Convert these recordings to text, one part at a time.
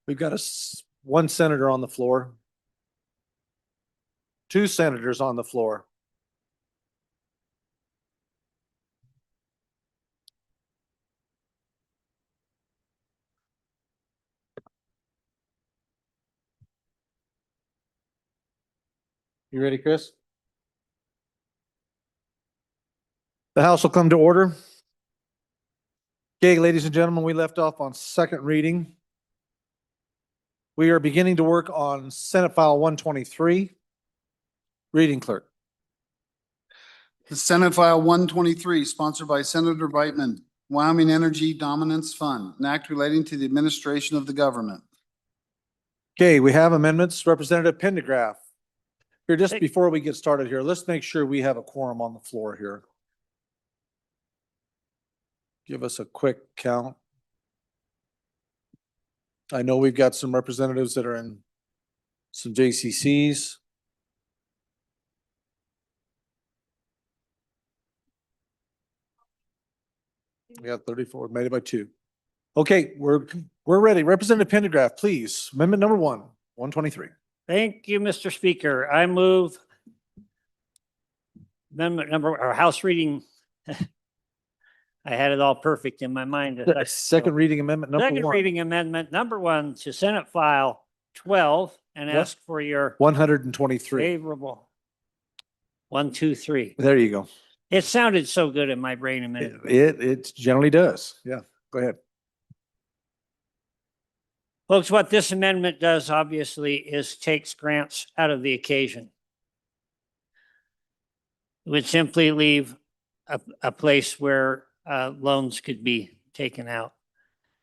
We've got one senator on the floor. Two senators on the floor. You ready, Chris? The House will come to order. Okay, ladies and gentlemen, we left off on second reading. We are beginning to work on Senate File 123. Reading clerk. The Senate File 123, sponsored by Senator Brightman, Wyoming Energy Dominance Fund, an act relating to the administration of the government. Okay, we have amendments. Representative Pendergraph. Here, just before we get started here, let's make sure we have a quorum on the floor here. Give us a quick count. I know we've got some representatives that are in some JCCs. We got 34, made it by 2. Okay, we're ready. Representative Pendergraph, please. Amendment number 123. Thank you, Mr. Speaker. I move amendment number, or House reading. I had it all perfect in my mind. Second reading amendment number 1. Second reading amendment number 1 to Senate File 12 and ask for your 123. favorable. 1, 2, 3. There you go. It sounded so good in my brain a minute. It generally does. Yeah, go ahead. Folks, what this amendment does obviously is takes grants out of the occasion. It would simply leave a place where loans could be taken out.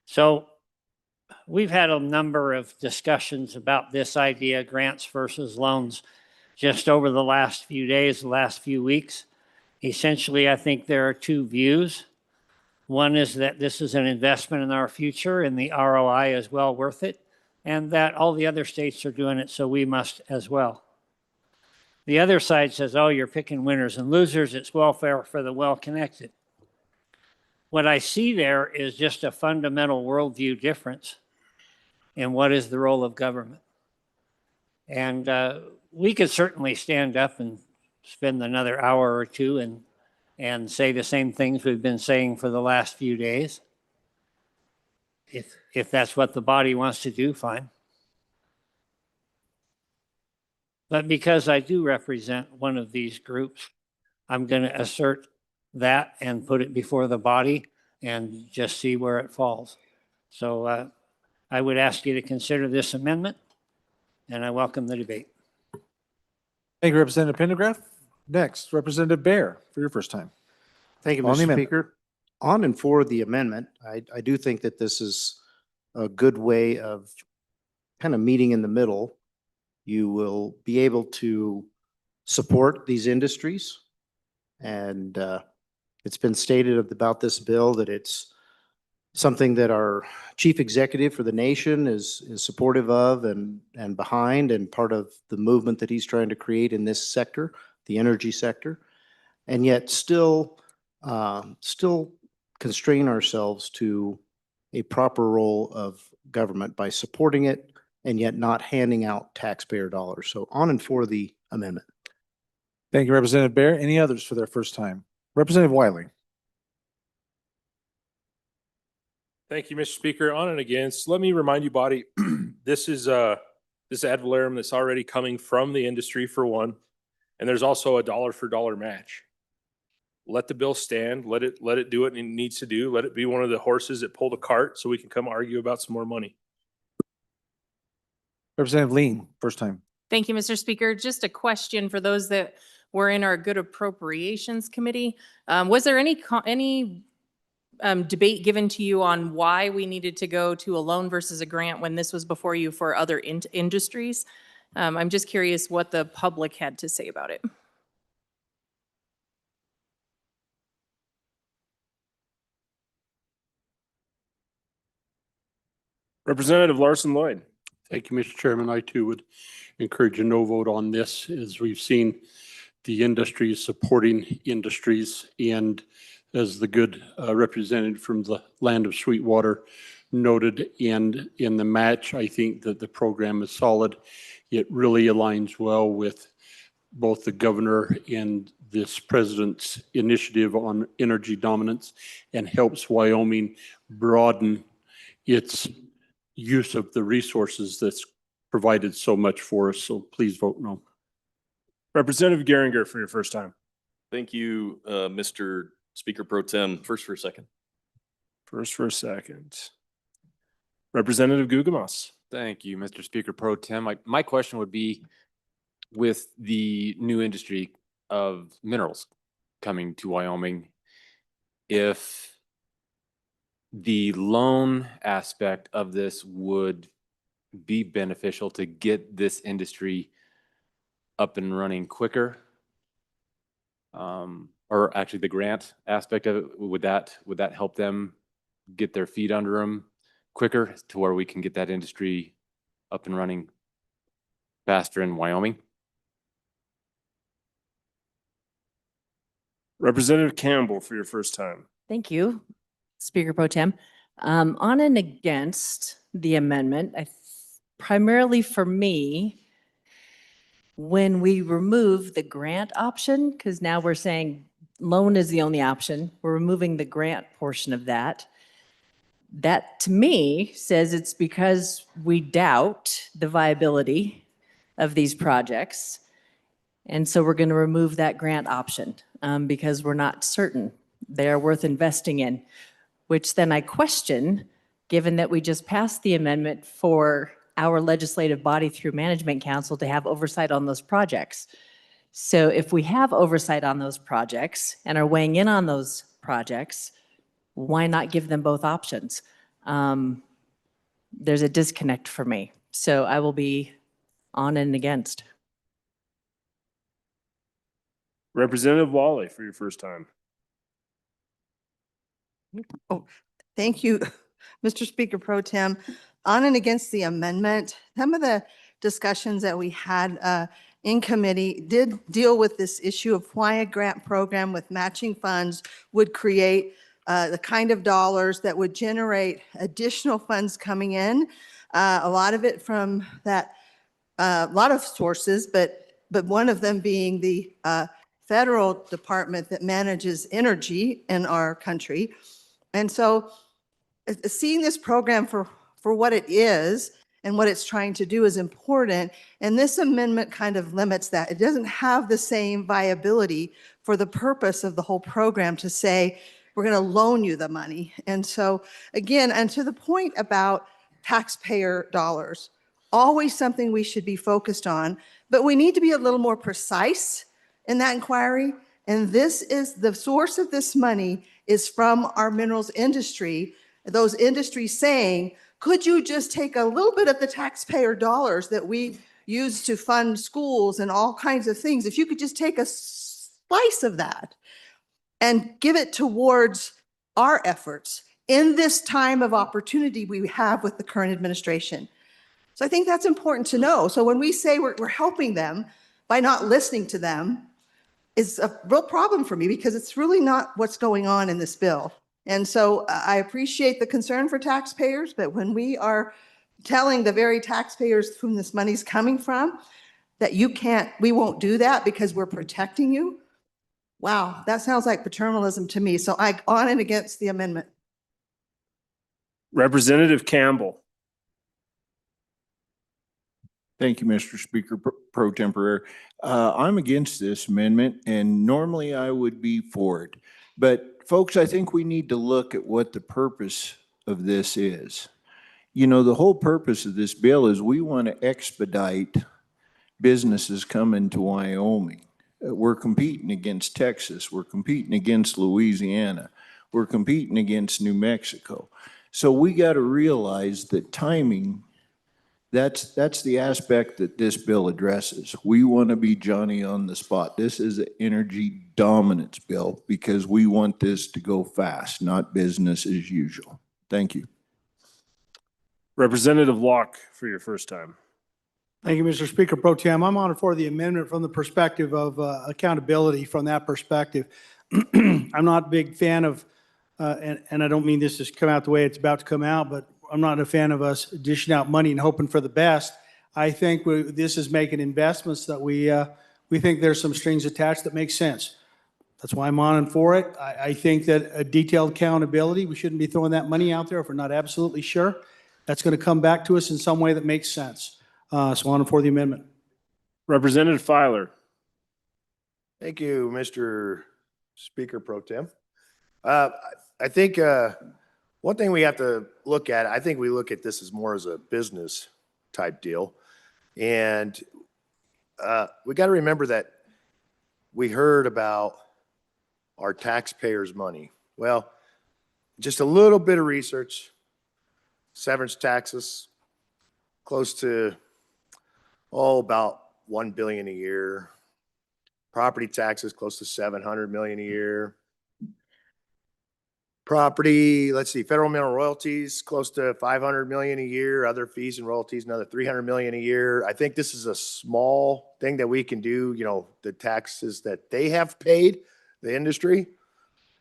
So we've had a number of discussions about this idea, grants versus loans, just over the last few days, the last few weeks. Essentially, I think there are two views. One is that this is an investment in our future and the ROI is well worth it, and that all the other states are doing it, so we must as well. The other side says, oh, you're picking winners and losers. It's welfare for the well-connected. What I see there is just a fundamental worldview difference in what is the role of government. And we could certainly stand up and spend another hour or two and say the same things we've been saying for the last few days. If that's what the body wants to do, fine. But because I do represent one of these groups, I'm going to assert that and put it before the body and just see where it falls. So I would ask you to consider this amendment, and I welcome the debate. Thank you, Representative Pendergraph. Next, Representative Baer, for your first time. Thank you, On the Mr. Speaker. On and for the amendment, I do think that this is a good way of kind of meeting in the middle. You will be able to support these industries. And it's been stated about this bill that it's something that our chief executive for the nation is supportive of and behind, and part of the movement that he's trying to create in this sector, the energy sector, and yet still constrain ourselves to a proper role of government by supporting it and yet not handing out taxpayer dollars. So on and for the amendment. Thank you, Representative Baer. Any others for their first time? Representative Wiley. Thank you, Mr. Speaker. On and against, let me remind you, body, this is this ad valorem that's already coming from the industry for one, and there's also a dollar for dollar match. Let the bill stand. Let it do what it needs to do. Let it be one of the horses that pull the cart, so we can come argue about some more money. Representative Lean, first time. Thank you, Mr. Speaker. Just a question for those that were in our Good Appropriations Committee. Was there any debate given to you on why we needed to go to a loan versus a grant when this was before you for other industries? I'm just curious what the public had to say about it. Representative Larson Lloyd. Thank you, Mr. Chairman. I too would encourage a no vote on this, as we've seen the industries supporting industries, and as the good representative from the land of Sweetwater noted. And in the match, I think that the program is solid. It really aligns well with both the governor and this president's initiative on energy dominance and helps Wyoming broaden its use of the resources that's provided so much for us. So please vote no. Representative Geringer for your first time. Thank you, Mr. Speaker Pro Tem. First for a second. First for a second. Representative Gugamas. Thank you, Mr. Speaker Pro Tem. My question would be, with the new industry of minerals coming to Wyoming, if the loan aspect of this would be beneficial to get this industry up and running quicker, or actually the grant aspect of it, would that help them get their feet under them quicker to where we can get that industry up and running faster in Wyoming? Representative Campbell for your first time. Thank you, Speaker Pro Tem. On and against the amendment, primarily for me, when we remove the grant option, because now we're saying loan is the only option, we're removing the grant portion of that. That to me says it's because we doubt the viability of these projects. And so we're going to remove that grant option because we're not certain they're worth investing in, which then I question, given that we just passed the amendment for our legislative body through Management Council to have oversight on those projects. So if we have oversight on those projects and are weighing in on those projects, why not give them both options? There's a disconnect for me. So I will be on and against. Representative Wally for your first time. Oh, thank you, Mr. Speaker Pro Tem. On and against the amendment, some of the discussions that we had in committee did deal with this issue of why a grant program with matching funds would create the kind of dollars that would generate additional funds coming in. A lot of it from that, a lot of sources, but one of them being the federal department that manages energy in our country. And so seeing this program for what it is and what it's trying to do is important. And this amendment kind of limits that. It doesn't have the same viability for the purpose of the whole program to say, we're going to loan you the money. And so again, and to the point about taxpayer dollars, always something we should be focused on, but we need to be a little more precise in that inquiry. And this is the source of this money is from our minerals industry, those industries saying, could you just take a little bit of the taxpayer dollars that we use to fund schools and all kinds of things, if you could just take a slice of that and give it towards our efforts in this time of opportunity we have with the current administration. So I think that's important to know. So when we say we're helping them by not listening to them, is a real problem for me because it's really not what's going on in this bill. And so I appreciate the concern for taxpayers, but when we are telling the very taxpayers whom this money's coming from that we won't do that because we're protecting you, wow, that sounds like paternalism to me. So I on and against the amendment. Representative Campbell. Thank you, Mr. Speaker Pro Tempore. I'm against this amendment, and normally I would be for it. But folks, I think we need to look at what the purpose of this is. You know, the whole purpose of this bill is we want to expedite businesses coming to Wyoming. We're competing against Texas. We're competing against Louisiana. We're competing against New Mexico. So we got to realize that timing, that's the aspect that this bill addresses. We want to be Johnny on the spot. This is an energy dominance bill because we want this to go fast, not business as usual. Thank you. Representative Locke for your first time. Thank you, Mr. Speaker Pro Tem. I'm honored for the amendment from the perspective of accountability from that perspective. I'm not a big fan of, and I don't mean this has come out the way it's about to come out, but I'm not a fan of us dishing out money and hoping for the best. I think this is making investments that we think there's some strings attached that make sense. That's why I'm on and for it. I think that a detailed accountability, we shouldn't be throwing that money out there if we're not absolutely sure. That's going to come back to us in some way that makes sense. So on and for the amendment. Representative Filer. Thank you, Mr. Speaker Pro Tem. I think one thing we have to look at, I think we look at this as more as a business type deal. And we got to remember that we heard about our taxpayers' money. Well, just a little bit of research, severance taxes, close to, about 1 billion a year. Property taxes, close to 700 million a year. Property, let's see, federal mineral royalties, close to 500 million a year. Other fees and royalties, another 300 million a year. I think this is a small thing that we can do, you know, the taxes that they have paid, the industry,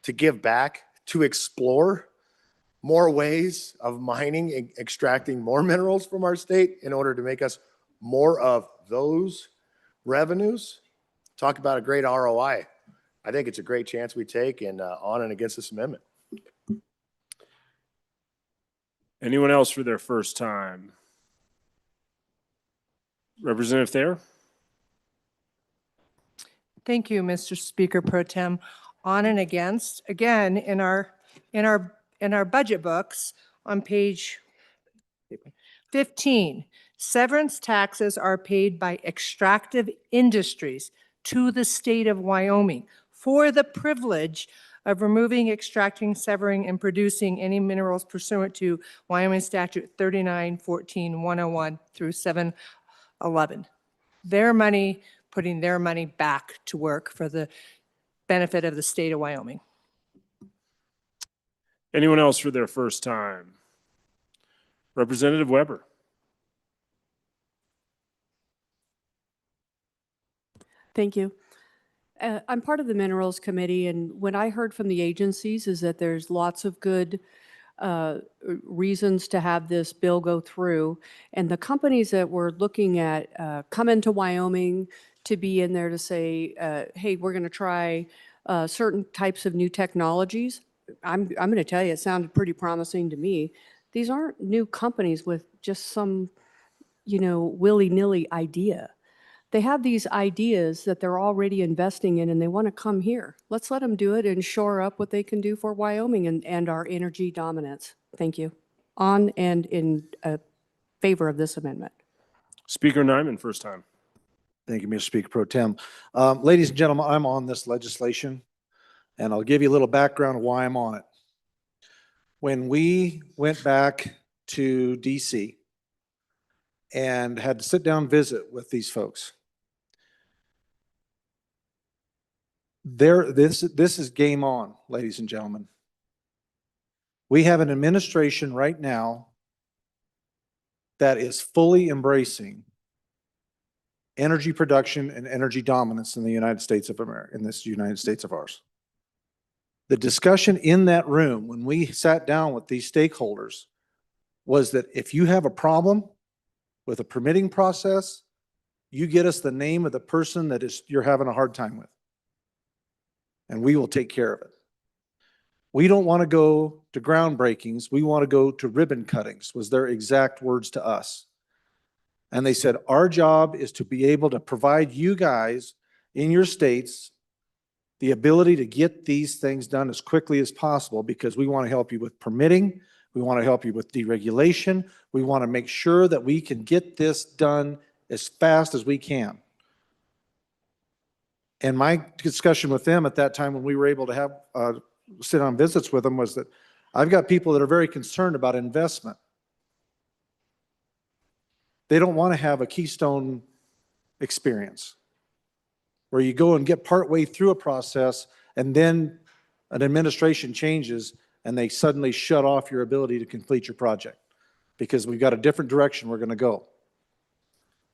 to give back, to explore more ways of mining and extracting more minerals from our state in order to make us more of those revenues. Talk about a great ROI. I think it's a great chance we take and on and against this amendment. Anyone else for their first time? Representative Thayer. Thank you, Mr. Speaker Pro Tem. On and against, again, in our budget books on page 15, severance taxes are paid by extractive industries to the state of Wyoming for the privilege of removing, extracting, severing, and producing any minerals pursuant to Wyoming Statute 39-14-101 through 711. Their money, putting their money back to work for the benefit of the state of Wyoming. Anyone else for their first time? Representative Weber. Thank you. I'm part of the Minerals Committee, and what I heard from the agencies is that there's lots of good reasons to have this bill go through. And the companies that we're looking at come into Wyoming to be in there to say, hey, we're going to try certain types of new technologies. I'm going to tell you, it sounded pretty promising to me. These aren't new companies with just some, willy-nilly idea. They have these ideas that they're already investing in and they want to come here. Let's let them do it and shore up what they can do for Wyoming and our energy dominance. Thank you. On and in favor of this amendment. Speaker Nyman, first time. Thank you, Mr. Speaker Pro Tem. Ladies and gentlemen, I'm on this legislation, and I'll give you a little background of why I'm on it. When we went back to DC and had to sit down and visit with these folks, this is game on, ladies and gentlemen. We have an administration right now that is fully embracing energy production and energy dominance in the United States of America, in this United States of ours. The discussion in that room when we sat down with these stakeholders was that if you have a problem with a permitting process, you get us the name of the person that you're having a hard time with, and we will take care of it. We don't want to go to groundbreakings. We want to go to ribbon cuttings, was their exact words to us. And they said, our job is to be able to provide you guys in your states the ability to get these things done as quickly as possible, because we want to help you with permitting. We want to help you with deregulation. We want to make sure that we can get this done as fast as we can. And my discussion with them at that time when we were able to have sit on visits with them was that I've got people that are very concerned about investment. They don't want to have a Keystone experience where you go and get partway through a process and then an administration changes and they suddenly shut off your ability to complete your project because we've got a different direction we're going to go.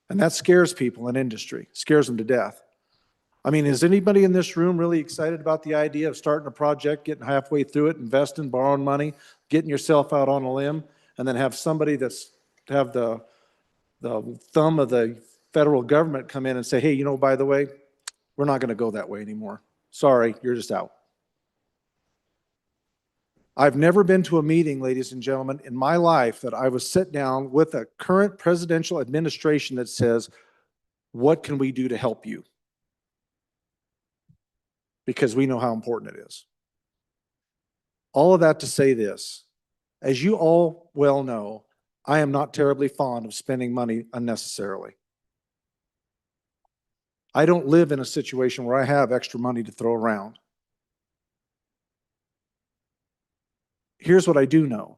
And that scares people in industry, scares them to death. I mean, is anybody in this room really excited about the idea of starting a project, getting halfway through it, investing, borrowing money, getting yourself out on a limb, and then have somebody have the thumb of the federal government come in and say, hey, you know, by the way, we're not going to go that way anymore. Sorry, you're just out. I've never been to a meeting, ladies and gentlemen, in my life that I was sit down with a current presidential administration that says, what can we do to help you? Because we know how important it is. All of that to say this, as you all well know, I am not terribly fond of spending money unnecessarily. I don't live in a situation where I have extra money to throw around. Here's what I do know.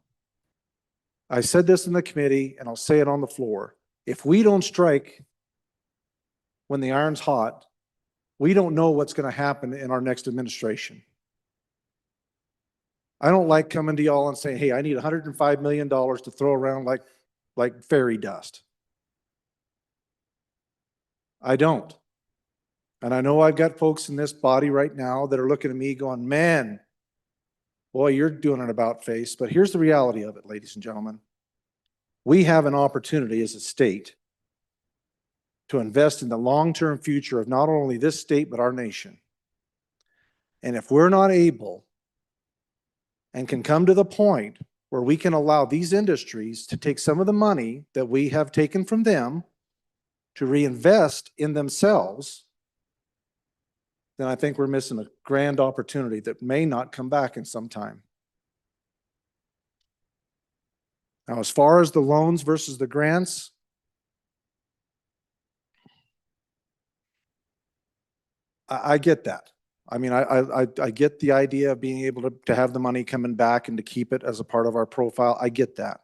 I said this in the committee, and I'll say it on the floor. If we don't strike when the iron's hot, we don't know what's going to happen in our next administration. I don't like coming to y'all and saying, hey, I need $105 million to throw around like fairy dust. I don't. And I know I've got folks in this body right now that are looking at me going, man, boy, you're doing an about face. But here's the reality of it, ladies and gentlemen. We have an opportunity as a state to invest in the long-term future of not only this state, but our nation. And if we're not able and can come to the point where we can allow these industries to take some of the money that we have taken from them to reinvest in themselves, then I think we're missing a grand opportunity that may not come back in some time. Now, as far as the loans versus the grants, I get that. I mean, I get the idea of being able to have the money coming back and to keep it as a part of our profile. I get that.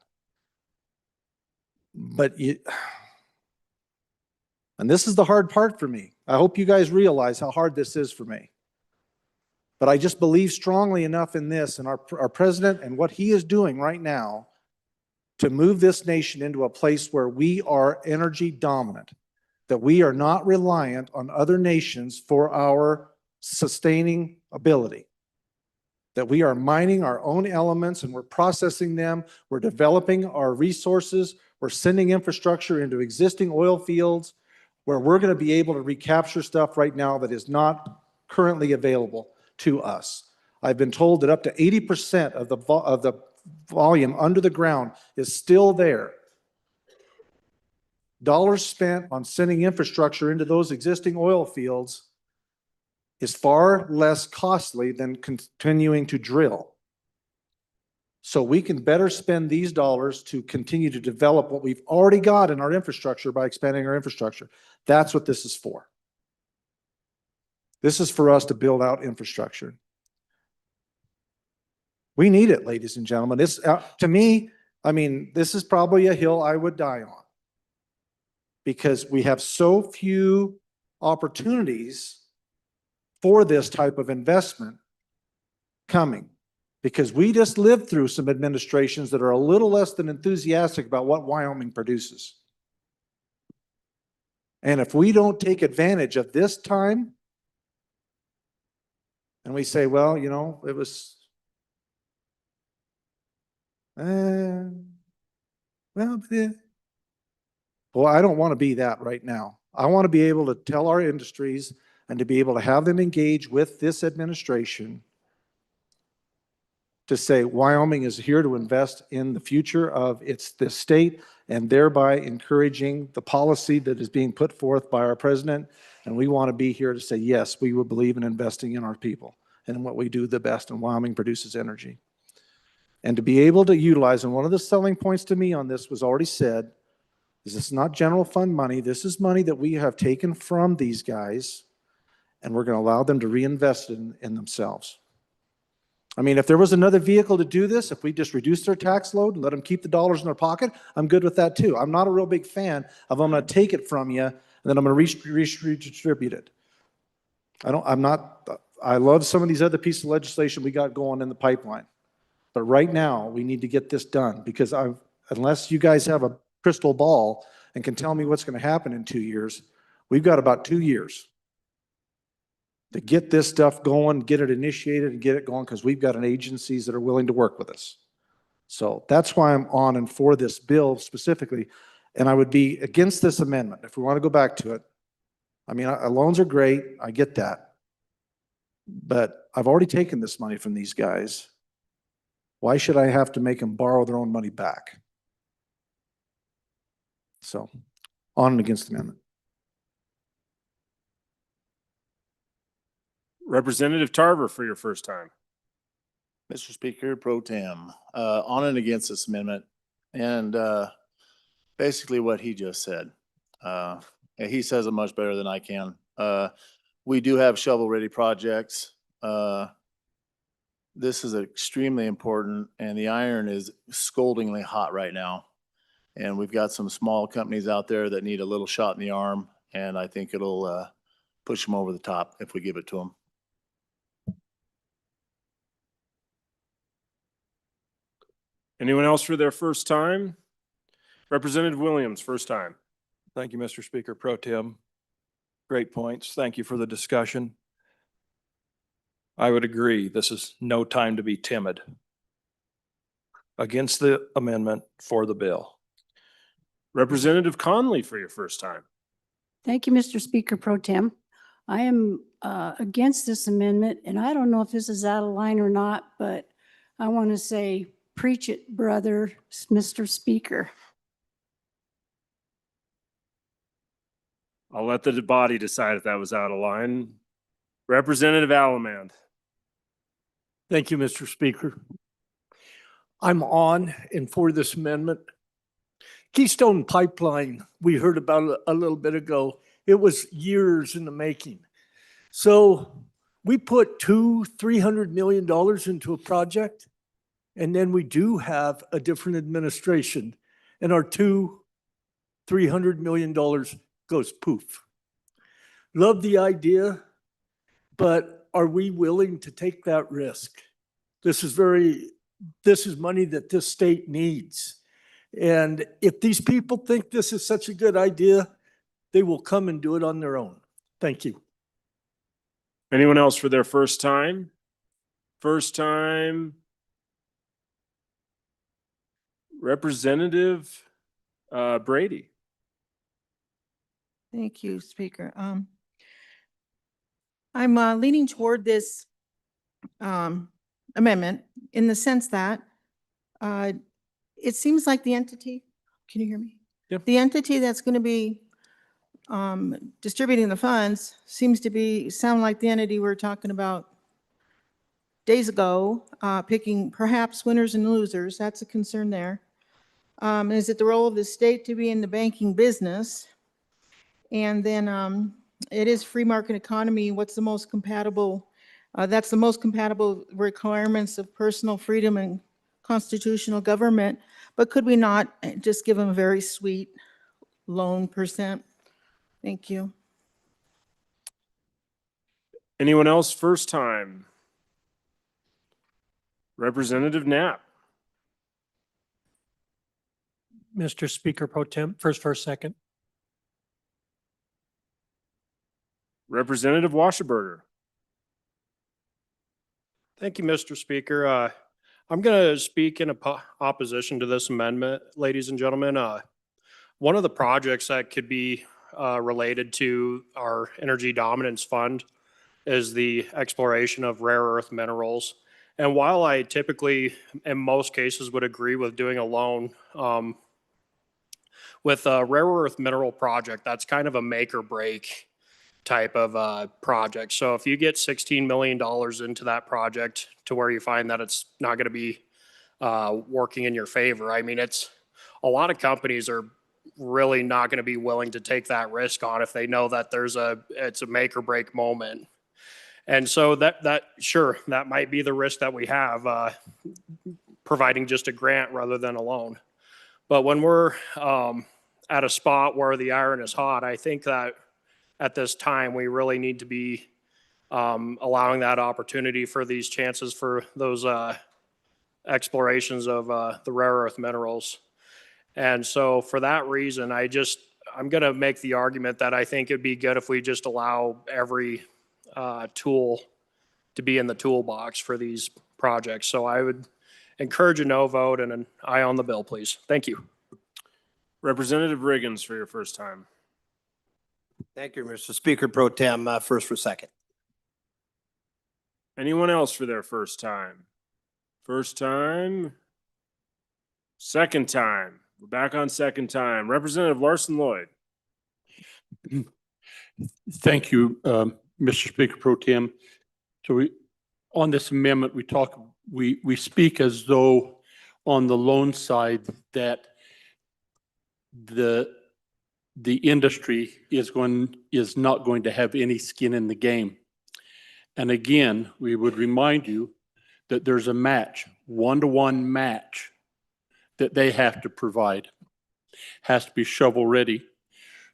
But and this is the hard part for me. I hope you guys realize how hard this is for me. But I just believe strongly enough in this and our president and what he is doing right now to move this nation into a place where we are energy dominant, that we are not reliant on other nations for our sustaining ability, that we are mining our own elements and we're processing them, we're developing our resources, we're sending infrastructure into existing oil fields where we're going to be able to recapture stuff right now that is not currently available to us. I've been told that up to 80% of the volume under the ground is still there. Dollars spent on sending infrastructure into those existing oil fields is far less costly than continuing to drill. So we can better spend these dollars to continue to develop what we've already got in our infrastructure by expanding our infrastructure. That's what this is for. This is for us to build out infrastructure. We need it, ladies and gentlemen. This, to me, I mean, this is probably a hill I would die on because we have so few opportunities for this type of investment coming, because we just lived through some administrations that are a little less than enthusiastic about what Wyoming produces. And if we don't take advantage of this time and we say, well, you know, it was, well, I don't want to be that right now. I want to be able to tell our industries and to be able to have them engage with this administration to say Wyoming is here to invest in the future of this state and thereby encouraging the policy that is being put forth by our president. And we want to be here to say, yes, we would believe in investing in our people and in what we do the best, and Wyoming produces energy. And to be able to utilize, and one of the selling points to me on this was already said, is this is not general fund money. This is money that we have taken from these guys, and we're going to allow them to reinvest in themselves. I mean, if there was another vehicle to do this, if we just reduce their tax load and let them keep the dollars in their pocket, I'm good with that too. I'm not a real big fan of I'm going to take it from you and then I'm going to redistribute it. I love some of these other pieces of legislation we got going in the pipeline. But right now, we need to get this done because unless you guys have a crystal ball and can tell me what's going to happen in 2 years, we've got about 2 years to get this stuff going, get it initiated and get it going, because we've got agencies that are willing to work with us. So that's why I'm on and for this bill specifically. And I would be against this amendment if we want to go back to it. I mean, loans are great. I get that. But I've already taken this money from these guys. Why should I have to make them borrow their own money back? So on and against the amendment. Representative Tarver for your first time. Mr. Speaker, Pro Tem, on and against this amendment, and basically what he just said. And he says it much better than I can. We do have shovel-ready projects. This is extremely important, and the iron is scaldingly hot right now. And we've got some small companies out there that need a little shot in the arm, and I think it'll push them over the top if we give it to them. Anyone else for their first time? Representative Williams, first time. Thank you, Mr. Speaker Pro Tem. Great points. Thank you for the discussion. I would agree. This is no time to be timid. Against the amendment, for the bill. Representative Conley for your first time. Thank you, Mr. Speaker Pro Tem. I am against this amendment, and I don't know if this is out of line or not, but I want to say, preach it, brother, Mr. Speaker. I'll let the body decide if that was out of line. Representative Allemand. Thank you, Mr. Speaker. I'm on and for this amendment. Keystone Pipeline, we heard about a little bit ago. It was years in the making. So we put $300 million into a project, and then we do have a different administration, and our $300 million goes poof. Love the idea, but are we willing to take that risk? This is money that this state needs. And if these people think this is such a good idea, they will come and do it on their own. Thank you. Anyone else for their first time? First time. Representative Brady. Thank you, Speaker. I'm leaning toward this amendment in the sense that it seems like the entity, can you hear me? Yep. The entity that's going to be distributing the funds seems to sound like the entity we were talking about days ago, picking perhaps winners and losers. That's a concern there. Is it the role of the state to be in the banking business? And then it is free market economy. What's the most compatible? That's the most compatible requirements of personal freedom and constitutional government. But could we not just give them a very sweet loan percent? Thank you. Anyone else first time? Representative Knapp. Mr. Speaker Pro Tem, first, second. Representative Wasserberger. Thank you, Mr. Speaker. I'm going to speak in opposition to this amendment, ladies and gentlemen. One of the projects that could be related to our Energy Dominance Fund is the exploration of rare earth minerals. And while I typically, in most cases, would agree with doing a loan, with a rare earth mineral project, that's kind of a make or break type of project. So if you get $16 million into that project to where you find that it's not going to be working in your favor, I mean, it's a lot of companies are really not going to be willing to take that risk on if they know that it's a make or break moment. And so sure, that might be the risk that we have, providing just a grant rather than a loan. But when we're at a spot where the iron is hot, I think that at this time, we really need to be allowing that opportunity for these chances for those explorations of the rare earth minerals. And so for that reason, I'm going to make the argument that I think it'd be good if we just allow every tool to be in the toolbox for these projects. So I would encourage a no vote and an aye on the bill, please. Thank you. Representative Riggins for your first time. Thank you, Mr. Speaker Pro Tem. First for second. Anyone else for their first time? First time? Second time. We're back on second time. Representative Larson Lloyd. Thank you, Mr. Speaker Pro Tem. So on this amendment, we speak as though on the loan side that the industry is not going to have any skin in the game. And again, we would remind you that there's a match, 1-to-1 match that they have to provide. Has to be shovel ready.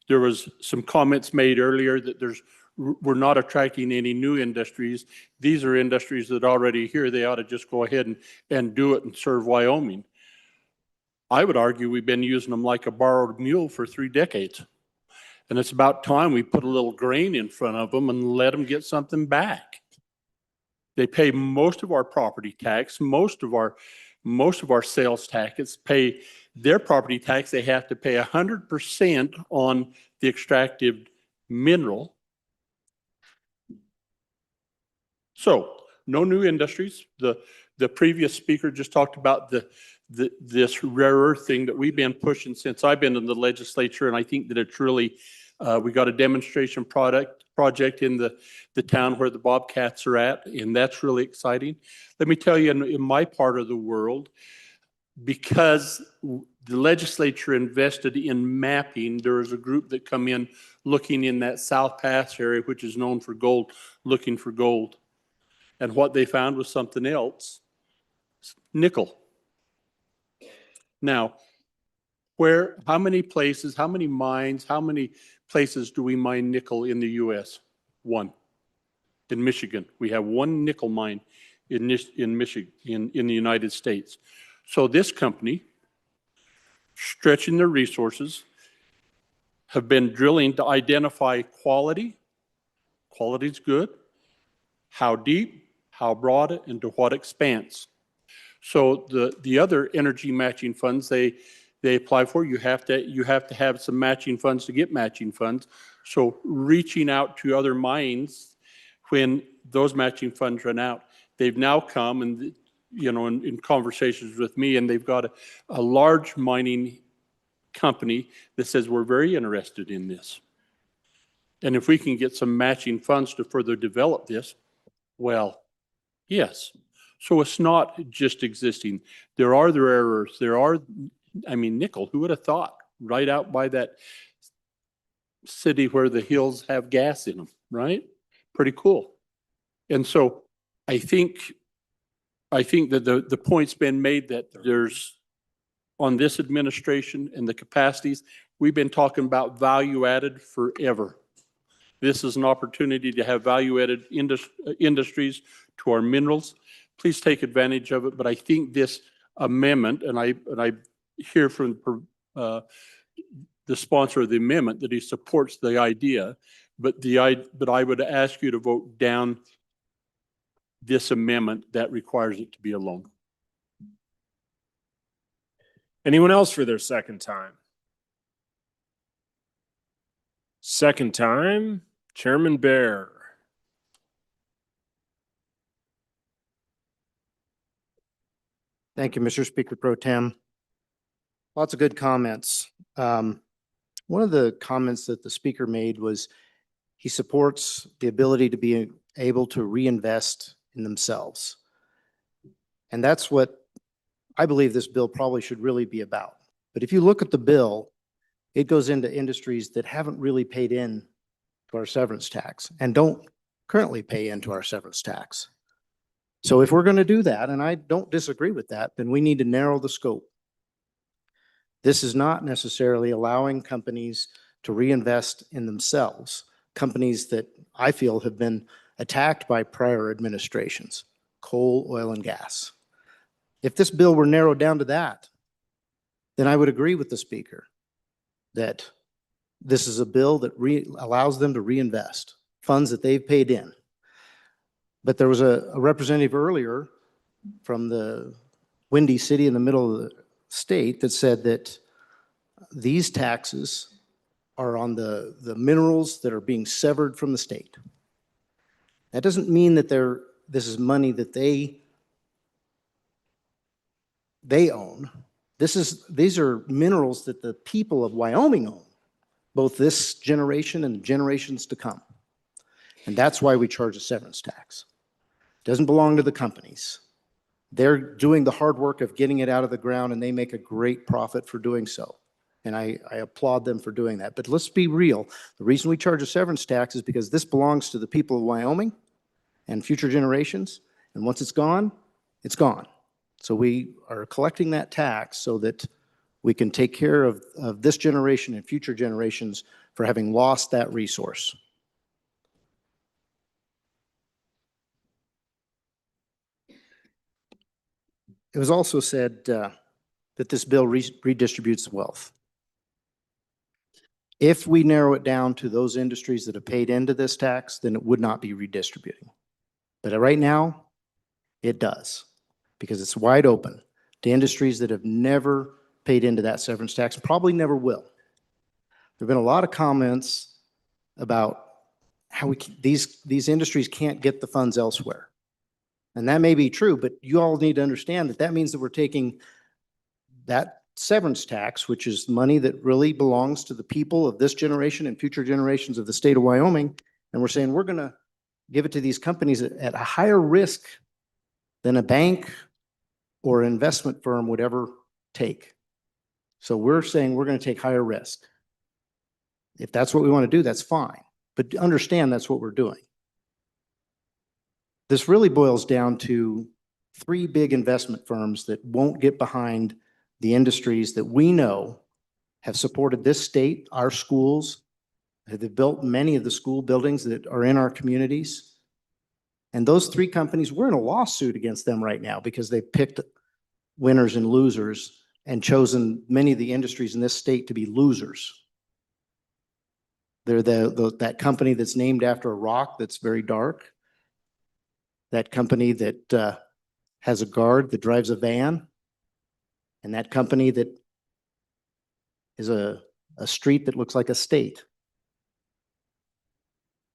There was some comments made earlier that we're not attracting any new industries. These are industries that are already here. They ought to just go ahead and do it and serve Wyoming. I would argue we've been using them like a borrowed mule for 3 decades. And it's about time we put a little grain in front of them and let them get something back. They pay most of our property tax, most of our sales taxes, pay their property tax. They have to pay 100% on the extractive mineral. So no new industries. The previous speaker just talked about this rare earth thing that we've been pushing since I've been in the legislature, and I think that it's really, we got a demonstration project in the town where the Bobcats are at, and that's really exciting. Let me tell you, in my part of the world, because the legislature invested in mapping, there was a group that come in looking in that South Pass area, which is known for gold, looking for gold. And what they found was something else, nickel. Now, how many places, how many mines, how many places do we mine nickel in the U.S.? 1. In Michigan, we have 1 nickel mine in Michigan, in the United States. So this company, stretching their resources, have been drilling to identify quality. Quality's good. How deep, how broad, and to what expanse. So the other energy matching funds they apply for, you have to have some matching funds to get matching funds. So reaching out to other mines when those matching funds run out, they've now come and in conversations with me, and they've got a large mining company that says we're very interested in this. And if we can get some matching funds to further develop this, well, yes. So it's not just existing. There are the rare earths. Nickel, who would have thought? Right out by that city where the hills have gas in them, right? Pretty cool. And so I think that the point's been made that there's, on this administration and the capacities, we've been talking about value added forever. This is an opportunity to have value added industries to our minerals. Please take advantage of it. But I think this amendment, and I hear from the sponsor of the amendment that he supports the idea, but I would ask you to vote down this amendment that requires it to be a loan. Anyone else for their second time? Second time, Chairman Bear. Thank you, Mr. Speaker Pro Tem. Lots of good comments. One of the comments that the speaker made was he supports the ability to be able to reinvest in themselves. And that's what I believe this bill probably should really be about. But if you look at the bill, it goes into industries that haven't really paid in to our severance tax and don't currently pay into our severance tax. So if we're going to do that, and I don't disagree with that, then we need to narrow the scope. This is not necessarily allowing companies to reinvest in themselves, companies that I feel have been attacked by prior administrations, coal, oil, and gas. If this bill were narrowed down to that, then I would agree with the speaker that this is a bill that allows them to reinvest funds that they've paid in. But there was a representative earlier from windy city in the middle of the state that said that these taxes are on the minerals that are being severed from the state. That doesn't mean that this is money that they own. These are minerals that the people of Wyoming own, both this generation and generations to come. And that's why we charge a severance tax. It doesn't belong to the companies. They're doing the hard work of getting it out of the ground, and they make a great profit for doing so. And I applaud them for doing that. But let's be real. The reason we charge a severance tax is because this belongs to the people of Wyoming and future generations. And once it's gone, it's gone. So we are collecting that tax so that we can take care of this generation and future generations for having lost that resource. It was also said that this bill redistributes wealth. If we narrow it down to those industries that have paid into this tax, then it would not be redistributing. But right now, it does, because it's wide open to industries that have never paid into that severance tax and probably never will. There have been a lot of comments about how these industries can't get the funds elsewhere. And that may be true, but you all need to understand that that means that we're taking that severance tax, which is money that really belongs to the people of this generation and future generations of the state of Wyoming, and we're saying we're going to give it to these companies at a higher risk than a bank or investment firm would ever take. So we're saying we're going to take higher risk. If that's what we want to do, that's fine. But understand that's what we're doing. This really boils down to three big investment firms that won't get behind the industries that we know have supported this state, our schools. They've built many of the school buildings that are in our communities. And those three companies, we're in a lawsuit against them right now because they picked winners and losers and chosen many of the industries in this state to be losers. They're that company that's named after a rock that's very dark. That company that has a guard that drives a van. And that company that is a street that looks like a state.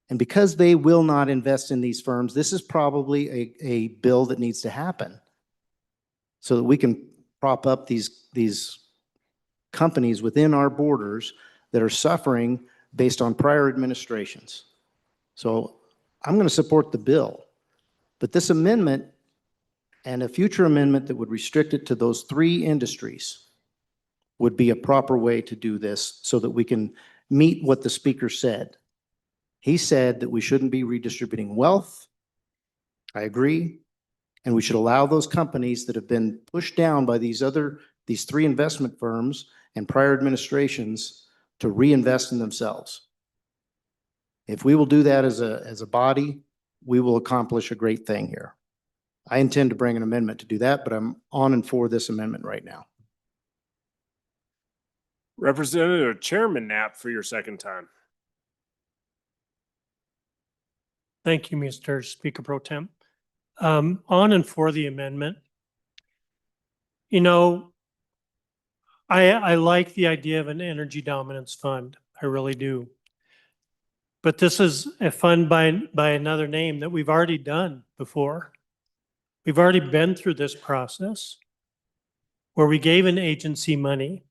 And because they will not invest in these firms, this is probably a bill that needs to happen so that we can prop up these companies within our borders that are suffering based on prior administrations. So I'm going to support the bill, but this amendment and a future amendment that would restrict it to those three industries would be a proper way to do this so that we can meet what the speaker said. He said that we shouldn't be redistributing wealth. I agree. And we should allow those companies that have been pushed down by these three investment firms and prior administrations to reinvest in themselves. If we will do that as a body, we will accomplish a great thing here. I intend to bring an amendment to do that, but I'm on and for this amendment right now. Representative Chairman Knapp for your second time. Thank you, Mr. Speaker Pro Tem. On and for the amendment. You know, I like the idea of an energy dominance fund. I really do. But this is a fund by another name that we've already done before. We've already been through this process where we gave an agency money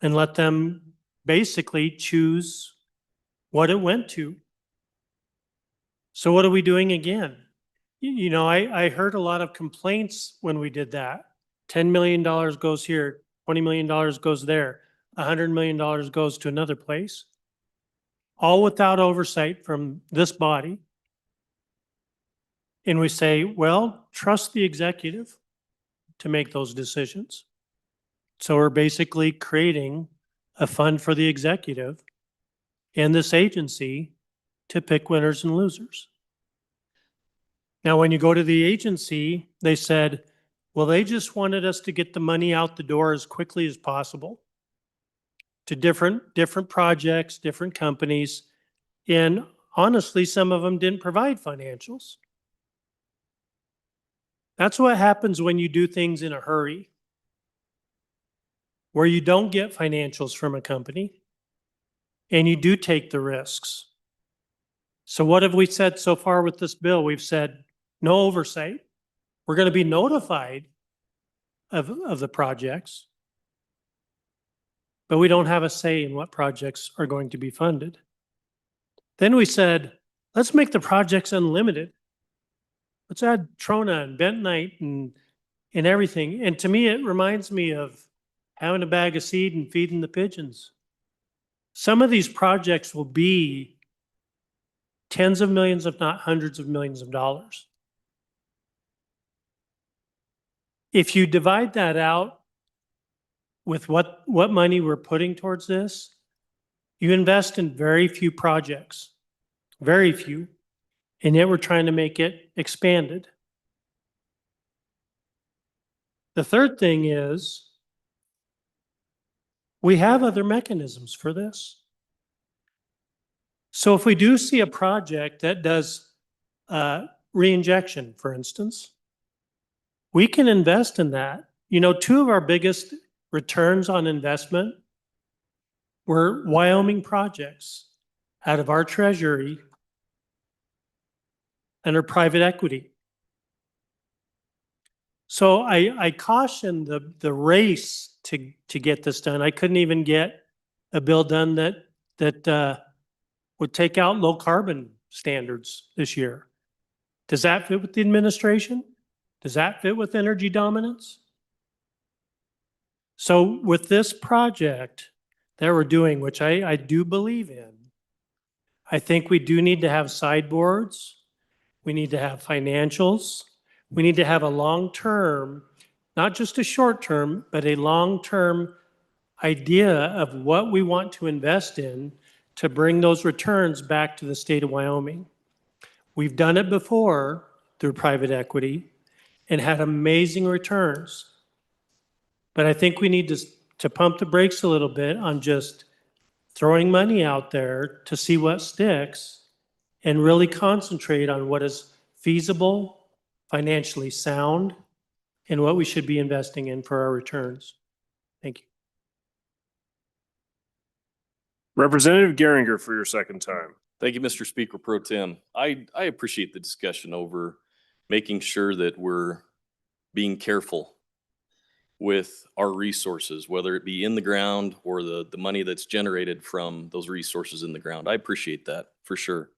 and let them basically choose what it went to. So what are we doing again? You know, I heard a lot of complaints when we did that. $10 million goes here, $20 million goes there, $100 million goes to another place, all without oversight from this body. And we say, well, trust the executive to make those decisions. So we're basically creating a fund for the executive and this agency to pick winners and losers. Now, when you go to the agency, they said, well, they just wanted us to get the money out the door as quickly as possible to different projects, different companies. And honestly, some of them didn't provide financials. That's what happens when you do things in a hurry, where you don't get financials from a company and you do take the risks. So what have we said so far with this bill? We've said no oversight. We're going to be notified of the projects, but we don't have a say in what projects are going to be funded. Then we said, let's make the projects unlimited. Let's add Trona and bentonite and everything. And to me, it reminds me of having a bag of seed and feeding the pigeons. Some of these projects will be tens of millions, if not hundreds of millions of dollars. If you divide that out with what money we're putting towards this, you invest in very few projects, very few, and yet we're trying to make it expanded. The third thing is we have other mechanisms for this. So if we do see a project that does reinjection, for instance, we can invest in that. You know, two of our biggest returns on investment were Wyoming projects out of our treasury under private equity. So I caution the race to get this done. I couldn't even get a bill done that would take out low carbon standards this year. Does that fit with the administration? Does that fit with energy dominance? So with this project that we're doing, which I do believe in, I think we do need to have sideboards. We need to have financials. We need to have a long-term, not just a short-term, but a long-term idea of what we want to invest in to bring those returns back to the state of Wyoming. We've done it before through private equity and had amazing returns. But I think we need to pump the brakes a little bit on just throwing money out there to see what sticks and really concentrate on what is feasible, financially sound, and what we should be investing in for our returns. Thank you. Representative Geringer for your second time. Thank you, Mr. Speaker Pro Tem. I appreciate the discussion over making sure that we're being careful with our resources, whether it be in the ground or the money that's generated from those resources in the ground. I appreciate that for sure.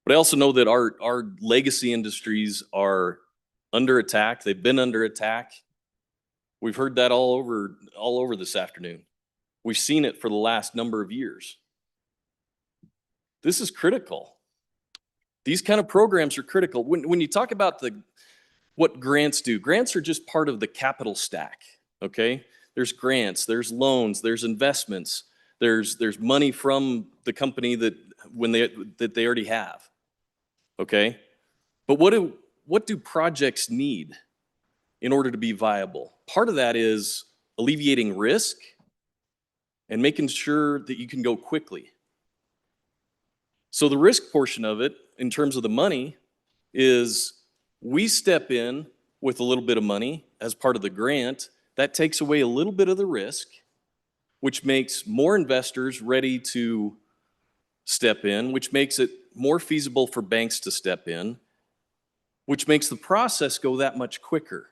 But I also know that our legacy industries are under attack. They've been under attack. We've heard that all over this afternoon. We've seen it for the last number of years. This is critical. These kind of programs are critical. When you talk about what grants do, grants are just part of the capital stack, okay? There's grants, there's loans, there's investments, there's money from the company that they already have, okay? But what do projects need in order to be viable? Part of that is alleviating risk and making sure that you can go quickly. So the risk portion of it, in terms of the money, is we step in with a little bit of money as part of the grant. That takes away a little bit of the risk, which makes more investors ready to step in, which makes it more feasible for banks to step in, which makes the process go that much quicker.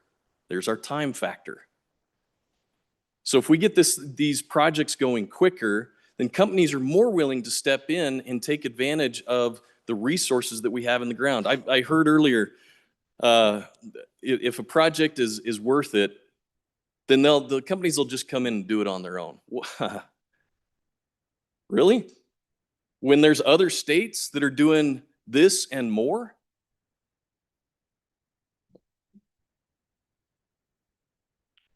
There's our time factor. So if we get these projects going quicker, then companies are more willing to step in and take advantage of the resources that we have in the ground. I heard earlier, if a project is worth it, then the companies will just come in and do it on their own. Really? When there's other states that are doing this and more?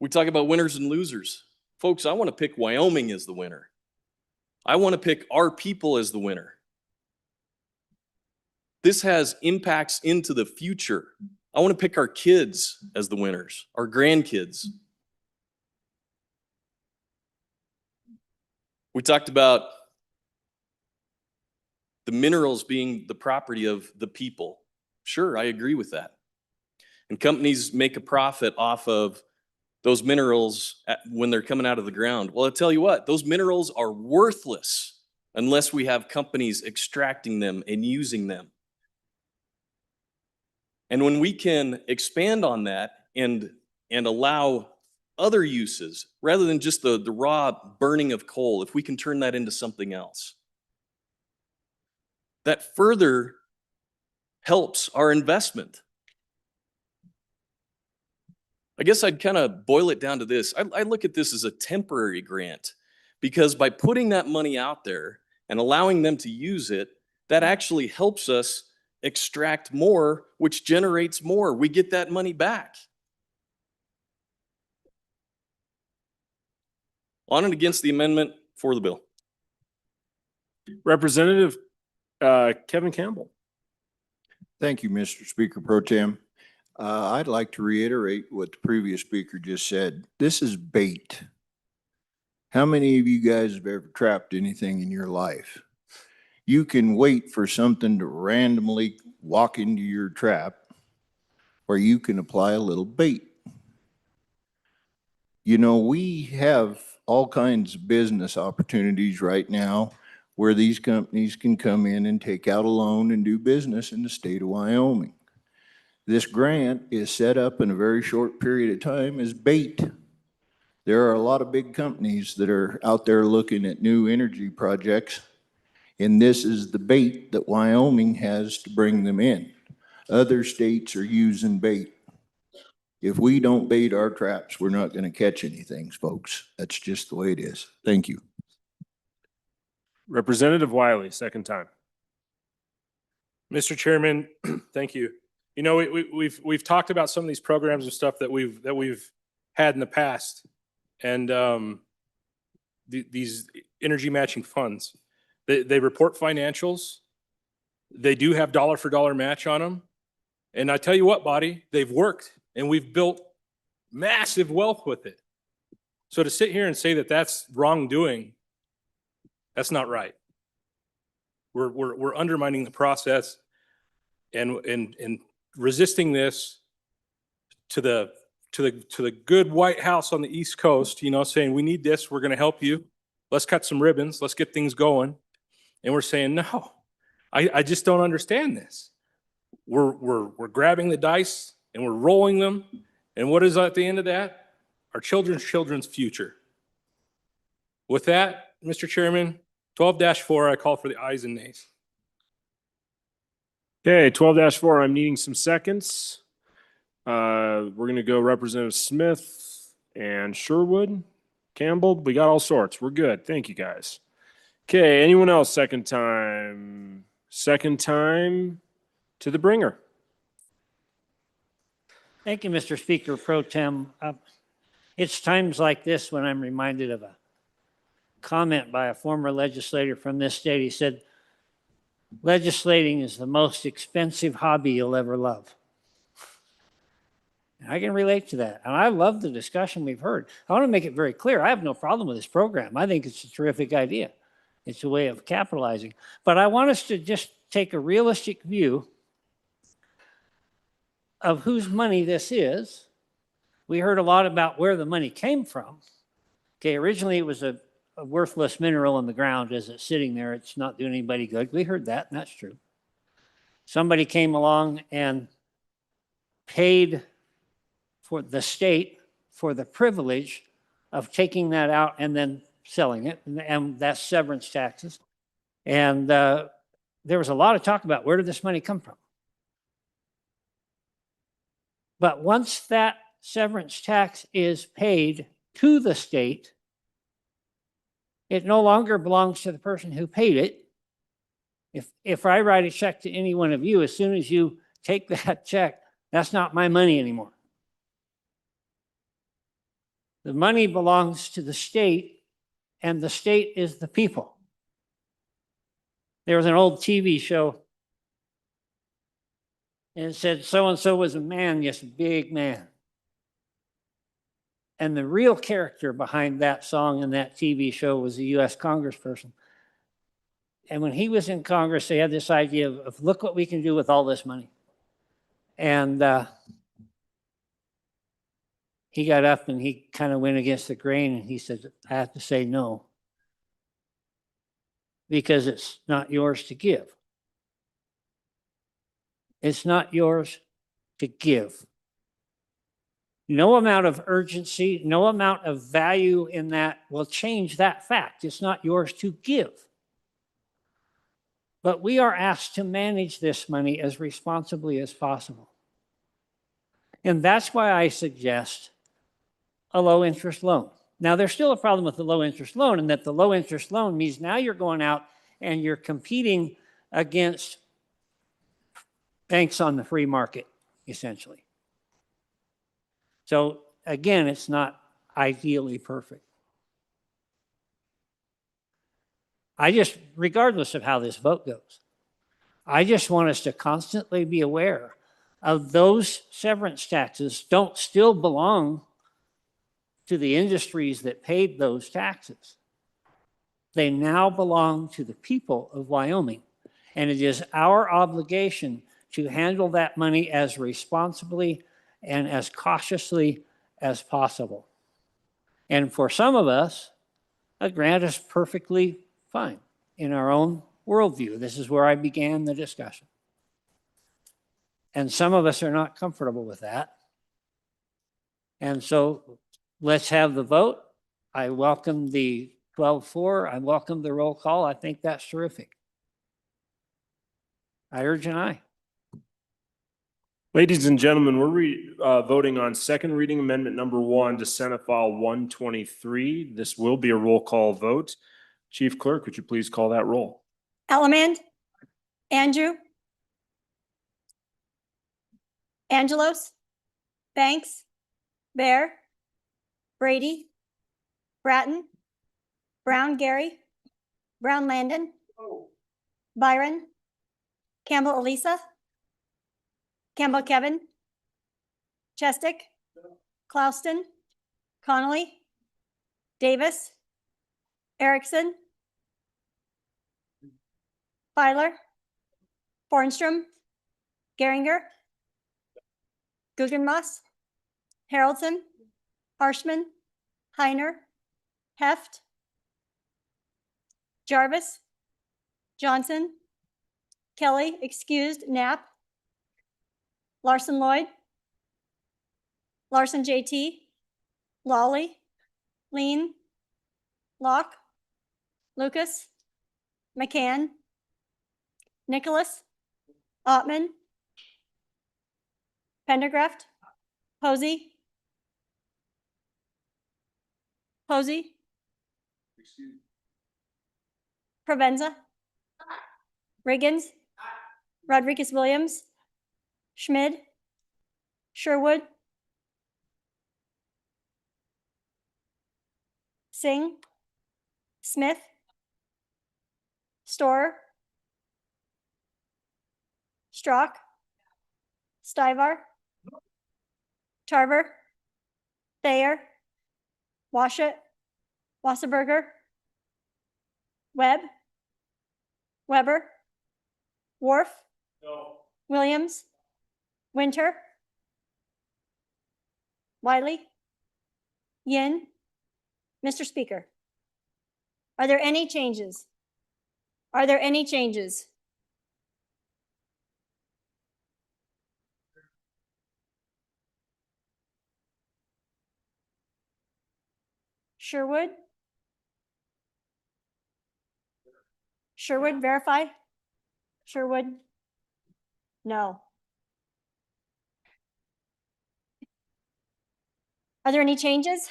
We talk about winners and losers. Folks, I want to pick Wyoming as the winner. I want to pick our people as the winner. This has impacts into the future. I want to pick our kids as the winners, our grandkids. We talked about the minerals being the property of the people. Sure, I agree with that. And companies make a profit off of those minerals when they're coming out of the ground. Well, I'll tell you what, those minerals are worthless unless we have companies extracting them and using them. And when we can expand on that and allow other uses, rather than just the raw burning of coal, if we can turn that into something else, that further helps our investment. I guess I'd kind of boil it down to this. I look at this as a temporary grant, because by putting that money out there and allowing them to use it, that actually helps us extract more, which generates more. We get that money back. On and against the amendment, for the bill. Representative Kevin Campbell. Thank you, Mr. Speaker Pro Tem. I'd like to reiterate what the previous speaker just said. This is bait. How many of you guys have ever trapped anything in your life? You can wait for something to randomly walk into your trap, or you can apply a little bait. You know, we have all kinds of business opportunities right now where these companies can come in and take out a loan and do business in the state of Wyoming. This grant is set up in a very short period of time as bait. There are a lot of big companies that are out there looking at new energy projects, and this is the bait that Wyoming has to bring them in. Other states are using bait. If we don't bait our traps, we're not going to catch anything, folks. That's just the way it is. Thank you. Representative Wiley, second time. Mr. Chairman, thank you. You know, we've talked about some of these programs and stuff that we've had in the past, and these energy matching funds. They report financials. They do have dollar for dollar match on them, and I tell you what, body, they've worked, and we've built massive wealth with it. So to sit here and say that that's wrongdoing, that's not right. We're undermining the process and resisting this to the good White House on the East Coast, you know, saying we need this, we're going to help you. Let's cut some ribbons, let's get things going. And we're saying, no, I just don't understand this. We're grabbing the dice and we're rolling them. And what is at the end of that? Our children's future. With that, Mr. Chairman, 12-4, I call for the ayes and nays. Okay, 12-4, I'm needing some seconds. We're going to go Representative Smith and Sherwood, Campbell. We got all sorts. We're good. Thank you, guys. Okay, anyone else second time? Second time to the bringer. Thank you, Mr. Speaker Pro Tem. It's times like this when I'm reminded of a comment by a former legislator from this state. He said, legislating is the most expensive hobby you'll ever love. I can relate to that. And I love the discussion we've heard. I want to make it very clear. I have no problem with this program. I think it's a terrific idea. It's a way of capitalizing. But I want us to just take a realistic view of whose money this is. We heard a lot about where the money came from. Okay, originally it was a worthless mineral in the ground. As it's sitting there, it's not doing anybody good. We heard that, and that's true. Somebody came along and paid for the state for the privilege of taking that out and then selling it, and that's severance taxes. And there was a lot of talk about where did this money come from. But once that severance tax is paid to the state, it no longer belongs to the person who paid it. If I write a check to any one of you, as soon as you take that check, that's not my money anymore. The money belongs to the state, and the state is the people. There was an old TV show, and it said, so-and-so was a man, yes, a big man. And the real character behind that song and that TV show was a U.S. congressperson. And when he was in Congress, they had this idea of look what we can do with all this money. And he got up and he kind of went against the grain and he said, I have to say no. Because it's not yours to give. It's not yours to give. No amount of urgency, no amount of value in that will change that fact. It's not yours to give. But we are asked to manage this money as responsibly as possible. And that's why I suggest a low interest loan. Now, there's still a problem with the low interest loan, and that the low interest loan means now you're going out and you're competing against banks on the free market, essentially. So again, it's not ideally perfect. Regardless of how this vote goes, I just want us to constantly be aware of those severance taxes don't still belong to the industries that paid those taxes. They now belong to the people of Wyoming. And it is our obligation to handle that money as responsibly and as cautiously as possible. And for some of us, a grant is perfectly fine in our own worldview. This is where I began the discussion. And some of us are not comfortable with that. And so let's have the vote. I welcome the 12-4. I welcome the roll call. I think that's terrific. I urge an aye. Ladies and gentlemen, we're voting on second reading amendment number 1 to Senate File 123. This will be a roll call vote. Chief Clerk, would you please call that roll? Ellamand, Andrew, Angelos, Banks, Bear, Brady, Bratton, Brown Gary, Brown Landon, Byron, Campbell Elisa, Campbell Kevin, Chestick, Clouston, Connolly, Davis, Erickson, Filer, Bornstrom, Geringer, Guggenmoss, Haroldson, Harshman, Heiner, Heft, Jarvis, Johnson, Kelly, excused, Knapp, Larson Lloyd, Larson JT, Lawley, Lean, Locke, Lucas, McCann, Nicholas, Ottman, Pendergraft, Posey, Provenza, Riggins, Rodriguez Williams, Schmid, Sherwood, Singh, Smith, Storer, Strock, Stivar, Tarver, Thayer, Washut, Wasserberger, Webb, Weber, Wharf, Williams, Winter, Wiley, Yin. Mr. Speaker, are there any changes? Are there any changes? Sherwood? Sherwood, verify. Sherwood? No. Are there any changes?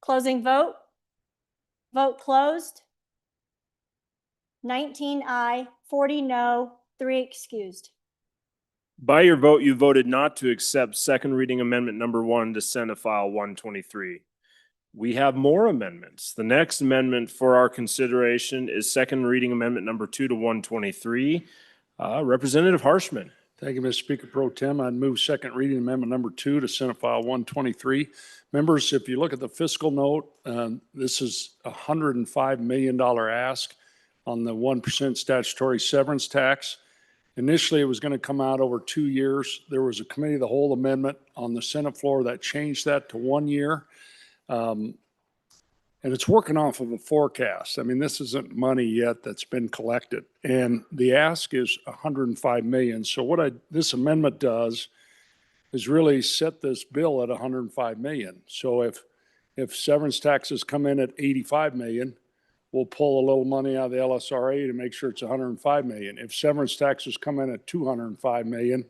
Closing vote. Vote closed. 19 aye, 40 no, 3 excused. By your vote, you voted not to accept second reading amendment number 1 to Senate File 123. We have more amendments. The next amendment for our consideration is second reading amendment number 2 to 123. Representative Harshman. Thank you, Mr. Speaker Pro Tem. I'd move second reading amendment number 2 to Senate File 123. Members, if you look at the fiscal note, this is a $105 million ask on the 1% statutory severance tax. Initially, it was going to come out over 2 years. There was a committee of the whole amendment on the Senate floor that changed that to 1 year. And it's working off of a forecast. I mean, this isn't money yet that's been collected. And the ask is 105 million. So what this amendment does is really set this bill at 105 million. So if severance taxes come in at 85 million, we'll pull a little money out of the LSRA to make sure it's 105 million. If severance taxes come in at 205 million,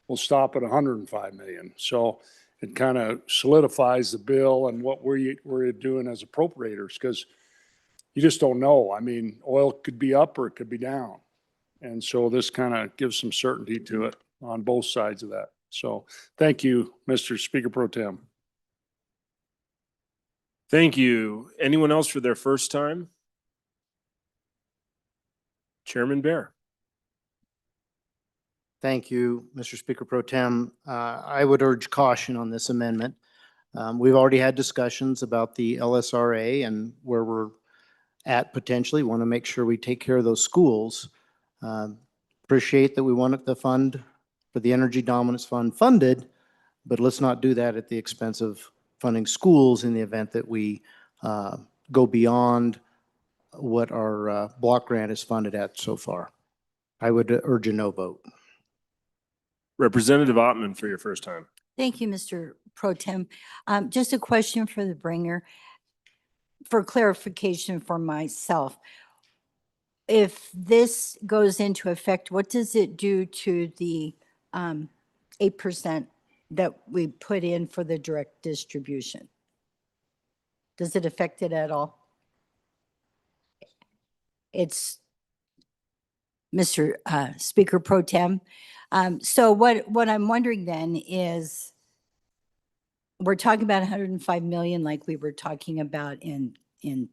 we'll stop at 105 million. So it kind of solidifies the bill and what we're doing as appropriators, because you just don't know. I mean, oil could be up or it could be down. And so this kind of gives some certainty to it on both sides of that. So thank you, Mr. Speaker Pro Tem. Thank you. Anyone else for their first time? Chairman Bear. Thank you, Mr. Speaker Pro Tem. I would urge caution on this amendment. We've already had discussions about the LSRA and where we're at potentially. Want to make sure we take care of those schools. Appreciate that we want the fund for the Energy Dominance Fund funded, but let's not do that at the expense of funding schools in the event that we go beyond what our block grant is funded at so far. I would urge a no vote. Representative Ottman for your first time. Thank you, Mr. Pro Tem. Just a question for the bringer for clarification for myself. If this goes into effect, what does it do to the 8% that we put in for the direct distribution? Does it affect it at all? It's Mr. Speaker Pro Tem. So what I'm wondering then is, we're talking about 105 million like we were talking about in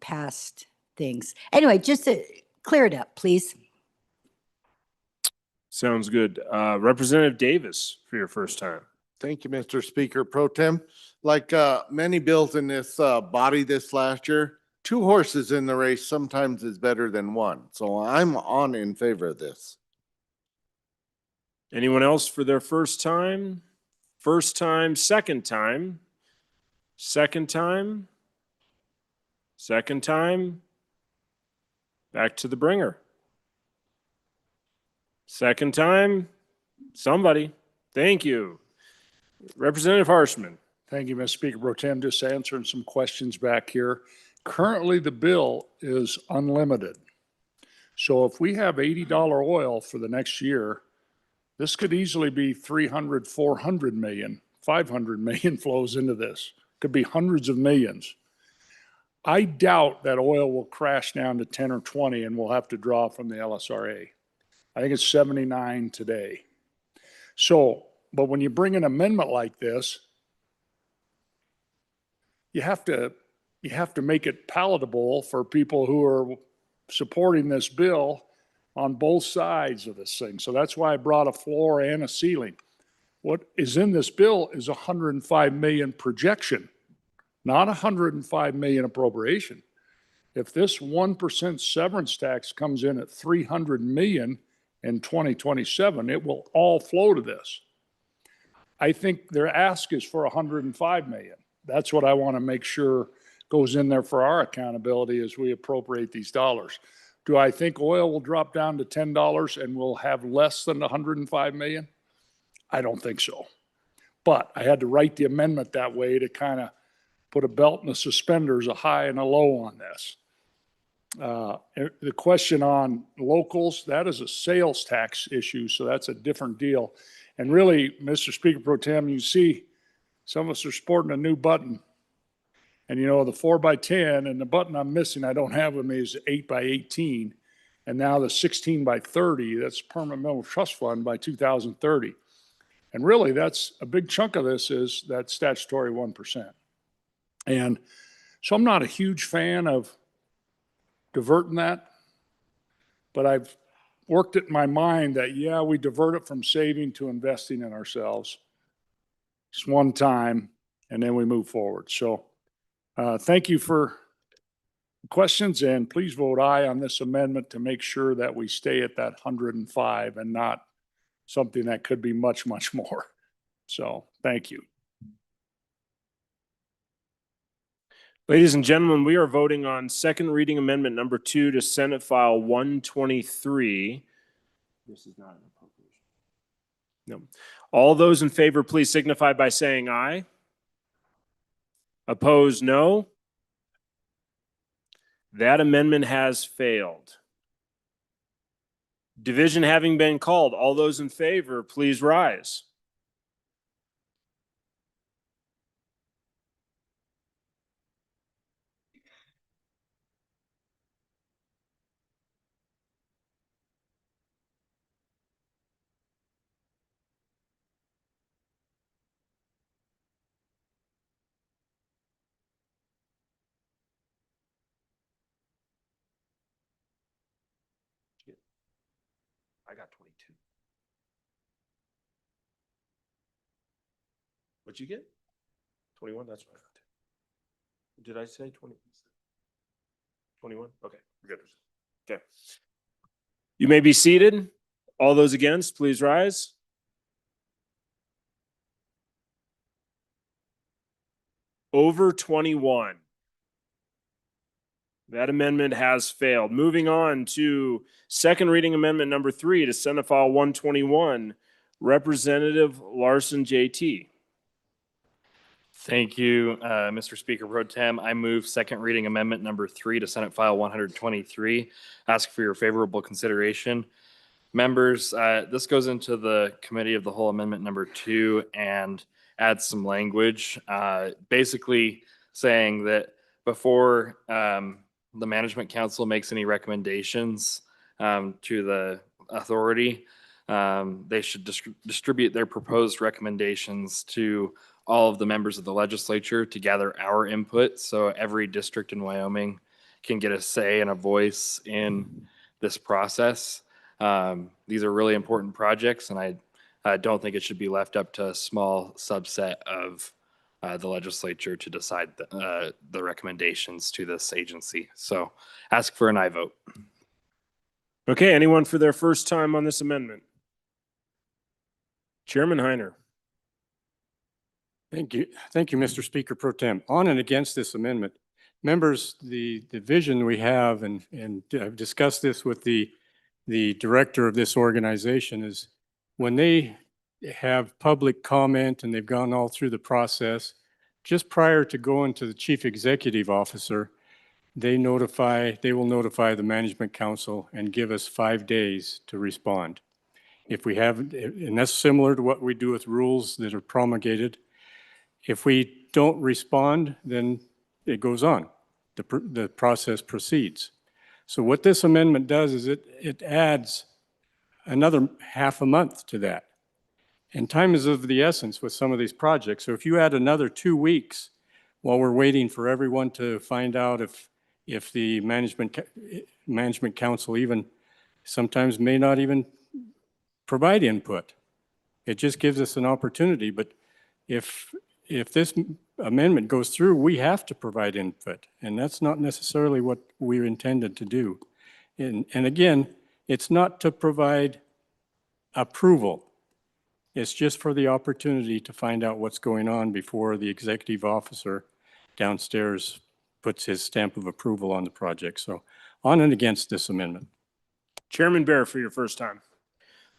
past things. Anyway, just to clear it up, please. Sounds good. Representative Davis for your first time. Thank you, Mr. Speaker Pro Tem. Like many bills in this body this last year, 2 horses in the race sometimes is better than 1. So I'm in favor of this. Anyone else for their first time? First time, second time, second time, second time. Back to the bringer. Second time, somebody. Thank you. Representative Harshman. Thank you, Mr. Speaker Pro Tem. Just answering some questions back here. Currently, the bill is unlimited. So if we have $80 oil for the next year, this could easily be 300, 400 million, 500 million flows into this. Could be hundreds of millions. I doubt that oil will crash down to 10 or 20 and we'll have to draw from the LSRA. I think it's 79 today. So, but when you bring an amendment like this, you have to make it palatable for people who are supporting this bill on both sides of this thing. So that's why I brought a floor and a ceiling. What is in this bill is 105 million projection, not 105 million appropriation. If this 1% severance tax comes in at 300 million in 2027, it will all flow to this. I think their ask is for 105 million. That's what I want to make sure goes in there for our accountability as we appropriate these dollars. Do I think oil will drop down to $10 and we'll have less than 105 million? I don't think so. But I had to write the amendment that way to kind of put a belt and the suspenders, a high and a low on this. The question on locals, that is a sales tax issue, so that's a different deal. And really, Mr. Speaker Pro Tem, you see some of us are sporting a new button. And you know, the 4x10 and the button I'm missing, I don't have with me, is 8x18. And now the 16x30, that's permanent mineral trust fund by 2030. And really, that's a big chunk of this is that statutory 1%. And so I'm not a huge fan of diverting that, but I've worked it in my mind that, yeah, we divert it from saving to investing in ourselves. Just one time, and then we move forward. So thank you for the questions, and please vote aye on this amendment to make sure that we stay at that 105 and not something that could be much, much more. So thank you. Ladies and gentlemen, we are voting on second reading amendment number 2 to Senate File 123. This is not an appropriation. No. All those in favor, please signify by saying aye. Opposed, no. That amendment has failed. Division having been called, all those in favor, please rise. I got 22. What'd you get? 21? That's what I got. Did I say 20? 21? Okay, we're good. Okay. You may be seated. All those against, please rise. Over 21. That amendment has failed. Moving on to second reading amendment number 3 to Senate File 121, Representative Larson JT. Thank you, Mr. Speaker Pro Tem. I move second reading amendment number 3 to Senate File 123. Ask for your favorable consideration. Members, this goes into the Committee of the Whole Amendment number 2 and adds some language, basically saying that before the Management Council makes any recommendations to the authority, they should distribute their proposed recommendations to all of the members of the legislature to gather our input, so every district in Wyoming can get a say and a voice in this process. These are really important projects, and I don't think it should be left up to a small subset of the legislature to decide the recommendations to this agency. So ask for an aye vote. Okay, anyone for their first time on this amendment? Chairman Heiner. Thank you, Mr. Speaker Pro Tem. On and against this amendment, members, the vision we have, and I've discussed this with the director of this organization, is when they have public comment and they've gone all through the process, just prior to going to the chief executive officer, they will notify the Management Council and give us 5 days to respond. If we have, and that's similar to what we do with rules that are promulgated. If we don't respond, then it goes on. The process proceeds. So what this amendment does is it adds another half a month to that. And time is of the essence with some of these projects. So if you add another 2 weeks while we're waiting for everyone to find out if the Management Council even sometimes may not even provide input, it just gives us an opportunity. But if this amendment goes through, we have to provide input, and that's not necessarily what we're intended to do. And again, it's not to provide approval. It's just for the opportunity to find out what's going on before the executive officer downstairs puts his stamp of approval on the project. So on and against this amendment. Chairman Bear for your first time.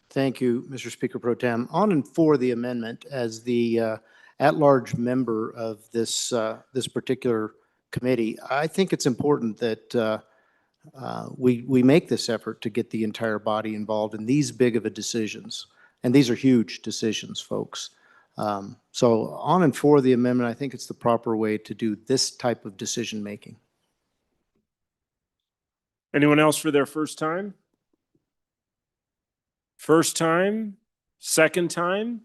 Thank you, Mr. Speaker Pro Tem. On and for the amendment, as the at-large member of this particular committee, I think it's important that we make this effort to get the entire body involved in these big of a decisions. And these are huge decisions, folks. So on and for the amendment, I think it's the proper way to do this type of decision-making. Anyone else for their first time? First time? Second time?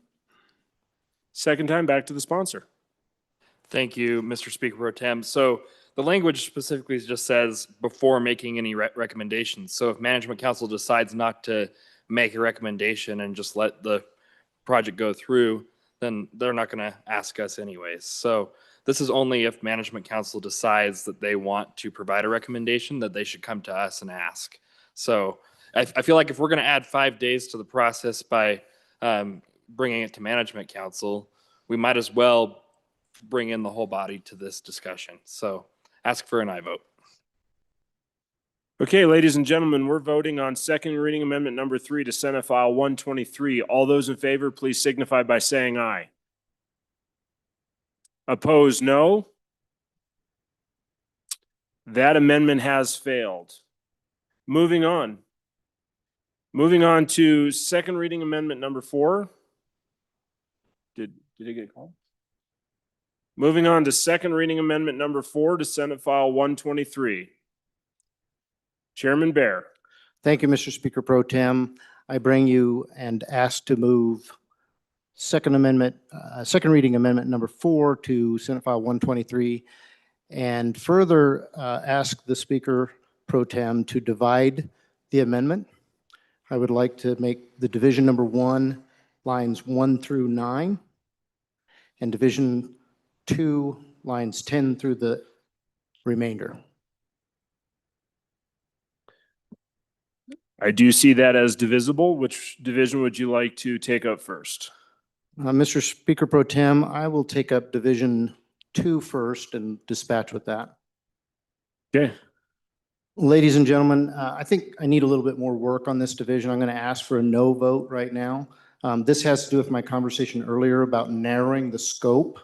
Second time, back to the sponsor. Thank you, Mr. Speaker Pro Tem. So the language specifically just says before making any recommendations. So if Management Council decides not to make a recommendation and just let the project go through, then they're not going to ask us anyways. So this is only if Management Council decides that they want to provide a recommendation that they should come to us and ask. So I feel like if we're going to add 5 days to the process by bringing it to management council, we might as well bring in the whole body to this discussion. So ask for an aye vote. Okay, ladies and gentlemen, we're voting on second reading amendment number 3 to Senate File 123. All those in favor, please signify by saying aye. Opposed, no. That amendment has failed. Moving on. Moving on to second reading amendment number 4. Did it get called? Moving on to second reading amendment number 4 to Senate File 123. Chairman Bear. Thank you, Mr. Speaker Pro Tem. I bring you and ask to move second reading amendment number 4 to Senate File 123, and further ask the Speaker Pro Tem to divide the amendment. I would like to make the division number 1 lines 1 through 9, and division 2 lines 10 through the remainder. I do see that as divisible. Which division would you like to take up first? Mr. Speaker Pro Tem, I will take up division 2 first and dispatch with that. Okay. Ladies and gentlemen, I think I need a little bit more work on this division. I'm going to ask for a no vote right now. This has to do with my conversation earlier about narrowing the scope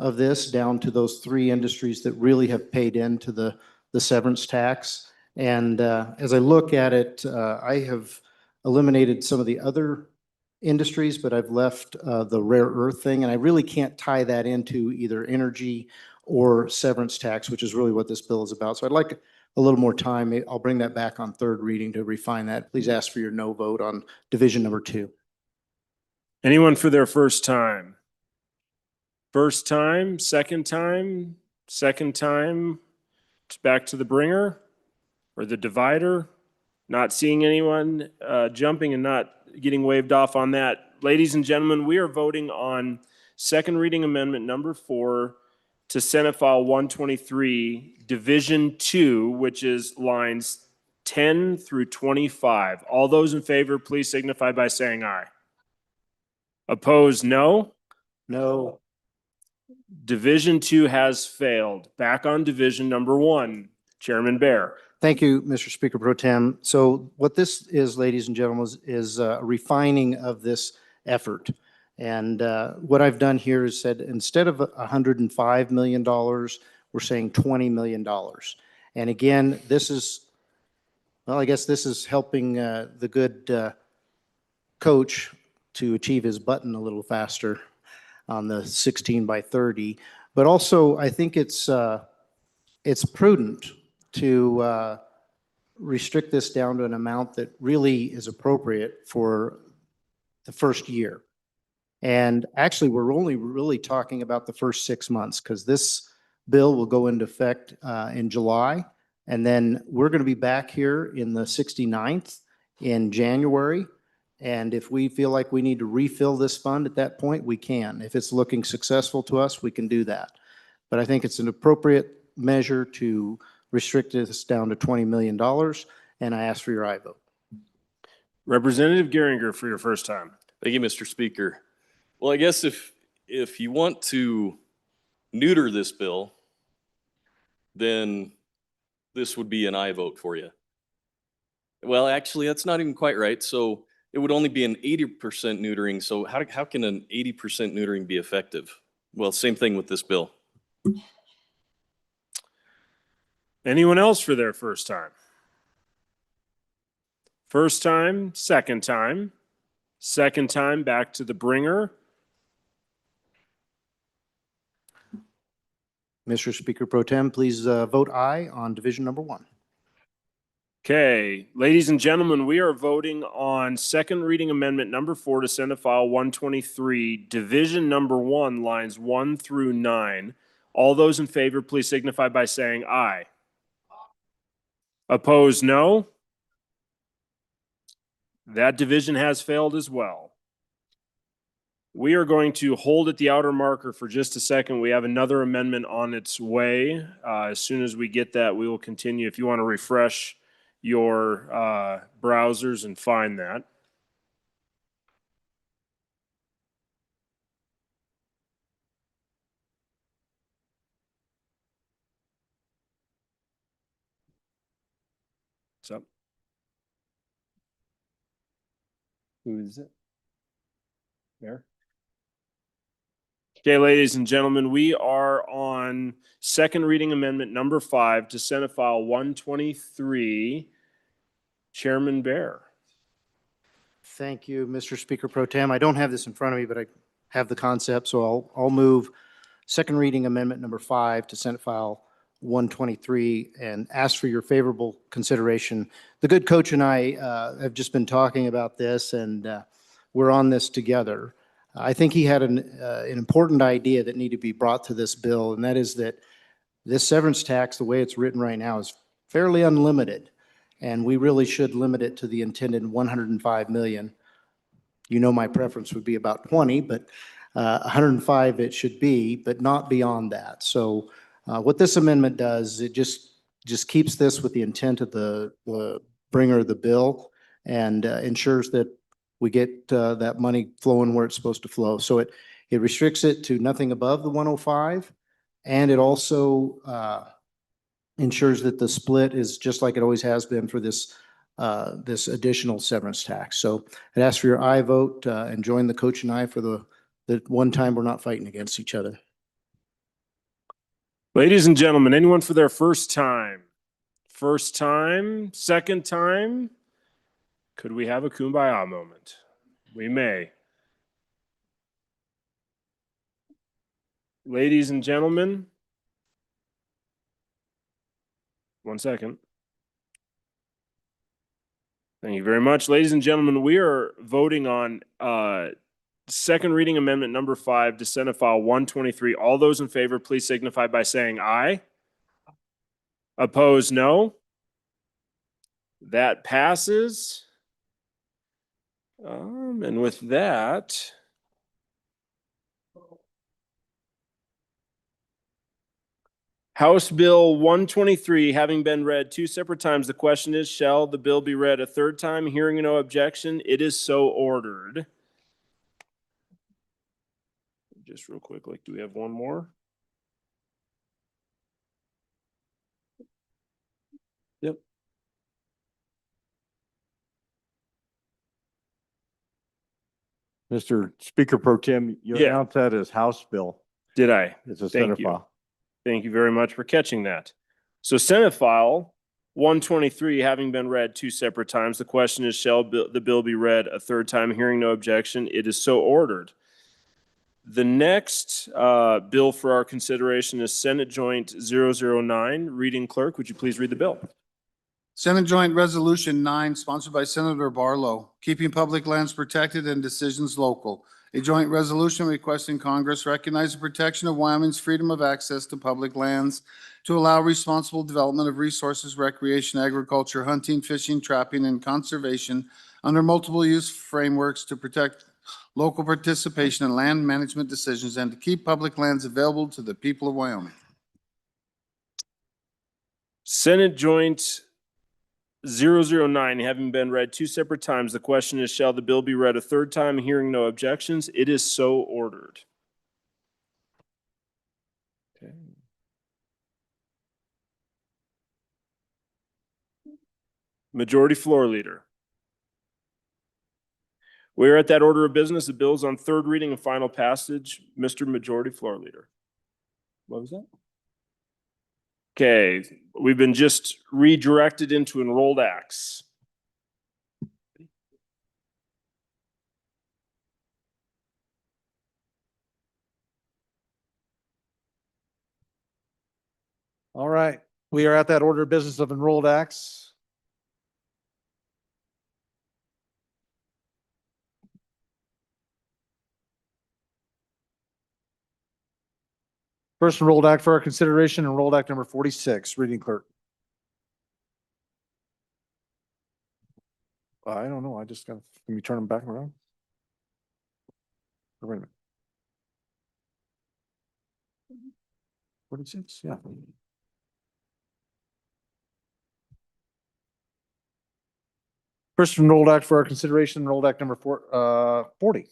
of this down to those 3 industries that really have paid into the severance tax. And as I look at it, I have eliminated some of the other industries, but I've left the rare earth thing, and I really can't tie that into either energy or severance tax, which is really what this bill is about. So I'd like a little more time. I'll bring that back on third reading to refine that. Please ask for your no vote on division number 2. Anyone for their first time? First time, second time, it's back to the bringer or the divider. Not seeing anyone jumping and not getting waved off on that. Ladies and gentlemen, we are voting on second reading amendment number 4 to Senate File 123, Division 2, which is lines 10 through 25. All those in favor, please signify by saying aye. Opposed, no? No. Division 2 has failed. Back on division number 1. Chairman Bear. Thank you, Mr. Speaker Pro Tem. So what this is, ladies and gentlemen, is a refining of this effort. And what I've done here is said, instead of $105 million, we're saying $20 million. And again, this is, well, I guess this is helping the good coach to achieve his button a little faster on the 16 by 30. But also, I think it's prudent to restrict this down to an amount that really is appropriate for the first year. And actually, we're only really talking about the first 6 months, because this bill will go into effect in July. And then we're going to be back here in the 69th in January. And if we feel like we need to refill this fund at that point, we can. If it's looking successful to us, we can do that. But I think it's an appropriate measure to restrict this down to $20 million. And I ask for your aye vote. Representative Geringer for your first time. Thank you, Mr. Speaker. Well, I guess if you want to neuter this bill, then this would be an aye vote for you. Well, actually, that's not even quite right. So it would only be an 80% neutering. So how can an 80% neutering be effective? Well, same thing with this bill. Anyone else for their first time? First time, second time back to the bringer. Mr. Speaker Pro Tem, please vote aye on division number 1. Okay, ladies and gentlemen, we are voting on second reading amendment number 4 to Senate File 123, division number 1, lines 1 through 9. All those in favor, please signify by saying aye. Opposed, no. That division has failed as well. We are going to hold at the outer marker for just a second. We have another amendment on its way. As soon as we get that, we will continue. If you want to refresh your browsers and find that. Who is it? Mayor? Okay, ladies and gentlemen, we are on second reading amendment number 5 to Senate File 123. Chairman Bear. Thank you, Mr. Speaker Pro Tem. I don't have this in front of me, but I have the concept, so I'll move second reading amendment number 5 to Senate File 123 and ask for your favorable consideration. The good coach and I have just been talking about this, and we're on this together. I think he had an important idea that needed to be brought to this bill, and that is that this severance tax, the way it's written right now, is fairly unlimited, and we really should limit it to the intended 105 million. You know my preference would be about 20, but 105 it should be, but not beyond that. So what this amendment does, it just keeps this with the intent of the bringer of the bill and ensures that we get that money flowing where it's supposed to flow. So it restricts it to nothing above the 105, and it also ensures that the split is just like it always has been for this this additional severance tax. So I'd ask for your aye vote and join the coach and I for the one time we're not fighting against each other. Ladies and gentlemen, anyone for their first time? First time? Second time? Could we have a kumbaya moment? We may. Ladies and gentlemen, 1 second. Thank you very much. Ladies and gentlemen, we are voting on second reading amendment number 5 to Senate File 123. All those in favor, please signify by saying aye. Opposed, no. That passes. And with that, House Bill 123 having been read 2 separate times, the question is, shall the bill be read a third time? Hearing no objection, it is so ordered. Just real quick, do we have one more? Yep. Mr. Speaker Pro Tem, you Yeah. announced that as House Bill. Did I? It's a Thank Senate you. file. Thank you very much for catching that. So Senate File 123 having been read 2 separate times, the question is, shall the bill be read a third time? Hearing no objection, it is so ordered. The next bill for our consideration is Senate Joint 009. Reading clerk, would you please read the bill? Senate Joint Resolution 9, sponsored by Senator Barlow, keeping public lands protected and decisions local. A joint resolution requesting Congress recognize the protection of Wyoming's freedom of access to public lands to allow responsible development of resources, recreation, agriculture, hunting, fishing, trapping, and conservation under multiple use frameworks to protect local participation in land management decisions and to keep public lands available to the people of Wyoming. Senate Joint 009 having been read 2 separate times, the question is, shall the bill be read a third time? Hearing no objections, it is so ordered. Okay. Majority Floor Leader. We're at that order of business. The bill's on third reading and final passage. Mr. Majority Floor Leader. What was that? Okay, we've been just redirected into enrolled acts. All right, we are at that order of business of enrolled acts. First enrolled act for our consideration, enrolled act number 46. Reading clerk. I don't know. I just got, can we turn them back around? Wait a minute. 46, yeah. First enrolled act for our consideration, enrolled act number 40.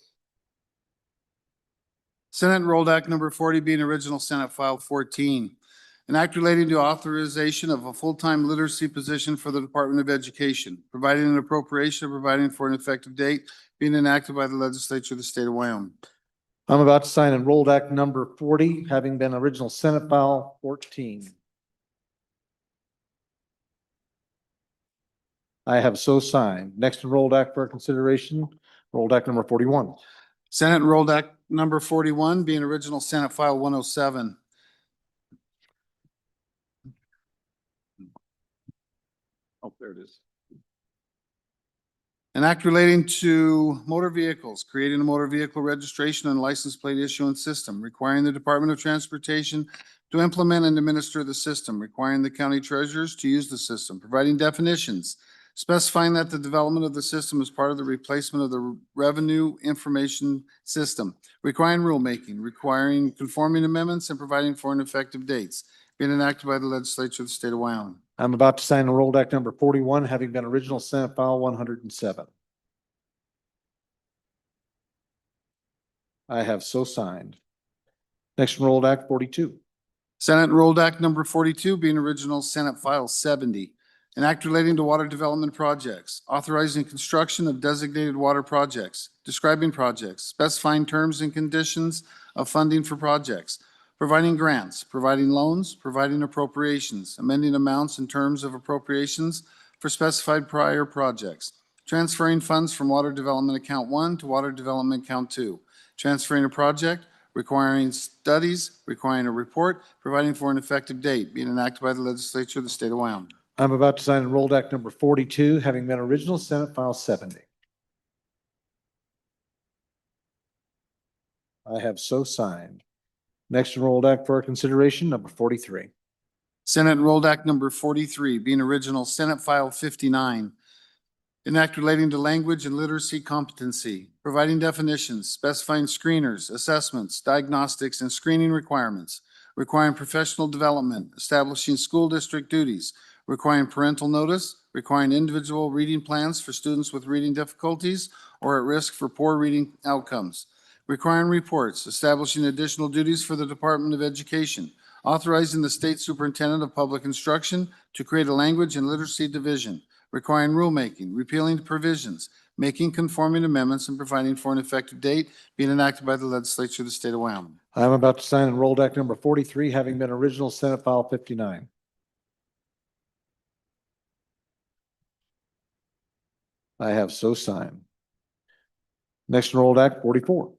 Senate Enrolled Act number 40 being original Senate File 14. An act relating to authorization of a full-time literacy position for the Department of Education, providing an appropriation and providing for an effective date, being enacted by the Legislature of the State of Wyoming. I'm about to sign Enrolled Act number 40, having been original Senate File 14. I have so signed. Next Enrolled Act for consideration, Enrolled Act number 41. Senate Enrolled Act number 41, being original Senate File 107. Oh, there it is. An act relating to motor vehicles, creating a motor vehicle registration and license plate issuance system, requiring the Department of Transportation to implement and administer the system, requiring the county treasurers to use the system, providing definitions, specifying that the development of the system is part of the replacement of the revenue information system, requiring rulemaking, requiring conforming amendments, and providing for an effective dates, being enacted by the Legislature of the State of Wyoming. I'm about to sign Enrolled Act number 41, having been original Senate File 107. I have so signed. Next Enrolled Act 42. Senate Enrolled Act number 42, being original Senate File 70. An act relating to water development projects, authorizing construction of designated water projects, describing projects, specifying terms and conditions of funding for projects, providing grants, providing loans, providing appropriations, amending amounts and terms of appropriations for specified prior projects, transferring funds from Water Development Account 1 to Water Development Account 2, transferring a project, requiring studies, requiring a report, providing for an effective date, being enacted by the Legislature of the State of Wyoming. I'm about to sign Enrolled Act number 42, having been original Senate File 70. I have so signed. Next Enrolled Act for our consideration, number 43. Senate Enrolled Act number 43, being original Senate File 59. An act relating to language and literacy competency, providing definitions, specifying screeners, assessments, diagnostics, and screening requirements, requiring professional development, establishing school district duties, requiring parental notice, requiring individual reading plans for students with reading difficulties or at risk for poor reading outcomes, requiring reports, establishing additional duties for the Department of Education, authorizing the State Superintendent of Public Instruction to create a language and literacy division, requiring rulemaking, repealing provisions, making conforming amendments, and providing for an effective date, being enacted by the Legislature of the State of Wyoming. I'm about to sign Enrolled Act number 43, having been original Senate File 59. I have so signed. Next Enrolled Act 44.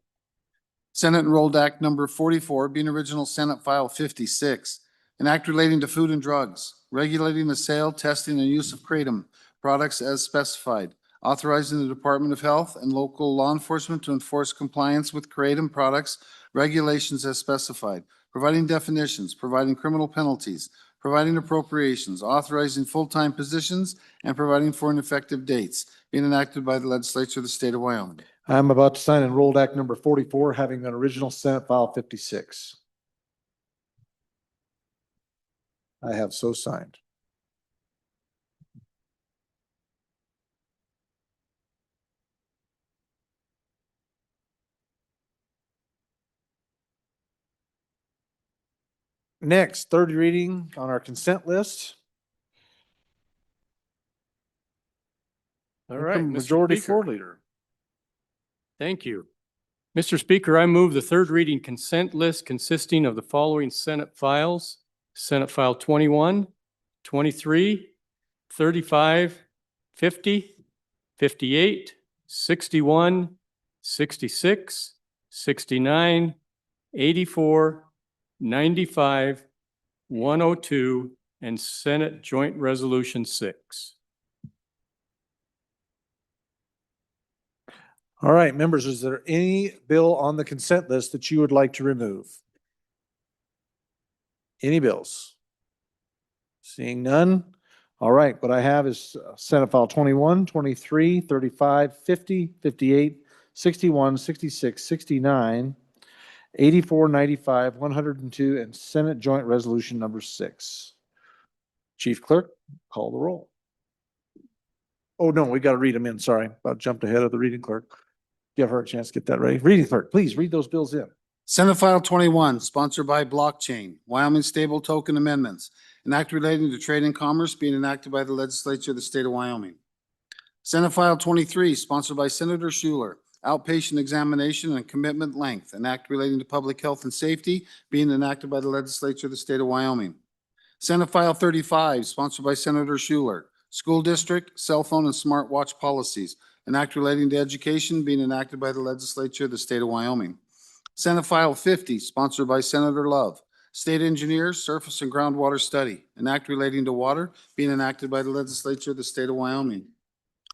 Senate Enrolled Act number 44, being original Senate File 56. An act relating to food and drugs, regulating the sale, testing, and use of kratom products as specified, authorizing the Department of Health and local law enforcement to enforce compliance with kratom products regulations as specified, providing definitions, providing criminal penalties, providing appropriations, authorizing full-time positions, and providing for an effective dates, being enacted by the Legislature of the State of Wyoming. I'm about to sign Enrolled Act number 44, having been original Senate File 56. I have so signed. Next, third reading on our consent list. All right, Mr. Majority Speaker. Floor Leader. Thank you. Mr. Speaker, I move the third reading consent list consisting of the following Senate files: Senate File 21, 23, 35, 50, 58, 61, 66, 69, 84, 95, 102, and Senate Joint Resolution 6. All right, members, is there any bill on the consent list that you would like to remove? Any bills? Seeing none. All right, what I have is Senate File 21, 23, 35, 50, 58, 61, 66, 69, 84, 95, 102, and Senate Joint Resolution number 6. Chief Clerk, call the roll. Oh, no, we got to read them in. Sorry, about jumped ahead of the reading clerk. Give her a chance to get that ready. Reading clerk, please read those bills in. Senate File 21, sponsored by Blockchain, Wyoming Stable Token Amendments, an act relating to trade and commerce being enacted by the Legislature of the State of Wyoming. Senate File 23, sponsored by Senator Schuler, outpatient examination and commitment length, an act relating to public health and safety being enacted by the Legislature of the State of Wyoming. Senate File 35, sponsored by Senator Schuler, school district, cell phone, and smartwatch policies, an act relating to education being enacted by the Legislature of the State of Wyoming. Senate File 50, sponsored by Senator Love, State Engineer, Surface and Groundwater Study, an act relating to water being enacted by the Legislature of the State of Wyoming.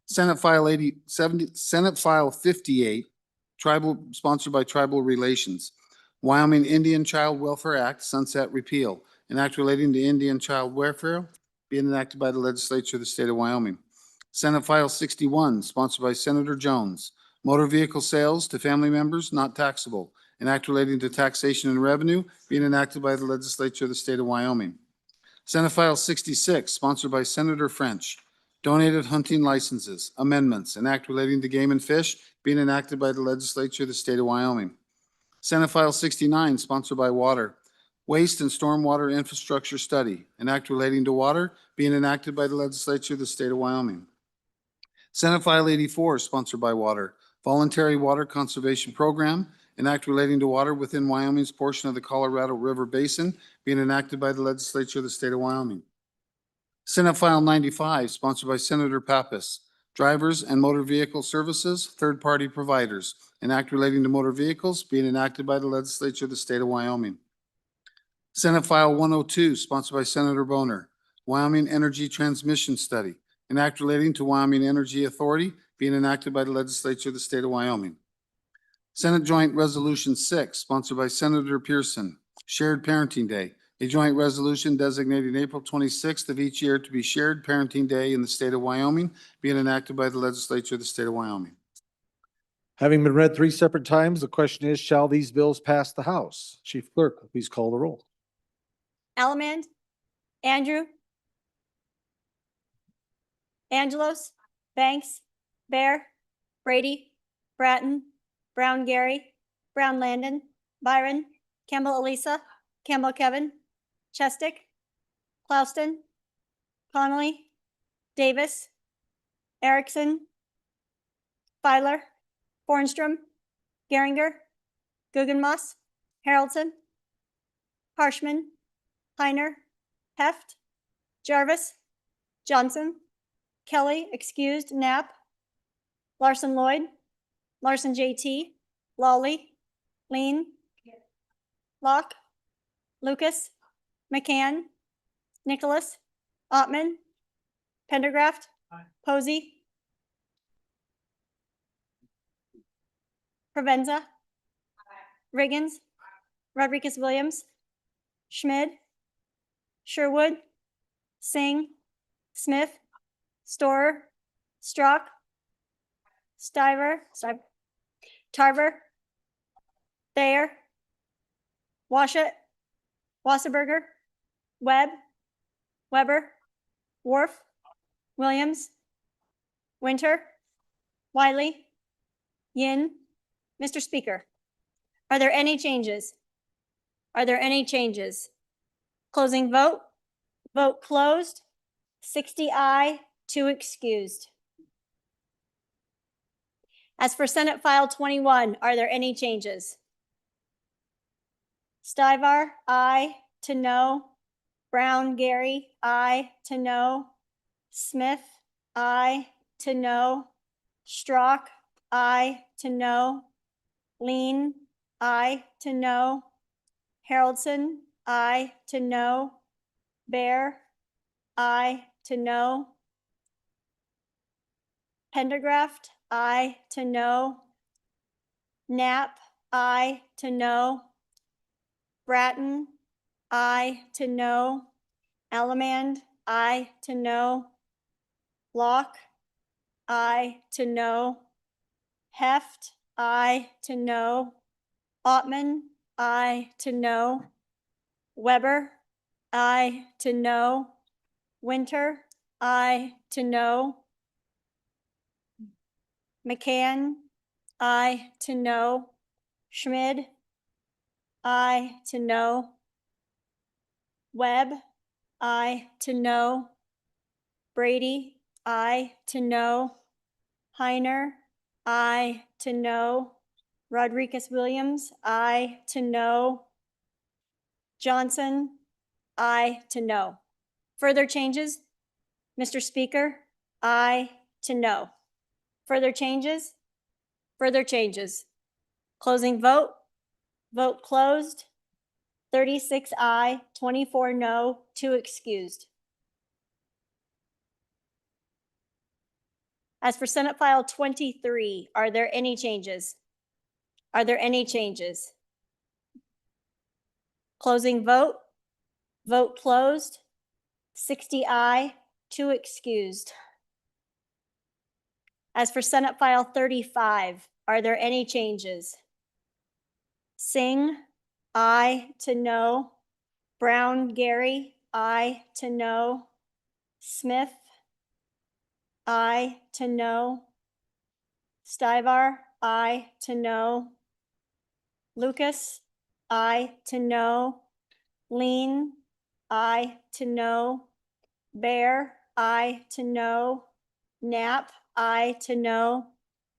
Senate File 58, tribal, sponsored by Tribal Relations, Wyoming Indian Child Welfare Act, Sunset Repeal, an act relating to Indian child welfare being enacted by the Legislature of the State of Wyoming. Senate File 61, sponsored by Senator Jones, motor vehicle sales to family members not taxable, an act relating to taxation and revenue being enacted by the Legislature of the State of Wyoming. Senate File 66, sponsored by Senator French, donated hunting licenses, amendments, an act relating to game and fish being enacted by the Legislature of the State of Wyoming. Senate File 69, sponsored by Water, Waste and Stormwater Infrastructure Study, an act relating to water being enacted by the Legislature of the State of Wyoming. Senate File 84, sponsored by Water, Voluntary Water Conservation Program, an act relating to water within Wyoming's portion of the Colorado River Basin being enacted by the Legislature of the State of Wyoming. Senate File 95, sponsored by Senator Pappas, Drivers and Motor Vehicle Services, Third-Party Providers, an act relating to motor vehicles being enacted by the Legislature of the State of Wyoming. Senate File 102, sponsored by Senator Boner, Wyoming Energy Transmission Study, an act relating to Wyoming Energy Authority being enacted by the Legislature of the State of Wyoming. Senate Joint Resolution 6, sponsored by Senator Pearson, Shared Parenting Day, a joint resolution designating April 26th of each year to be Shared Parenting Day in the state of Wyoming, being enacted by the Legislature of the State of Wyoming. Having been read 3 separate times, the question is, shall these bills pass the House? Chief Clerk, please call the roll. Allemand, Andrew, Angelos, Banks, Bear, Brady, Bratton, Brown Gary, Brown Landon, Byron, Campbell Elisa, Campbell Kevin, Chestick, Clouston, Connolly, Davis, Erickson, Filer, Bornstrom, Geringer, Guggenmoss, Harrelson, Harshman, Heiner, Heft, Jarvis, Johnson, Kelly, excused, Knapp, Larson Lloyd, Larson JT, Lawley, Lean, Locke, Lucas, McCann, Nicholas, Ottman, Pendergraft, Posey, Provenza, Riggins, Rodriguez Williams, Schmid, Sherwood, Singh, Smith, Storer, Strock, Tarver, Thayer, Washut, Wasserberger, Webb, Weber, Worf, Williams, Winter, Wiley, Yin. Mr. Speaker, are there any changes? Are there any changes? Closing vote. Vote closed. 60 aye, 2 excused. As for Senate File 21, are there any changes? Stivar, aye to no. Brown Gary, aye to no. Smith, aye to no. Strock, aye to no. Lean, aye to no. Harrelson, aye to no. Bear, aye to no. Pendergraft, aye to no. Knapp, aye to no. Bratton, aye to no. Allemand, aye to no. Locke, aye to no. Heft, aye to no. Ottman, aye to no. Weber, aye to no. Winter, aye to no. McCann, aye to no. Schmid, aye to no. Webb, aye to no. Brady, aye to no. Heiner, aye to no. Rodriguez Williams, aye to no. Johnson, aye to no. Further changes? Mr. Speaker, aye to no. Further changes? Further changes. Closing vote. Vote closed. 36 aye, 24 no, 2 excused. As for Senate File 23, are there any changes? Are there any changes? Closing vote. Vote closed. 60 aye, 2 excused. As for Senate File 35, are there any changes? Singh, aye to no. Brown Gary, aye to no. Smith, aye to no. Stivar, aye to no. Lucas, aye to no. Lean, aye to no. Bear, aye to no. Knapp, aye to no.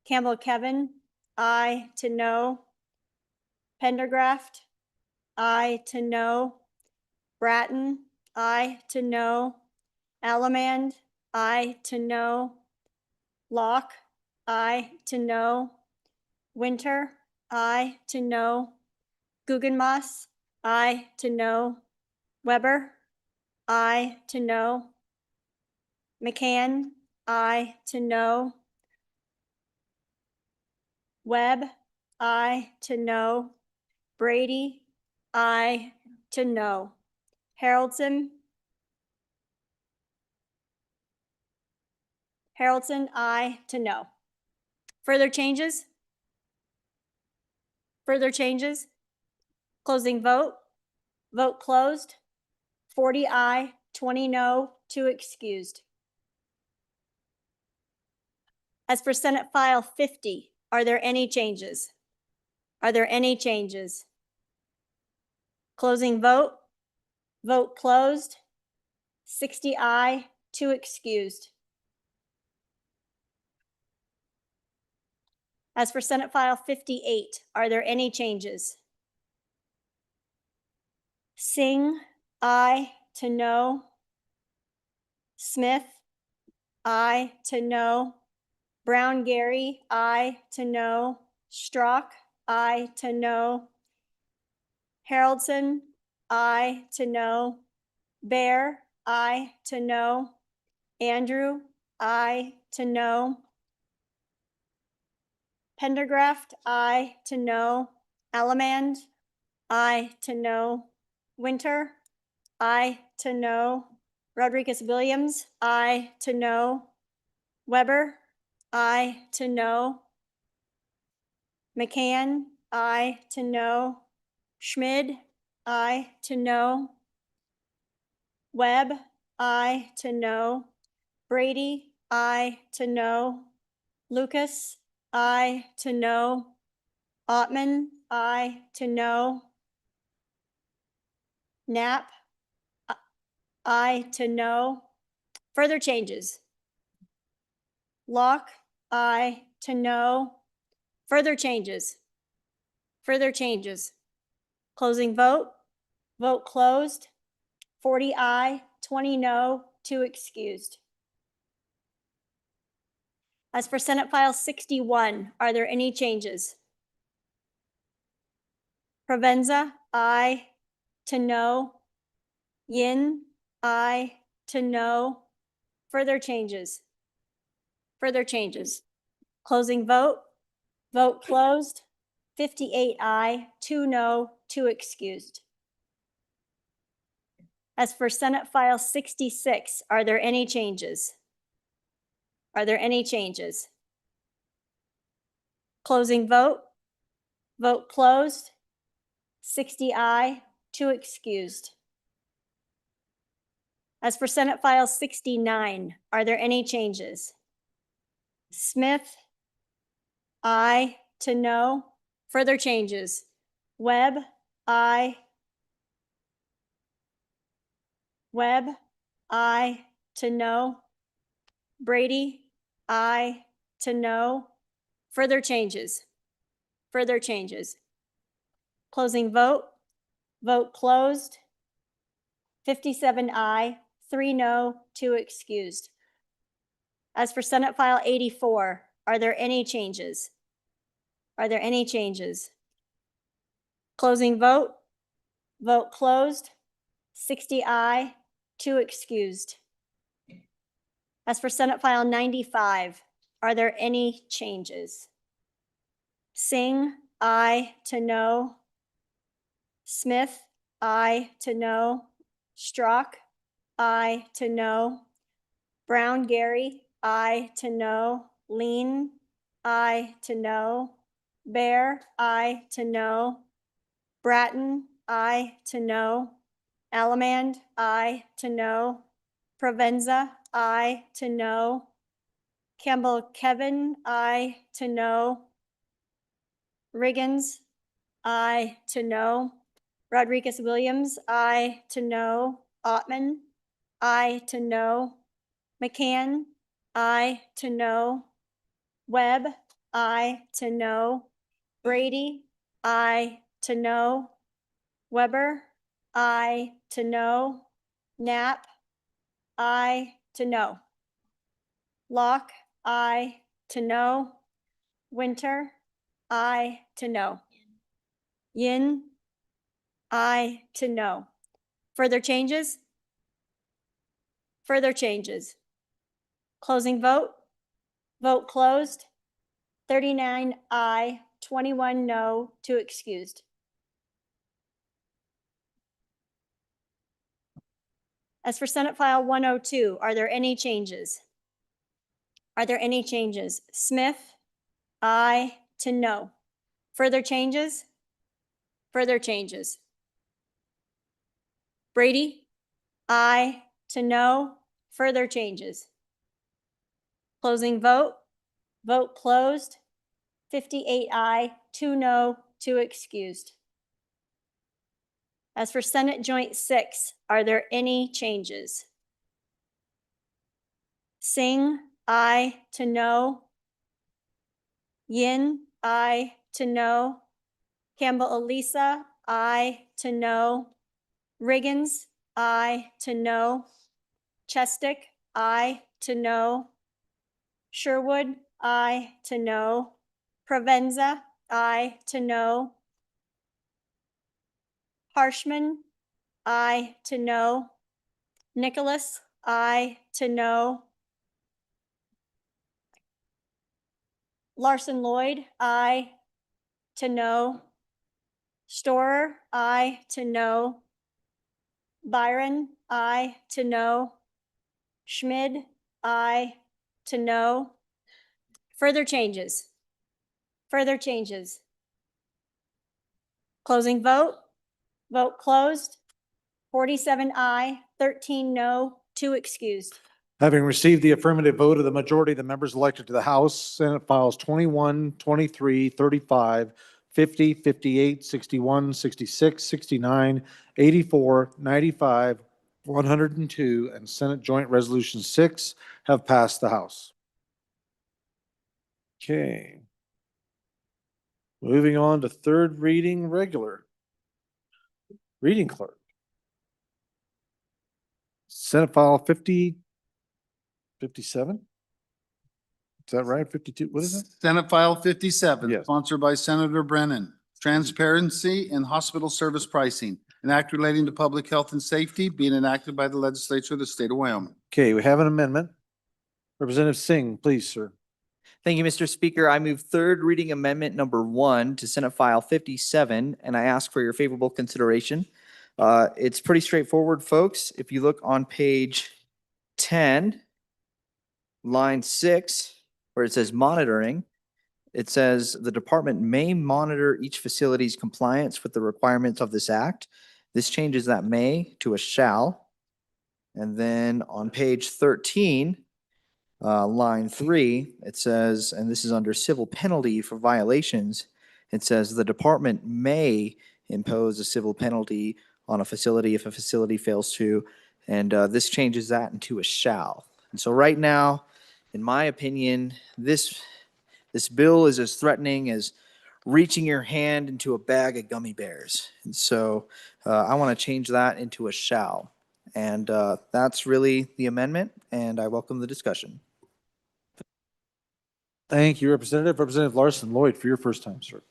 Campbell Kevin, aye to no. Pendergraft, aye to no. Bratton, aye to no. Allemand, aye to no. Locke, aye to no. Winter, aye to no. Guggenmoss, aye to no. Weber, aye to no. McCann, aye to no. Webb, aye to no. Brady, aye to no. Haroldson, aye to no. Further changes? Further changes? Closing vote. Vote closed. 40 aye, 20 no, 2 excused. As for Senate File 50, are there any changes? Are there any changes? Closing vote. Vote closed. 60 aye, 2 excused. As for Senate File 58, are there any changes? Singh, aye to no. Smith, aye to no. Brown Gary, aye to no. Strzok, aye to no. Haroldson, aye to no. Bear, aye to no. Andrew, aye to no. Pendergraft, aye to no. Allemand, aye to no. Winter, aye to no. Rodriguez Williams, aye to no. Weber, aye to no. McCann, aye to no. Schmid, aye to no. Webb, aye to no. Brady, aye to no. Lucas, aye to no. Ottman, aye to no. Knapp, aye to no. Further changes? Locke, aye to no. Further changes? Further changes? Closing vote. Vote closed. 40 aye, 20 no, 2 excused. As for Senate File 61, are there any changes? Provenza, aye to no. Yin, aye to no. Further changes? Further changes? Closing vote. Vote closed. 58 aye, 2 no, 2 excused. As for Senate File 66, are there any changes? Are there any changes? Closing vote. Vote closed. 60 aye, 2 excused. As for Senate File 69, are there any changes? Smith, aye to no. Further changes? Webb, aye. Webb, aye to no. Brady, aye to no. Further changes? Further changes? Closing vote. Vote closed. 57 aye, 3 no, 2 excused. As for Senate File 84, are there any changes? Are there any changes? Closing vote. Vote closed. 60 aye, 2 excused. As for Senate File 95, are there any changes? Singh, aye to no. Smith, aye to no. Strzok, aye to no. Brown Gary, aye to no. Lean, aye to no. Bear, aye to no. Bratton, aye to no. Allemand, aye to no. Provenza, aye to no. Campbell Kevin, aye to no. Riggins, aye to no. Rodriguez Williams, aye to no. Ottman, aye to no. McCann, aye to no. Webb, aye to no. Brady, aye to no. Weber, aye to no. Knapp, aye to no. Locke, aye to no. Winter, aye to no. Yin, aye to no. Further changes? Further changes? Closing vote. Vote closed. 39 aye, 21 no, 2 excused. As for Senate File 102, are there any changes? Are there any changes? Smith, aye to no. Further changes? Further changes? Brady, aye to no. Further changes? Closing vote. Vote closed. 58 aye, 2 no, 2 excused. As for Senate Joint 6, are there any changes? Singh, aye to no. Yin, aye to no. Campbell Elisa, aye to no. Riggins, aye to no. Chestick, aye to no. Sherwood, aye to no. Provenza, aye to no. Harshman, aye to no. Nicholas, aye to no. Larson Lloyd, aye to no. Storer, aye to no. Byron, aye to no. Schmid, aye to no. Further changes? Further changes? Closing vote. Vote closed. 47 aye, 13 no, 2 excused. Having received the affirmative vote of the majority of the members elected to the House, Senate Files 21, 23, 35, 50, 58, 61, 66, 69, 84, 95, 102, and Senate Joint Resolution 6 have passed the House. Okay. Moving on to third reading regular. Reading clerk. Senate File 50, 57? Is that right? 52? What is it? Senate File 57, Yes. sponsored by Senator Brennan. Transparency in hospital service pricing, an act relating to public health and safety being enacted by the legislature of the state of Wyoming. Okay, we have an amendment. Representative Singh, please, sir. Thank you, Mr. Speaker. I move third reading amendment number 1 to Senate File 57, and I ask for your favorable consideration. It's pretty straightforward, folks. If you look on page 10, line 6, where it says monitoring, it says the department may monitor each facility's compliance with the requirements of this act. This changes that may to a shall. And then on page 13, line 3, it says, and this is under civil penalty for violations, it says the department may impose a civil penalty on a facility if a facility fails to. And this changes that into a shall. And so right now, in my opinion, this bill is as threatening as reaching your hand into a bag of gummy bears. And so I want to change that into a shall. And that's really the amendment, and I welcome the discussion. Thank you, Representative. Representative Larson Lloyd, for your first time, sir.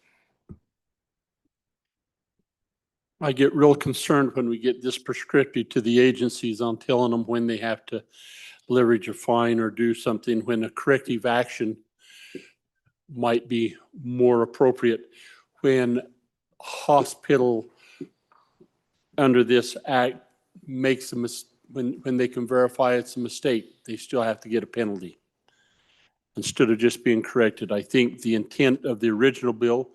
I get real concerned when we get this prescriptive to the agencies on telling them when they have to leverage a fine or do something, when a corrective action might be more appropriate. When hospital under this act makes a when they can verify it's a mistake, they still have to get a penalty instead of just being corrected. I think the intent of the original bill,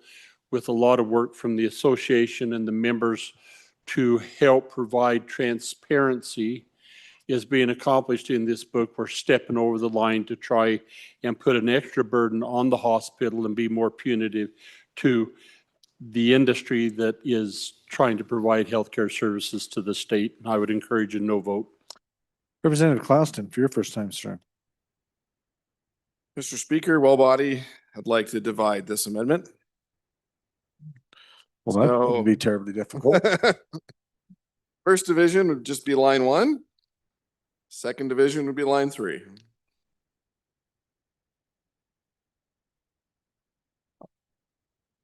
with a lot of work from the association and the members to help provide transparency, is being accomplished in this book. We're stepping over the line to try and put an extra burden on the hospital and be more punitive to the industry that is trying to provide healthcare services to the state. I would encourage a no vote. Representative Clouston, for your first time, sir. Mr. Speaker, well body, I'd like to divide this amendment. Well, that wouldn't be terribly difficult. First division would just be line 1. Second division would be line 3.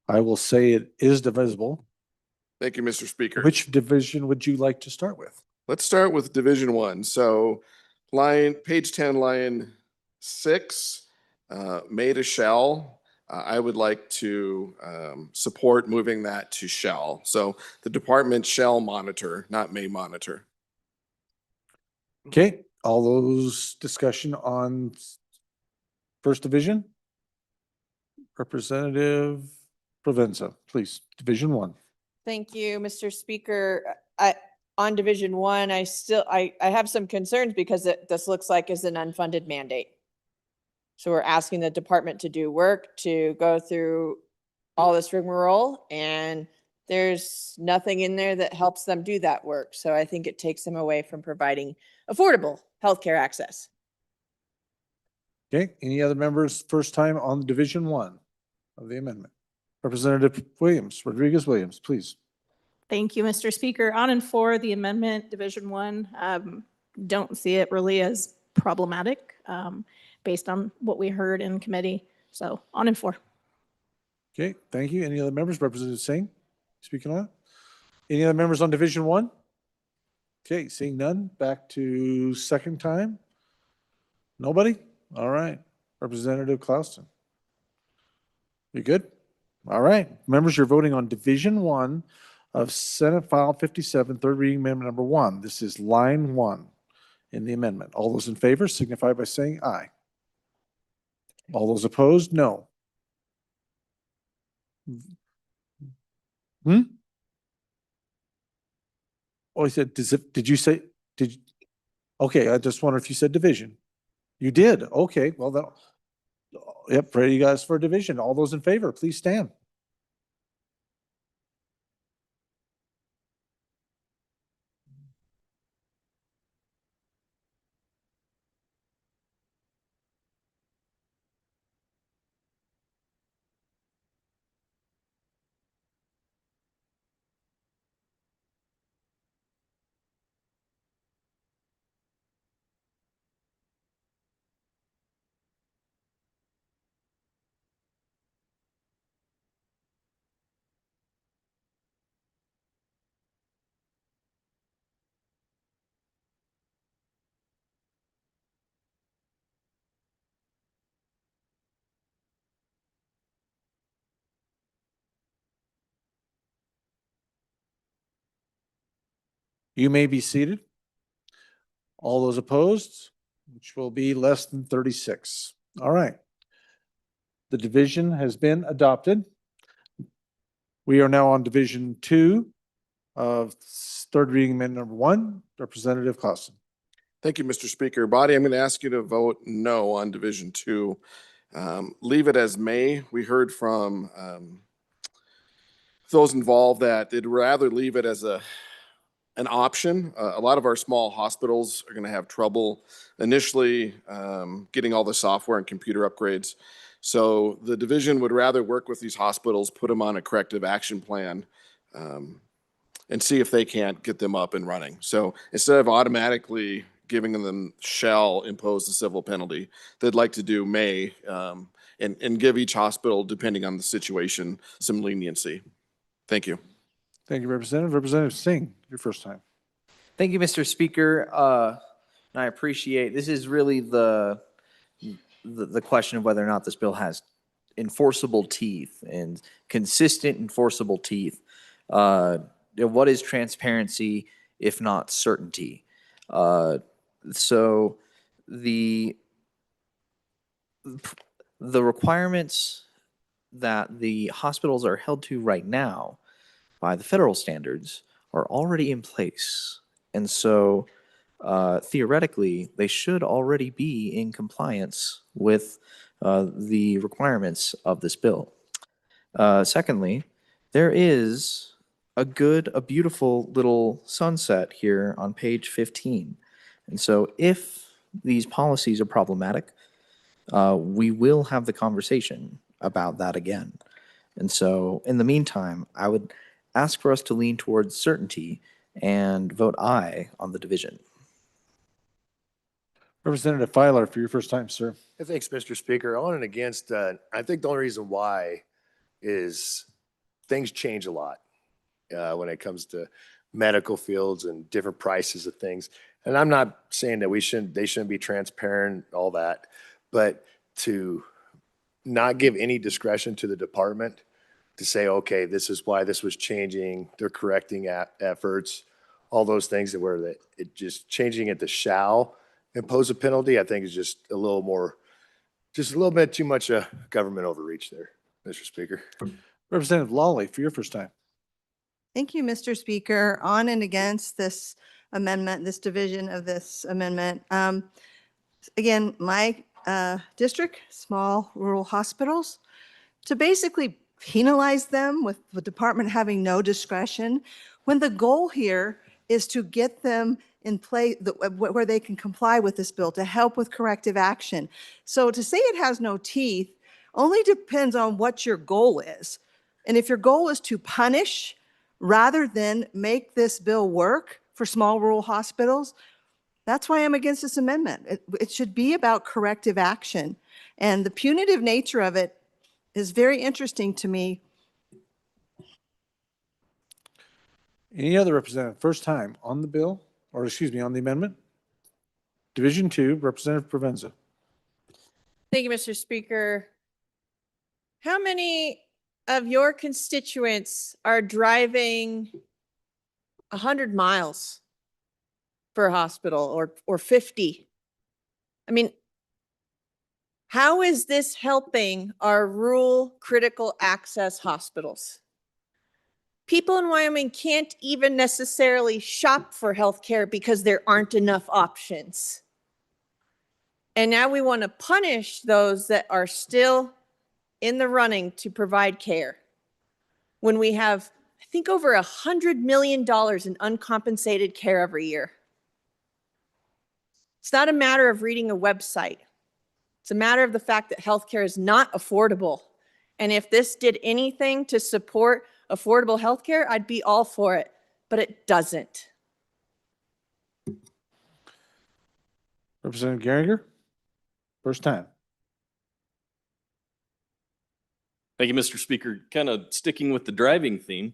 I will say it is divisible. Thank you, Mr. Speaker. Which division would you like to start with? Let's start with Division 1. So page 10, line 6, made a shall. I would like to support moving that to shall. So the department shall monitor, not may monitor. Okay, all those discussion on first division? Representative Provenza, please, Division 1. Thank you, Mr. Speaker. On Division 1, I have some concerns because this looks like is an unfunded mandate. So we're asking the department to do work, to go through all this rigmarole, and there's nothing in there that helps them do that work. So I think it takes them away from providing affordable healthcare access. Okay, any other members first time on Division 1 of the amendment? Representative Rodriguez Williams, please. Thank you, Mr. Speaker. On and for the amendment, Division 1, don't see it really as problematic based on what we heard in committee. So on and for. Okay, thank you. Any other members? Representative Singh, speaking on it. Any other members on Division 1? Okay, seeing none, back to second time. Nobody? All right. Representative Clouston. You good? All right. Members, you're voting on Division 1 of Senate File 57, third reading amendment number 1. This is line 1 in the amendment. All those in favor signify by saying aye. All those opposed, no. Oh, I said, did you say, okay, I just wonder if you said division. You did. Okay, well, that, yep, ready you guys for division. All those in favor, please stand. You may be seated. All those opposed, which will be less than 36. All right. The division has been adopted. We are now on Division 2 of third reading amendment number 1. Representative Clouston. Thank you, Mr. Speaker. Body, I'm going to ask you to vote no on Division 2. Leave it as may. We heard from those involved that they'd rather leave it as an option. A lot of our small hospitals are going to have trouble initially getting all the software and computer upgrades. So the division would rather work with these hospitals, put them on a corrective action plan, and see if they can't get them up and running. So instead of automatically giving them shall impose the civil penalty, they'd like to do may, and give each hospital, depending on the situation, some leniency. Thank you. Thank you, Representative. Representative Singh, your first time. Thank you, Mr. Speaker. I appreciate, this is really the question of whether or not this bill has enforceable teeth and consistent enforceable teeth. What is transparency if not certainty? So the requirements that the hospitals are held to right now by the federal standards are already in place. And so theoretically, they should already be in compliance with the requirements of this bill. Secondly, there is a beautiful little sunset here on page 15. And so if these policies are problematic, we will have the conversation about that again. And so in the meantime, I would ask for us to lean towards certainty and vote aye on the division. Representative Filer, for your first time, sir. Thanks, Mr. Speaker. On and against, I think the only reason why is things change a lot when it comes to medical fields and different prices of things. And I'm not saying that they shouldn't be transparent, all that, but to not give any discretion to the department to say, okay, this is why this was changing, they're correcting efforts, all those things that were it just changing it to shall impose a penalty, I think is just a little bit too much government overreach there, Mr. Speaker. Representative Lawley, for your first time. Thank you, Mr. Speaker. On and against this amendment, this division of this amendment. Again, my district, small rural hospitals, to basically penalize them with the department having no discretion, when the goal here is to get them in place where they can comply with this bill to help with corrective action. So to say it has no teeth only depends on what your goal is. And if your goal is to punish rather than make this bill work for small rural hospitals, that's why I'm against this amendment. It should be about corrective action. And the punitive nature of it is very interesting to me. Any other representative, first time on the bill, or excuse me, on the amendment? Division 2, Representative Provenza. Thank you, Mr. Speaker. How many of your constituents are driving 100 miles for a hospital or 50? I mean, how is this helping our rural critical access hospitals? People in Wyoming can't even necessarily shop for healthcare because there aren't enough options. And now we want to punish those that are still in the running to provide care when we have, I think, over $100 million in uncompensated care every year. It's not a matter of reading a website. It's a matter of the fact that healthcare is not affordable. And if this did anything to support affordable healthcare, I'd be all for it, but it doesn't. Representative Geringer, first time. Thank you, Mr. Speaker. Kind of sticking with the driving theme,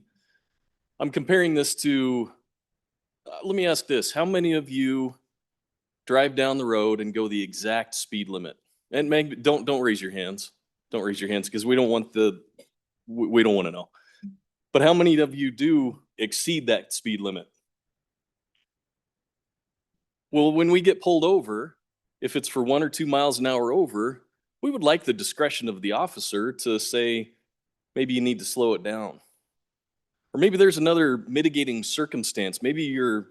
I'm comparing this to, let me ask this. How many of you drive down the road and go the exact speed limit? And Meg, don't raise your hands. Don't raise your hands because we don't want to know. But how many of you do exceed that speed limit? Well, when we get pulled over, if it's for 1 or 2 miles an hour over, we would like the discretion of the officer to say, maybe you need to slow it down. Or maybe there's another mitigating circumstance. Maybe your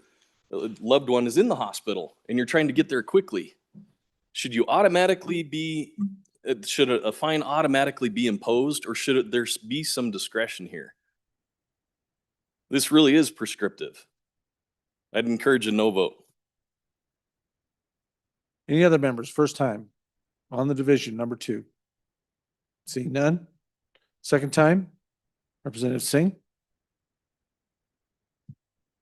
loved one is in the hospital and you're trying to get there quickly. Should a fine automatically be imposed, or should there be some discretion here? This really is prescriptive. I'd encourage a no vote. Any other members, first time on the division number 2? Seeing none. Second time, Representative Singh.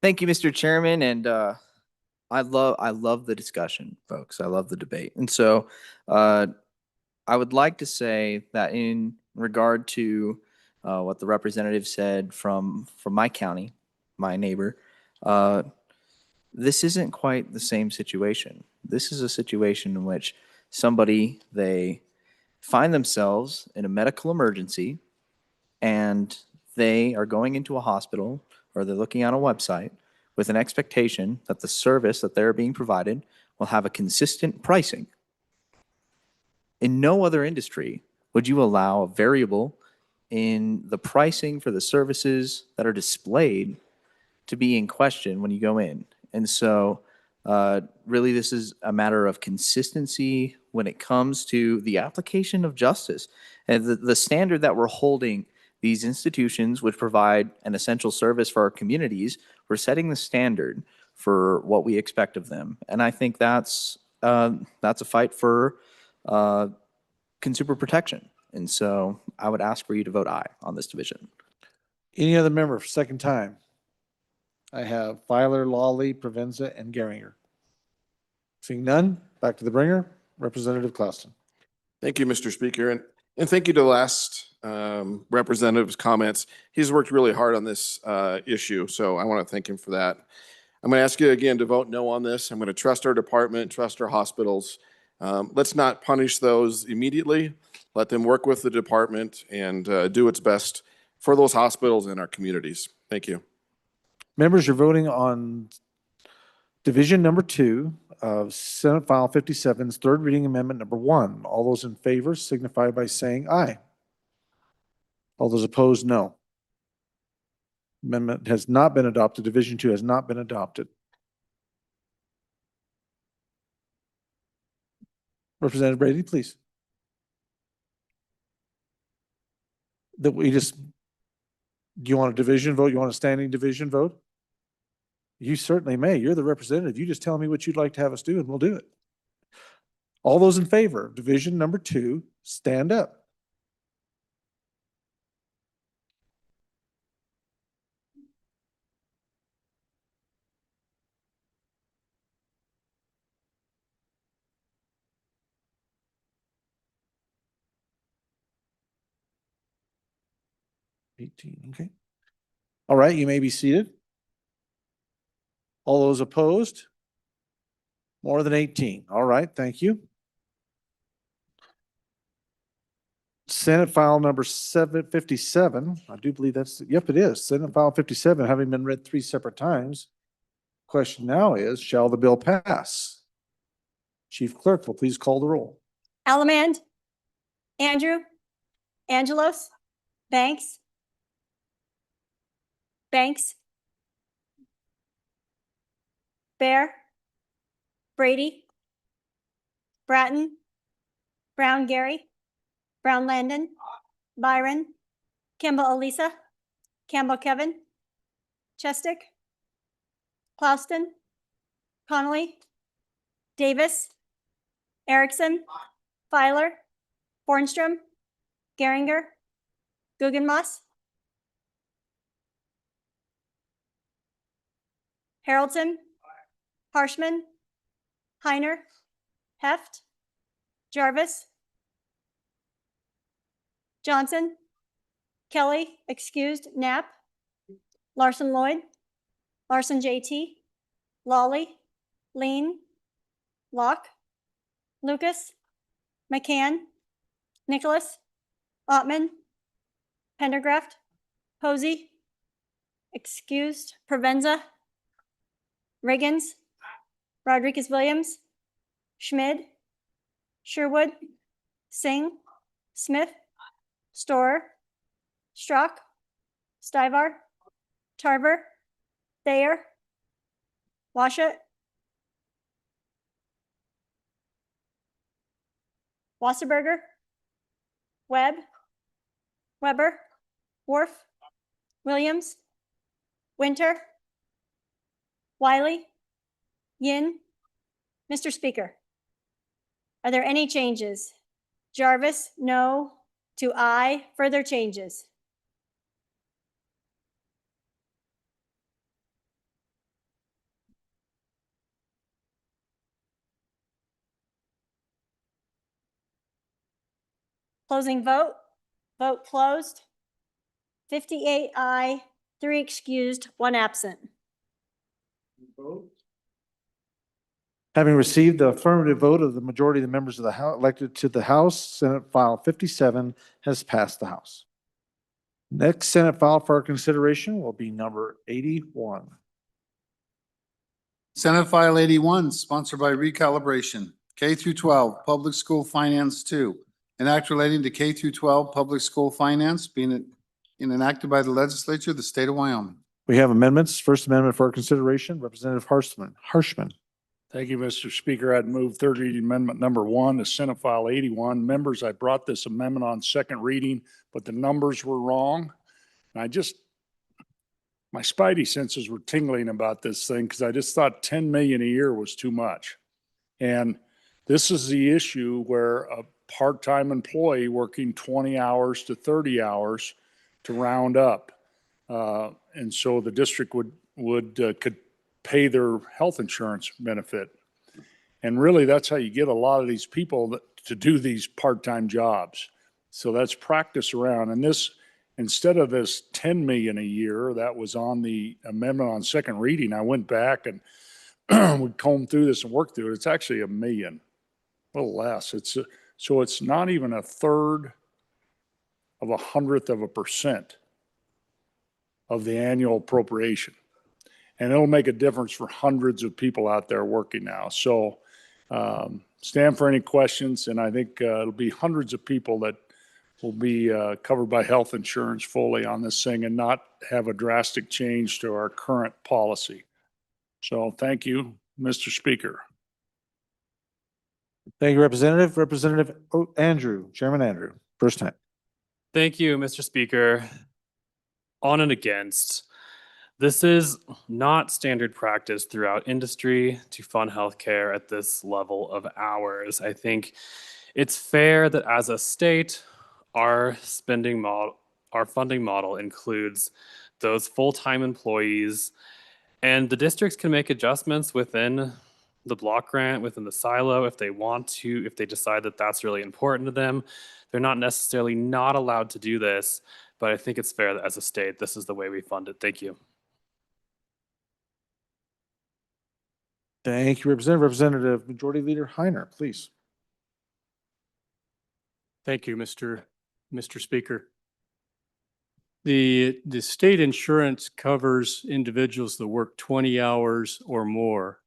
Thank you, Mr. Chairman, and I love the discussion, folks. I love the debate. And so I would like to say that in regard to what the representative said from my county, my neighbor, this isn't quite the same situation. This is a situation in which they find themselves in a medical emergency and they are going into a hospital or they're looking on a website with an expectation that the service that they're being provided will have a consistent pricing. In no other industry would you allow a variable in the pricing for the services that are displayed to be in question when you go in. And so really this is a matter of consistency when it comes to the application of justice. And the standard that we're holding these institutions which provide an essential service for our communities, we're setting the standard for what we expect of them. And I think that's a fight for consumer protection. And so I would ask for you to vote aye on this division. Any other member for second time? I have Filer, Lawley, Provenza, and Geringer. Seeing none, back to the bringer, Representative Clouston. Thank you, Mr. Speaker, and thank you to the last representative's comments. He's worked really hard on this issue, so I want to thank him for that. I'm going to ask you again to vote no on this. I'm going to trust our department, trust our hospitals. Let's not punish those immediately. Let them work with the department and do its best for those hospitals and our communities. Thank you. Members, you're voting on division number 2 of Senate File 57's third reading amendment number 1. All those in favor signify by saying aye. All those opposed, no. Amendment has not been adopted. Division 2 has not been adopted. Representative Brady, please. Do you want a division vote? You want a standing division vote? You certainly may. You're the representative. You just tell me what you'd like to have us do and we'll do it. All those in favor of division number 2, stand up. Okay. All right, you may be seated. All those opposed? More than 18. All right, thank you. Senate file number 757. I do believe yep, it is. Senate file 57, having been read 3 separate times. Question now is, shall the bill pass? Chief Clerk will please call the roll. Allemand, Andrew, Angelos, Banks, Bear, Brady, Bratton, Brown Gary, Brown Landon, Byron, Campbell Elisa, Campbell Kevin, Chestick, Clouston, Connolly, Davis, Erickson, Filer, Bornstrom, Geringer, Guggenmoss, Harrelson, Harshman, Heiner, Heft, Jarvis, Johnson, Kelly, excused, Knapp, Larson Lloyd, Larson JT, Lawley, Lean, Locke, Lucas, McCann, Nicholas, Ottman, Pendergraft, Posey, excused, Provenza, Riggins, Rodriguez-Williams, Schmid, Sherwood, Singh, Smith, Storer, Strzok, Stivar, Tarver, Thayer, Washut, Wasserberger, Webb, Weber, Worf, Williams, Winter? Wiley? Yin? Mr. Speaker, are there any changes? Jarvis, no. To aye, further changes. Closing vote. Vote closed. 58 aye, 3 excused, 1 absent. Having received the affirmative vote of the majority of the members of the House elected to the House, Senate File 57 has passed the House. Next Senate file for our consideration will be number 81. Senate File 81, sponsored by Recalibration, K through 12, Public School Finance 2, an act relating to K through 12 public school finance being enacted by the Legislature of the State of Wyoming. We have amendments. First amendment for our consideration, Representative Harshman. Thank you, Mr. Speaker. I'd move third reading amendment number 1 to Senate File 81. Members, I brought this amendment on second reading, but the numbers were wrong. And my spidey senses were tingling about this thing because I just thought 10 million a year was too much. And this is the issue where a part-time employee working 20 hours to 30 hours to round up. And so the district could pay their health insurance benefit. And really, that's how you get a lot of these people to do these part-time jobs. So that's practice around. And this, instead of this 10 million a year that was on the amendment on second reading, I went back and would comb through this and work through it. It's actually $1 million, a little less. So it's not even a third of 1/100% of the annual appropriation. And it'll make a difference for hundreds of people out there working now. So stand for any questions, and I think it'll be hundreds of people that will be covered by health insurance fully on this thing and not have a drastic change to our current policy. So thank you, Mr. Speaker. Thank you, Representative. Representative Andrew, Chairman Andrew, first time. Thank you, Mr. Speaker. On and against. This is not standard practice throughout industry to fund healthcare at this level of hours. I think it's fair that as a state, our funding model includes those full-time employees, and the districts can make adjustments within the block grant, within the silo if they want to, if they decide that that's really important to them. They're not necessarily not allowed to do this, but I think it's fair that as a state, this is the way we fund it. Thank you. Thank you, Representative. Representative Majority Leader Heiner, please. Thank you, Mr. Speaker. The state insurance covers individuals that work 20 hours or more.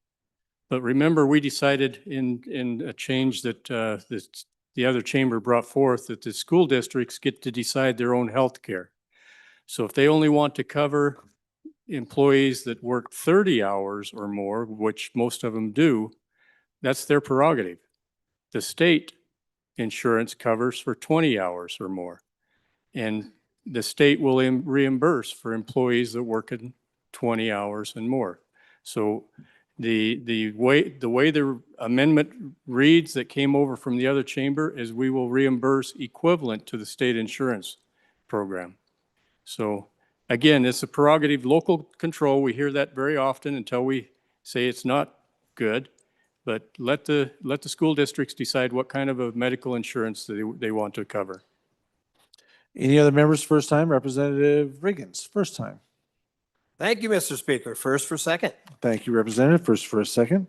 But remember, we decided in a change that the other chamber brought forth that the school districts get to decide their own health care. So if they only want to cover employees that work 30 hours or more, which most of them do, that's their prerogative. The state insurance covers for 20 hours or more. And the state will reimburse for employees that work in 20 hours and more. So the way the amendment reads that came over from the other chamber is we will reimburse equivalent to the state insurance program. So again, it's a prerogative, local control. We hear that very often until we say it's not good. But let the school districts decide what kind of a medical insurance they want to cover. Any other members first time? Representative Riggins, first time. Thank you, Mr. Speaker. First for second. Thank you, Representative. First for a second.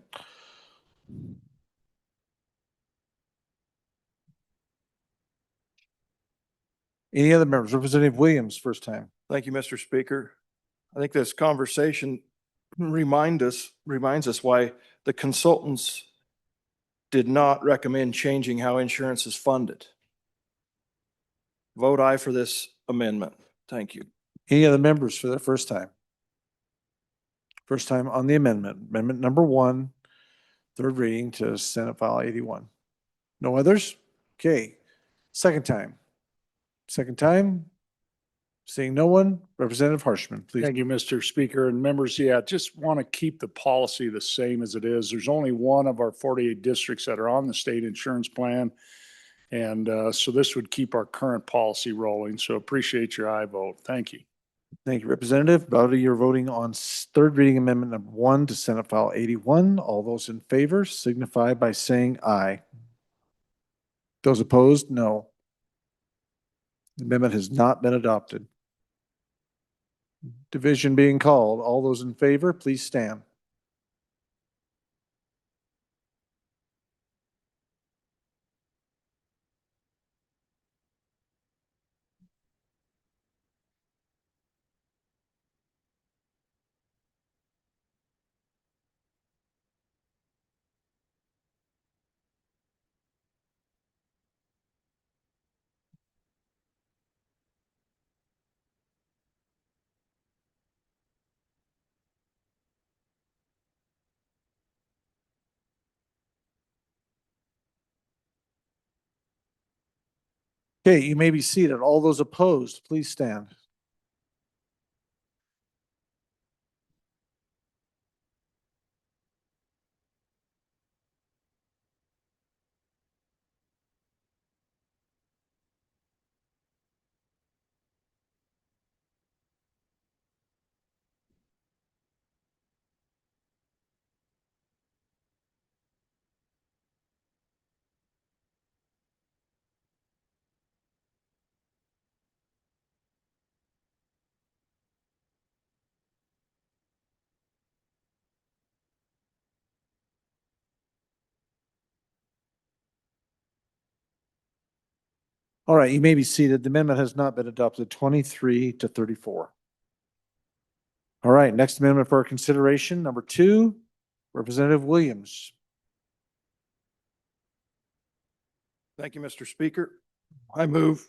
Any other members? Representative Williams, first time. Thank you, Mr. Speaker. I think this conversation reminds us why the consultants did not recommend changing how insurance is funded. Vote aye for this amendment. Thank you. Any other members for the first time? First time on the amendment. Amendment number 1, third reading to Senate File 81. No others? Okay. Second time. Second time. Seeing no one, Representative Harshman, please. Thank you, Mr. Speaker and members. Yeah, just want to keep the policy the same as it is. There's only one of our 48 districts that are on the state insurance plan. And so this would keep our current policy rolling. So appreciate your aye vote. Thank you. Thank you, Representative. Bowdy, you're voting on third reading amendment number 1 to Senate File 81. All those in favor signify by saying aye. Those opposed, no. The amendment has not been adopted. Division being called. All those in favor, please stand. Okay, you may be seated. All those opposed, please stand. All right, you may be seated. The amendment has not been adopted, 23 to 34. All right, next amendment for our consideration, number 2, Representative Williams. Thank you, Mr. Speaker. I move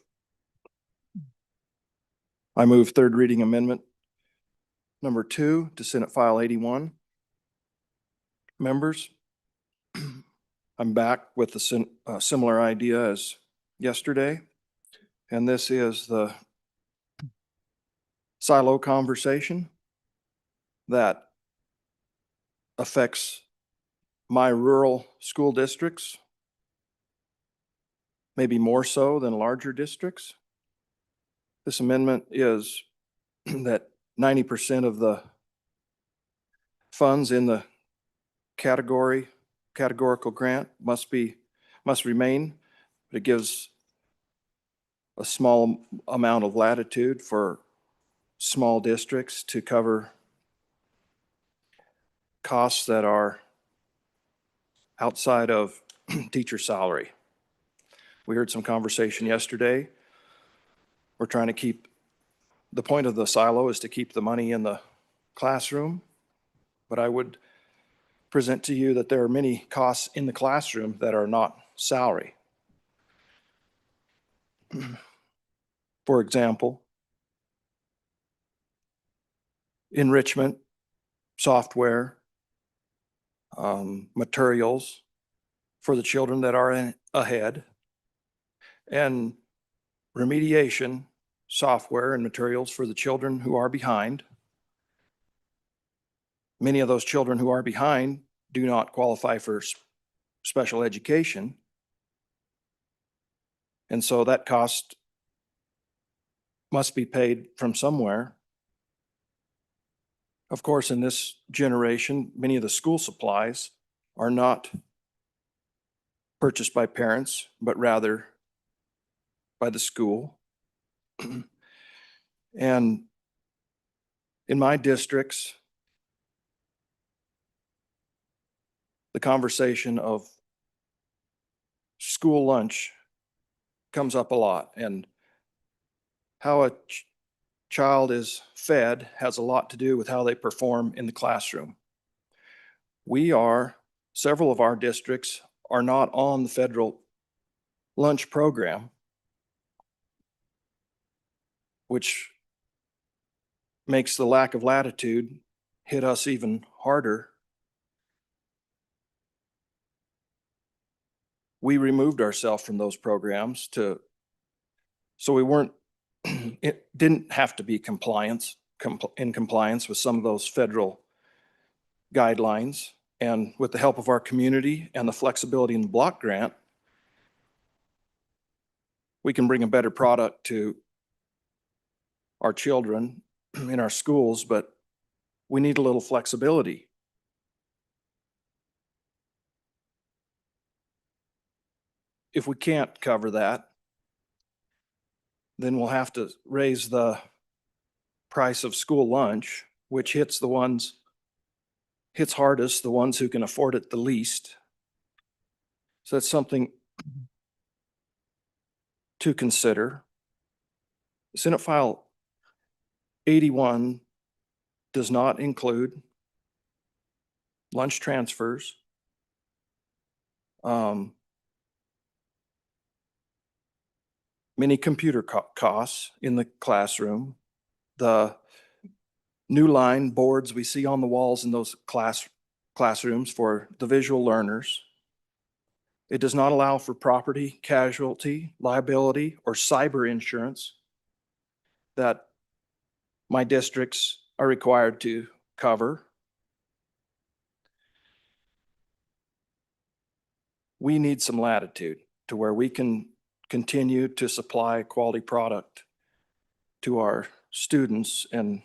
third reading amendment number 2 to Senate File 81. Members, I'm back with a similar idea as yesterday, and this is the silo conversation that affects my rural school districts, maybe more so than larger districts. This amendment is that 90% of the funds in the categorical grant must remain, but it gives a small amount of latitude for small districts to cover costs that are outside of teacher salary. We heard some conversation yesterday. We're trying to keep, the point of the silo is to keep the money in the classroom, but I would present to you that there are many costs in the classroom that are not salary. For example, enrichment, software, materials for the children that are ahead, and remediation, software and materials for the children who are behind. Many of those children who are behind do not qualify for special education. And so that cost must be paid from somewhere. Of course, in this generation, many of the school supplies are not purchased by parents, but rather by the school. And in my districts, the conversation of school lunch comes up a lot, and how a child is fed has a lot to do with how they perform in the classroom. Several of our districts are not on the federal lunch program, which makes the lack of latitude hit us even harder. We removed ourselves from those programs so we weren't it didn't have to be in compliance with some of those federal guidelines. And with the help of our community and the flexibility in the block grant, we can bring a better product to our children in our schools, but we need a little flexibility. If we can't cover that, then we'll have to raise the price of school lunch, which hits hardest the ones who can afford it the least. So that's something to consider. Senate File 81 does not include lunch transfers. Many computer costs in the classroom, the new line boards we see on the walls in those classrooms for the visual learners. It does not allow for property, casualty, liability, or cyber insurance that my districts are required to cover. We need some latitude to where we can continue to supply quality product to our students, and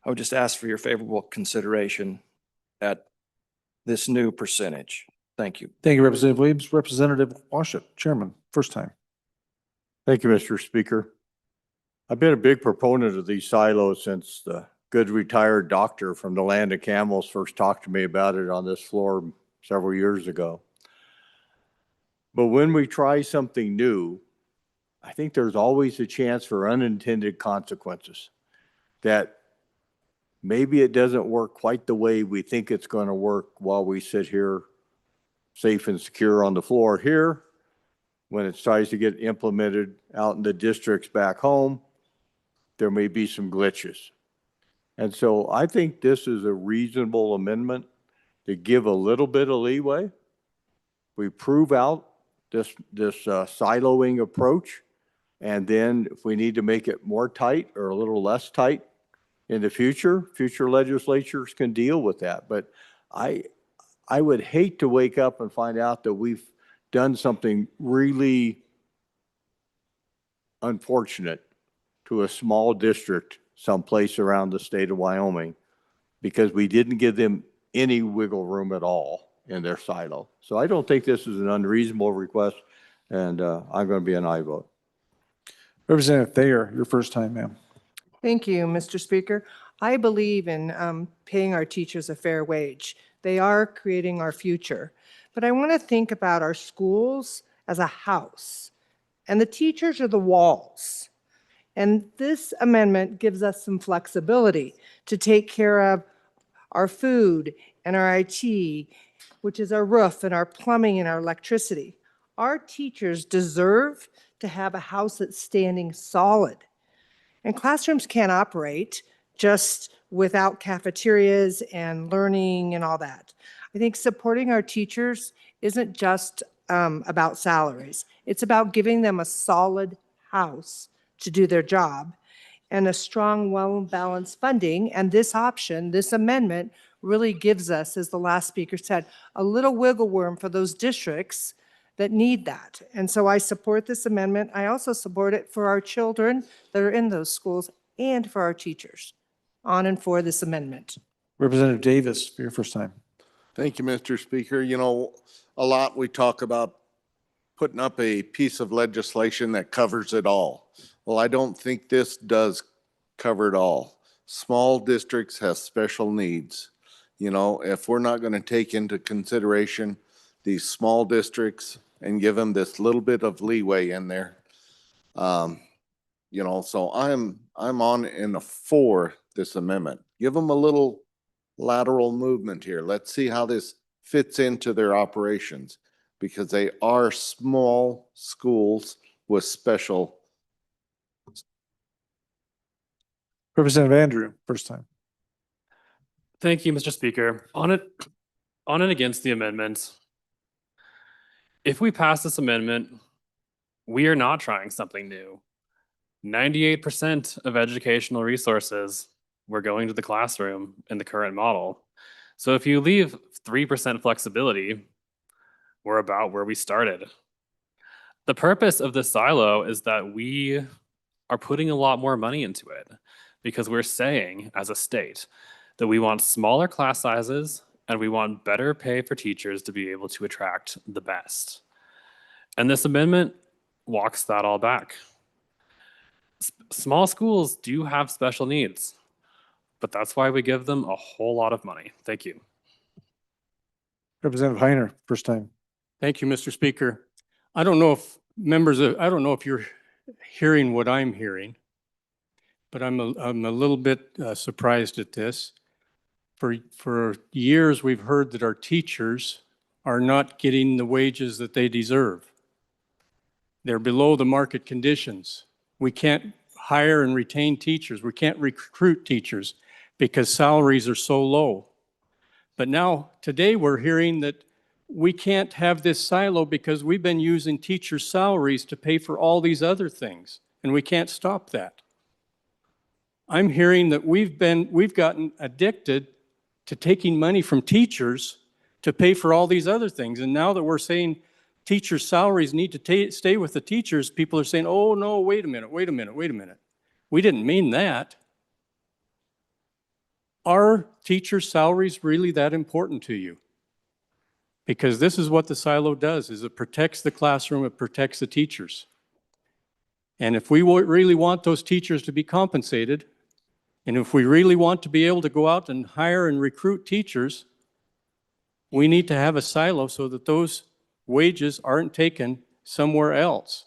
I would just ask for your favorable consideration at this new percentage. Thank you. Thank you, Representative Williams. Representative Washut, Chairman, first time. Thank you, Mr. Speaker. I've been a big proponent of these silos since the good retired doctor from the land of camels first talked to me about it on this floor several years ago. But when we try something new, I think there's always a chance for unintended consequences, that maybe it doesn't work quite the way we think it's going to work while we sit here safe and secure on the floor here. When it tries to get implemented out in the districts back home, there may be some glitches. And so I think this is a reasonable amendment to give a little bit of leeway. We prove out this siloing approach, and then if we need to make it more tight or a little less tight in the future legislatures can deal with that. But I would hate to wake up and find out that we've done something really unfortunate to a small district someplace around the state of Wyoming because we didn't give them any wiggle room at all in their silo. So I don't think this is an unreasonable request, and I'm going to be an aye vote. Representative Thayer, your first time, ma'am. Thank you, Mr. Speaker. I believe in paying our teachers a fair wage. They are creating our future. But I want to think about our schools as a house, and the teachers are the walls. And this amendment gives us some flexibility to take care of our food and our IT, which is our roof and our plumbing and our electricity. Our teachers deserve to have a house that's standing solid. And classrooms can't operate just without cafeterias and learning and all that. I think supporting our teachers isn't just about salaries. It's about giving them a solid house to do their job and a strong, well-balanced funding. And this option, this amendment, really gives us, as the last speaker said, a little wiggle room for those districts that need that. And so I support this amendment. I also support it for our children that are in those schools and for our teachers. On and for this amendment. Representative Davis, for your first time. Thank you, Mr. Speaker. You know, a lot we talk about putting up a piece of legislation that covers it all. Well, I don't think this does cover it all. Small districts have special needs. You know, if we're not going to take into consideration these small districts and give them this little bit of leeway in there, you know, so I'm on in for this amendment. Give them a little lateral movement here. Let's see how this fits into their operations, because they are small schools with special. Representative Andrew, first time. Thank you, Mr. Speaker. On and against the amendment. If we pass this amendment, we are not trying something new. 98% of educational resources were going to the classroom in the current model. So if you leave 3% flexibility, we're about where we started. The purpose of this silo is that we are putting a lot more money into it because we're saying as a state that we want smaller class sizes and we want better pay for teachers to be able to attract the best. And this amendment walks that all back. Small schools do have special needs, but that's why we give them a whole lot of money. Thank you. Representative Heiner, first time. Thank you, Mr. Speaker. I don't know if you're hearing what I'm hearing, but I'm a little bit surprised at this. For years, we've heard that our teachers are not getting the wages that they deserve. They're below the market conditions. We can't hire and retain teachers. We can't recruit teachers because salaries are so low. But now, today, we're hearing that we can't have this silo because we've been using teachers' salaries to pay for all these other things, and we can't stop that. I'm hearing that we've gotten addicted to taking money from teachers to pay for all these other things. And now that we're saying teachers' salaries need to stay with the teachers, people are saying, oh, no, wait a minute. We didn't mean that. Are teachers' salaries really that important to you? Because this is what the silo does, is it protects the classroom, it protects the teachers. And if we really want those teachers to be compensated, and if we really want to be able to go out and hire and recruit teachers, we need to have a silo so that those wages aren't taken somewhere else.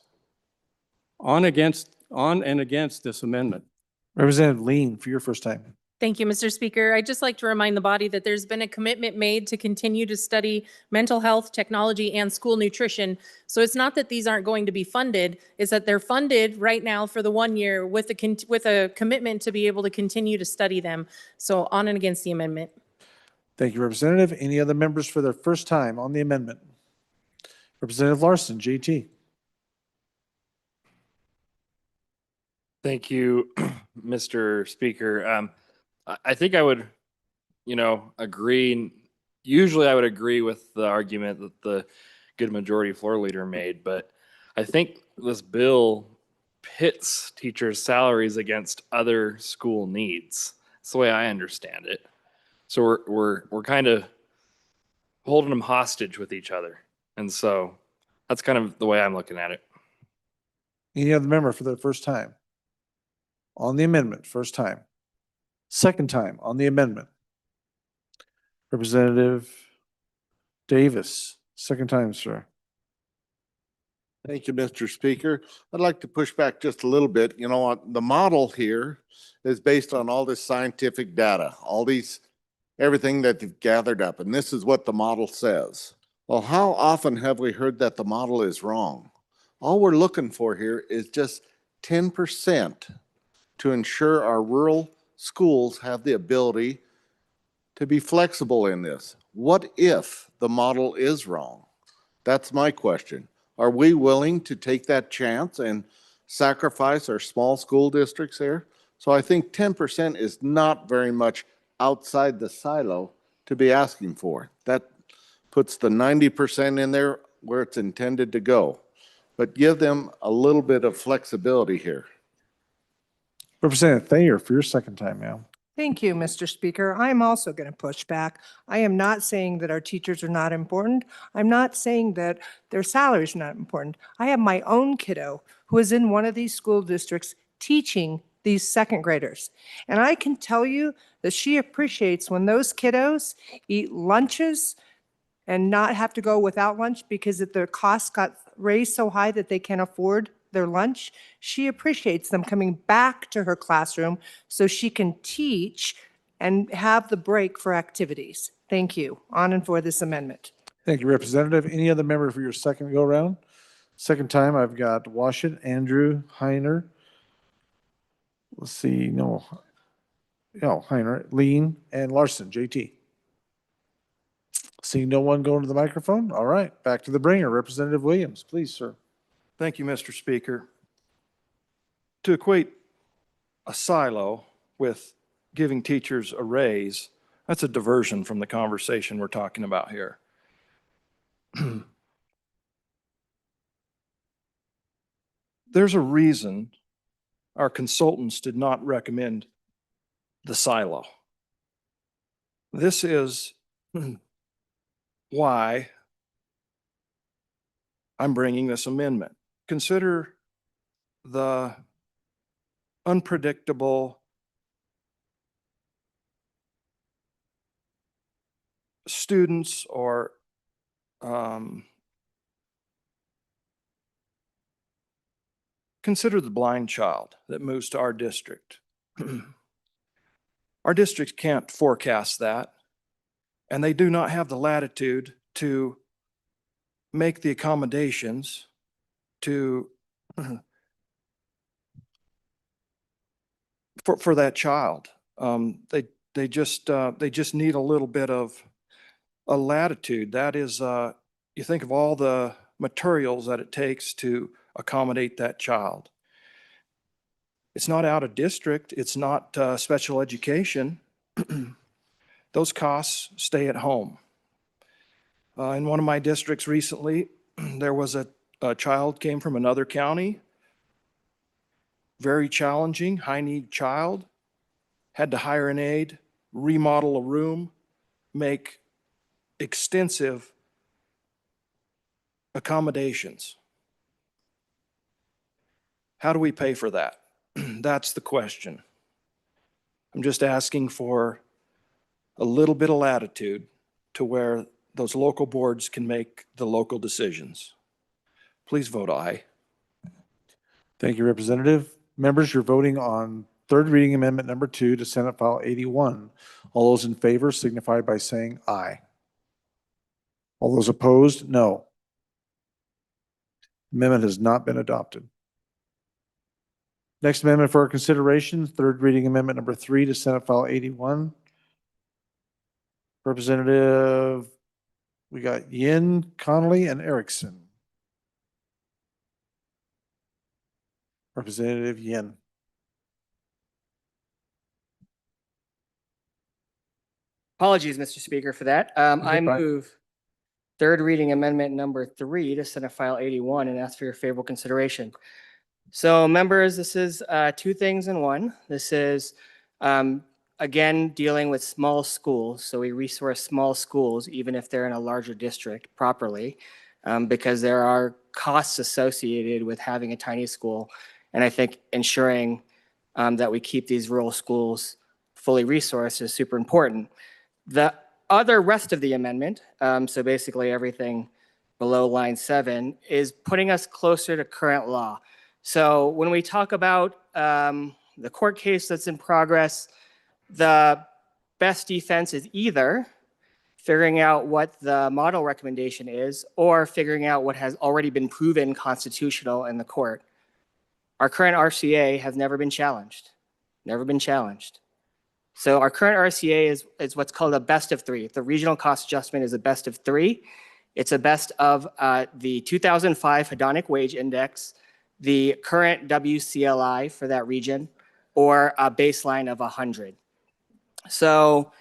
On and against this amendment. Representative Lean, for your first time. Thank you, Mr. Speaker. I'd just like to remind the body that there's been a commitment made to continue to study mental health, technology, and school nutrition. So it's not that these aren't going to be funded, it's that they're funded right now for the 1 year with a commitment to be able to continue to study them. So on and against the amendment. Thank you, Representative. Any other members for their first time on the amendment? Representative Larson, JT. Thank you, Mr. Speaker. I think I would, agree. Usually I would agree with the argument that the good majority floor leader made, but I think this bill pits teachers' salaries against other school needs. That's the way I understand it. So we're kind of holding them hostage with each other. And so that's kind of the way I'm looking at it. Any other member for their first time? On the amendment, first time. Second time on the amendment. Representative Davis, second time, sir. Thank you, Mr. Speaker. I'd like to push back just a little bit. You know what? The model here is based on all this scientific data, everything that they've gathered up, and this is what the model says. Well, how often have we heard that the model is wrong? All we're looking for here is just 10% to ensure our rural schools have the ability to be flexible in this. What if the model is wrong? That's my question. Are we willing to take that chance and sacrifice our small school districts there? So I think 10% is not very much outside the silo to be asking for. That puts the 90% in there where it's intended to go. But give them a little bit of flexibility here. Representative Thayer, for your second time, ma'am. Thank you, Mr. Speaker. I'm also going to push back. I am not saying that our teachers are not important. I'm not saying that their salaries are not important. I have my own kiddo who is in one of these school districts teaching these second graders. And I can tell you that she appreciates when those kiddos eat lunches and not have to go without lunch because their costs got raised so high that they can't afford their lunch. She appreciates them coming back to her classroom so she can teach and have the break for activities. Thank you. On and for this amendment. Thank you, Representative. Any other member for your second go round? Second time, I've got Washit, Andrew, Heiner. Let's see, no, Heiner, Lean, and Larson, JT. Seeing no one going to the microphone? All right, back to the bringer. Representative Williams, please, sir. Thank you, Mr. Speaker. to equate a silo with giving teachers a raise, that's a diversion from the conversation we're talking about here. There's a reason our consultants did not recommend the silo. This is why I'm bringing this amendment. Consider the unpredictable students or consider the blind child that moves to our district. Our district can't forecast that, and they do not have the latitude to make the accommodations to for that child. They just need a little bit of a latitude. That is, you think of all the materials that it takes to accommodate that child. It's not out of district. It's not special education. Those costs stay at home. In one of my districts recently, there was a child came from another county, very challenging, high-need child, had to hire an aide, remodel a room, make extensive accommodations. How do we pay for that? That's the question. I'm just asking for a little bit of latitude to where those local boards can make the local decisions. Please vote aye. Thank you, Representative. Members, you're voting on third reading amendment number 2 to Senate File 81. All those in favor signify by saying aye. All those opposed, no. Amendment has not been adopted. Next amendment for our consideration, third reading amendment number 3 to Senate File 81. Representative, we got Yin, Connolly, and Erickson. Representative Yin. Apologies, Mr. Speaker, for that. I move third reading amendment number 3 to Senate File 81 and ask for your favorable consideration. So members, this is two things in one. This is, again, dealing with small schools. So we resource small schools, even if they're in a larger district properly, because there are costs associated with having a tiny school. And I think ensuring that we keep these rural schools fully resourced is super important. The other rest of the amendment, so basically everything below line 7, is putting us closer to current law. So when we talk about the court case that's in progress, the best defense is either figuring out what the model recommendation is or figuring out what has already been proven constitutional in the court. Our current RCA has never been challenged, never been challenged. So our current RCA is what's called a best of 3. The regional cost adjustment is a best of 3. It's a best of the 2005 hedonic wage index, the current WCLI for that region, or a baseline of 100. So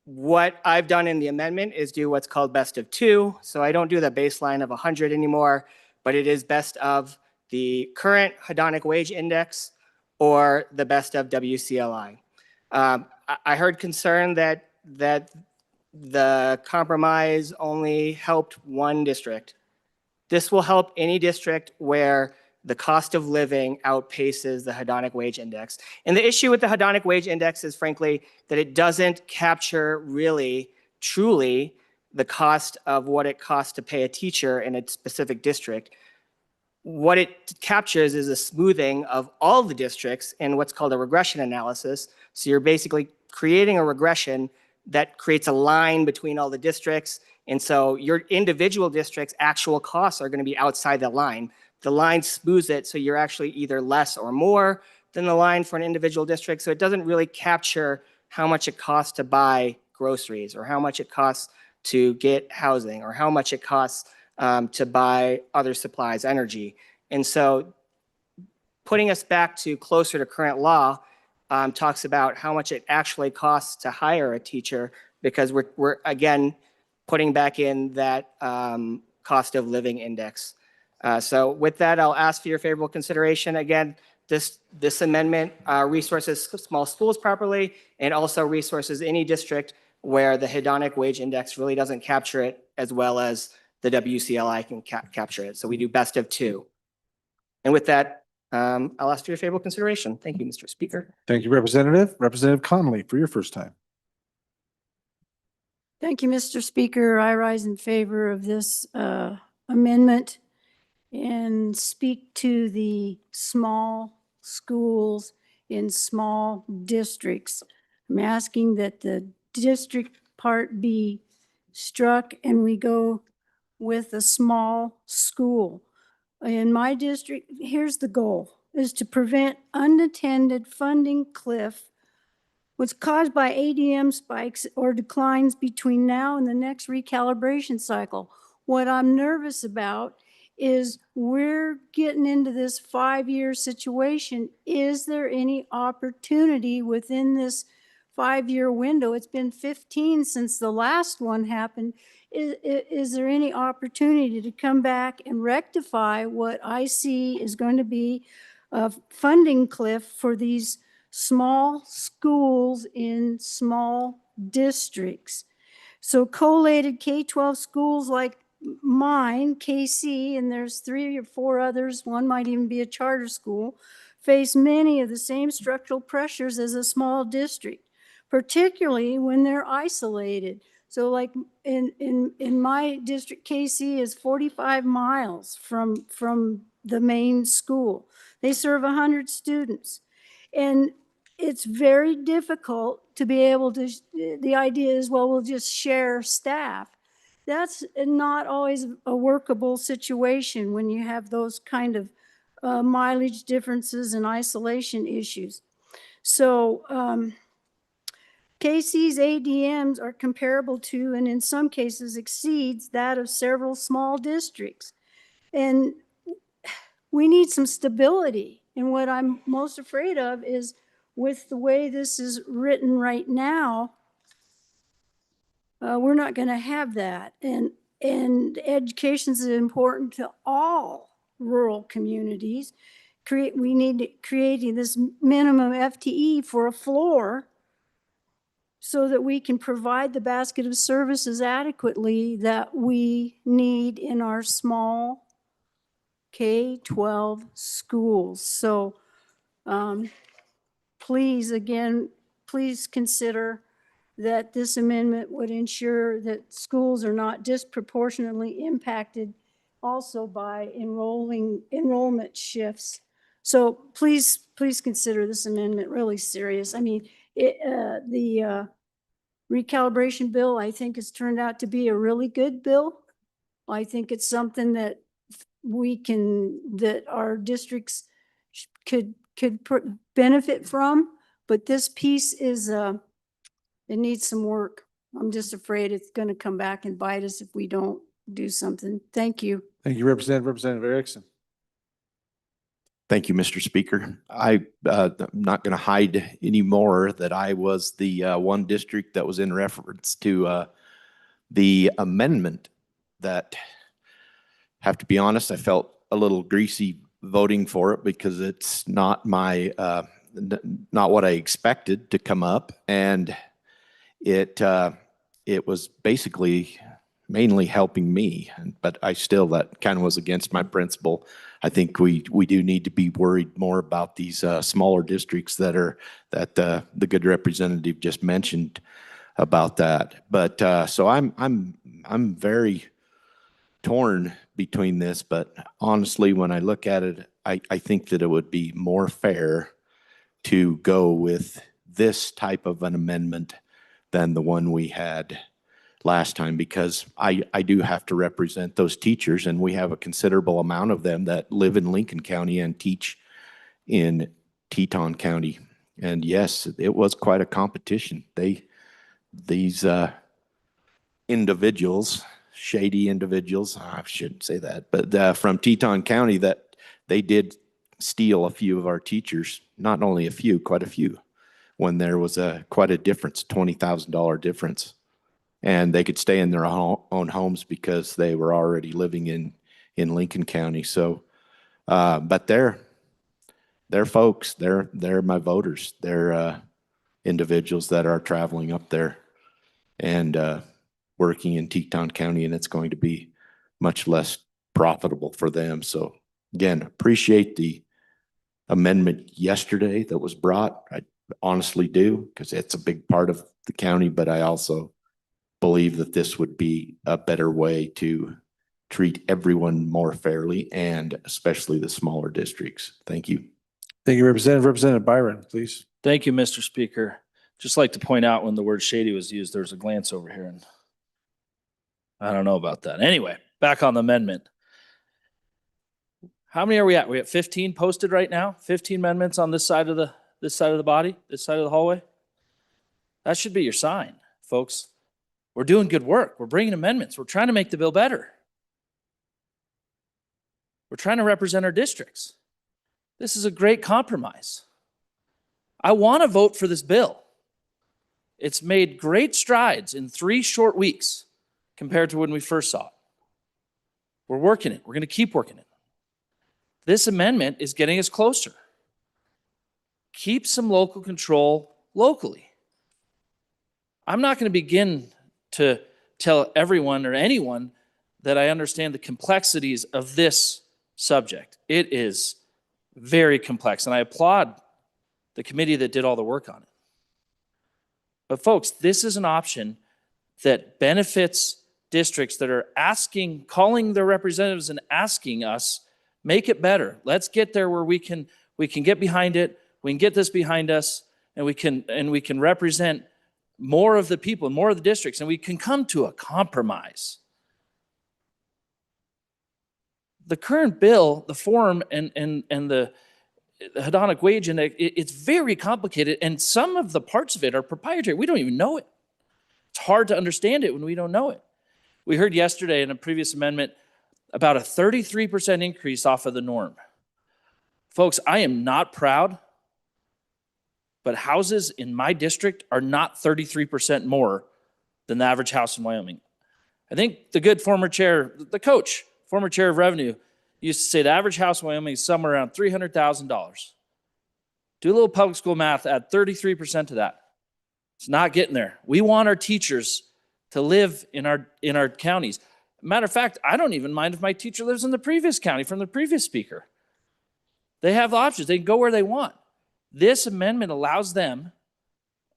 what I've done in the amendment is do what's called best of 2. So I don't do the baseline of 100 anymore, but it is best of the current hedonic wage index or the best of WCLI. I heard concern that the compromise only helped one district. This will help any district where the cost of living outpaces the hedonic wage index. And the issue with the hedonic wage index is, frankly, that it doesn't capture really, truly, the cost of what it costs to pay a teacher in a specific district. What it captures is a smoothing of all the districts in what's called a regression analysis. So you're basically creating a regression that creates a line between all the districts. And so your individual district's actual costs are going to be outside that line. The line smooths it so you're actually either less or more than the line for an individual district. So it doesn't really capture how much it costs to buy groceries or how much it costs to get housing or how much it costs to buy other supplies, energy. And so putting us back to closer to current law, talks about how much it actually costs to hire a teacher, because we're again putting back in that cost of living index. So with that, I'll ask for your favorable consideration. Again, this amendment resources small schools properly, and also resources any district where the hedonic wage index really doesn't capture it, as well as the WCLI can capture it. So we do best of two. And with that, I'll ask for your favorable consideration. Thank you, Mr. Speaker. Thank you, Representative. Representative Connolly for your first time. Thank you, Mr. Speaker. I rise in favor of this amendment and speak to the small schools in small districts. I'm asking that the district part be struck and we go with a small school. In my district, here's the goal, is to prevent unattended funding cliff was caused by ADM spikes or declines between now and the next recalibration cycle. What I'm nervous about is we're getting into this 5-year situation. Is there any opportunity within this 5-year window? It's been 15 since the last one happened. Is there any opportunity to come back and rectify what I see is going to be a funding cliff for these small schools in small districts? So collated K-12 schools like mine, KC, and there's 3 or 4 others, one might even be a charter school, face many of the same structural pressures as a small district, particularly when they're isolated. So like in my district, KC is 45 miles from the main school. They serve 100 students. And it's very difficult to be able to, the idea is, well, we'll just share staff. That's not always a workable situation when you have those kind of mileage differences and isolation issues. So KC's ADMs are comparable to, and in some cases exceeds, that of several small districts. And we need some stability. And what I'm most afraid of is with the way this is written right now, we're not going to have that. And education is important to all rural communities. We need creating this minimum FTE for a floor so that we can provide the basket of services adequately that we need in our small K-12 schools. So please, again, please consider that this amendment would ensure that schools are not disproportionately impacted also by enrollment shifts. So please consider this amendment really serious. I mean, the recalibration bill, I think, has turned out to be a really good bill. I think it's something that that our districts could benefit from, but this piece is, it needs some work. I'm just afraid it's going to come back and bite us if we don't do something. Thank you. Thank you, Representative Erickson. Thank you, Mr. Speaker. I'm not going to hide anymore that I was the one district that was in reference to the amendment that, have to be honest, I felt a little greasy voting for it because it's not my, not what I expected to come up. And it was basically mainly helping me, but that kind of was against my principle. I think we do need to be worried more about these smaller districts that the good representative just mentioned about that. But so I'm very torn between this, but honestly, when I look at it, I think that it would be more fair to go with this type of an amendment than the one we had last time, because I do have to represent those teachers, and we have a considerable amount of them that live in Lincoln County and teach in Teton County. And yes, it was quite a competition. These individuals, shady individuals, I shouldn't say that, but from Teton County, that they did steal a few of our teachers, not only a few, quite a few, when there was quite a difference, $20,000 difference. And they could stay in their own homes because they were already living in Lincoln County. So, but they're folks, they're my voters. They're individuals that are traveling up there and working in Teton County, and it's going to be much less profitable for them. So again, appreciate the amendment yesterday that was brought. I honestly do, because it's a big part of the county, but I also believe that this would be a better way to treat everyone more fairly, and especially the smaller districts. Thank you. Thank you, Representative. Representative Byron, please. Thank you, Mr. Speaker. Just like to point out when the word shady was used, there was a glance over here, and I don't know about that. Anyway, back on the amendment. How many are we at? We at 15 posted right now? 15 amendments on this side of the body, this side of the hallway? That should be your sign, folks. We're doing good work. We're bringing amendments. We're trying to make the bill better. We're trying to represent our districts. This is a great compromise. I want to vote for this bill. It's made great strides in 3 short weeks compared to when we first saw it. We're working it. We're going to keep working it. This amendment is getting us closer. Keep some local control locally. I'm not going to begin to tell everyone or anyone that I understand the complexities of this subject. It is very complex, and I applaud the committee that did all the work on it. But folks, this is an option that benefits districts that are calling their representatives and asking us, make it better. Let's get there where we can get behind it. We can get this behind us, and we can represent more of the people, more of the districts, and we can come to a compromise. The current bill, the form and the hedonic wage index, it's very complicated, and some of the parts of it are proprietary. We don't even know it. It's hard to understand it when we don't know it. We heard yesterday in a previous amendment about a 33% increase off of the norm. Folks, I am not proud, but houses in my district are not 33% more than the average house in Wyoming. I think the good former chair, the coach, former chair of revenue, used to say the average house in Wyoming is somewhere around $300,000. Do a little public school math, add 33% to that. It's not getting there. We want our teachers to live in our counties. Matter of fact, I don't even mind if my teacher lives in the previous county from the previous speaker. They have options. They can go where they want. This amendment allows them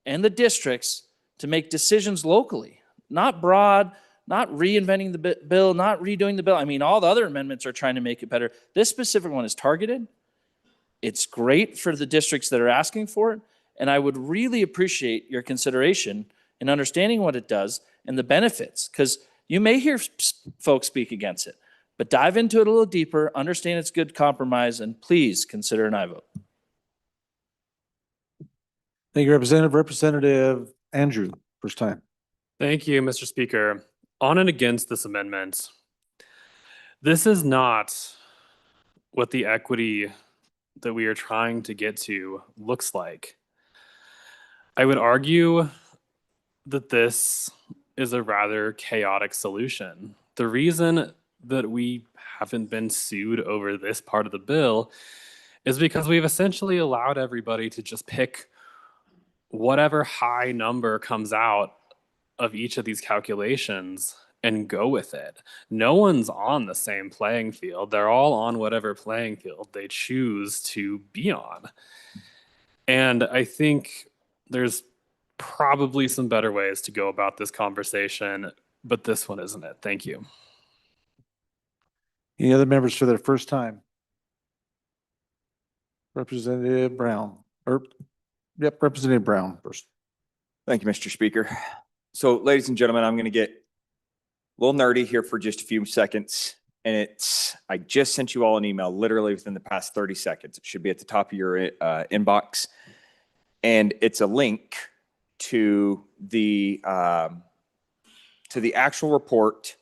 and the districts to make decisions locally, not broad, not reinventing the bill, not redoing the bill. I mean, all the other amendments are trying to make it better. This specific one is targeted. It's great for the districts that are asking for it, and I would really appreciate your consideration in understanding what it does and the benefits, because you may hear folks speak against it, but dive into it a little deeper, understand it's good compromise, and please consider an aye vote. Thank you, Representative. Representative Andrew, first time. Thank you, Mr. Speaker. On and against this amendment. This is not what the equity that we are trying to get to looks like. I would argue that this is a rather chaotic solution. The reason that we haven't been sued over this part of the bill is because we've essentially allowed everybody to just pick whatever high number comes out of each of these calculations and go with it. No one's on the same playing field. They're all on whatever playing field they choose to be on. And I think there's probably some better ways to go about this conversation, but this one isn't it. Thank you. Any other members for their first time? Representative Brown, Representative Brown first. Thank you, Mr. Speaker. So, ladies and gentlemen, I'm going to get a little nerdy here for just a few seconds. And I just sent you all an email literally within the past 30 seconds. It should be at the top of your inbox. And it's a link to the actual report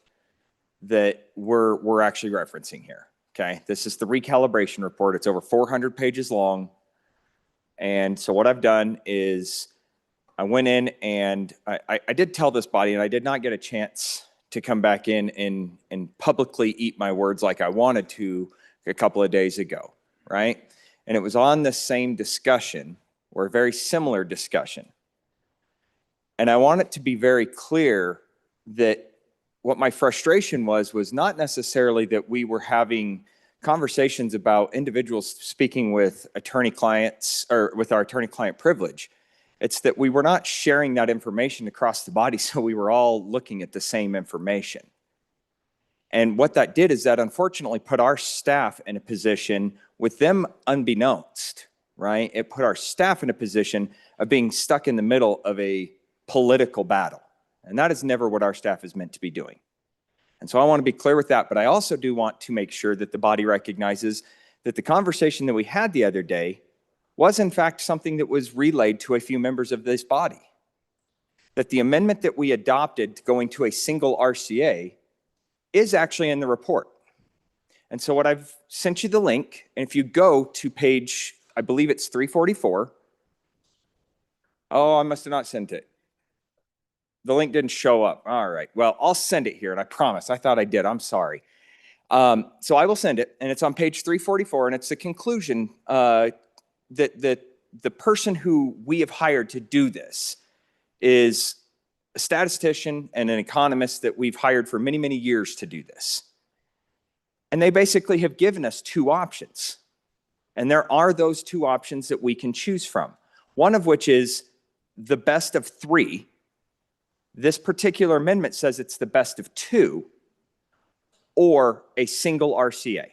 that we're actually referencing here. Okay, this is the recalibration report. It's over 400 pages long. And so what I've done is I went in and I did tell this body, and I did not get a chance to come back in and publicly eat my words like I wanted to a couple of days ago, right? And it was on the same discussion, or a very similar discussion. And I want it to be very clear that what my frustration was not necessarily that we were having conversations about individuals speaking with attorney clients or with our attorney-client privilege. It's that we were not sharing that information across the body, so we were all looking at the same information. And what that did is that unfortunately put our staff in a position with them unbeknownst, right? It put our staff in a position of being stuck in the middle of a political battle. And that is never what our staff is meant to be doing. And so I want to be clear with that, but I also do want to make sure that the body recognizes that the conversation that we had the other day was in fact something that was relayed to a few members of this body. That the amendment that we adopted going to a single RCA is actually in the report. And so what I've sent you the link, and if you go to page, I believe it's 344. Oh, I must have not sent it. The link didn't show up. All right. Well, I'll send it here, and I promise. I thought I did. I'm sorry. So I will send it, and it's on page 344, and it's the conclusion that the person who we have hired to do this is a statistician and an economist that we've hired for many, many years to do this. And they basically have given us two options. And there are those two options that we can choose from. One of which is the best of three. This particular amendment says it's the best of two, or a single RCA.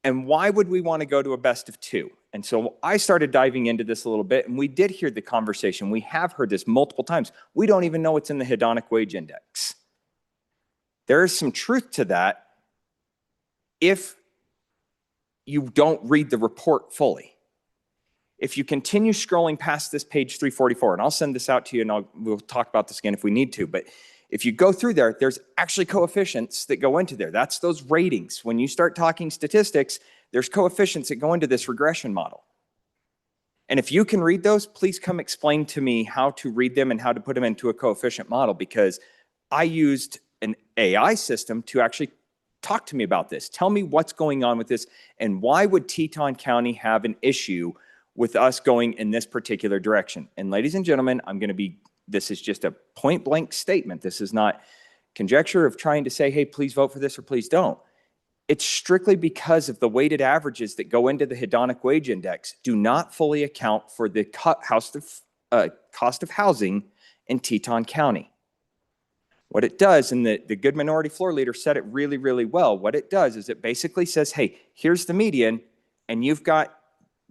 And why would we want to go to a best of two? And so I started diving into this a little bit, and we did hear the conversation. We have heard this multiple times. We don't even know it's in the hedonic wage index. There is some truth to that if you don't read the report fully. If you continue scrolling past this page 344, and I'll send this out to you, and we'll talk about this again if we need to, but if you go through there, there's actually coefficients that go into there. That's those ratings. When you start talking statistics, there's coefficients that go into this regression model. And if you can read those, please come explain to me how to read them and how to put them into a coefficient model, because I used an AI system to actually talk to me about this. Tell me what's going on with this, and why would Teton County have an issue with us going in this particular direction? And ladies and gentlemen, this is just a point blank statement. This is not conjecture of trying to say, hey, please vote for this or please don't. It's strictly because of the weighted averages that go into the hedonic wage index do not fully account for the cost of housing in Teton County. What it does, and the good minority floor leader said it really, really well, what it does is it basically says, hey, here's the median, and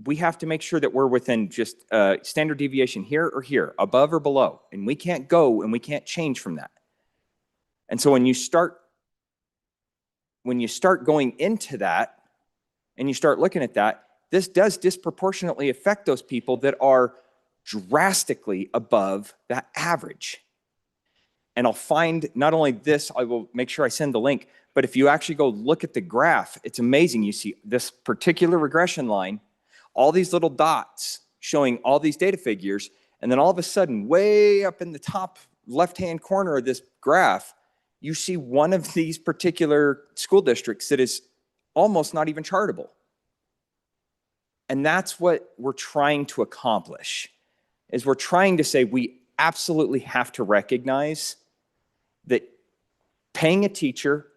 we have to make sure that we're within just standard deviation here or here, above or below, and we can't go and we can't change from that. And so when you start going into that and you start looking at that, this does disproportionately affect those people that are drastically above that average. And I'll find not only this, I will make sure I send the link, but if you actually go look at the graph, it's amazing. You see this particular regression line, all these little dots showing all these data figures, and then all of a sudden, way up in the top left-hand corner of this graph, you see one of these particular school districts that is almost not even chartable. And that's what we're trying to accomplish, is we're trying to say we absolutely have to recognize that paying a teacher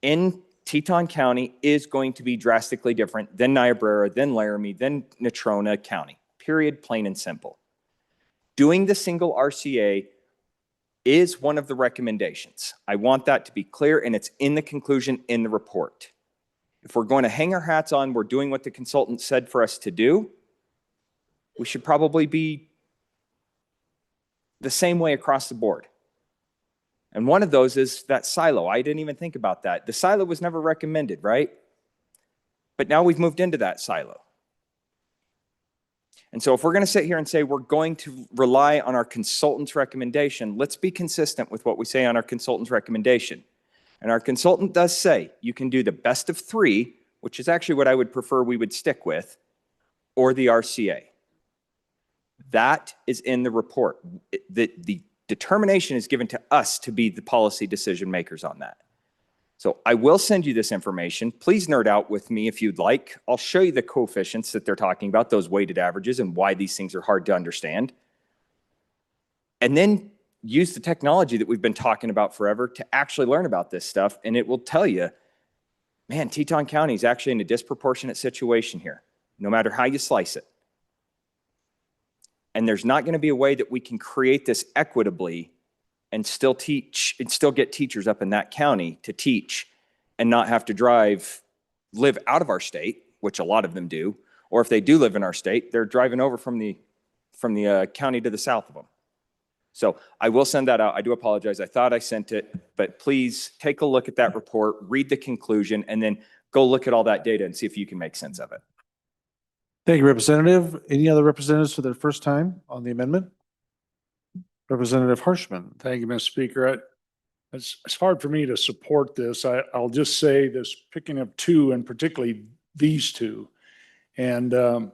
in Teton County is going to be drastically different than Niobrara, than Laramie, than Natrona County, period, plain and simple. Doing the single RCA is one of the recommendations. I want that to be clear, and it's in the conclusion in the report. If we're going to hang our hats on, we're doing what the consultant said for us to do, we should probably be the same way across the board. And one of those is that silo. I didn't even think about that. The silo was never recommended, right? But now we've moved into that silo. And so if we're going to sit here and say we're going to rely on our consultant's recommendation, let's be consistent with what we say on our consultant's recommendation. And our consultant does say you can do the best of 3, which is actually what I would prefer we would stick with, or the RCA. That is in the report. The determination is given to us to be the policy decision makers on that. So I will send you this information. Please nerd out with me if you'd like. I'll show you the coefficients that they're talking about, those weighted averages, and why these things are hard to understand. And then use the technology that we've been talking about forever to actually learn about this stuff. And it will tell you, man, Teton County is actually in a disproportionate situation here, no matter how you slice it. And there's not going to be a way that we can create this equitably and still teach and still get teachers up in that county to teach and not have to live out of our state, which a lot of them do. Or if they do live in our state, they're driving over from the county to the south of them. So I will send that out. I do apologize. I thought I sent it, but please take a look at that report, read the conclusion, and then go look at all that data and see if you can make sense of it. Thank you, Representative. Any other representatives for their first time on the amendment? Representative Harshman. Thank you, Mr. Speaker. It's hard for me to support this. I'll just say this picking of 2, and particularly these 2. And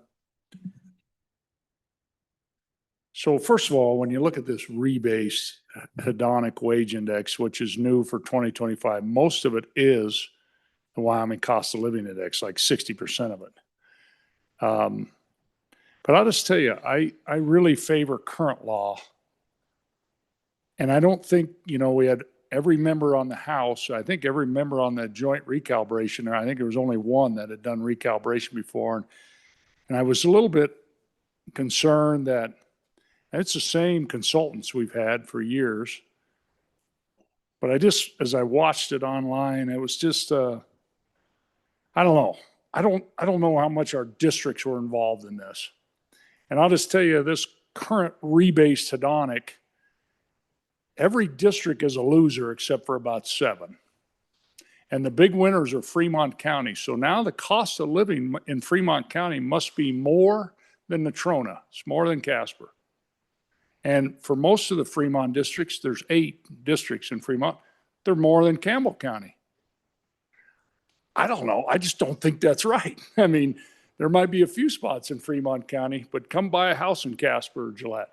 so first of all, when you look at this rebased hedonic wage index, which is new for 2025, most of it is the Wyoming cost of living index, like 60% of it. But I'll just tell you, I really favor current law. And I don't think, we had every member on the House, I think every member on the joint recalibration, I think there was only one that had done recalibration before. And I was a little bit concerned that it's the same consultants we've had for years. But as I watched it online, it was just, I don't know. I don't know how much our districts were involved in this. And I'll just tell you, this current rebased hedonic, every district is a loser except for about 7. And the big winners are Fremont County. So now the cost of living in Fremont County must be more than Natrona. It's more than Casper. And for most of the Fremont districts, there's 8 districts in Fremont. They're more than Campbell County. I don't know. I just don't think that's right. I mean, there might be a few spots in Fremont County, but come buy a house in Casper or Gillette.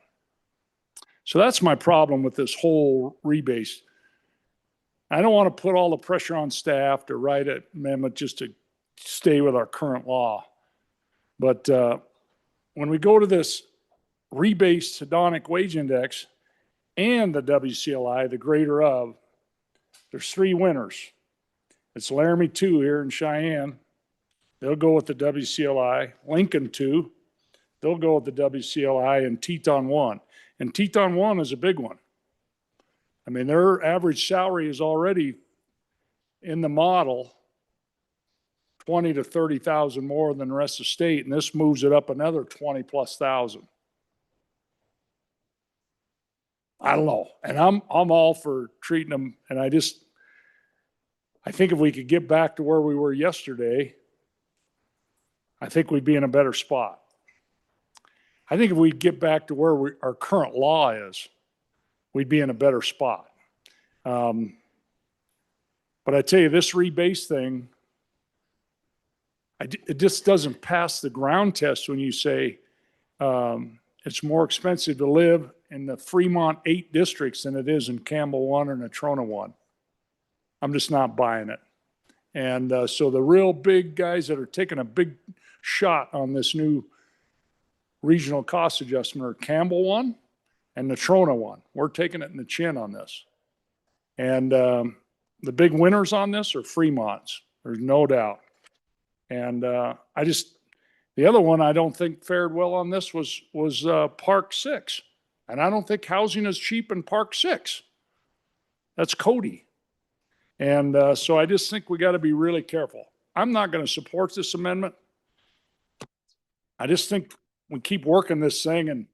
So that's my problem with this whole rebase. I don't want to put all the pressure on staff to write an amendment just to stay with our current law. But when we go to this rebased hedonic wage index and the WCLI, the greater of, there's 3 winners. It's Laramie 2 here in Cheyenne. They'll go with the WCLI. Lincoln 2, they'll go with the WCLI, and Teton 1. And Teton 1 is a big one. I mean, their average salary is already in the model 20 to 30,000 more than the rest of the state, and this moves it up another 20 plus thousand. I don't know, and I'm all for treating them, and I think if we could get back to where we were yesterday, I think we'd be in a better spot. I think if we get back to where our current law is, we'd be in a better spot. But I tell you, this rebase thing, it just doesn't pass the ground test when you say it's more expensive to live in the Fremont 8 districts than it is in Campbell 1 or Natrona 1. I'm just not buying it. And so the real big guys that are taking a big shot on this new regional cost adjustment are Campbell 1 and Natrona 1. We're taking it in the chin on this. And the big winners on this are Fremont's. There's no doubt. And the other one I don't think fared well on this was Park 6. And I don't think housing is cheap in Park 6. That's Cody. And so I just think we got to be really careful. I'm not going to support this amendment. I just think we keep working this thing, and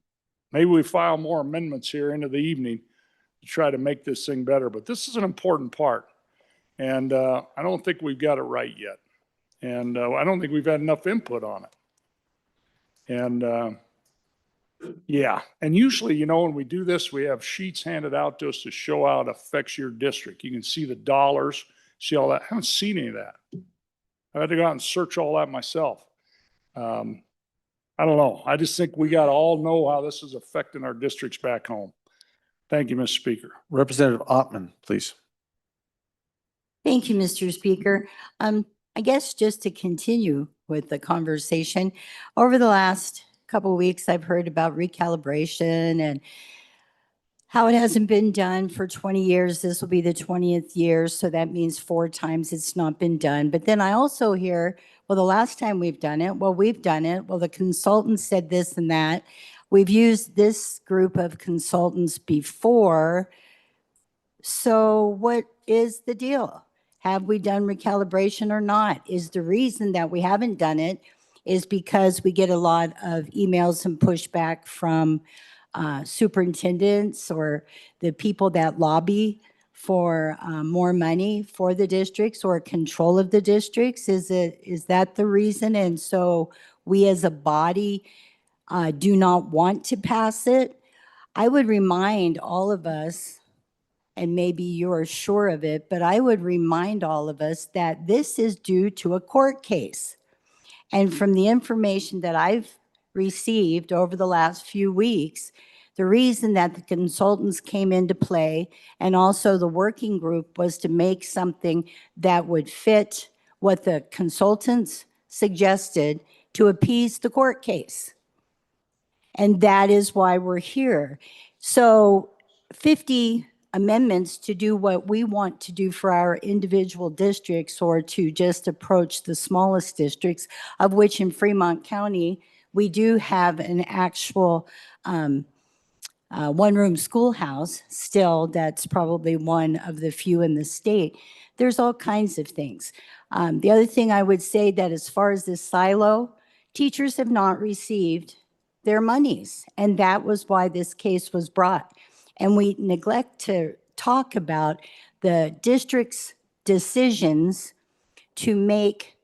maybe we file more amendments here into the evening to try to make this thing better. But this is an important part. And I don't think we've got it right yet. And I don't think we've had enough input on it. And Yeah, and usually, you know, when we do this, we have sheets handed out to us to show how it affects your district. You can see the dollars, see all that. I haven't seen any of that. I had to go out and search all that myself. I don't know. I just think we got to all know how this is affecting our districts back home. Thank you, Mr. Speaker. Representative Ottman, please. Thank you, Mr. Speaker. I guess just to continue with the conversation, over the last couple of weeks, I've heard about recalibration and how it hasn't been done for 20 years. This will be the 20th year, so that means 4 times it's not been done. But then I also hear, well, the last time we've done it, well, we've done it. Well, the consultant said this and that. We've used this group of consultants before. So what is the deal? Have we done recalibration or not? Is the reason that we haven't done it is because we get a lot of emails and pushback from superintendents or the people that lobby for more money for the districts or control of the districts? Is that the reason? And so we as a body do not want to pass it. I would remind all of us, and maybe you're sure of it, but I would remind all of us that this is due to a court case. And from the information that I've received over the last few weeks, the reason that the consultants came into play and also the working group was to make something that would fit what the consultants suggested to appease the court case. And that is why we're here. So 50 amendments to do what we want to do for our individual districts or to just approach the smallest districts, of which in Fremont County, we do have an actual one-room schoolhouse still. That's probably one of the few in the state. There's all kinds of things. The other thing I would say that as far as this silo, teachers have not received their monies, and that was why this case was brought. And we neglect to talk about the district's decisions to make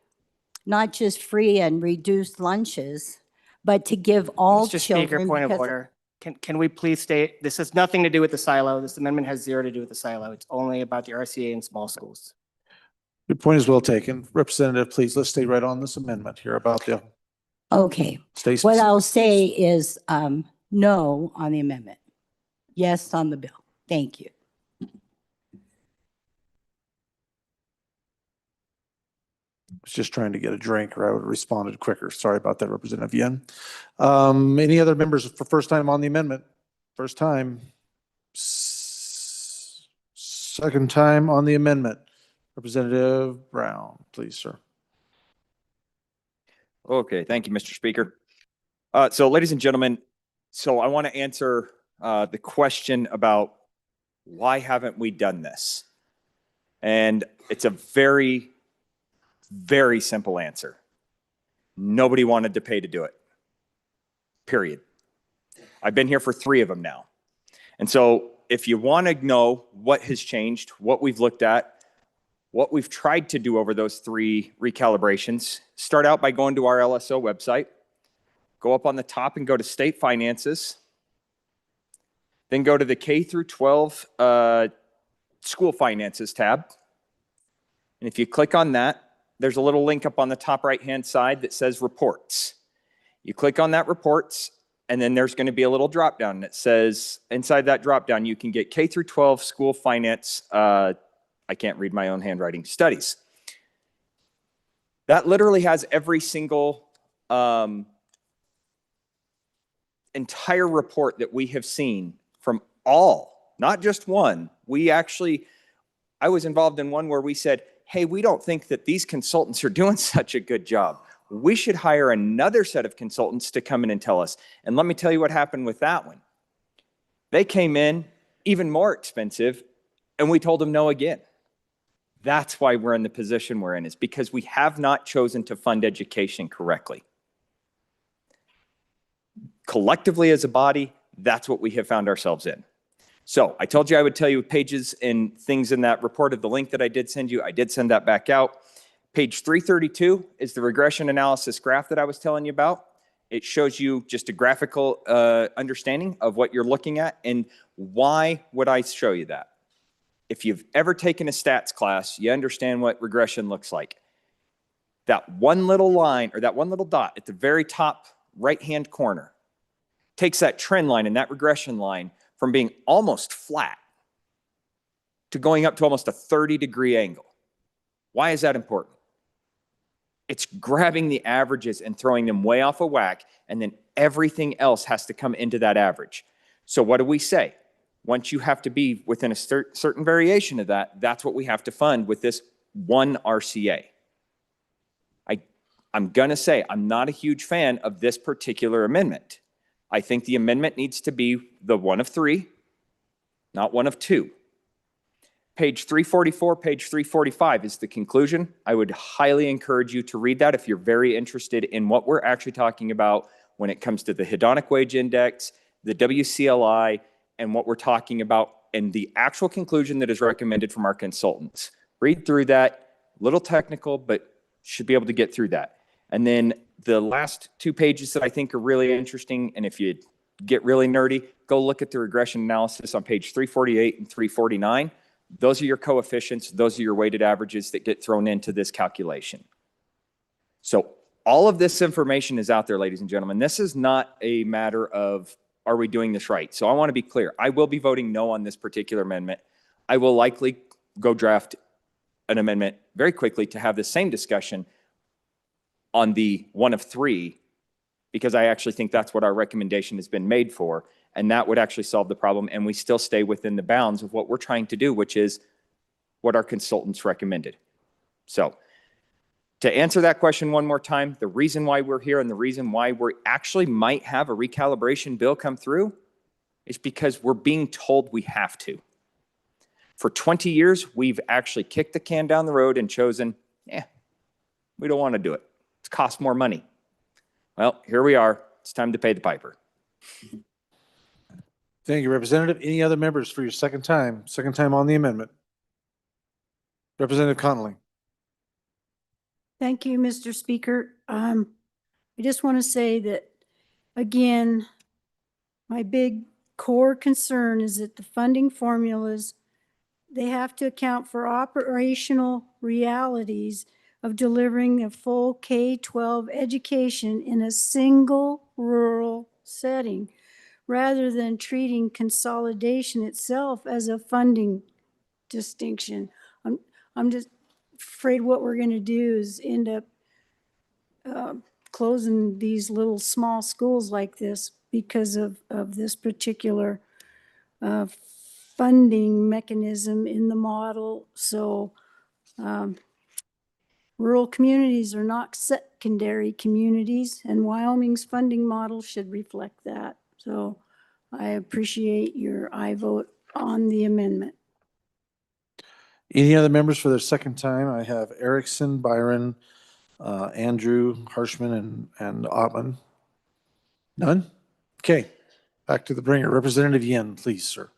not just free and reduced lunches, but to give all Mr. children. Speaker, point of because- order. Can we please state, this has nothing to do with the silo. This amendment has 0 to do with the silo. It's only about the RCA and small schools. Your point is well taken. Representative, please, let's stay right on this amendment here about the. Okay. Stay What I'll say is no on the amendment. Yes on the bill. Thank you. Was just trying to get a drink or I would have responded quicker. Sorry about that, Representative Yen. Any other members for first time on the amendment? First time. Second time on the amendment. Representative Brown, please, sir. Okay, thank you, Mr. Speaker. So ladies and gentlemen, so I want to answer the question about why haven't we done this? And it's a very, very simple answer. Nobody wanted to pay to do it. Period. I've been here for 3 of them now. And so if you want to know what has changed, what we've looked at, what we've tried to do over those 3 recalibrations, start out by going to our LSO website, go up on the top and go to state finances, then go to the K through 12 school finances tab. And if you click on that, there's a little link up on the top right-hand side that says reports. You click on that reports, and then there's going to be a little drop-down that says, inside that drop-down, you can get K through 12 school finance, I can't read my own handwriting, studies. That literally has every single entire report that we have seen from all, not just one. I was involved in one where we said, hey, we don't think that these consultants are doing such a good job. We should hire another set of consultants to come in and tell us. And let me tell you what happened with that one. They came in even more expensive, and we told them no again. That's why we're in the position we're in, is because we have not chosen to fund education correctly. Collectively as a body, that's what we have found ourselves in. So I told you I would tell you pages and things in that report of the link that I did send you. I did send that back out. Page 332 is the regression analysis graph that I was telling you about. It shows you just a graphical understanding of what you're looking at. And why would I show you that? If you've ever taken a stats class, you understand what regression looks like. That one little line or that one little dot at the very top right-hand corner takes that trend line and that regression line from being almost flat to going up to almost a 30-degree angle. Why is that important? It's grabbing the averages and throwing them way off of whack, and then everything else has to come into that average. So what do we say? Once you have to be within a certain variation of that, that's what we have to fund with this one RCA. I'm going to say I'm not a huge fan of this particular amendment. I think the amendment needs to be the one of three, not one of two. Page 344, page 345 is the conclusion. I would highly encourage you to read that if you're very interested in what we're actually talking about when it comes to the hedonic wage index, the WCLI, and what we're talking about and the actual conclusion that is recommended from our consultants. Read through that, a little technical, but should be able to get through that. And then the last 2 pages that I think are really interesting, and if you get really nerdy, go look at the regression analysis on page 348 and 349. Those are your coefficients. Those are your weighted averages that get thrown into this calculation. So all of this information is out there, ladies and gentlemen. This is not a matter of, are we doing this right? So I want to be clear. I will be voting no on this particular amendment. I will likely go draft an amendment very quickly to have the same discussion on the one of three, because I actually think that's what our recommendation has been made for. And that would actually solve the problem. And we still stay within the bounds of what we're trying to do, which is what our consultants recommended. So to answer that question one more time, the reason why we're here and the reason why we actually might have a recalibration bill come through is because we're being told we have to. For 20 years, we've actually kicked the can down the road and chosen, we don't want to do it. It's cost more money. Well, here we are. It's time to pay the piper. Thank you, Representative. Any other members for your second time on the amendment? Representative Connolly. Thank you, Mr. Speaker. I just want to say that, again, my big core concern is that the funding formulas, they have to account for operational realities of delivering a full K-12 education in a single rural setting, rather than treating consolidation itself as a funding distinction. I'm just afraid what we're going to do is end up closing these little small schools like this because of this particular funding mechanism in the model. So rural communities are not secondary communities, and Wyoming's funding model should reflect that. So I appreciate your aye vote on the amendment. Any other members for their second time? I have Erickson, Byron, Andrew, Harshman, and Ottman. None? Okay, back to the bringer. Representative Yen, please, sir.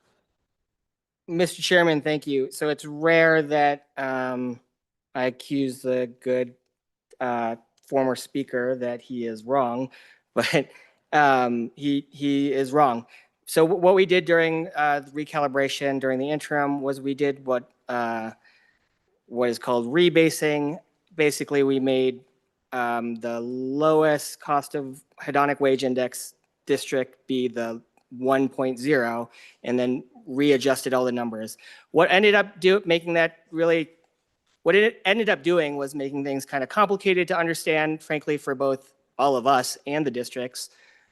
Mr. Chairman, thank you. So it's rare that I accuse the good former speaker that he is wrong, but he is wrong. So what we did during the recalibration during the interim was we did what is called rebasing. Basically, we made the lowest cost of hedonic wage index district be the 1.0, and then readjusted all the numbers. What ended up making that really, what it ended up doing was making things kind of complicated to understand, frankly, for both all of us and the districts.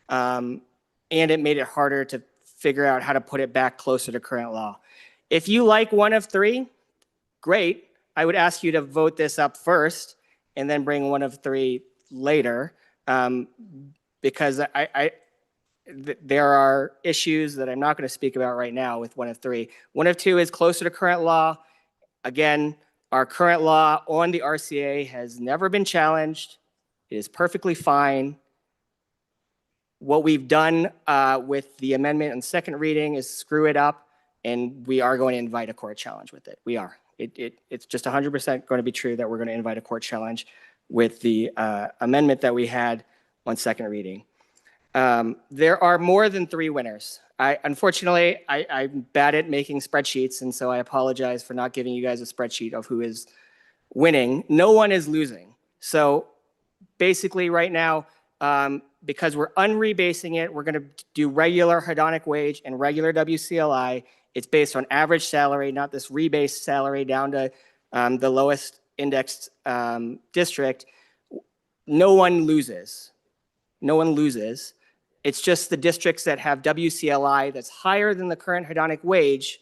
And it made it harder to figure out how to put it back closer to current law. If you like one of three, great. I would ask you to vote this up first and then bring one of three later, because there are issues that I'm not going to speak about right now with one of three. One of two is closer to current law. Again, our current law on the RCA has never been challenged. It is perfectly fine. What we've done with the amendment on second reading is screw it up, and we are going to invite a court challenge with it. We are. It's just 100% going to be true that we're going to invite a court challenge with the amendment that we had on second reading. There are more than 3 winners. Unfortunately, I'm bad at making spreadsheets, and so I apologize for not giving you guys a spreadsheet of who is winning. No one is losing. So basically right now, because we're unrebasing it, we're going to do regular hedonic wage and regular WCLI. It's based on average salary, not this rebased salary down to the lowest indexed district. No one loses. No one loses. It's just the districts that have WCLI that's higher than the current hedonic wage.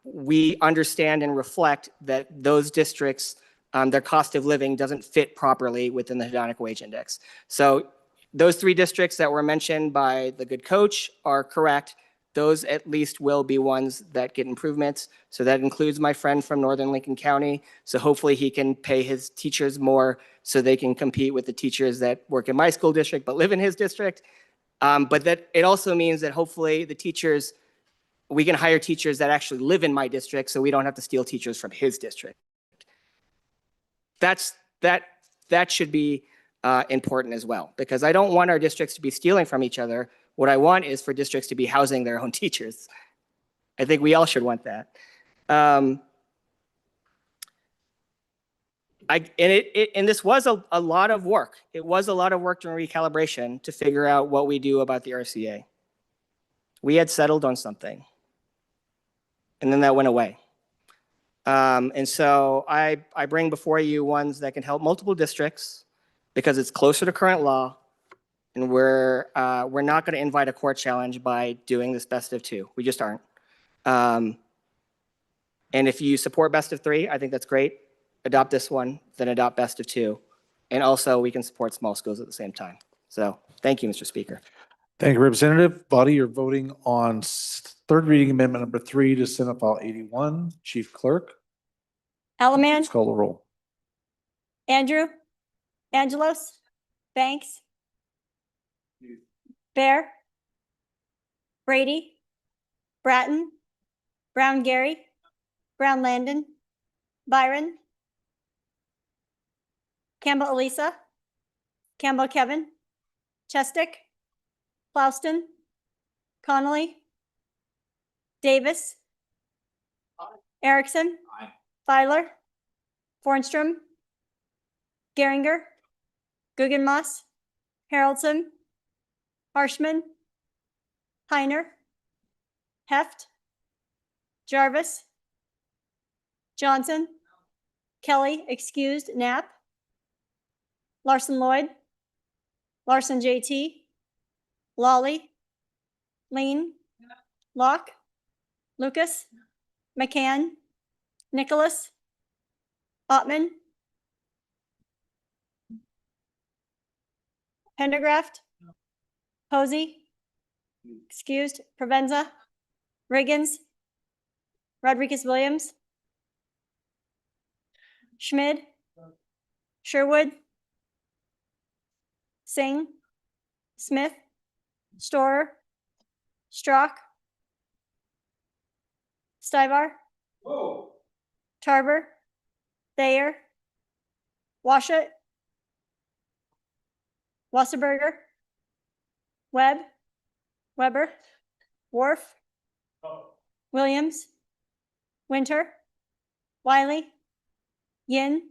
We understand and reflect that those districts, their cost of living doesn't fit properly within the hedonic wage index. So those 3 districts that were mentioned by the good coach are correct. Those at least will be ones that get improvements. So that includes my friend from Northern Lincoln County. So hopefully he can pay his teachers more so they can compete with the teachers that work in my school district but live in his district. But that it also means that hopefully the teachers, we can hire teachers that actually live in my district so we don't have to steal teachers from his district. That should be important as well, because I don't want our districts to be stealing from each other. What I want is for districts to be housing their own teachers. I think we all should want that. And this was a lot of work. It was a lot of work during recalibration to figure out what we do about the RCA. We had settled on something, and then that went away. And so I bring before you ones that can help multiple districts because it's closer to current law, and we're not going to invite a court challenge by doing this best of 2. We just aren't. And if you support best of 3, I think that's great. Adopt this one, then adopt best of 2. And also we can support small schools at the same time. So thank you, Mr. Speaker. Thank you, Representative. Body, you're voting on third reading amendment number 3 to Senate File 81. Chief Clerk, Alaman, please call the roll. Andrew, Angelos, Banks, Bear, Brady, Bratton, Brown Gary, Brown Landon, Byron, Campbell Elisa, Campbell Kevin, Chestick, Plouston, Connolly, Davis, Erickson, Filer, Fornstrom, Geringer, Guggenmoss, Haroldson, Harshman, Heiner, Heft, Jarvis, Johnson, Kelly, excused, Knapp, Larson Lloyd, Larson JT, Lawley, Lean, Locke, Lucas, McCann, Nicholas, Ottman, Pendergraft, Posey, excused, Provenza, Riggins, Rodriguez Williams, Schmid, Sherwood, Singh, Smith, Storer, Strock, Stivar, Tarver, Thayer, Washut, Wasserberger, Webb, Weber, Worf, Williams, Winter, Wiley, Yin.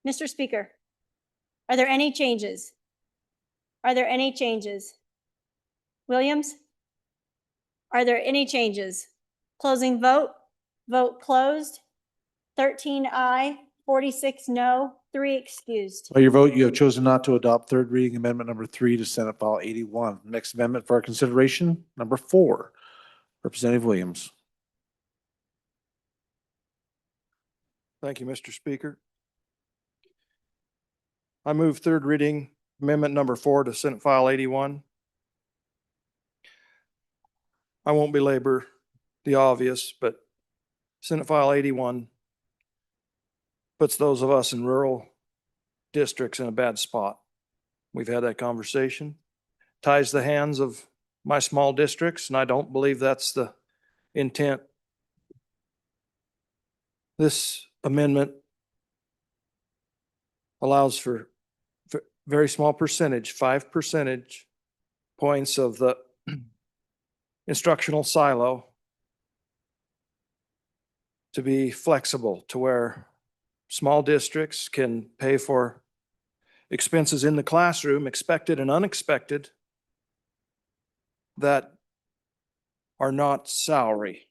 Mr. Speaker, are there any changes? Are there any changes? Williams, are there any changes? Closing vote. Vote closed. 13 aye, 46 no, 3 excused. By your vote, you have chosen not to adopt third reading amendment number 3 to Senate File 81. Next amendment for our consideration, number 4. Representative Williams. Thank you, Mr. Speaker. I move third reading amendment number 4 to Senate File 81. I won't belabor the obvious, but Senate File 81 puts those of us in rural districts in a bad spot. We've had that conversation. Ties the hands of my small districts, and I don't believe that's the intent. This amendment allows for very small percentage, 5 percentage points of the instructional silo to be flexible to where small districts can pay for expenses in the classroom, expected and unexpected, that are not salary.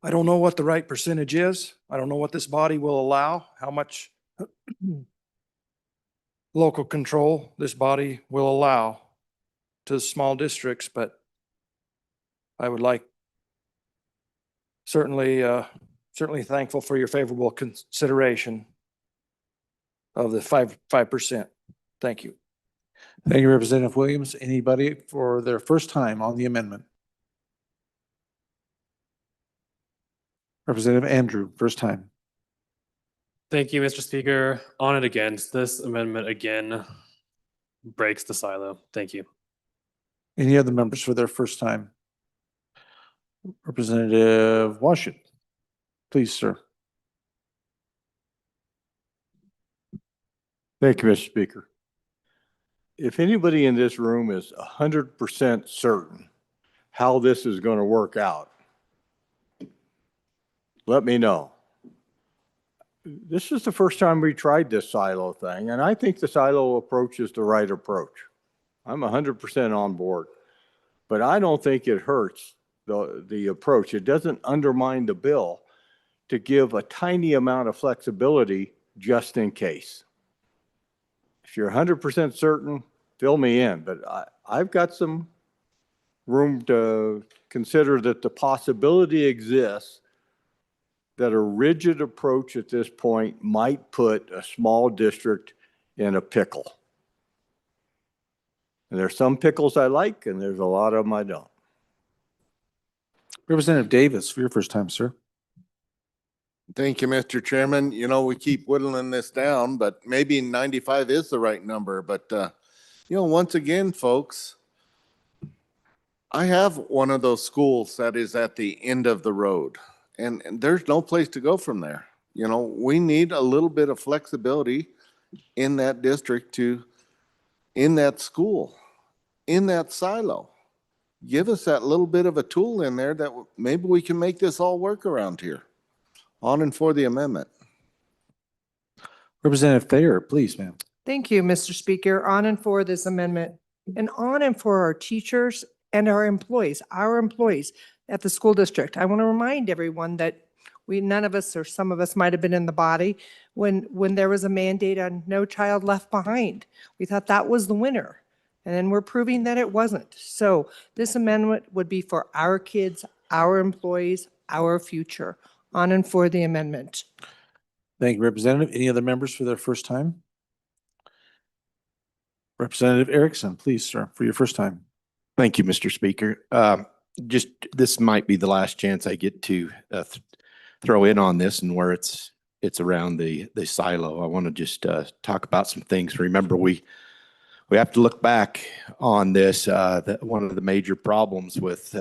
I don't know what the right percentage is. I don't know what this body will allow, how much local control this body will allow to small districts, but I would like certainly thankful for your favorable consideration of the 5%. Thank you. Thank you, Representative Williams. Anybody for their first time on the amendment? Representative Andrew, first time. Thank you, Mr. Speaker. On and against, this amendment again breaks the silo. Thank you. Any other members for their first time? Representative Washington, please, sir. Thank you, Mr. Speaker. If anybody in this room is 100% certain how this is going to work out, let me know. This is the first time we tried this silo thing, and I think the silo approach is the right approach. I'm 100% on board, but I don't think it hurts the approach. It doesn't undermine the bill to give a tiny amount of flexibility just in case. If you're 100% certain, fill me in, but I've got some room to consider that the possibility exists that a rigid approach at this point might put a small district in a pickle. And there's some pickles I like, and there's a lot of them I don't. Representative Davis, for your first time, sir. Thank you, Mr. Chairman. You know, we keep whittling this down, but maybe 95 is the right number. But, you know, once again, folks, I have one of those schools that is at the end of the road, and there's no place to go from there. You know, we need a little bit of flexibility in that district in that school, in that silo. Give us that little bit of a tool in there that maybe we can make this all work around here. On and for the amendment. Representative Thayer, please, ma'am. Thank you, Mr. Speaker. On and for this amendment, and on and for our teachers and our employees at the school district. I want to remind everyone that none of us, or some of us might have been in the body when there was a mandate on No Child Left Behind. We thought that was the winner, and then we're proving that it wasn't. So this amendment would be for our kids, our employees, our future. On and for the amendment. Thank you, Representative. Any other members for their first time? Representative Erickson, please, sir, for your first time. Thank you, Mr. Speaker. Just this might be the last chance I get to throw in on this, and where it's around the silo. I want to just talk about some things. Remember, we have to look back on this. One of the major problems with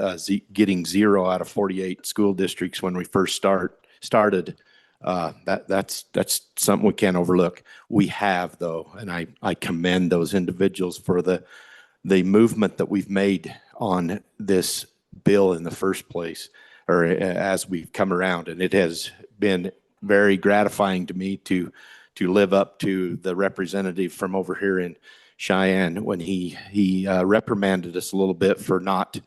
getting 0 out of 48 school districts when we first started, that's something we can't overlook. We have, though, and I commend those individuals for the movement that we've made on this bill in the first place, or as we've come around. And it has been very gratifying to me to live up to the representative from over here in Cheyenne when he reprimanded us a little bit for not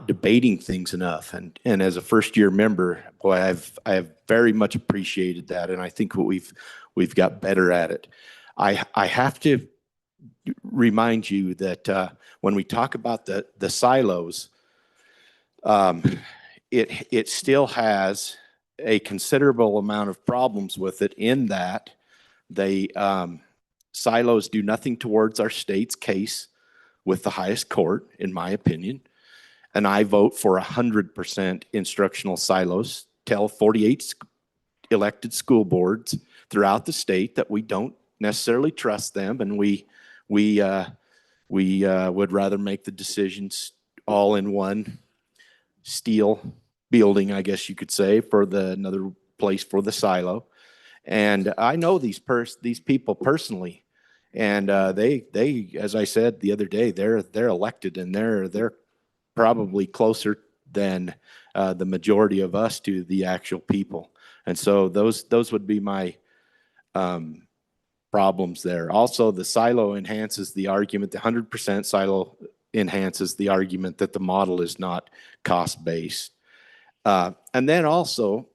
debating things enough. And as a first year member, boy, I have very much appreciated that, and I think we've got better at it. I have to remind you that when we talk about the silos, it still has a considerable amount of problems with it, in that they silos do nothing towards our state's case with the highest court, in my opinion. And I vote for 100% instructional silos. Tell 48 elected school boards throughout the state that we don't necessarily trust them, and we would rather make the decisions all in one steel building, I guess you could say, for another place for the silo. And I know these people personally. And they, as I said the other day, they're elected, and they're probably closer than the majority of us to the actual people. And so those would be my problems there. Also, the silo enhances the argument. The 100% silo enhances the argument that the model is not cost-based. And then also,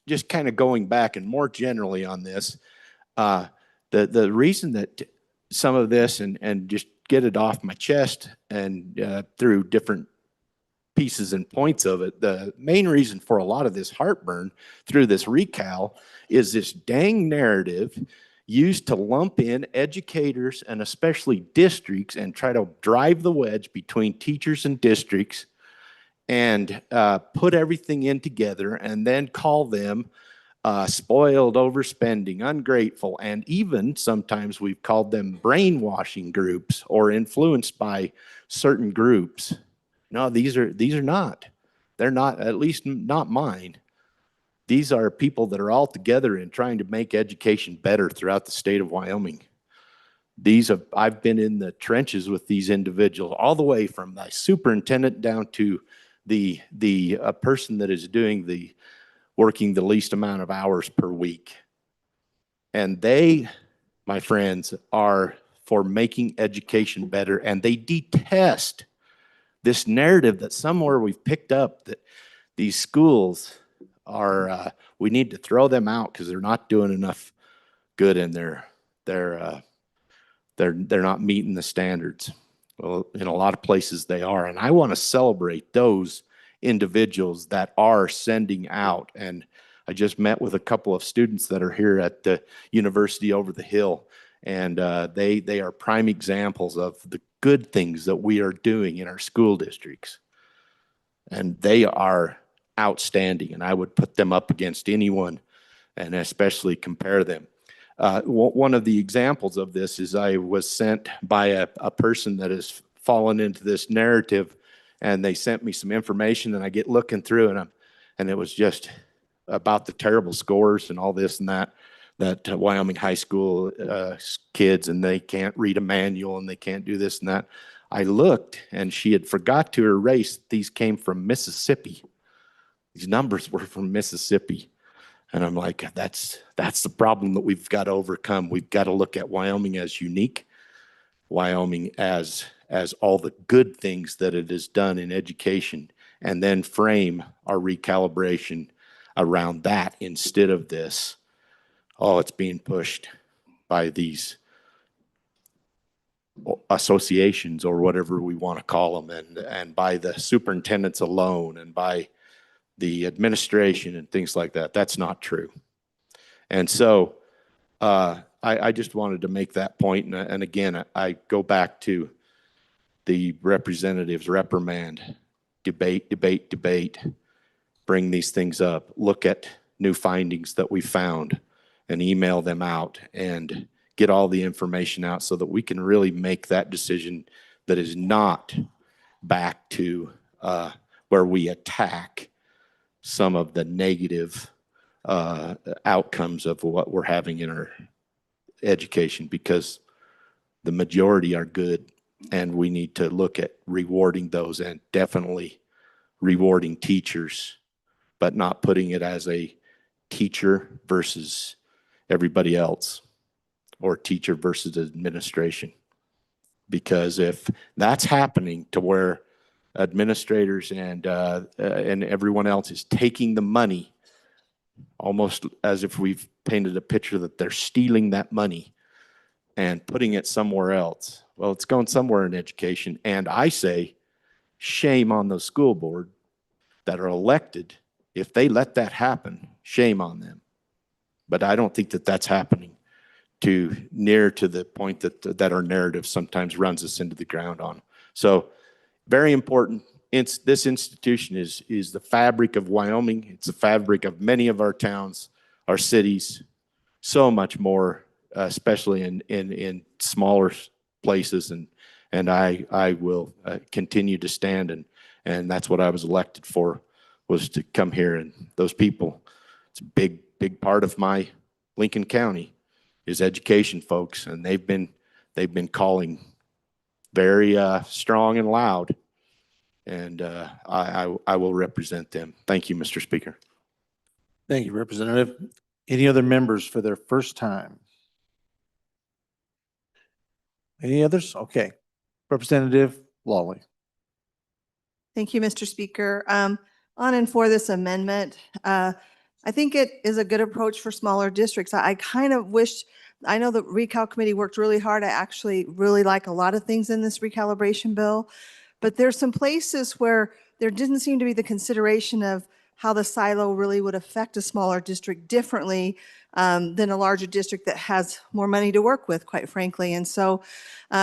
just kind of going back and more generally on this, the reason that some of this, and just get it off my chest and through different pieces and points of it, the main reason for a lot of this heartburn through this recal is this dang narrative used to lump in educators and especially districts and try to drive the wedge between teachers and districts and put everything in together and then call them spoiled, overspending, ungrateful, and even sometimes we've called them brainwashing groups or influenced by certain groups. No, these are not. They're not, at least not mine. These are people that are all together and trying to make education better throughout the state of Wyoming. I've been in the trenches with these individuals, all the way from the superintendent down to the person that is working the least amount of hours per week. And they, my friends, are for making education better, and they detest this narrative that somewhere we've picked up that these schools are, we need to throw them out because they're not doing enough good and they're not meeting the standards. Well, in a lot of places they are, and I want to celebrate those individuals that are sending out. And I just met with a couple of students that are here at the university over the hill, and they are prime examples of the good things that we are doing in our school districts. And they are outstanding, and I would put them up against anyone and especially compare them. One of the examples of this is I was sent by a person that has fallen into this narrative, and they sent me some information, and I get looking through, and it was just about the terrible scores and all this and that Wyoming high school kids, and they can't read a manual and they can't do this and that. I looked, and she had forgot to erase these came from Mississippi. These numbers were from Mississippi. And I'm like, that's the problem that we've got to overcome. We've got to look at Wyoming as unique, Wyoming as all the good things that it has done in education, and then frame our recalibration around that instead of this. Oh, it's being pushed by these associations or whatever we want to call them, and by the superintendents alone, and by the administration and things like that. That's not true. And so I just wanted to make that point. And again, I go back to the representatives reprimand, debate, bring these things up, look at new findings that we found and email them out and get all the information out so that we can really make that decision that is not back to where we attack some of the negative outcomes of what we're having in our education, because the majority are good, and we need to look at rewarding those, and definitely rewarding teachers, but not putting it as a teacher versus everybody else or teacher versus administration. Because if that's happening to where administrators and everyone else is taking the money, almost as if we've painted a picture that they're stealing that money and putting it somewhere else. Well, it's going somewhere in education. And I say, shame on the school board that are elected. If they let that happen, shame on them. But I don't think that that's happening near to the point that our narrative sometimes runs us into the ground on. So very important. This institution is the fabric of Wyoming. It's the fabric of many of our towns, our cities, so much more, especially in smaller places. And I will continue to stand, and that's what I was elected for, was to come here. And those people, it's a big part of my Lincoln County is education folks, and they've been calling very strong and loud. And I will represent them. Thank you, Mr. Speaker. Thank you, Representative. Any other members for their first time? Any others? Okay. Representative Lawley. Thank you, Mr. Speaker. On and for this amendment, I think it is a good approach for smaller districts. I kind of wish, I know the recal committee worked really hard. I actually really like a lot of things in this recalibration bill, but there's some places where there didn't seem to be the consideration of how the silo really would affect a smaller district differently than a larger district that has more money to work with, quite frankly. And so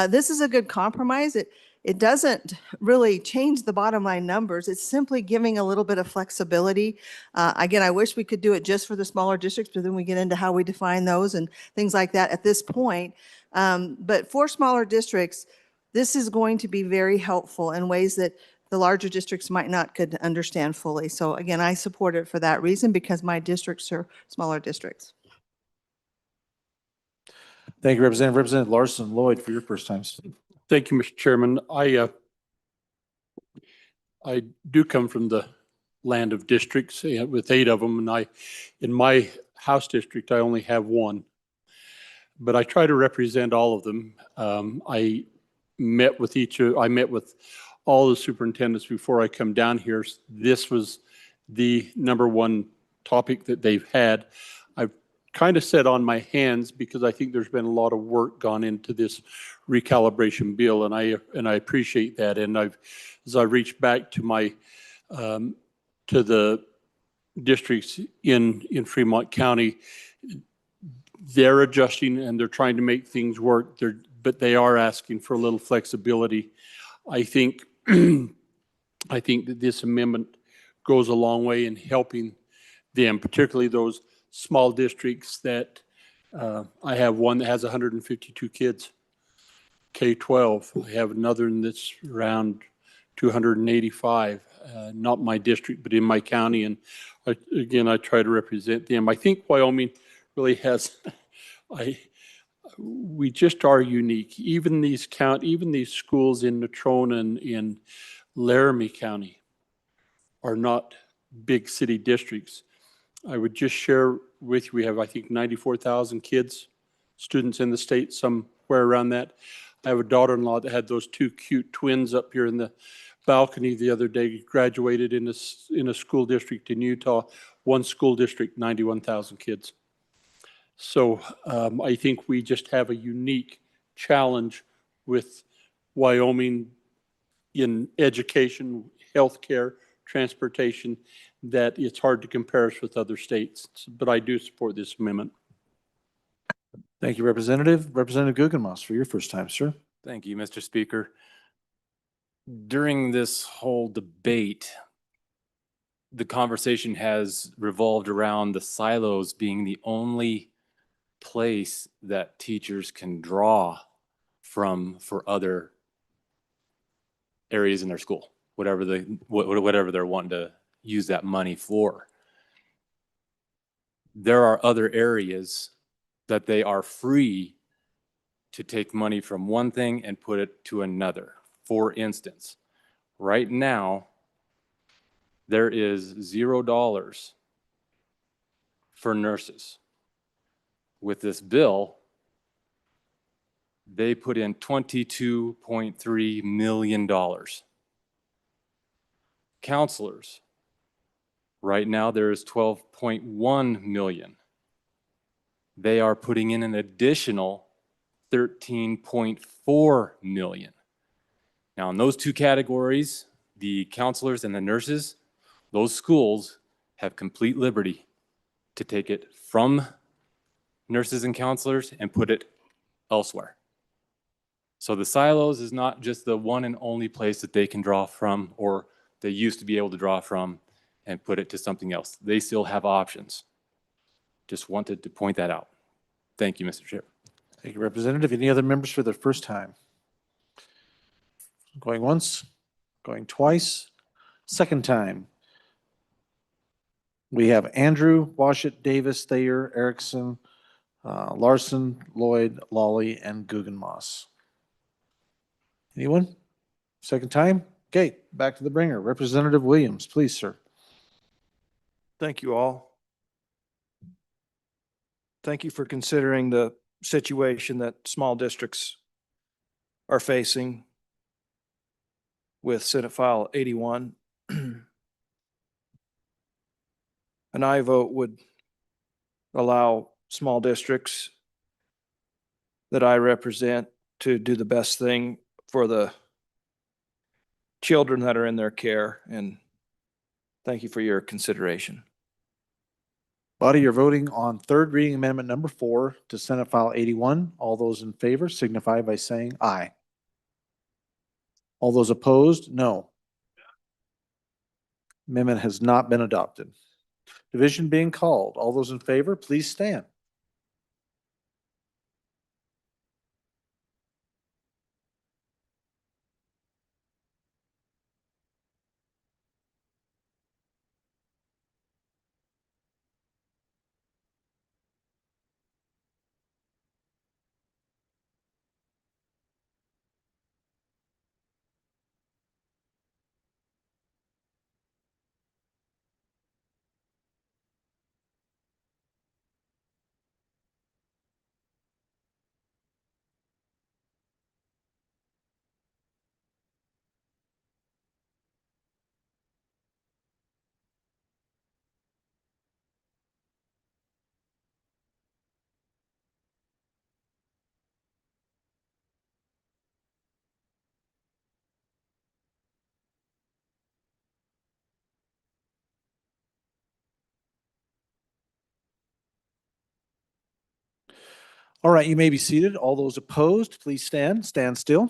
this is a good compromise. It doesn't really change the bottom line numbers. It's simply giving a little bit of flexibility. Again, I wish we could do it just for the smaller districts, but then we get into how we define those and things like that at this point. But for smaller districts, this is going to be very helpful in ways that the larger districts might not could understand fully. So again, I support it for that reason because my districts are smaller districts. Thank you, Representative. Representative Larson Lloyd for your first time. Thank you, Mr. Chairman. I do come from the land of districts with 8 of them, and in my House district, I only have 1. But I try to represent all of them. I met with all the superintendents before I come down here. This was the #1 topic that they've had. I've kind of sat on my hands because I think there's been a lot of work gone into this recalibration bill, and I appreciate that. And as I reach back to my to the districts in Fremont County, they're adjusting and they're trying to make things work. But they are asking for a little flexibility. I think that this amendment goes a long way in helping them, particularly those small districts that I have one that has 152 kids, K-12. I have another one that's around 285, not my district, but in my county. And again, I try to represent them. I think Wyoming really has, we just are unique. Even these schools in Natrona and in Laramie County are not big city districts. I would just share with you, we have, I think, 94,000 students in the state, somewhere around that. I have a daughter-in-law that had those 2 cute twins up here in the balcony the other day, graduated in a school district in Utah, one school district, 91,000 kids. So I think we just have a unique challenge with Wyoming in education, healthcare, transportation, that it's hard to compare us with other states. But I do support this amendment. Thank you, Representative. Representative Guggenmoss for your first time, sir. Thank you, Mr. Speaker. During this whole debate, the conversation has revolved around the silos being the only place that teachers can draw from for other areas in their school, whatever they're wanting to use that money for. There are other areas that they are free to take money from one thing and put it to another. For instance, right now, there is $0 for nurses. With this bill, they put in $22.3 million. Counselors, right now there is $12.1 million. They are putting in an additional $13.4 million. Now, in those 2 categories, the counselors and the nurses, those schools have complete liberty to take it from nurses and counselors and put it elsewhere. So the silos is not just the one and only place that they can draw from, or they used to be able to draw from and put it to something else. They still have options. Just wanted to point that out. Thank you, Mr. Chair. Thank you, Representative. Any other members for their first time? Going once, going twice, second time. We have Andrew, Washut, Davis, Thayer, Erickson, Larson, Lloyd, Lawley, and Guggenmoss. Anyone? Second time? Okay, back to the bringer. Representative Williams, please, sir. Thank you all. Thank you for considering the situation that small districts are facing with Senate File 81. An aye vote would allow small districts that I represent to do the best thing for the children that are in their care, and thank you for your consideration. Body, you're voting on third reading amendment number 4 to Senate File 81. All those in favor signify by saying aye. All those opposed, no. Amendment has not been adopted. Division being called. All those in favor, please stand. All right, you may be seated. All those opposed, please stand. Stand still.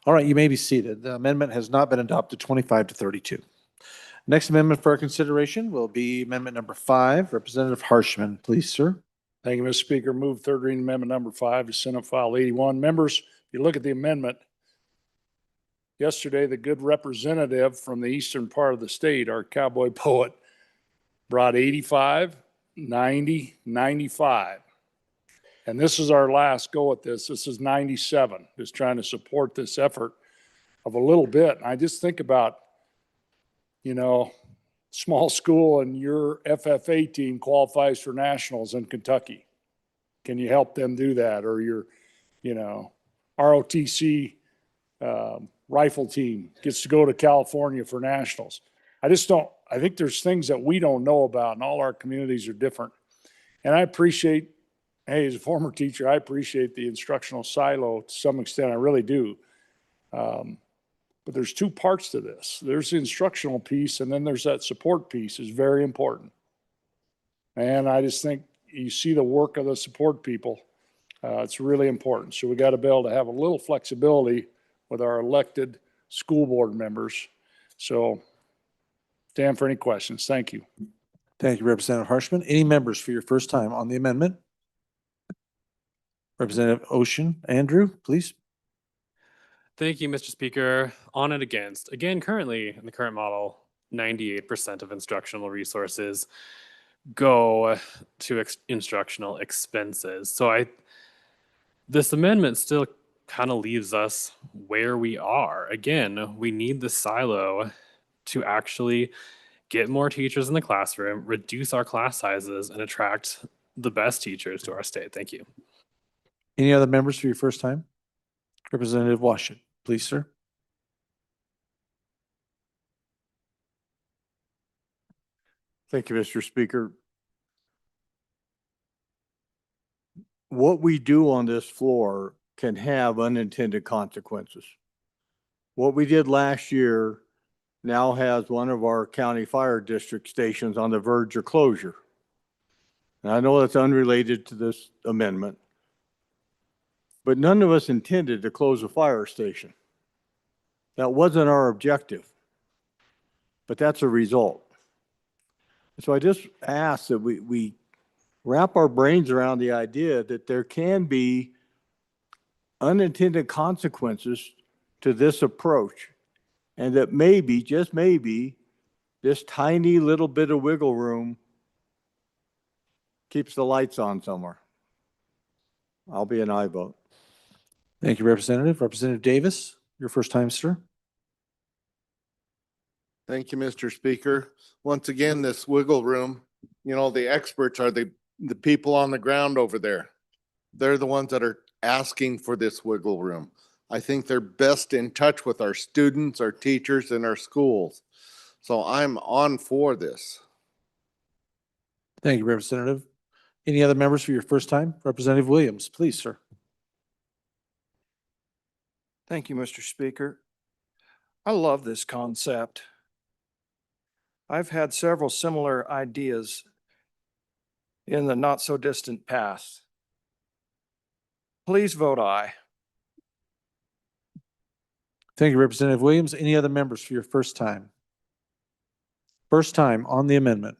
All right, you may be seated. The amendment has not been adopted, 25 to 32. Next amendment for our consideration will be amendment number 5. Representative Harshman, please, sir. Thank you, Mr. Speaker. Move third reading amendment number 5 to Senate File 81. Members, if you look at the amendment, yesterday, the good representative from the eastern part of the state, our cowboy poet, brought 85, 90, 95. And this is our last go at this. This is 97, just trying to support this effort of a little bit. And I just think about, you know, small school and your FFA team qualifies for nationals in Kentucky. Can you help them do that? Or your, you know, ROTC rifle team gets to go to California for nationals. I think there's things that we don't know about, and all our communities are different. And I appreciate, hey, as a former teacher, I appreciate the instructional silo to some extent. I really do. But there's 2 parts to this. There's the instructional piece, and then there's that support piece is very important. And I just think you see the work of the support people. It's really important. So we got to be able to have a little flexibility with our elected school board members. So stand for any questions. Thank you. Thank you, Representative Harshman. Any members for your first time on the amendment? Representative Ocean, Andrew, please. Thank you, Mr. Speaker. On and against. Again, currently in the current model, 98% of instructional resources go to instructional expenses. So this amendment still kind of leaves us where we are. Again, we need the silo to actually get more teachers in the classroom, reduce our class sizes, and attract the best teachers to our state. Thank you. Any other members for your first time? Representative Washington, please, sir. Thank you, Mr. Speaker. What we do on this floor can have unintended consequences. What we did last year now has one of our county fire district stations on the verge of closure. And I know that's unrelated to this amendment, but none of us intended to close a fire station. That wasn't our objective, but that's a result. So I just ask that we wrap our brains around the idea that there can be unintended consequences to this approach, and that maybe, just maybe, this tiny little bit of wiggle room keeps the lights on somewhere. I'll be an aye vote. Thank you, Representative. Representative Davis, your first time, sir. Thank you, Mr. Speaker. Once again, this wiggle room, you know, the experts are the people on the ground over there. They're the ones that are asking for this wiggle room. I think they're best in touch with our students, our teachers, and our schools. So I'm on for this. Thank you, Representative. Any other members for your first time? Representative Williams, please, sir. Thank you, Mr. Speaker. I love this concept. I've had several similar ideas in the not so distant past. Please vote aye. Thank you, Representative Williams. Any other members for your first time? First time on the amendment.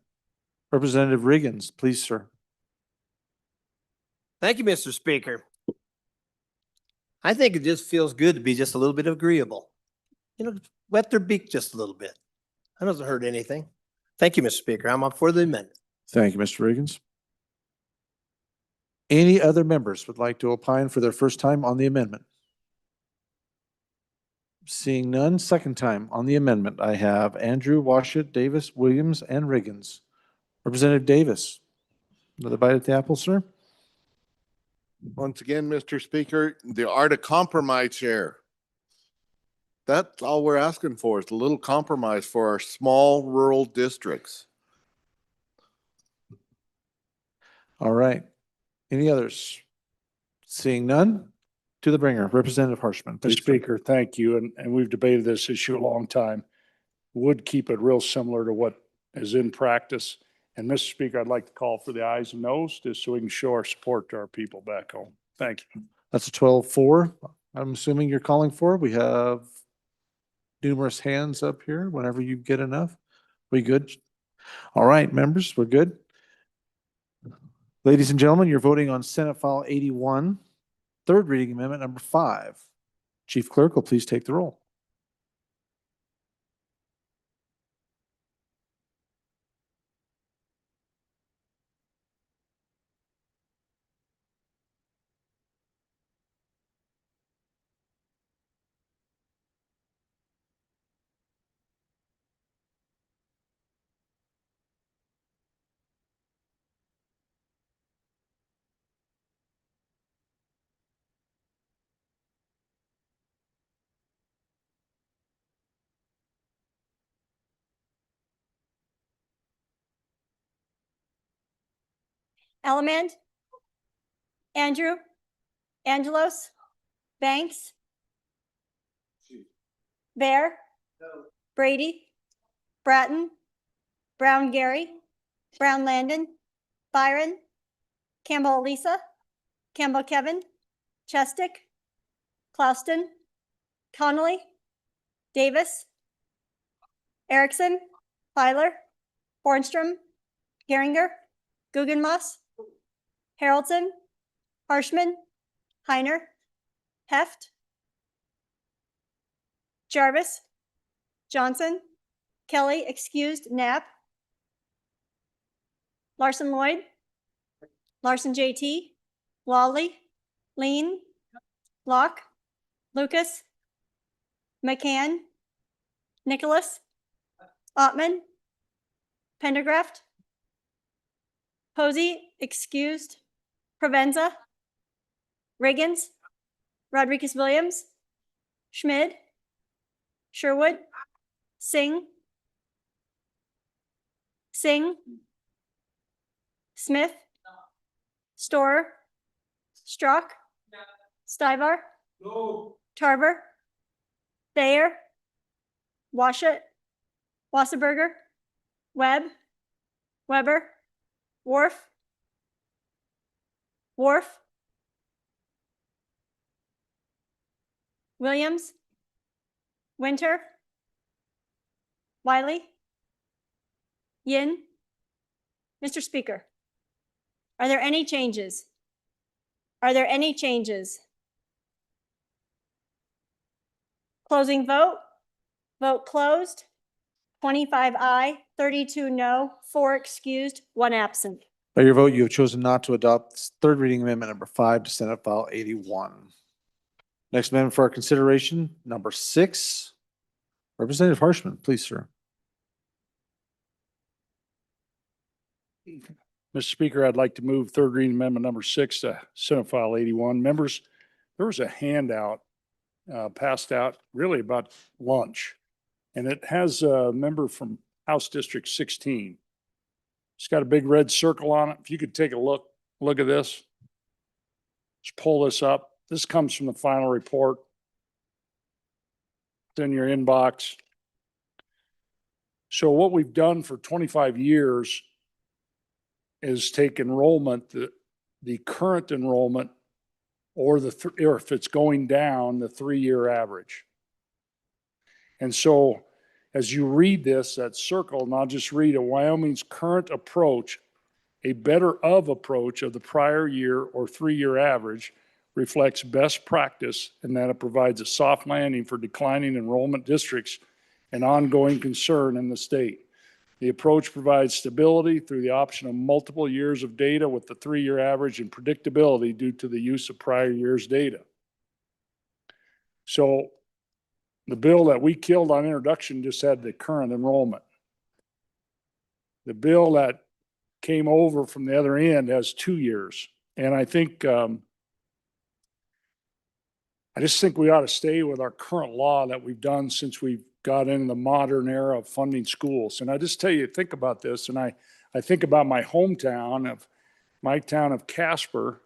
Representative Riggins, please, sir. Thank you, Mr. Speaker. I think it just feels good to be just a little bit agreeable. You know, wet their beak just a little bit. That doesn't hurt anything. Thank you, Mr. Speaker. I'm up for the amendment. Thank you, Mr. Riggins. Any other members would like to opine for their first time on the amendment? Seeing none, second time on the amendment, I have Andrew, Washut, Davis, Williams, and Riggins. Representative Davis, another bite at the apple, sir? Once again, Mr. Speaker, the art of compromise here. That's all we're asking for, is a little compromise for our small rural districts. All right. Any others? Seeing none, to the bringer, Representative Harshman. Mr. Speaker, thank you. And we've debated this issue a long time. Would keep it real similar to what is in practice. And Mr. Speaker, I'd like to call for the ayes and noes just so we can show our support to our people back home. Thank you. That's a 12-4. I'm assuming you're calling for. We have numerous hands up here whenever you get enough. We good? All right, members, we're good. Ladies and gentlemen, you're voting on Senate File 81, third reading amendment number 5. Chief Clerk will please take the roll. Element, Andrew, Angelos, Banks, Bear, Brady, Bratton, Brown Gary, Brown Landon, Byron, Campbell Elisa, Campbell Kevin, Chestick, Clouston, Connolly, Davis, Erickson, Filer, Bornstrom, Geringer, Guggenmoss, Haroldson, Harshman, Heiner, Heft, Jarvis, Johnson, Kelly, excused, Knapp, Larson Lloyd, Larson JT, Lawley, Lean, Locke, Lucas, McCann, Nicholas, Ottman, Pendergraft, Posey, excused, Provenza, Riggins, Rodriguez Williams, Schmid, Sherwood, Singh, Singh, Smith, Storer, Strzok, Stivar, Tarver, Thayer, Washut, Wasserberger, Webb, Weber, Worf, Williams, Winter, Wiley, Yin. Mr. Speaker, are there any changes? Are there any changes? Closing vote. Vote closed. 25 aye, 32 no, 4 excused, 1 absent. By your vote, you have chosen not to adopt third reading amendment number 5 to Senate File 81. Next amendment for our consideration, number 6. Representative Harshman, please, sir. Mr. Speaker, I'd like to move third reading amendment number 6 to Senate File 81. Members, there was a handout passed out really about lunch, and it has a member from House District 16. It's got a big red circle on it. If you could take a look at this. Just pull this up. This comes from the final report. It's in your inbox. So what we've done for 25 years is take enrollment, the current enrollment, or if it's going down, the 3-year average. And so as you read this, that circle, and I'll just read it, Wyoming's current approach, a better of approach of the prior year or 3-year average, reflects best practice in that it provides a soft landing for declining enrollment districts and ongoing concern in the state. The approach provides stability through the option of multiple years of data with the 3-year average and predictability due to the use of prior year's data. So the bill that we killed on introduction just had the current enrollment. The bill that came over from the other end has 2 years. And I think, I just think we ought to stay with our current law that we've done since we've got into the modern era of funding schools. And I just tell you, think about this, and I think about my hometown of Casper.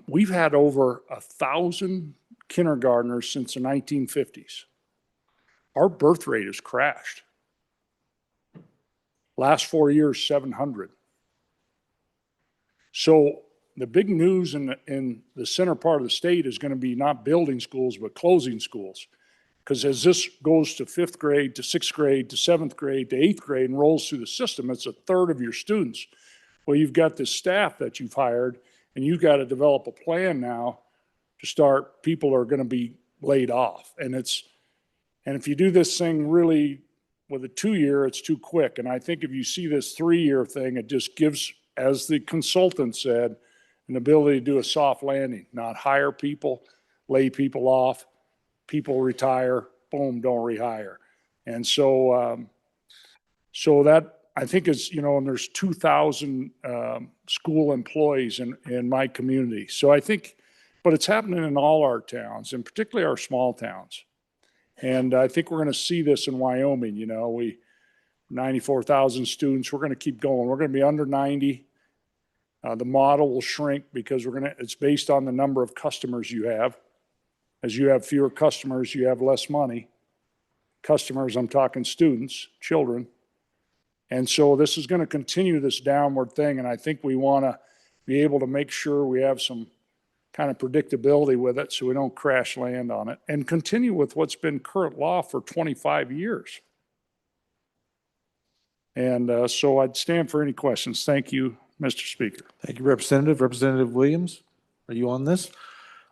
We've had over 1,000 kindergartners since the 1950s. Our birth rate has crashed. Last 4 years, 700. So the big news in the center part of the state is going to be not building schools, but closing schools. Because as this goes to 5th grade, to 6th grade, to 7th grade, to 8th grade, and rolls through the system, it's a third of your students. Well, you've got this staff that you've hired, and you've got to develop a plan now to start. People are going to be laid off. And if you do this thing really with a 2-year, it's too quick. And I think if you see this 3-year thing, it just gives, as the consultant said, an ability to do a soft landing, not hire people, lay people off. People retire, boom, don't rehire. And so, so that I think is, and there's 2,000 school employees in my community. So I think, but it's happening in all our towns, and particularly our small towns. And I think we're going to see this in Wyoming. 94,000 students, we're going to keep going. We're going to be under 90. The model will shrink because it's based on the number of customers you have. As you have fewer customers, you have less money. Customers, I'm talking students, children. And so this is going to continue this downward thing. And I think we want to be able to make sure we have some kind of predictability with it so we don't crash land on it, and continue with what's been current law for 25 years. And so I'd stand for any questions. Thank you, Mr. Speaker. Thank you, Representative. Representative Williams, are you on this?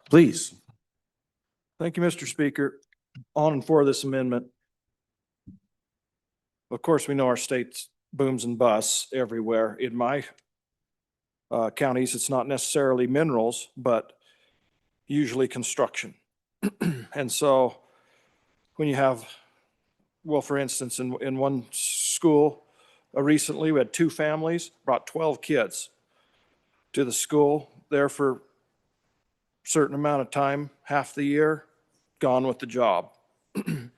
Please. Thank you, Mr. Speaker. On and for this amendment. Of course, we know our state booms and busts everywhere. In my counties, it's not necessarily minerals, but usually construction. And so when you have, well, for instance, in one school recently, we had 2 families, brought 12 kids to the school, there for a certain amount of time, half the year, gone with the job. And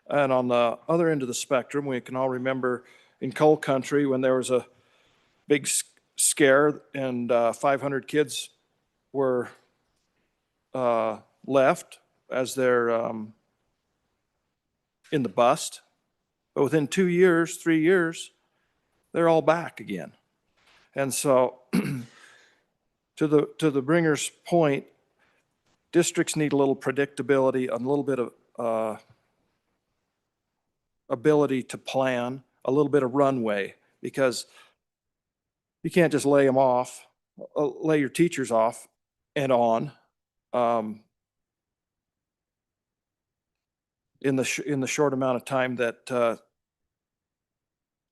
on the other end of the spectrum, we can all remember in coal country when there was a big scare and 500 kids were left as they're in the bust. But within 2 years, 3 years, they're all back again. And so to the bringer's point, districts need a little predictability, a little bit of ability to plan, a little bit of runway, because you can't just lay them off, lay your teachers off and on in the short amount of time that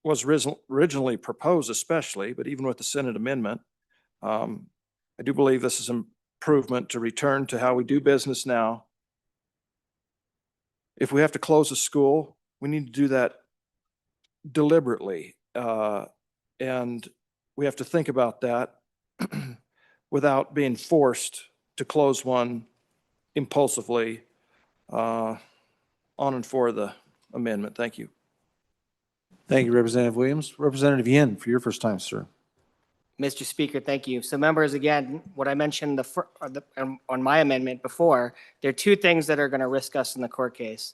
was originally proposed, especially, but even with the Senate amendment, I do believe this is an improvement to return to how we do business now. If we have to close a school, we need to do that deliberately. And we have to think about that without being forced to close one impulsively on and for the amendment. Thank you. Thank you, Representative Williams. Representative Yin, for your first time, sir. Mr. Speaker, thank you. So members, again, what I mentioned on my amendment before, there are two things that are going to risk us in the court case.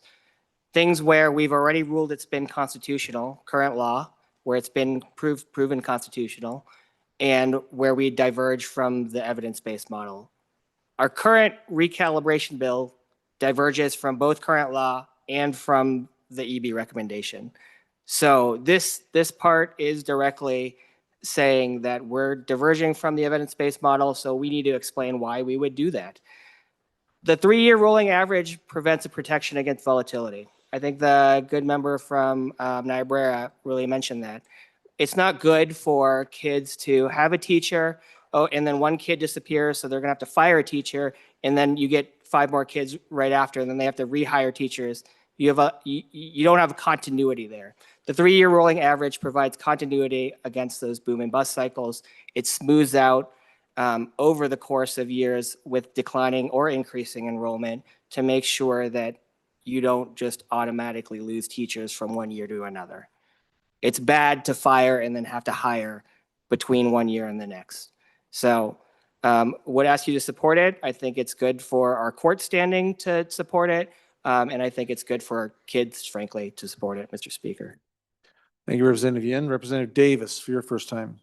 Things where we've already ruled it's been constitutional, current law, where it's been proven constitutional, and where we diverge from the evidence-based model. Our current recalibration bill diverges from both current law and from the EB recommendation. So this part is directly saying that we're diverging from the evidence-based model, so we need to explain why we would do that. The 3-year rolling average prevents a protection against volatility. I think the good member from Niobrara really mentioned that. It's not good for kids to have a teacher, and then one kid disappears, so they're gonna have to fire a teacher, and then you get 5 more kids right after, and then they have to rehire teachers. You don't have a continuity there. The 3-year rolling average provides continuity against those boom and bust cycles. It smooths out over the course of years with declining or increasing enrollment to make sure that you don't just automatically lose teachers from one year to another. It's bad to fire and then have to hire between one year and the next. So would ask you to support it. I think it's good for our court standing to support it. And I think it's good for our kids, frankly, to support it, Mr. Speaker. Thank you, Representative Yin. Representative Davis, for your first time.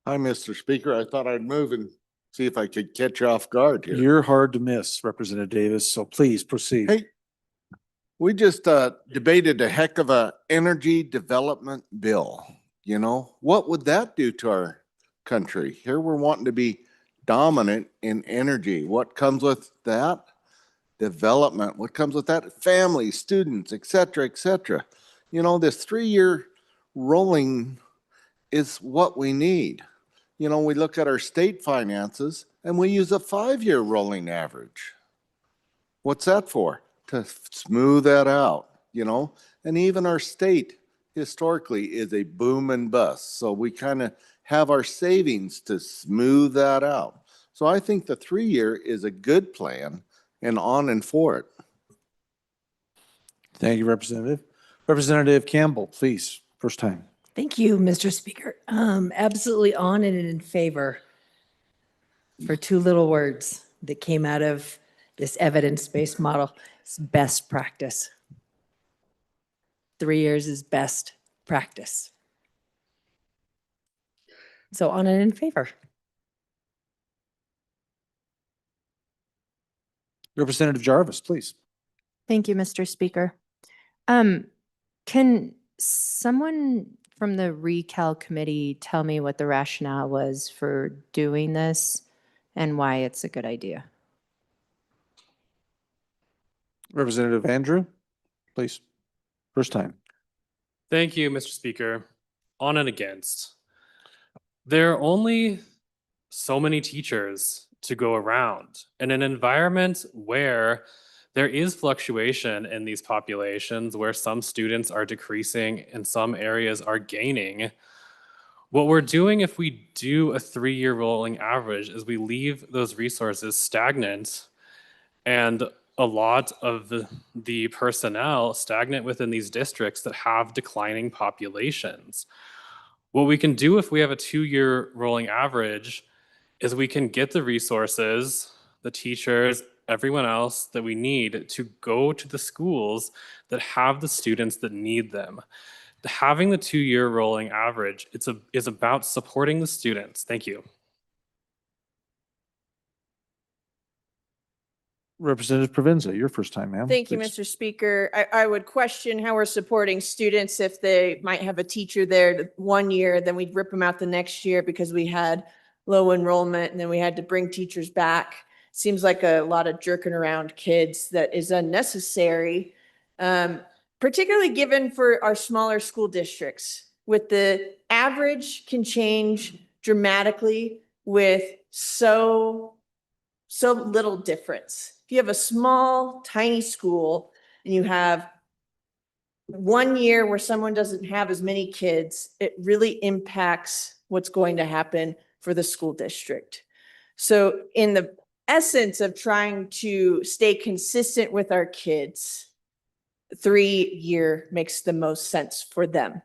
Hi, Mr. Speaker. I thought I'd move and see if I could catch you off guard here. You're hard to miss, Representative Davis, so please proceed. Hey, we just debated a heck of a energy development bill. You know, what would that do to our country? Here we're wanting to be dominant in energy. What comes with that? Development. What comes with that? Families, students, et cetera, et cetera. You know, this 3-year rolling is what we need. You know, we look at our state finances and we use a 5-year rolling average. What's that for? To smooth that out, you know? And even our state historically is a boom and bust. So we kind of have our savings to smooth that out. So I think the 3-year is a good plan and on and for it. Thank you, Representative. Representative Campbell, please, first time. Thank you, Mr. Speaker. Absolutely on and in favor for 2 little words that came out of this evidence-based model. It's best practice. 3 years is best practice. So on and in favor. Representative Jarvis, please. Thank you, Mr. Speaker. Can someone from the Recal Committee tell me what the rationale was for doing this and why it's a good idea? Representative Andrew, please, first time. Thank you, Mr. Speaker. On and against. There are only so many teachers to go around. In an environment where there is fluctuation in these populations, where some students are decreasing and some areas are gaining, what we're doing if we do a 3-year rolling average is we leave those resources stagnant and a lot of the personnel stagnant within these districts that have declining populations. What we can do if we have a 2-year rolling average is we can get the resources, the teachers, everyone else that we need to go to the schools that have the students that need them. Having the 2-year rolling average, is about supporting the students. Thank you. Representative Provenza, your first time, ma'am. Thank you, Please. Mr. Speaker. I would question how we're supporting students if they might have a teacher there 1 year, then we'd rip them out the next year because we had low enrollment and then we had to bring teachers back. Seems like a lot of jerking around kids that is unnecessary, particularly given for our smaller school districts. With the average can change dramatically with so little difference. If you have a small, tiny school and you have 1 year where someone doesn't have as many kids, it really impacts what's going to happen for the school district. So in the essence of trying to stay consistent with our kids, 3-year makes the most sense for them.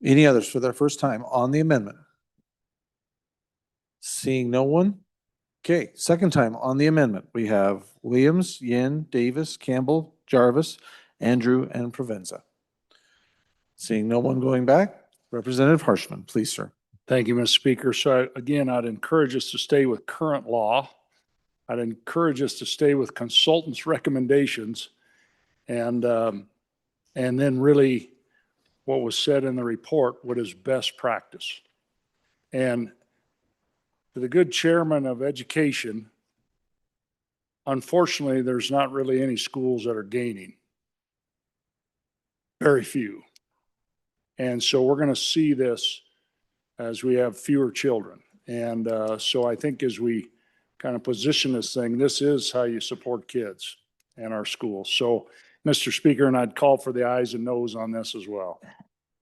Any others for their first time on the amendment? Seeing no one? Okay, second time on the amendment, we have Williams, Yin, Davis, Campbell, Jarvis, Andrew, and Provenza. Seeing no one going back, Representative Harshman, please, sir. Thank you, Mr. Speaker. So again, I'd encourage us to stay with current law. I'd encourage us to stay with consultants' recommendations and then really what was said in the report, what is best practice. And to the good chairman of education, unfortunately, there's not really any schools that are gaining. Very few. And so we're going to see this as we have fewer children. And so I think as we kind of position this thing, this is how you support kids and our schools. So, Mr. Speaker, and I'd call for the ayes and noes on this as well.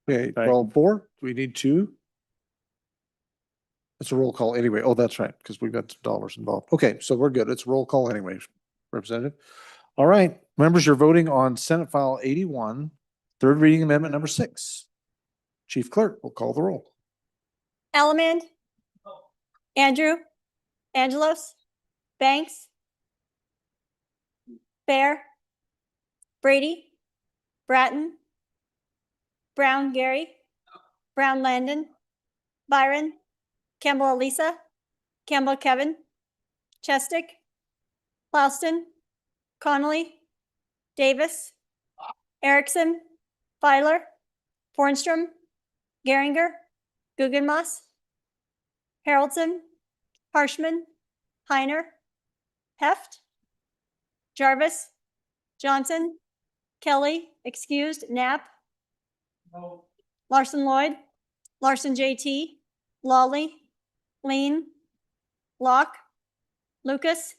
Okay, 12-4, we need 2. It's a roll call anyway. Oh, that's right, because we've got some dollars involved. Okay, so we're good. It's a roll call anyway, Representative. All right, members, you're voting on Senate File 81, third reading amendment number 6. Chief Clerk will call the roll. Ellamand, Andrew, Angelos, Banks, Bear, Brady, Bratton, Brown Gary, Brown Landon, Byron, Campbell Elisa, Campbell Kevin, Chestick, Plouston, Connolly, Davis, Erickson, Filer, Bornstrom, Geringer, Guggenmoss, Haroldson, Harshman, Heiner, Heft, Jarvis, Johnson, Kelly, excused, Knapp, Larson Lloyd, Larson JT, Lawley, Lean, Locke, Lucas,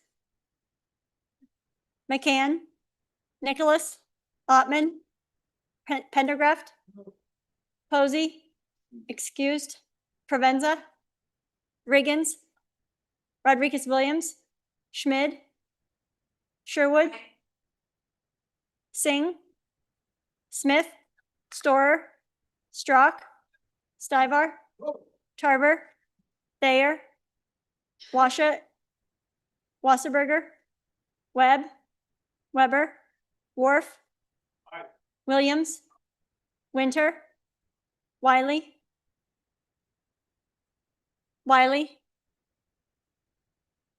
McCann, Nicholas, Ottman, Pendergraft, Posey, excused, Provenza, Riggins, Rodriguez Williams, Schmid, Sherwood, Singh, Smith, Storer, Strock, Stivar, Tarver, Thayer, Washat, Wasserberger, Webb, Weber, Worf, Williams, Winter, Wiley,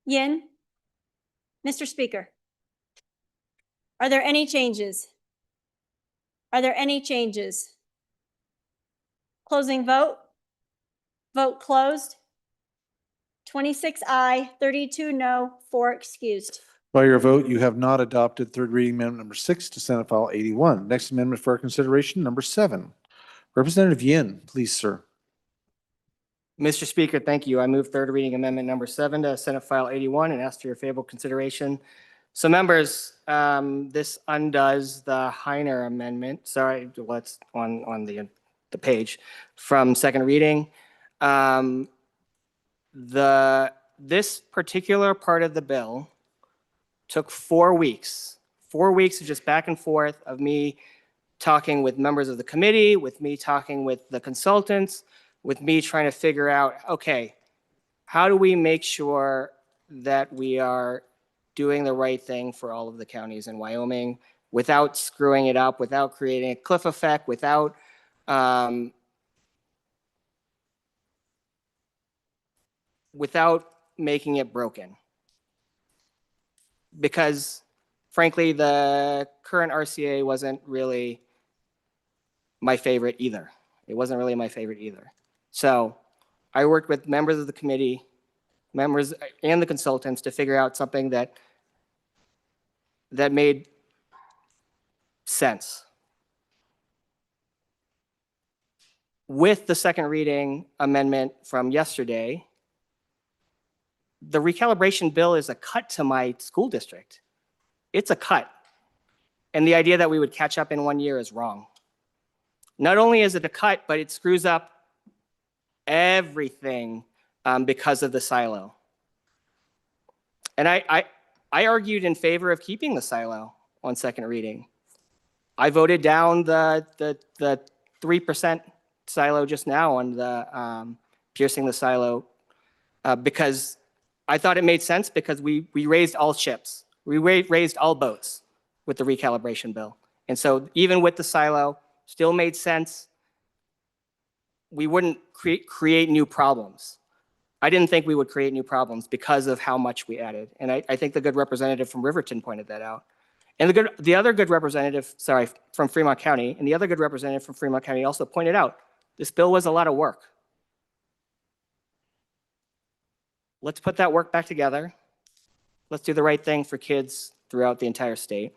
Yin. Mr. Speaker, are there any changes? Are there any changes? Closing vote. Vote closed. 26 aye, 32 no, 4 excused. By your vote, you have not adopted third reading amendment number 6 to Senate File 81. Next amendment for our consideration, number 7. Representative Yin, please, sir. Mr. Speaker, thank you. I move third reading amendment number 7 to Senate File 81 and ask for your favorable consideration. So members, this undoes the Heiner amendment. Sorry, let's on the page from second reading. The this particular part of the bill took 4 weeks. 4 weeks of just back and forth of me talking with members of the committee, with me talking with the consultants, with me trying to figure out, okay, how do we make sure that we are doing the right thing for all of the counties in Wyoming without screwing it up, without creating a cliff effect, without making it broken. Because frankly, the current RCA wasn't really my favorite either. It wasn't really my favorite either. So I worked with members of the committee, members and the consultants to figure out something that made sense. With the second reading amendment from yesterday, the recalibration bill is a cut to my school district. It's a cut. And the idea that we would catch up in 1 year is wrong. Not only is it a cut, but it screws up everything because of the silo. And I argued in favor of keeping the silo on second reading. I voted down the 3% silo just now on the piercing the silo because I thought it made sense because we raised all ships. We raised all boats with the recalibration bill. And so even with the silo, still made sense. We wouldn't create new problems. I didn't think we would create new problems because of how much we added. And I think the good representative from Riverton pointed that out. And the other good representative, sorry, from Fremont County, and the other good representative from Fremont County also pointed out, this bill was a lot of work. Let's put that work back together. Let's do the right thing for kids throughout the entire state.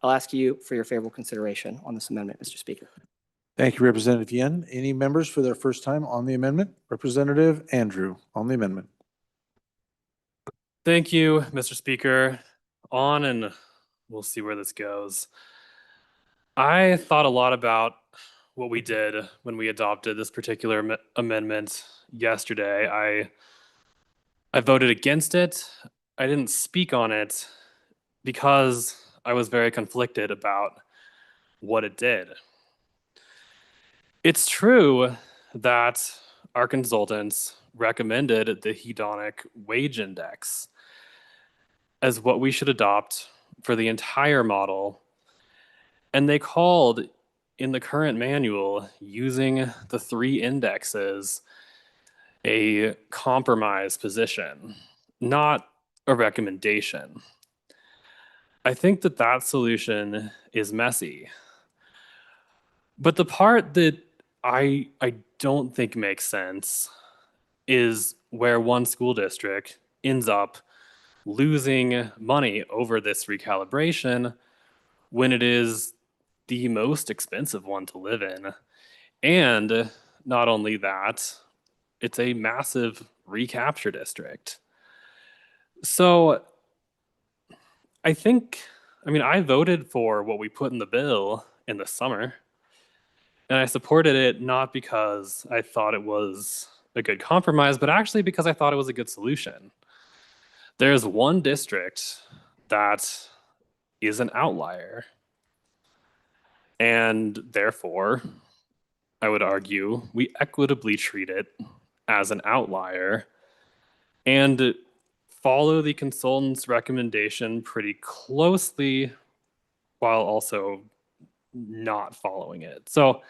I'll ask you for your favorable consideration on this amendment, Mr. Speaker. Thank you, Representative Yen. Any members for their first time on the amendment? Representative Andrew on the amendment. Thank you, Mr. Speaker. On, and we'll see where this goes. I thought a lot about what we did when we adopted this particular amendment yesterday. I voted against it. I didn't speak on it because I was very conflicted about what it did. It's true that our consultants recommended the hedonic wage index as what we should adopt for the entire model. And they called in the current manual using the 3 indexes a compromise position, not a recommendation. I think that solution is messy. But the part that I don't think makes sense is where one school district ends up losing money over this recalibration when it is the most expensive one to live in. And not only that, it's a massive recapture district. So I voted for what we put in the bill in the summer. And I supported it not because I thought it was a good compromise, but actually because I thought it was a good solution. There's one district that is an outlier. And therefore, I would argue we equitably treat it as an outlier and follow the consultant's recommendation pretty closely while also not following it. So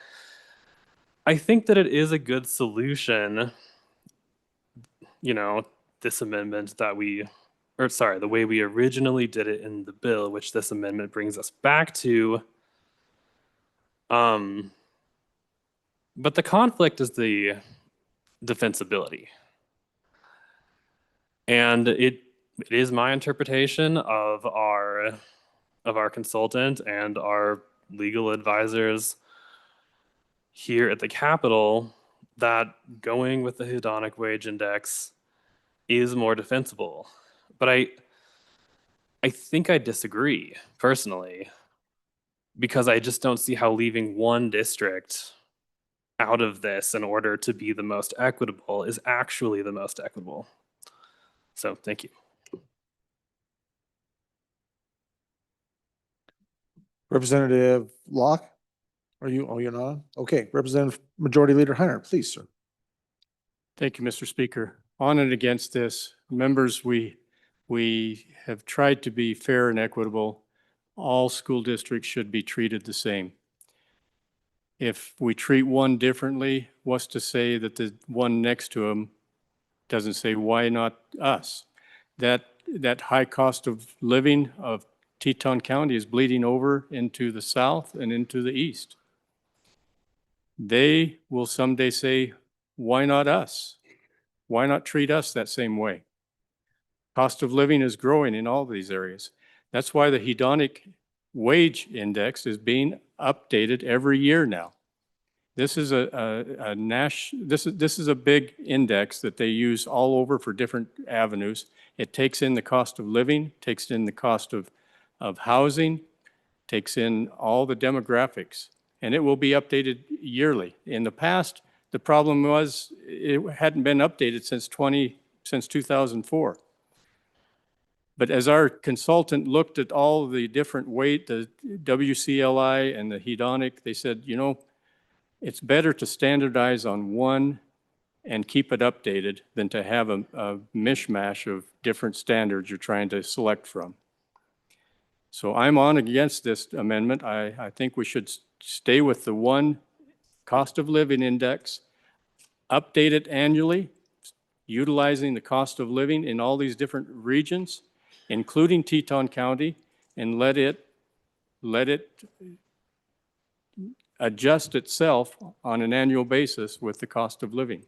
I think that it is a good solution, this amendment that the way we originally did it in the bill, which this amendment brings us back to. But the conflict is the defensibility. And it is my interpretation of our consultant and our legal advisors here at the Capitol that going with the hedonic wage index is more defensible. But I think I disagree personally, because I just don't see how leaving one district out of this in order to be the most equitable is actually the most equitable. So thank you. Representative Locke, are you, oh, you're not on? Okay, Representative Majority Leader Heiner, please, sir. Thank you, Mr. Speaker. On and against this, members, we have tried to be fair and equitable. All school districts should be treated the same. If we treat one differently, what's to say that the one next to them doesn't say, why not us? That high cost of living of Teton County is bleeding over into the south and into the east. They will someday say, why not us? Why not treat us that same way? Cost of living is growing in all these areas. That's why the hedonic wage index is being updated every year now. This is this is a big index that they use all over for different avenues. It takes in the cost of living, takes in the cost of housing, takes in all the demographics, and it will be updated yearly. In the past, the problem was it hadn't been updated since 2004. But as our consultant looked at all the different weight, the WCLI and the hedonic, they said, you know, it's better to standardize on one and keep it updated than to have a mishmash of different standards you're trying to select from. So I'm on against this amendment. I think we should stay with the one cost of living index, update it annually, utilizing the cost of living in all these different regions, including Teton County, and let it adjust itself on an annual basis with the cost of living.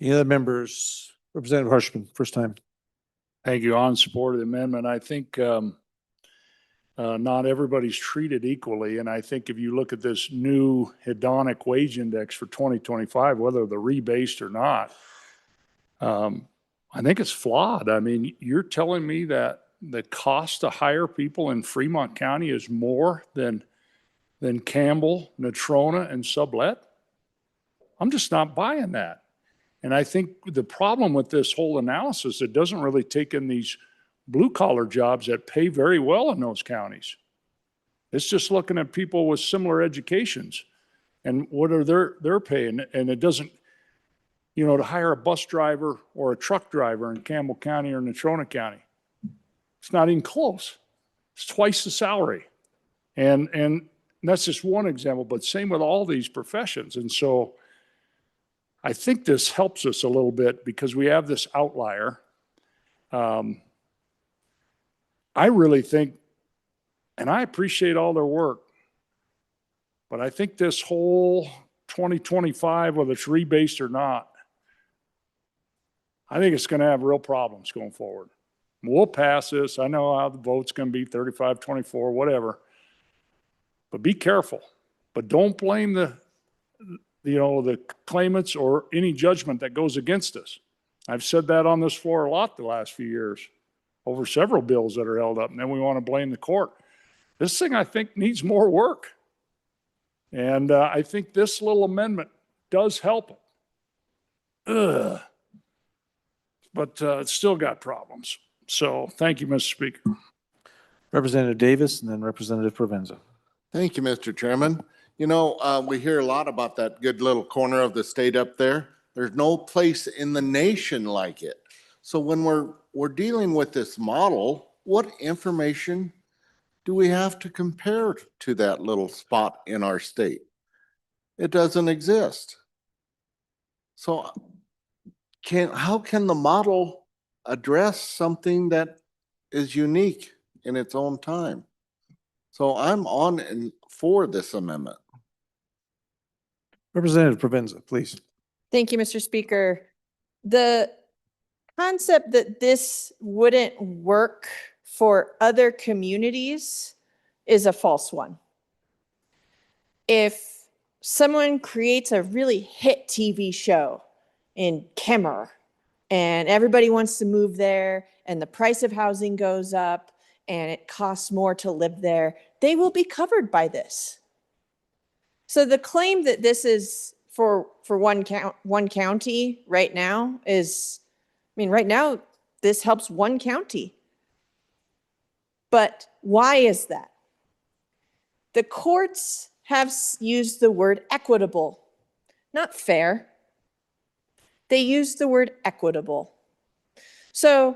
Any other members? Representative Harshman, first time. Thank you. On support of the amendment, I think not everybody's treated equally. And I think if you look at this new hedonic wage index for 2025, whether they're rebased or not, I think it's flawed. I mean, you're telling me that the cost to hire people in Fremont County is more than Campbell, Natrona, and Sublet? I'm just not buying that. And I think the problem with this whole analysis, it doesn't really take in these blue-collar jobs that pay very well in those counties. It's just looking at people with similar educations and what are their pay. And it doesn't, you know, to hire a bus driver or a truck driver in Campbell County or Natrona County, it's not even close. It's twice the salary. And that's just one example, but same with all these professions. And so I think this helps us a little bit because we have this outlier. I really think, and I appreciate all their work, but I think this whole 2025, whether it's rebased or not, I think it's going to have real problems going forward. We'll pass this. I know how the vote's going to be 35-24, whatever. But be careful. But don't blame the claimants or any judgment that goes against us. I've said that on this floor a lot the last few years over several bills that are held up, and then we want to blame the court. This thing, I think, needs more work. And I think this little amendment does help it. But it's still got problems. So thank you, Mr. Speaker. Representative Davis and then Representative Provenza. Thank you, Mr. Chairman. You know, we hear a lot about that good little corner of the state up there. There's no place in the nation like it. So when we're dealing with this model, what information do we have to compare to that little spot in our state? It doesn't exist. So how can the model address something that is unique in its own time? So I'm on and for this amendment. Representative Provenza, please. Thank you, Mr. Speaker. The concept that this wouldn't work for other communities is a false one. If someone creates a really hit TV show in Kemmer and everybody wants to move there and the price of housing goes up and it costs more to live there, they will be covered by this. So the claim that this is for one county right now is, I mean, right now, this helps one county. But why is that? The courts have used the word equitable, not fair. They use the word equitable. So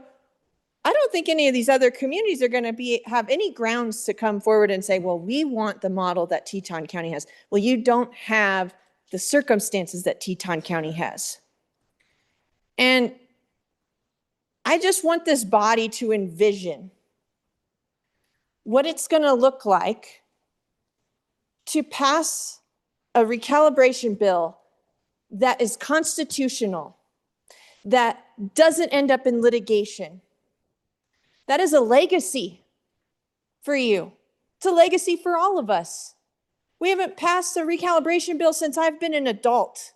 I don't think any of these other communities are going to have any grounds to come forward and say, well, we want the model that Teton County has. Well, you don't have the circumstances that Teton County has. And I just want this body to envision what it's going to look like to pass a recalibration bill that is constitutional, that doesn't end up in litigation. That is a legacy for you. It's a legacy for all of us. We haven't passed a recalibration bill since I've been an adult.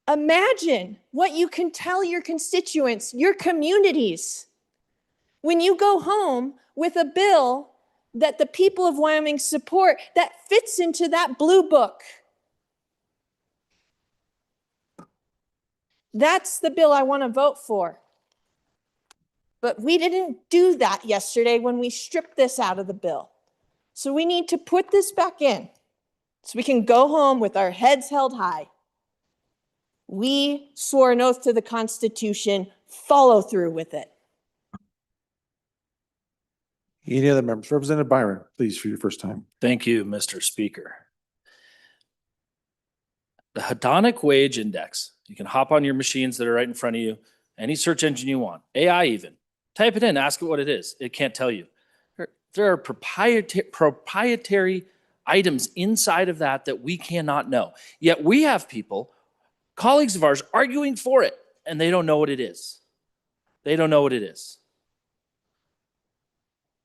Imagine what you can tell your constituents, your communities, when you go home with a bill that the people of Wyoming support that fits into that blue book. That's the bill I want to vote for. But we didn't do that yesterday when we stripped this out of the bill. So we need to put this back in so we can go home with our heads held high. We swore an oath to the Constitution, follow through with it. Any other members? Representative Byron, please, for your first time. Thank you, Mr. Speaker. The hedonic wage index, you can hop on your machines that are right in front of you, any search engine you want, AI even. Type it in, ask it what it is. It can't tell you. There are proprietary items inside of that we cannot know. Yet we have people, colleagues of ours, arguing for it, and they don't know what it is. They don't know what it is.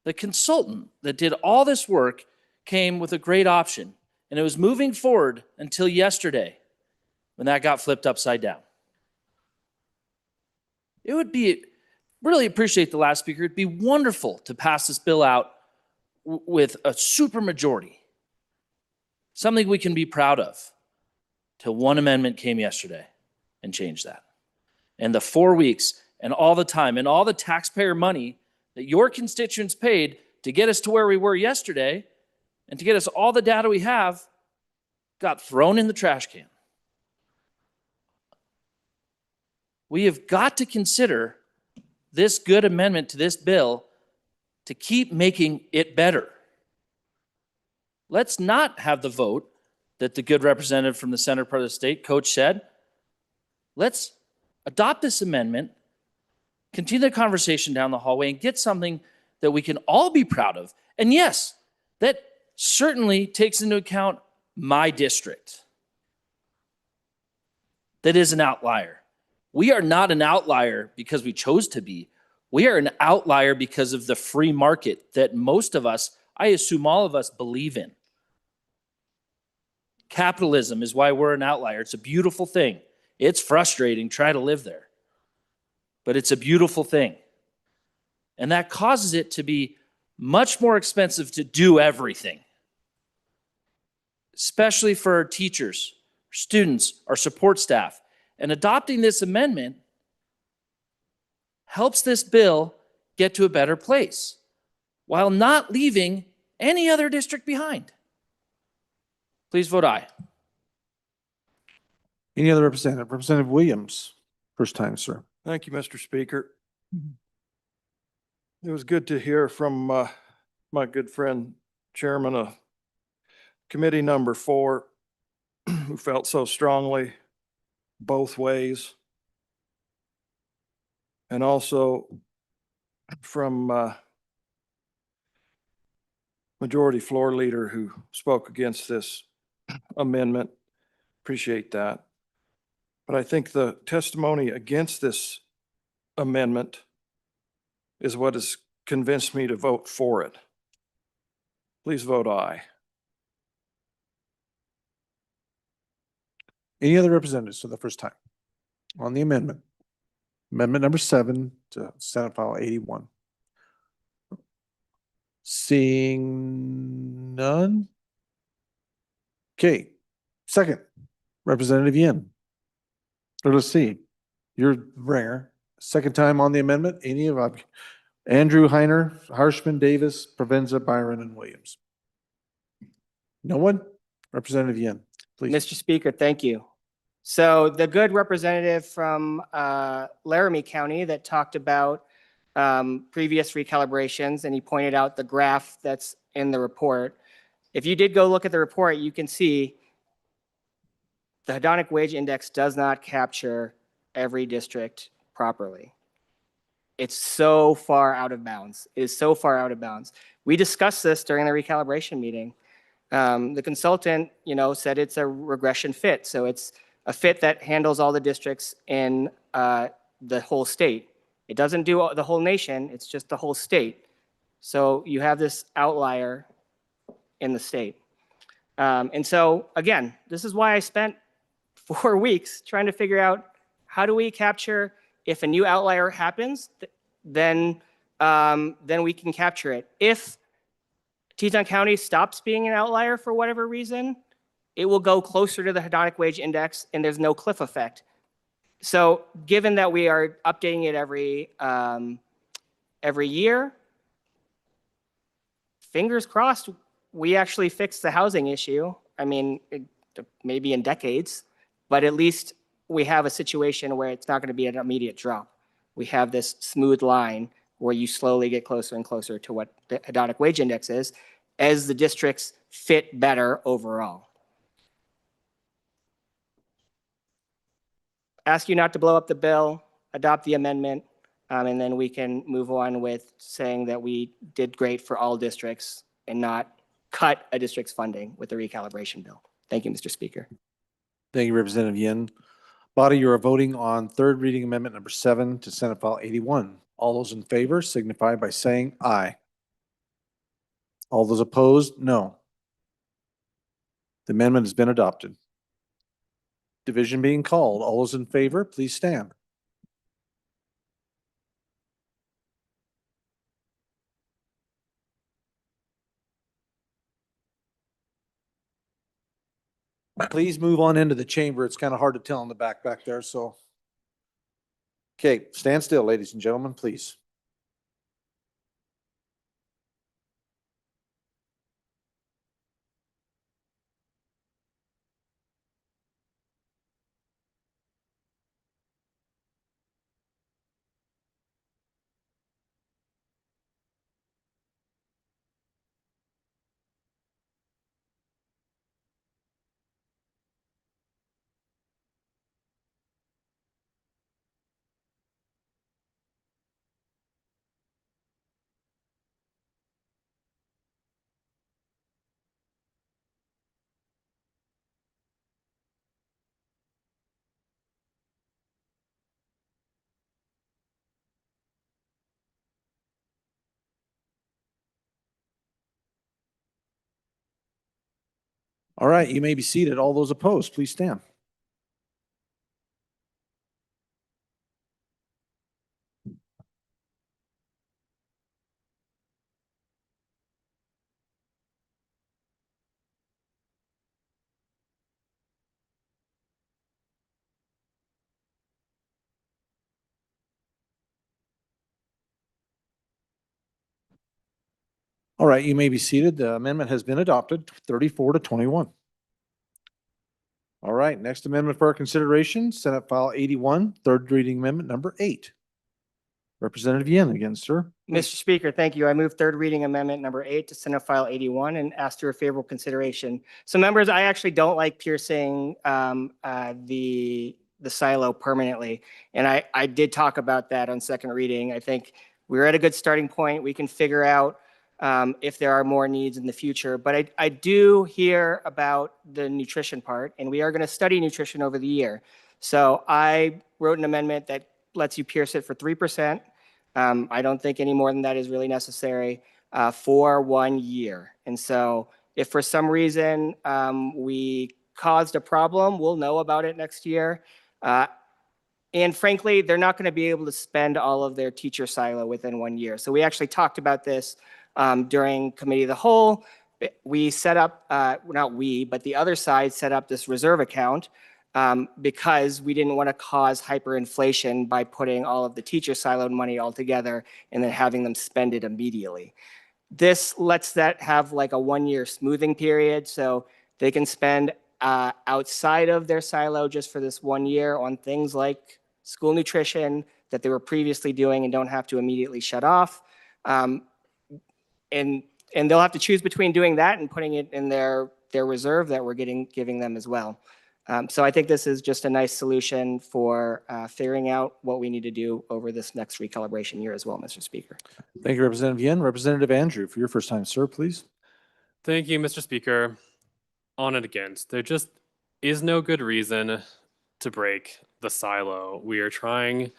The consultant that did all this work came with a great option, and it was moving forward until yesterday when that got flipped upside down. It would be, really appreciate the last speaker, it'd be wonderful to pass this bill out with a super majority, something we can be proud of, till one amendment came yesterday and changed that. And the 4 weeks and all the time and all the taxpayer money that your constituents paid to get us to where we were yesterday and to get us all the data we have got thrown in the trash can. We have got to consider this good amendment to this bill to keep making it better. Let's not have the vote that the good representative from the center part of the state, Coach, said. Let's adopt this amendment, continue the conversation down the hallway, and get something that we can all be proud of. And yes, that certainly takes into account my district. That is an outlier. We are not an outlier because we chose to be. We are an outlier because of the free market that most of us, I assume all of us, believe in. Capitalism is why we're an outlier. It's a beautiful thing. It's frustrating, try to live there. But it's a beautiful thing. And that causes it to be much more expensive to do everything, especially for our teachers, our students, our support staff. And adopting this amendment helps this bill get to a better place while not leaving any other district behind. Please vote aye. Any other representative? Representative Williams, first time, sir. Thank you, Mr. Speaker. It was good to hear from my good friend, Chairman of Committee Number 4, who felt so strongly both ways. And also from Majority Floor Leader who spoke against this amendment. Appreciate that. But I think the testimony against this amendment is what has convinced me to vote for it. Please vote aye. Any other representatives for the first time on the amendment? Amendment number 7 to Senate File 81. Seeing none. Okay, second, Representative Yin. Or let's see, you're bringer. Second time on the amendment, any of Andrew, Heiner, Harshman, Davis, Provenza, Byron, and Williams. No one? Representative Yin, please. Mr. Speaker, thank you. So the good representative from Laramie County that talked about previous recalibrations, and he pointed out the graph that's in the report. If you did go look at the report, you can see the hedonic wage index does not capture every district properly. It's so far out of bounds. It is so far out of bounds. We discussed this during the recalibration meeting. The consultant, said it's a regression fit. So it's a fit that handles all the districts in the whole state. It doesn't do the whole nation, it's just the whole state. So you have this outlier in the state. And so again, this is why I spent 4 weeks trying to figure out how do we capture, if a new outlier happens, then we can capture it. If Teton County stops being an outlier for whatever reason, it will go closer to the hedonic wage index and there's no cliff effect. So given that we are updating it every year, fingers crossed, we actually fix the housing issue. I mean, maybe in decades, but at least we have a situation where it's not going to be an immediate drop. We have this smooth line where you slowly get closer and closer to what the hedonic wage index is as the districts fit better overall. Ask you not to blow up the bill, adopt the amendment, and then we can move on with saying that we did great for all districts and not cut a district's funding with the recalibration bill. Thank you, Mr. Speaker. Thank you, Representative Yin. Body, you are voting on third reading amendment number 7 to Senate File 81. All those in favor signify by saying aye. All those opposed, no. The amendment has been adopted. Division being called. All those in favor, please stand. Please move on into the chamber. It's kind of hard to tell in the back there, so. Okay, stand still, ladies and gentlemen, please. All right, you may be seated. All those opposed, please stand. All right, you may be seated. The amendment has been adopted, 34-21. All right, next amendment for our consideration, Senate File 81, third reading amendment number 8. Representative Yin again, sir. Mr. Speaker, thank you. I move third reading amendment number 8 to Senate File 81 and ask for favorable consideration. So members, I actually don't like piercing the silo permanently. And I did talk about that on second reading. I think we're at a good starting point. We can figure out if there are more needs in the future. But I do hear about the nutrition part, and we are going to study nutrition over the year. So I wrote an amendment that lets you pierce it for 3%. I don't think any more than that is really necessary for 1 year. And so if for some reason we caused a problem, we'll know about it next year. And frankly, they're not going to be able to spend all of their teacher silo within 1 year. So we actually talked about this during Committee of the Whole. we set up, not we, but the other side set up this reserve account because we didn't want to cause hyperinflation by putting all of the teacher siloed money all together and then having them spend it immediately. This lets that have like a 1-year smoothing period, so they can spend outside of their silo just for this 1 year on things like school nutrition that they were previously doing and don't have to immediately shut off. And they'll have to choose between doing that and putting it in their reserve that we're giving them as well. So I think this is just a nice solution for figuring out what we need to do over this next recalibration year as well, Mr. Speaker. Thank you, Representative Yen. Representative Andrew, for your first time, sir, please. Thank you, Mr. Speaker. On and against, there just is no good reason to break the silo. We are trying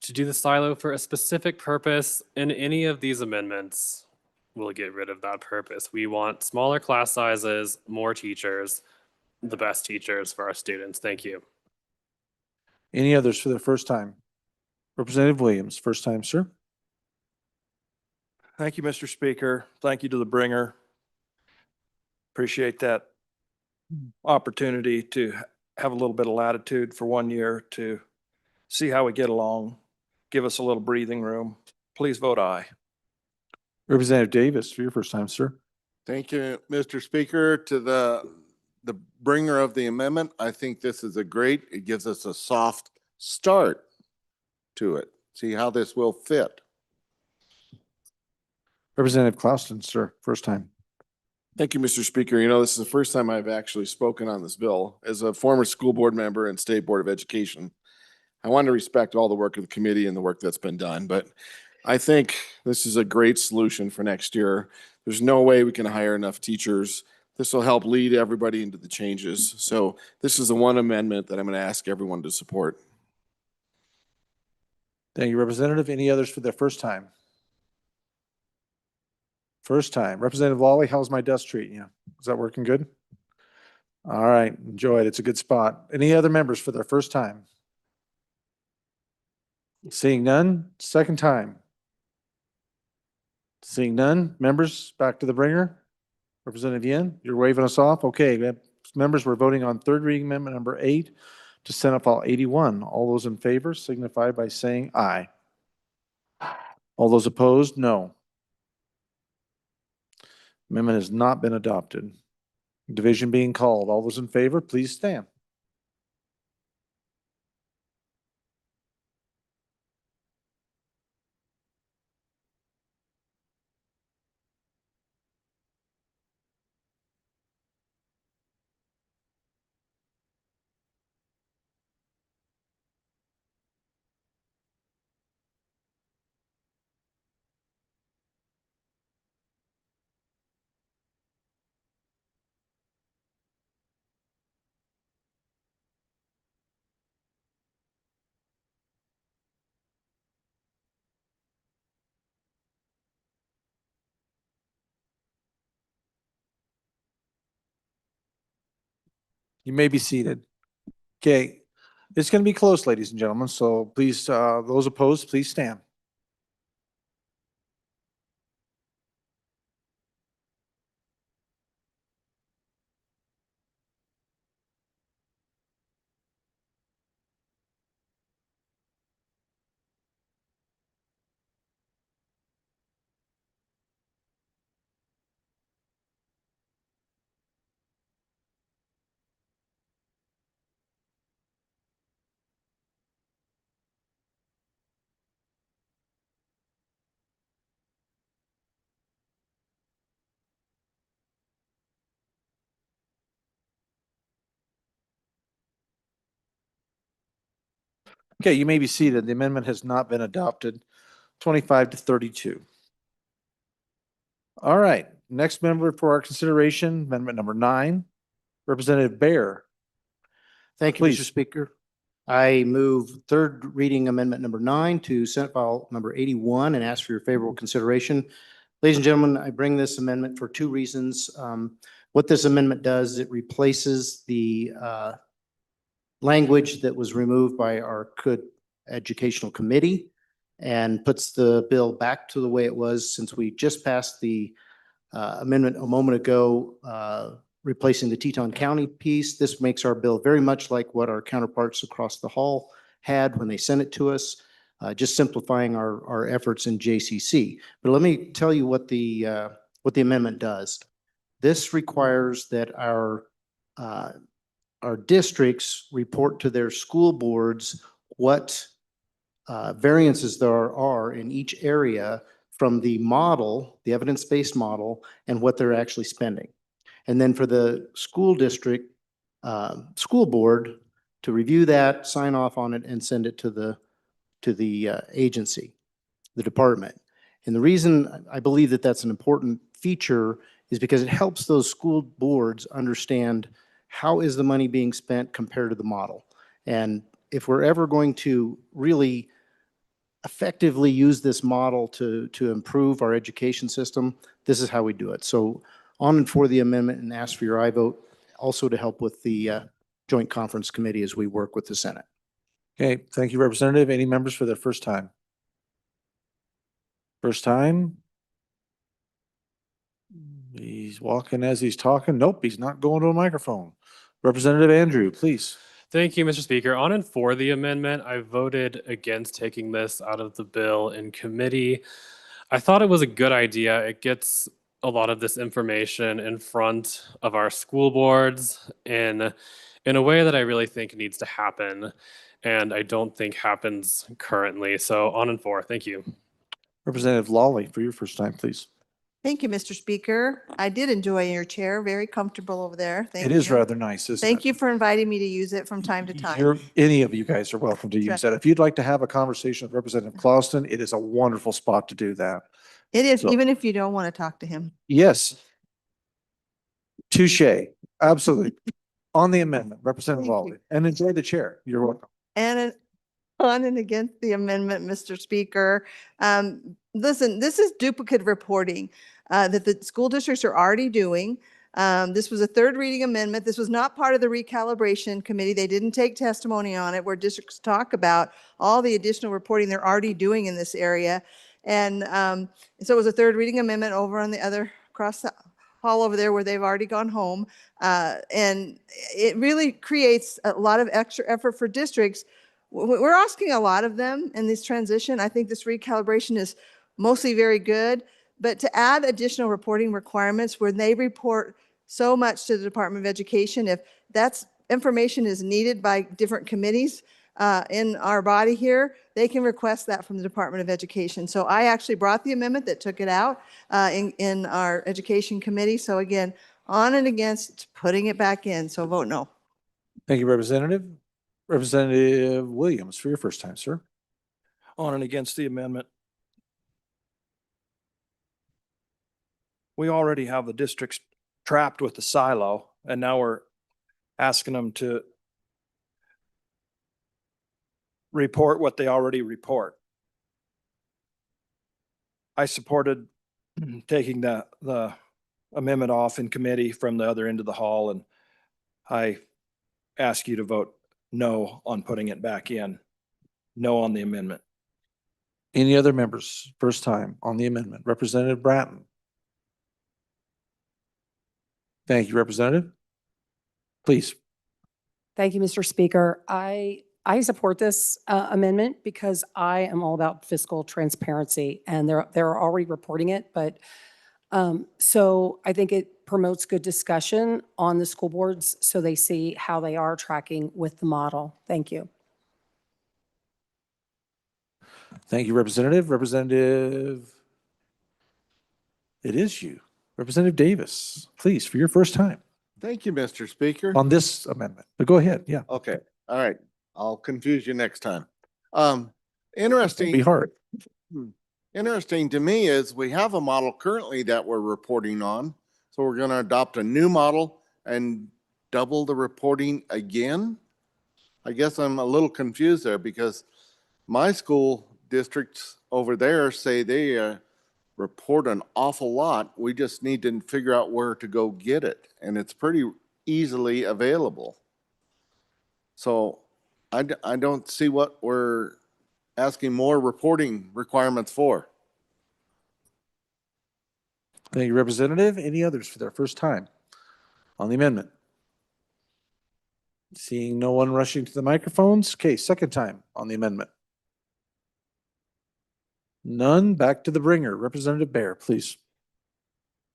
to do the silo for a specific purpose, and any of these amendments will get rid of that purpose. We want smaller class sizes, more teachers, the best teachers for our students. Thank you. Any others for the first time? Representative Williams, first time, sir. Thank you, Mr. Speaker. Thank you to the bringer. Appreciate that opportunity to have a little bit of latitude for 1 year to see how we get along, give us a little breathing room. Please vote aye. Representative Davis, for your first time, sir. Thank you, Mr. Speaker. To the bringer of the amendment, I think this is it gives us a soft start to it. See how this will fit. Representative Clauston, sir, first time. Thank you, Mr. Speaker. You know, this is the first time I've actually spoken on this bill. As a former school board member and State Board of Education, I want to respect all the work of the committee and the work that's been done, but I think this is a great solution for next year. There's no way we can hire enough teachers. This will help lead everybody into the changes. So this is the one amendment that I'm going to ask everyone to support. Thank you, Representative. Any others for their first time? First time. Representative Lawley, how's my desk treating you? Is that working good? All right, enjoy it. It's a good spot. Any other members for their first time? Seeing none, second time. Seeing none, members, back to the bringer. Representative Yen, you're waving us off. Okay, members, we're voting on third reading amendment number 8 to Senate File 81. All those in favor signify by saying aye. All those opposed, no. Amendment has not been adopted. Division being called. All those in favor, please stand. You may be seated. Okay, it's going to be close, ladies and gentlemen, so please, those opposed, please stand. Okay, you may be seated. The amendment has not been adopted. 25 to 32. All right, next member for our consideration, amendment number 9, Representative Baer. Thank you, Please. Mr. Speaker. I move third reading amendment number 9 to Senate File number 81 and ask for your favorable consideration. Ladies and gentlemen, I bring this amendment for 2 reasons. What this amendment does, it replaces the language that was removed by our Educational Committee and puts the bill back to the way it was since we just passed the amendment a moment ago, replacing the Teton County piece. This makes our bill very much like what our counterparts across the hall had when they sent it to us, just simplifying our efforts in JCC. But let me tell you what the amendment does. This requires that our districts report to their school boards what variances there are in each area from the model, the evidence-based model, and what they're actually spending. And then for the school district, school board to review that, sign off on it, and send it to the agency, the department. And the reason I believe that that's an important feature is because it helps those school boards understand how is the money being spent compared to the model. And if we're ever going to really effectively use this model to improve our education system, this is how we do it. So on and for the amendment, and ask for your aye vote, also to help with the Joint Conference Committee as we work with the Senate. Okay, thank you, Representative. Any members for their first time? First time? He's walking as he's talking. Nope, he's not going to a microphone. Representative Andrew, please. Thank you, Mr. Speaker. On and for the amendment, I voted against taking this out of the bill in committee. I thought it was a good idea. It gets a lot of this information in front of our school boards in a way that I really think needs to happen, and I don't think happens currently. So on and for, thank you. Representative Lawley, for your first time, please. Thank you, Mr. Speaker. I did enjoy your chair. Very comfortable over there. Thank It you. is rather nice, isn't it? Thank you for inviting me to use it from time to time. Any of you guys are welcome to use that. If you'd like to have a conversation with Representative Clauston, it is a wonderful spot to do that. It is, So- even if you don't want to talk to him. Yes. Touche, absolutely. On the amendment, Representative Thank you. Lawley, and enjoy the chair. You're welcome. And on and against the amendment, Mr. Speaker. Listen, this is duplicate reporting that the school districts are already doing. This was a third reading amendment. This was not part of the recalibration committee. They didn't take testimony on it, where districts talk about all the additional reporting they're already doing in this area. And so it was a third reading amendment over on the other, across the hall over there where they've already gone home. And it really creates a lot of extra effort for districts. We're asking a lot of them in this transition. I think this recalibration is mostly very good, but to add additional reporting requirements where they report so much to the Department of Education, if that's information is needed by different committees in our body here, they can request that from the Department of Education. So I actually brought the amendment that took it out in our Education Committee. So again, on and against putting it back in, so vote no. Thank you, Representative. Representative Williams, for your first time, sir. On and against the amendment. We already have the districts trapped with the silo, and now we're asking them to report what they already report. I supported taking the amendment off in committee from the other end of the hall, and I ask you to vote no on putting it back in. No on the amendment. Any other members, first time on the amendment? Representative Bratton. Thank you, Representative. Please. Thank you, Mr. Speaker. I support this amendment because I am all about fiscal transparency, and they're already reporting it. But so I think it promotes good discussion on the school boards so they see how they are tracking with the model. Thank you. Thank you, Representative. Representative, it is you. Representative Davis, please, for your first time Thank you, Mr. Speaker. on this amendment. But go ahead, yeah. Okay, all right. I'll confuse you next time. Interesting. Be hard. Interesting to me is we have a model currently that we're reporting on. So we're going to adopt a new model and double the reporting again. I guess I'm a little confused there because my school districts over there say they report an awful lot. We just need to figure out where to go get it. And it's pretty easily available. So I don't see what we're asking more reporting requirements for. Thank you, Representative. Any others for their first time on the amendment? Seeing no one rushing to the microphones. Okay, second time on the amendment. None. Back to the bringer. Representative Bear, please.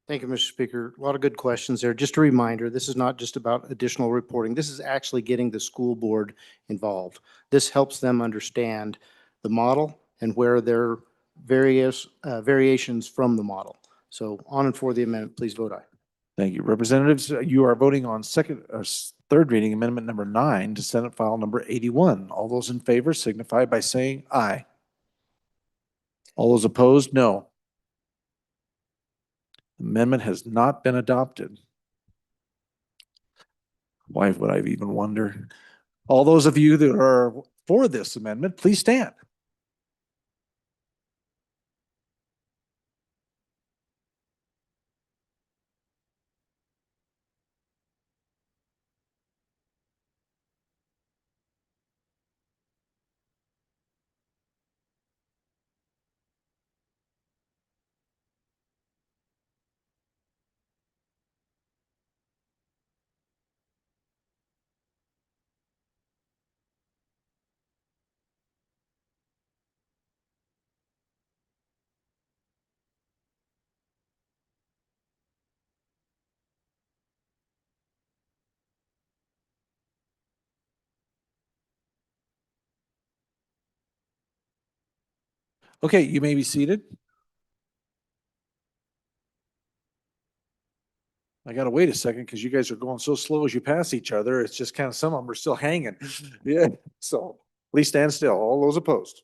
Thank you, Mr. Speaker. A lot of good questions there. Just a reminder, this is not just about additional reporting. This is actually getting the school board involved. This helps them understand the model and where there are various variations from the model. So on and for the amendment, please vote aye. Thank you. Representatives, you are voting on third reading amendment number 9 to Senate file number 81. All those in favor signify by saying aye. All those opposed, no. Amendment has not been adopted. Why would I even wonder? All those of you that are for this amendment, please stand. Okay, you may be seated. I gotta wait a second because you guys are going so slow as you pass each other. It's just kind of, some of them are still hanging. Yeah, so please stand still. All those opposed.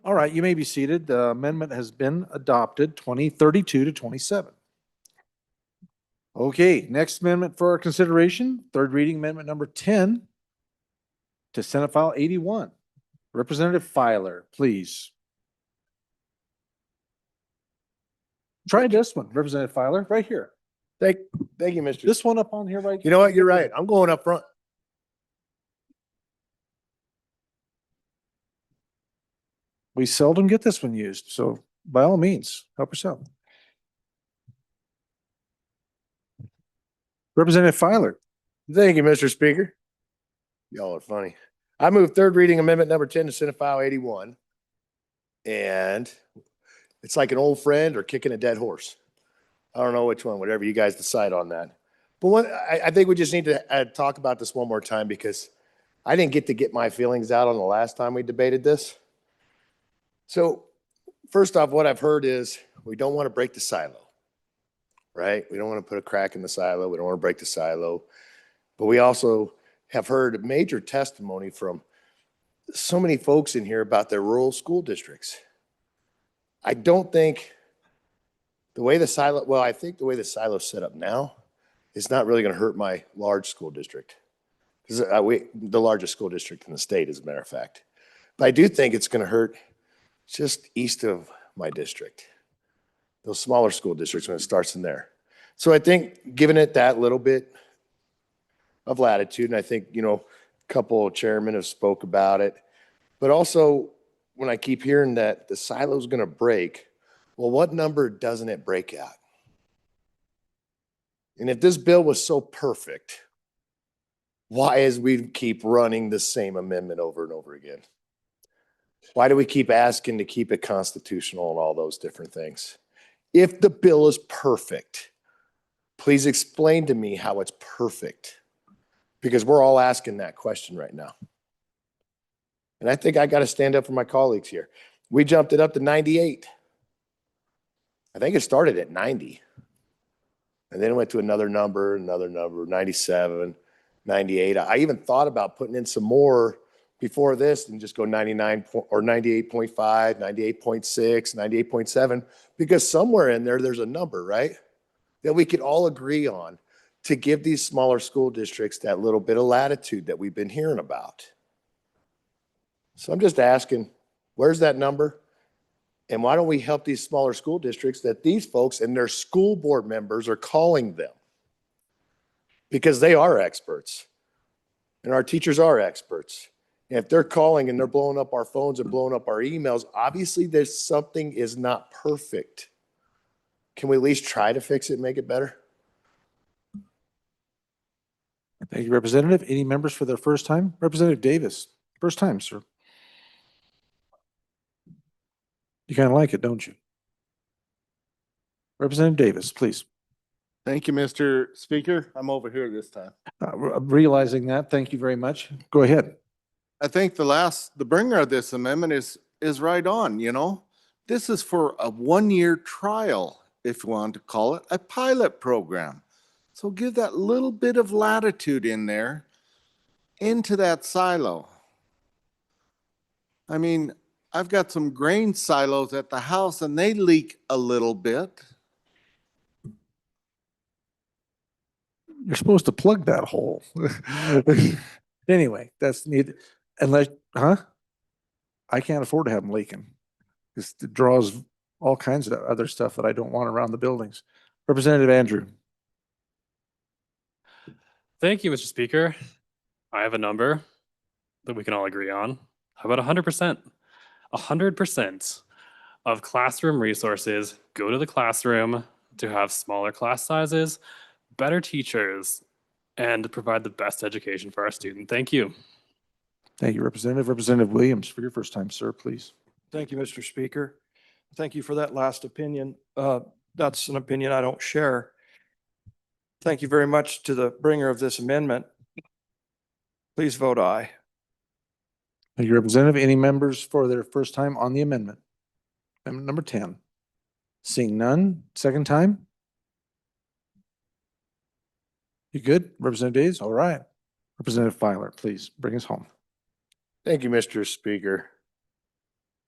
All right, you may be seated. The amendment has been adopted, 2032 to 27. Okay, next amendment for our consideration, third reading amendment number 10 to Senate file 81. Representative Filer, please. Try this one, Representative Filer, right here. Thank you, Mr. This one up on here, right? You know what? You're right. I'm going up front. We seldom get this one used, so by all means, help yourself. Representative Filer. Thank you, Mr. Speaker. Y'all are funny. I move third reading amendment number 10 to Senate file 81. And it's like an old friend or kicking a dead horse. I don't know which one, whatever you guys decide on that. But I think we just need to talk about this one more time because I didn't get my feelings out on the last time we debated this. So first off, what I've heard is we don't want to break the silo, right? We don't want to put a crack in the silo. We don't want to break the silo. But we also have heard major testimony from so many folks in here about their rural school districts. I don't think the way the silo, well, I think the way the silo's set up now is not really going to hurt my large school district. Because the largest school district in the state, as a matter of fact. But I do think it's going to hurt just east of my district. Those smaller school districts when it starts in there. So I think giving it that little bit of latitude, and I think, you know, a couple of chairmen have spoke about it, but also when I keep hearing that the silo is going to break, well, what number doesn't it break at? And if this bill was so perfect, why is we keep running the same amendment over and over again? Why do we keep asking to keep it constitutional and all those different things? If the bill is perfect, please explain to me how it's perfect. Because we're all asking that question right now. And I think I got to stand up for my colleagues here. We jumped it up to 98. I think it started at 90. And then it went to another number, 97, 98. I even thought about putting in some more before this and just go 99 or 98.5, 98.6, 98.7, because somewhere in there, there's a number, right? That we could all agree on to give these smaller school districts that little bit of latitude that we've been hearing about. So I'm just asking, where's that number? And why don't we help these smaller school districts that these folks and their school board members are calling them? Because they are experts and our teachers are experts. And if they're calling and they're blowing up our phones and blowing up our emails, obviously there's something is not perfect. Can we at least try to fix it and make it better? Thank you, Representative. Any members for their first time? Representative Davis, first time, sir. You kind of like it, don't you? Representative Davis, please. Thank you, Mr. Speaker. I'm over here this time. Realizing that, thank you very much. Go ahead. I think the bringer of this amendment is right on, you know? This is for a one-year trial, if you want to call it, a pilot program. So give that little bit of latitude in there into that silo. I mean, I've got some grain silos at the house and they leak a little bit. You're supposed to plug that hole. Anyway, that's neat. Unless, I can't afford to have them leaking. It draws all kinds of other stuff that I don't want around the buildings. Representative Andrew. Thank you, Mr. Speaker. I have a number that we can all agree on. How about 100%? 100% of classroom resources go to the classroom to have smaller class sizes, better teachers, and to provide the best education for our students. Thank you. Thank you, Representative. Representative Williams, for your first time, sir, please. Thank you, Mr. Speaker. Thank you for that last opinion. That's an opinion I don't share. Thank you very much to the bringer of this amendment. Please vote aye. Thank you, Representative. Any members for their first time on the amendment? Amendment number 10. Seeing none, second time? You good? Representative Days? All right. Representative Filer, please bring us home. Thank you, Mr. Speaker.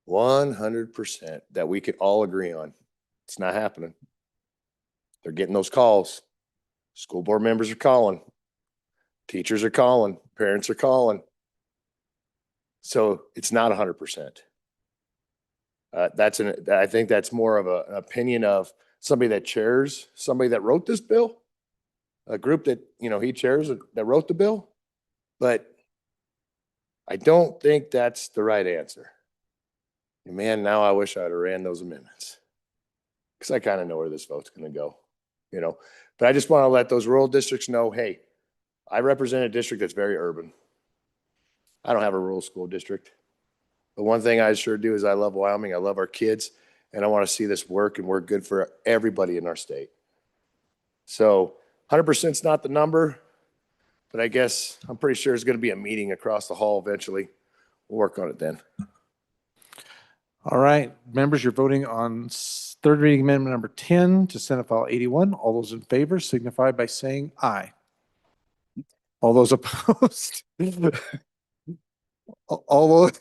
100% that we could all agree on. It's not happening. They're getting those calls. School board members are calling. Teachers are calling. Parents are calling. So it's not 100%. I think that's more of an opinion of somebody that chairs, somebody that wrote this bill, a group that, he chairs that wrote the bill. But I don't think that's the right answer. And man, now I wish I'd have ran those amendments because I kind of know where this vote's going to go, But I just want to let those rural districts know, hey, I represent a district that's very urban. I don't have a rural school district. But one thing I sure do is I love Wyoming. I love our kids, and I want to see this work and work good for everybody in our state. So 100% is not the number, but I guess I'm pretty sure it's going to be a meeting across the hall eventually. We'll work on it then. All right, members, you're voting on third reading amendment number 10 to Senate File 81. All those in favor signify by saying aye. All those opposed? All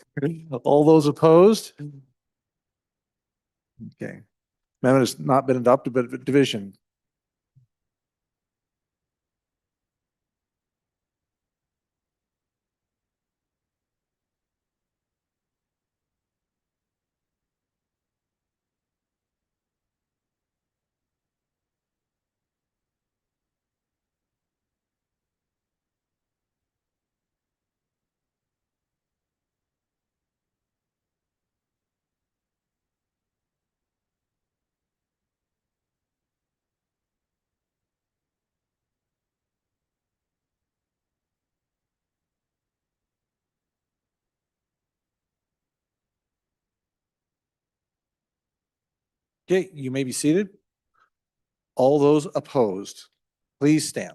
those opposed? Okay. Amendment has not been adopted, but division. Okay, you may be seated. All those opposed, please stand.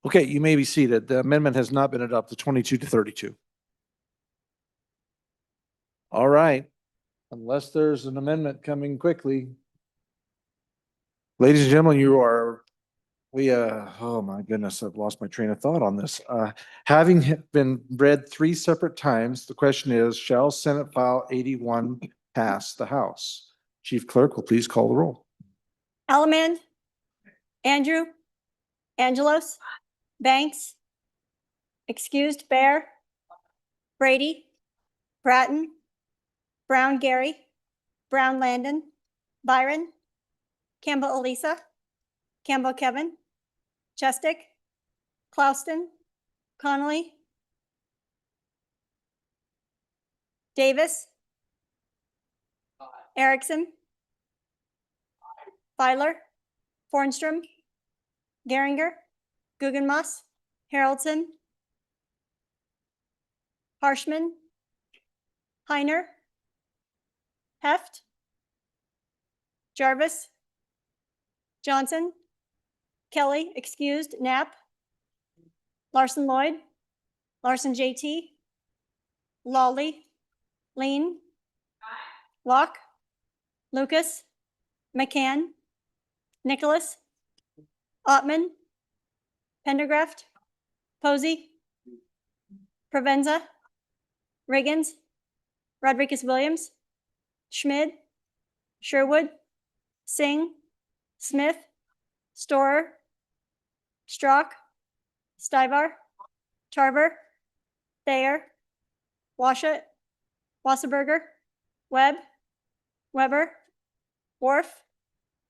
Okay, you may be seated. The amendment has not been adopted, 22 to 32. All right, unless there's an amendment coming quickly. Ladies and gentlemen, oh my goodness, I've lost my train of thought on this. Having been read 3 separate times, the question is, shall Senate File 81 pass the House? Chief Clerk will please call the roll. Elliman, Andrew, Angelos, Banks, excused Bear, Brady, Bratton, Brown Gary, Brown Landon, Byron, Campbell Elisa, Campbell Kevin, Chestick, Clouston, Connolly, Davis, Erickson, Filer, Fornstrom, Geringer, Guggenmoss, Haroldson, Harshman, Heiner, Heft, Jarvis, Johnson, Kelly, excused, Knapp, Larson Lloyd, Larson JT, Lawley, Lean, Locke, Lucas, McCann, Nicholas, Ottman, Pendergraft, Posey, Provenza, Riggins, Rodriguez-Williams, Schmid, Sherwood, Singh, Smith, Storer, Strock, Stivar, Tarver, Thayer, Washut, Wasserberger, Webb, Weber, Worf,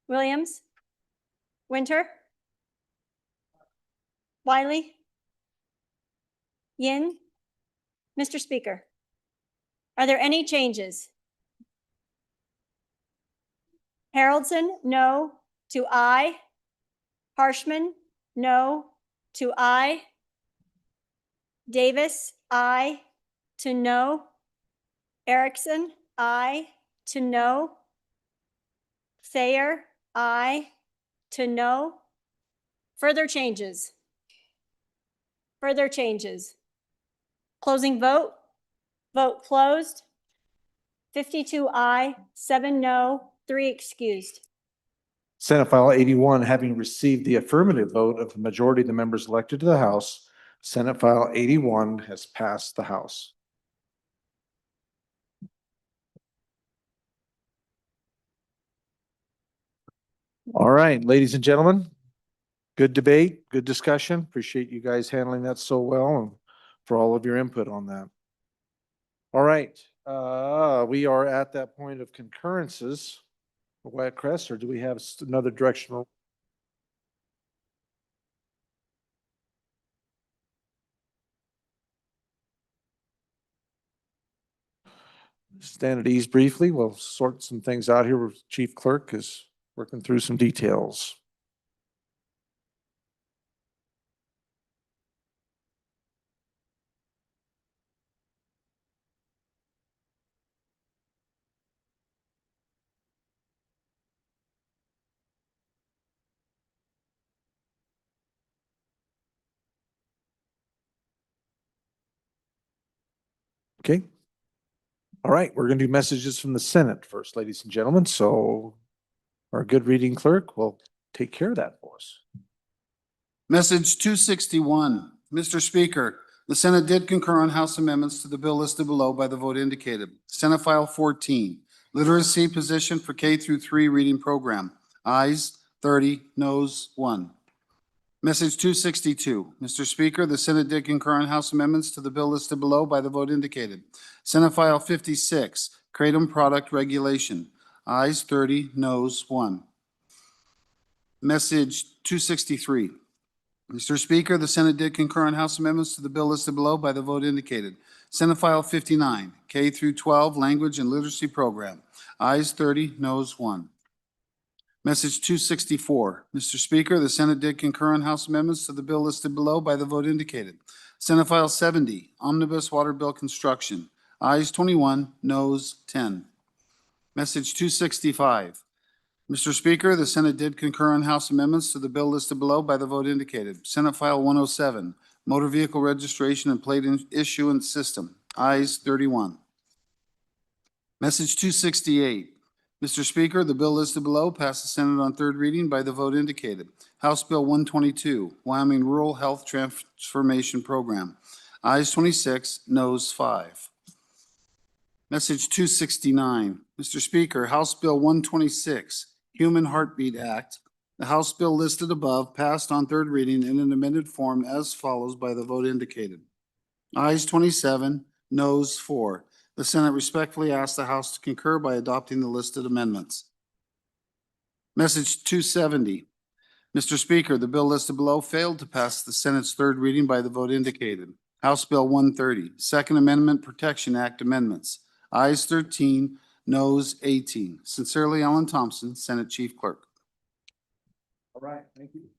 Williams, Winter, Wiley, Yin. Mr. Speaker, are there any changes? Haroldson, no to aye. Harshman, no to aye. Davis, aye to no. Erickson, aye to no. Thayer, aye to no. Further changes? Further changes? Closing vote. Vote closed. 52 aye, 7 no, 3 excused. Senate File 81, having received the affirmative vote of the majority of the members elected to the House, Senate File 81 has passed the House. All right, ladies and gentlemen, good debate, good discussion. Appreciate you guys handling that so well and for all of your input on that. All right, we are at that point of concurrences. Wyatt Kress, or do we have another directional? Stand at ease briefly. We'll sort some things out here. Chief Clerk is working through some details. Okay. All right, we're going to do messages from the Senate first, ladies and gentlemen. So our good reading clerk will take care of that for us. Message 261. Mr. Speaker, the Senate did concur on House amendments to the bill listed below by the vote indicated. Senate File 14, Literacy Position for K through 3 Reading Program. Ayes 30, noes 1. Message 262. Mr. Speaker, the Senate did concur on House amendments to the bill listed below by the vote indicated. Senate File 56, Kratom Product Regulation. Ayes 30, noes 1. Message 263. Mr. Speaker, the Senate did concur on House amendments to the bill listed below by the vote indicated. Senate File 59, K through 12 Language and Literacy Program. Ayes 30, noes 1. Message 264. Mr. Speaker, the Senate did concur on House amendments to the bill listed below by the vote indicated. Senate File 70, Omnibus Water Bill Construction. Ayes 21, noes 10. Message 265. Mr. Speaker, the Senate did concur on House amendments to the bill listed below by the vote indicated. Senate File 107, Motor Vehicle Registration and Plate Issuance System, ayes 31. Message 268. Mr. Speaker, the bill listed below passed the Senate on third reading by the vote indicated. House Bill 122, Wyoming Rural Health Transformation Program, ayes 26, noes 5. Message 269. Mr. Speaker, House Bill 126, Human Heartbeat Act. The House bill listed above passed on third reading in an amended form as follows by the vote indicated. Ayes 27, noes 4. The Senate respectfully asks the House to concur by adopting the listed amendments. Message 270. Mr. Speaker, the bill listed below failed to pass the Senate's third reading by the vote indicated. House Bill 130, Second Amendment Protection Act Amendments. Ayes 13, noes 18. Sincerely, Ellen Thompson, Senate Chief Clerk. All right, thank you.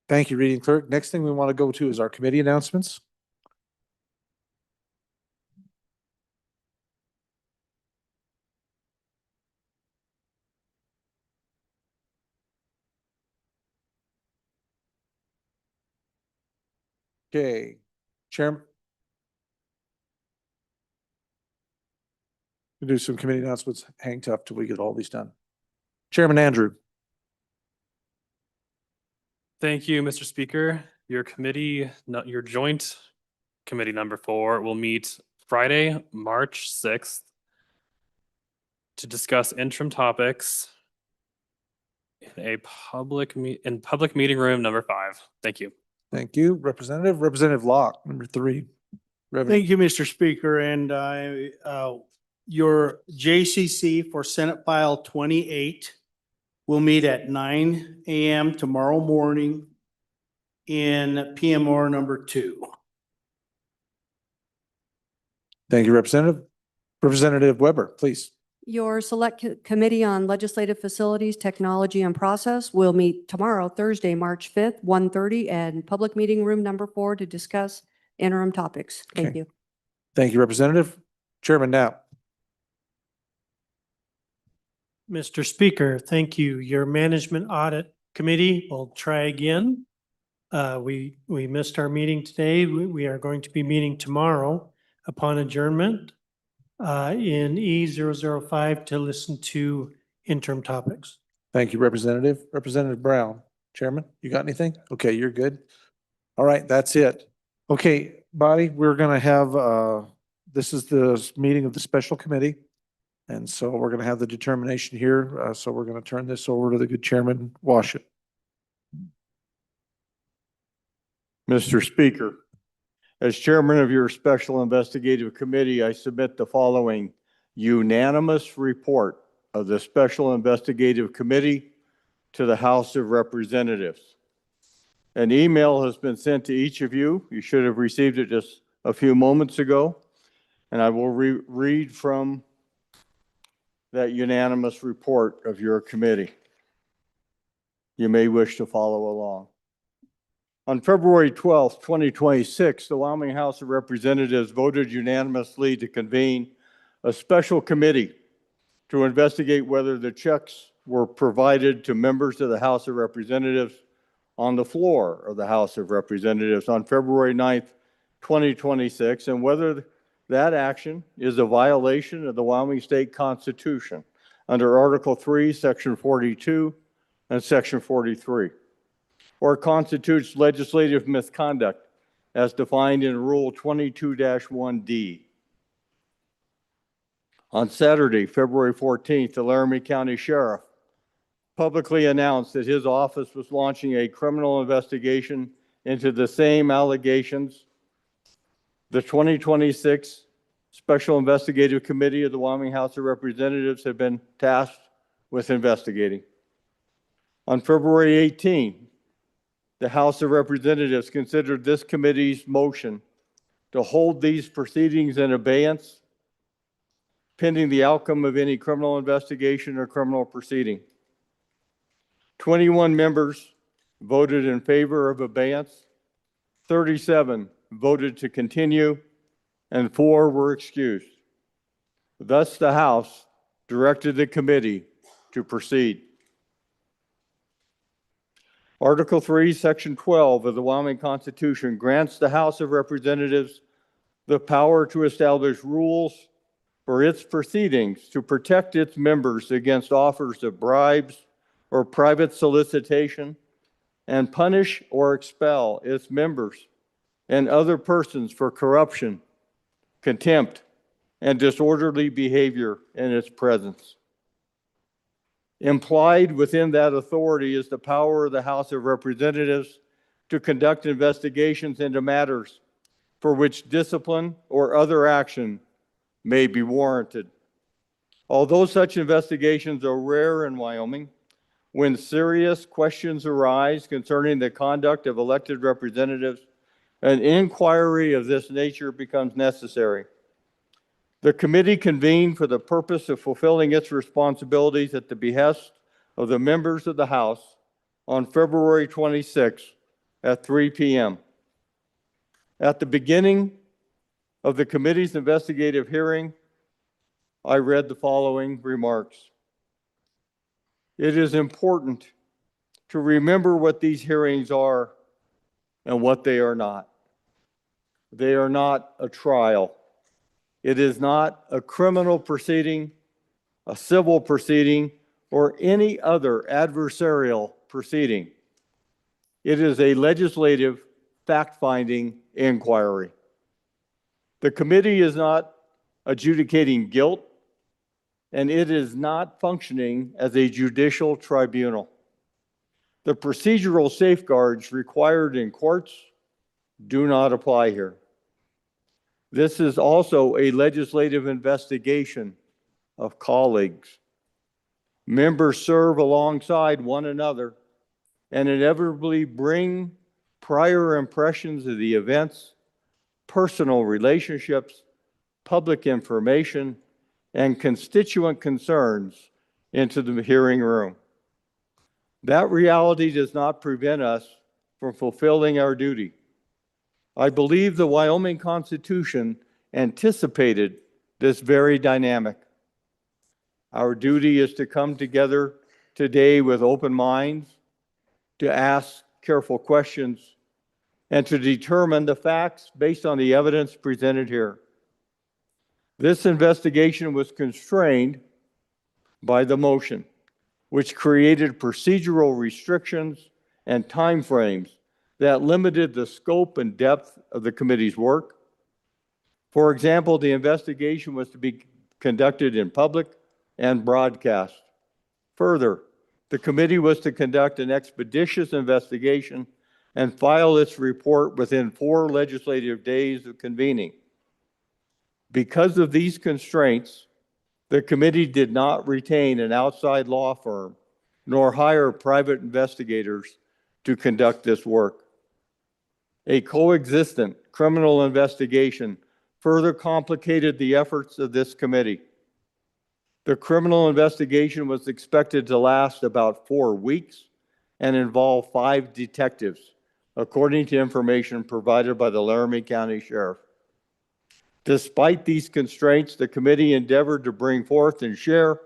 Thank you, Reading Clerk. Next thing we want to go to is our committee announcements. Okay, Chairman. We'll do some committee announcements. Hang tough till we get all these done. Chairman Andrew. Thank you, Mr. Speaker. Your committee, your joint committee number 4 will meet Friday, March 6th to discuss interim topics in public meeting room number 5. Thank you. Thank you. Representative Locke, number 3. Thank you, Mr. Speaker, and your JCC for Senate File 28 will meet at 9 a.m. tomorrow morning in PMR number 2. Thank you, Representative. Representative Weber, please. Your Select Committee on Legislative Facilities, Technology, and Process will meet tomorrow, Thursday, March 5th, 1:30, and Public Meeting Room number 4 to discuss interim topics. Thank Okay. you. Thank you, Representative. Chairman Knapp. Mr. Speaker, thank you. Your Management Audit Committee will try again. We missed our meeting today. We are going to be meeting tomorrow upon adjournment in E005 to listen to interim topics. Thank you, Representative. Representative Brown. Chairman, you got anything? Okay, you're good. All right, that's it. Okay, body, we're going to have, this is the meeting of the special committee. And so we're going to have the determination here. So we're going to turn this over to the good Chairman Washut. Mr. Speaker, as chairman of your Special Investigative Committee, I submit the following unanimous report of the Special Investigative Committee to the House of Representatives. An email has been sent to each of you. You should have received it just a few moments ago. And I will read from that unanimous report of your committee. You may wish to follow along. On February 12th, 2026, the Wyoming House of Representatives voted unanimously to convene a special committee to investigate whether the checks were provided to members of the House of Representatives on the floor of the House of Representatives on February 9th, 2026, and whether that action is a violation of the Wyoming State Constitution under Article 3, Section 42 and Section 43, or constitutes legislative misconduct as defined in Rule 22-1D. On Saturday, February 14th, the Laramie County Sheriff publicly announced that his office was launching a criminal investigation into the same allegations. The 2026 Special Investigative Committee of the Wyoming House of Representatives have been tasked with investigating. On February 18, the House of Representatives considered this committee's motion to hold these proceedings in abeyance pending the outcome of any criminal investigation or criminal proceeding. 21 members voted in favor of abeyance, 37 voted to continue, and 4 were excused. Thus, the House directed the committee to proceed. Article 3, Section 12 of the Wyoming Constitution grants the House of Representatives the power to establish rules for its proceedings to protect its members against offers of bribes or private solicitation, and punish or expel its members and other persons for corruption, contempt, and disorderly behavior in its presence. Implied within that authority is the power of the House of Representatives to conduct investigations into matters for which discipline or other action may be warranted. Although such investigations are rare in Wyoming, when serious questions arise concerning the conduct of elected representatives, an inquiry of this nature becomes necessary. The committee convened for the purpose of fulfilling its responsibilities at the behest of the members of the House on February 26 at 3 p.m. At the beginning of the committee's investigative hearing, I read the following remarks. It is important to remember what these hearings are and what they are not. They are not a trial. It is not a criminal proceeding, a civil proceeding, or any other adversarial proceeding. It is a legislative fact-finding inquiry. The committee is not adjudicating guilt, and it is not functioning as a judicial tribunal. The procedural safeguards required in courts do not apply here. This is also a legislative investigation of colleagues. Members serve alongside one another and inevitably bring prior impressions of the events, personal relationships, public information, and constituent concerns into the hearing room. That reality does not prevent us from fulfilling our duty. I believe the Wyoming Constitution anticipated this very dynamic. Our duty is to come together today with open minds, to ask careful questions, and to determine the facts based on the evidence presented here. This investigation was constrained by the motion, which created procedural restrictions and timeframes that limited the scope and depth of the committee's work. For example, the investigation was to be conducted in public and broadcast. Further, the committee was to conduct an expeditious investigation and file its report within 4 legislative days of convening. Because of these constraints, the committee did not retain an outside law firm nor hire private investigators to conduct this work. A coexistent criminal investigation further complicated the efforts of this committee. The criminal investigation was expected to last about 4 weeks and involve 5 detectives, according to information provided by the Laramie County Sheriff. Despite these constraints, the committee endeavored to bring forth and share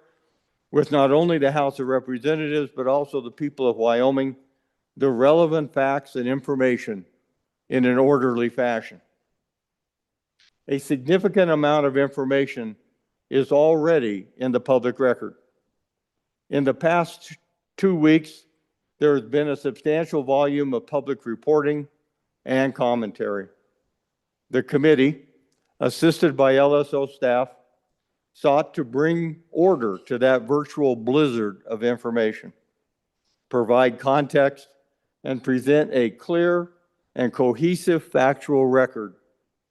with not only the House of Representatives, but also the people of Wyoming, the relevant facts and information in an orderly fashion. A significant amount of information is already in the public record. In the past 2 weeks, there has been a substantial volume of public reporting and commentary. The committee, assisted by LSO staff, sought to bring order to that virtual blizzard of information, provide context, and present a clear and cohesive factual record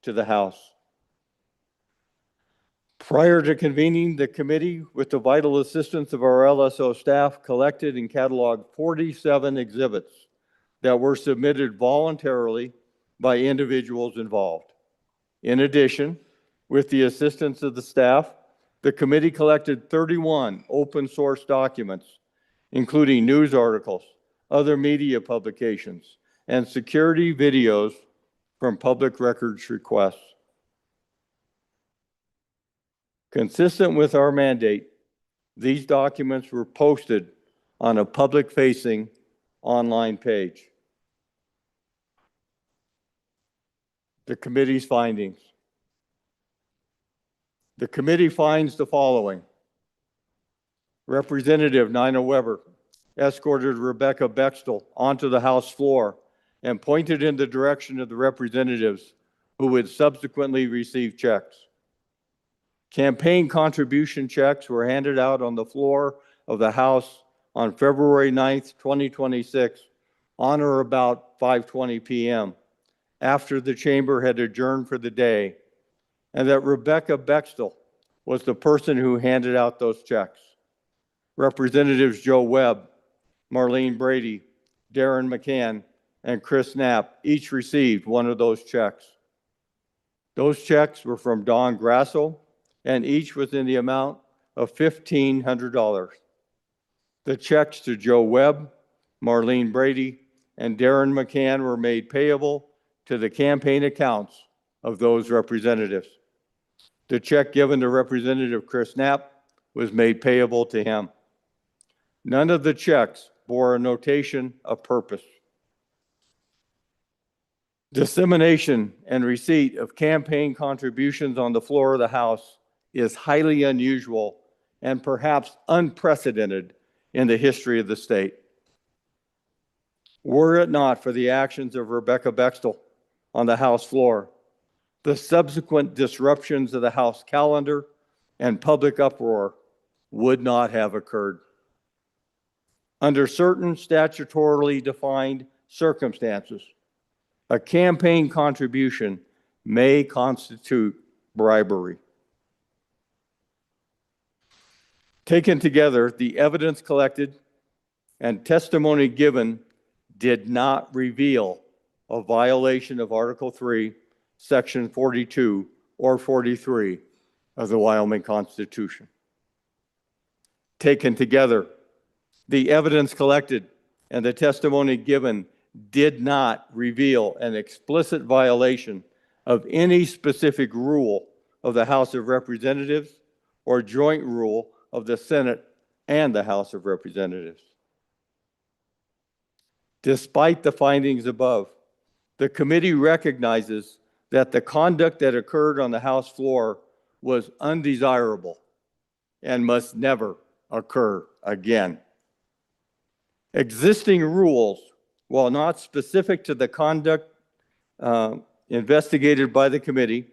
to the House. Prior to convening, the committee, with the vital assistance of our LSO staff, collected and cataloged 47 exhibits that were submitted voluntarily by individuals involved. In addition, with the assistance of the staff, the committee collected 31 open source documents, including news articles, other media publications, and security videos from public records requests. Consistent with our mandate, these documents were posted on a public-facing online page. The committee's findings. The committee finds the following. Representative Nina Weber escorted Rebecca Bextel onto the House floor and pointed in the direction of the representatives who would subsequently receive checks. Campaign contribution checks were handed out on the floor of the House on February 9th, 2026, on or about 5:20 p.m., after the chamber had adjourned for the day, and that Rebecca Bextel was the person who handed out those checks. Representatives Joe Webb, Marlene Brady, Darren McCann, and Chris Knapp each received one of those checks. Those checks were from Don Grasso, and each was in the amount of $1,500. The checks to Joe Webb, Marlene Brady, and Darren McCann were made payable to the campaign accounts of those representatives. The check given to Representative Chris Knapp was made payable to him. None of the checks bore a notation of purpose. Dissemination and receipt of campaign contributions on the floor of the House is highly unusual and perhaps unprecedented in the history of the state. Were it not for the actions of Rebecca Bextel on the House floor, the subsequent disruptions of the House calendar and public uproar would not have occurred. Under certain statutorily defined circumstances, a campaign contribution may constitute bribery. Taken together, the evidence collected and testimony given did not reveal a violation of Article 3, Section 42 or 43 of the Wyoming Constitution. Taken together, the evidence collected and the testimony given did not reveal an explicit violation of any specific rule of the House of Representatives or joint rule of the Senate and the House of Representatives. Despite the findings above, the committee recognizes that the conduct that occurred on the House floor was undesirable and must never occur again. Existing rules, while not specific to the conduct investigated by the committee,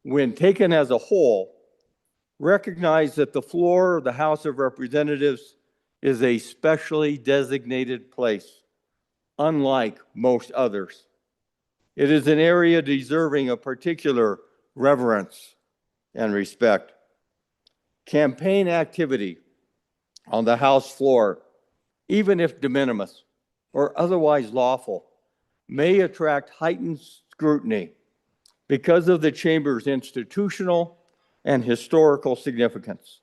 when taken as a whole, recognize that the floor of the House of Representatives is a specially designated place, unlike most others. It is an area deserving of particular reverence and respect. Campaign activity on the House floor, even if de minimis or otherwise lawful, may attract heightened scrutiny because of the chamber's institutional and historical significance.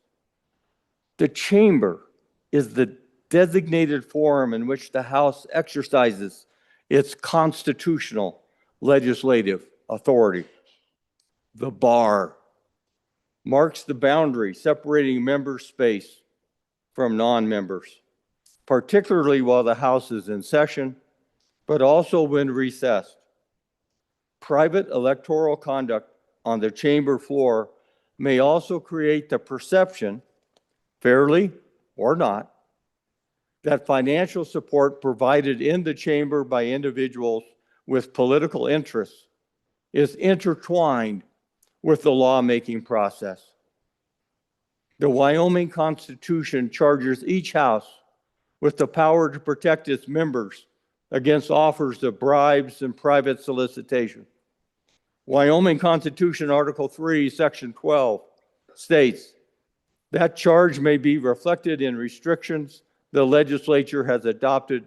The chamber is the designated forum in which the House exercises its constitutional legislative authority. The bar marks the boundary separating member space from non-members, particularly while the House is in session, but also when recessed. Private electoral conduct on the chamber floor may also create the perception, fairly or not, that financial support provided in the chamber by individuals with political interests is intertwined with the lawmaking process. The Wyoming Constitution charges each House with the power to protect its members against offers of bribes and private solicitation. Wyoming Constitution Article 3, Section 12 states that charge may be reflected in restrictions the legislature has adopted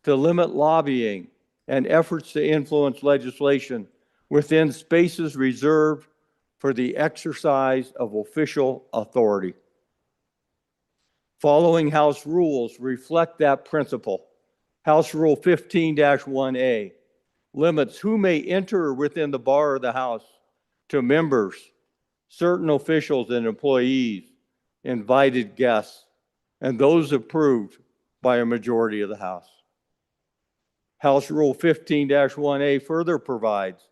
to limit lobbying and efforts to influence legislation within spaces reserved for the exercise of official authority. Following House rules reflect that principle. House Rule 15-1A limits who may enter within the bar of the House to members, certain officials and employees, invited guests, and those approved by a majority of the House. House Rule 15-1A further provides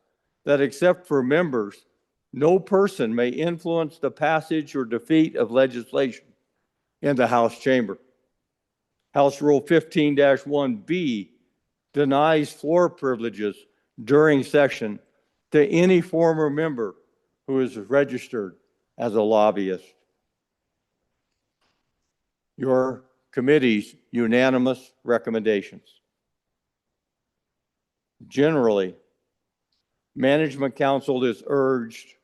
that except for members, no person may influence the passage or defeat of legislation in the House chamber. House Rule 15-1B denies floor privileges during session to any former member who is registered as a lobbyist. Your committee's unanimous recommendations. Generally, Management Council is urged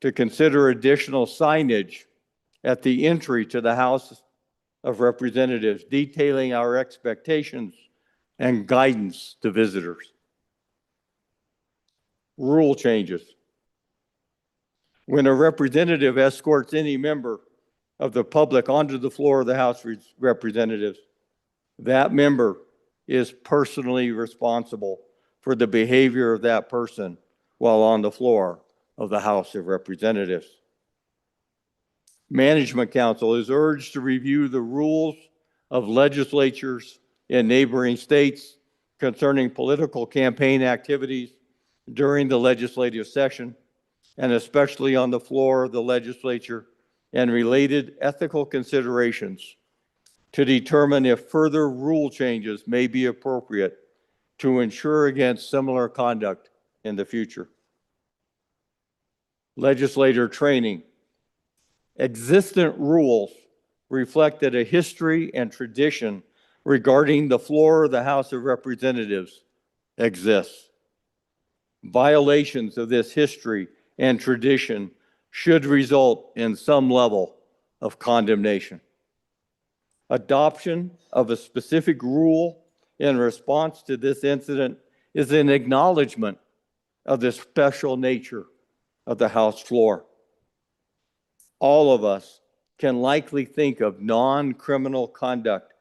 to consider additional signage at the entry to the House of Representatives detailing our expectations and guidance to visitors. Rule changes. When a representative escorts any member of the public onto the floor of the House of Representatives, that member is personally responsible for the behavior of that person while on the floor of the House of Representatives. Management Council is urged to review the rules of legislatures in neighboring states concerning political campaign activities during the legislative session, and especially on the floor of the legislature, and related ethical considerations to determine if further rule changes may be appropriate to ensure against similar conduct in the future. Legislator training. Existent rules reflect that a history and tradition regarding the floor of the House of Representatives exists. Violations of this history and tradition should result in some level of condemnation. Adoption of a specific rule in response to this incident is an acknowledgement of the special nature of the House floor. All of us can likely think of non-criminal conduct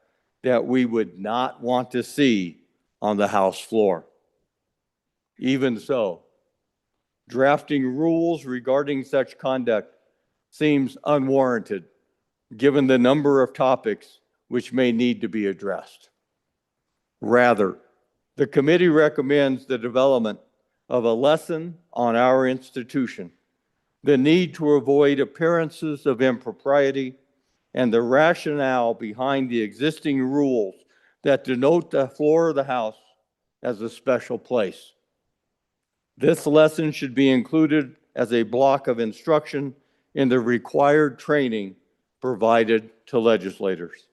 that we would not want to see on the House floor. Even so, drafting rules regarding such conduct seems unwarranted given the number of topics which may need to be addressed. Rather, the committee recommends the development of a lesson on our institution, the need to avoid appearances of impropriety, and the rationale behind the existing rules that denote the floor of the House as a special place. This lesson should be included as a block of instruction in the required training provided to legislators.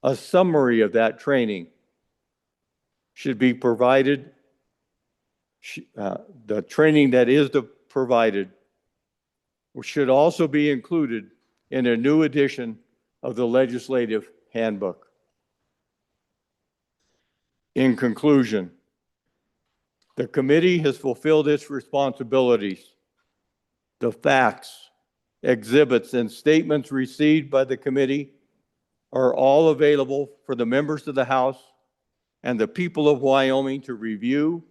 A summary of that training should be provided. The training that is provided should also be included in a new edition of the Legislative Handbook. In conclusion, the committee has fulfilled its responsibilities. The facts, exhibits, and statements received by the committee are all available for the members of the House and the people of Wyoming to review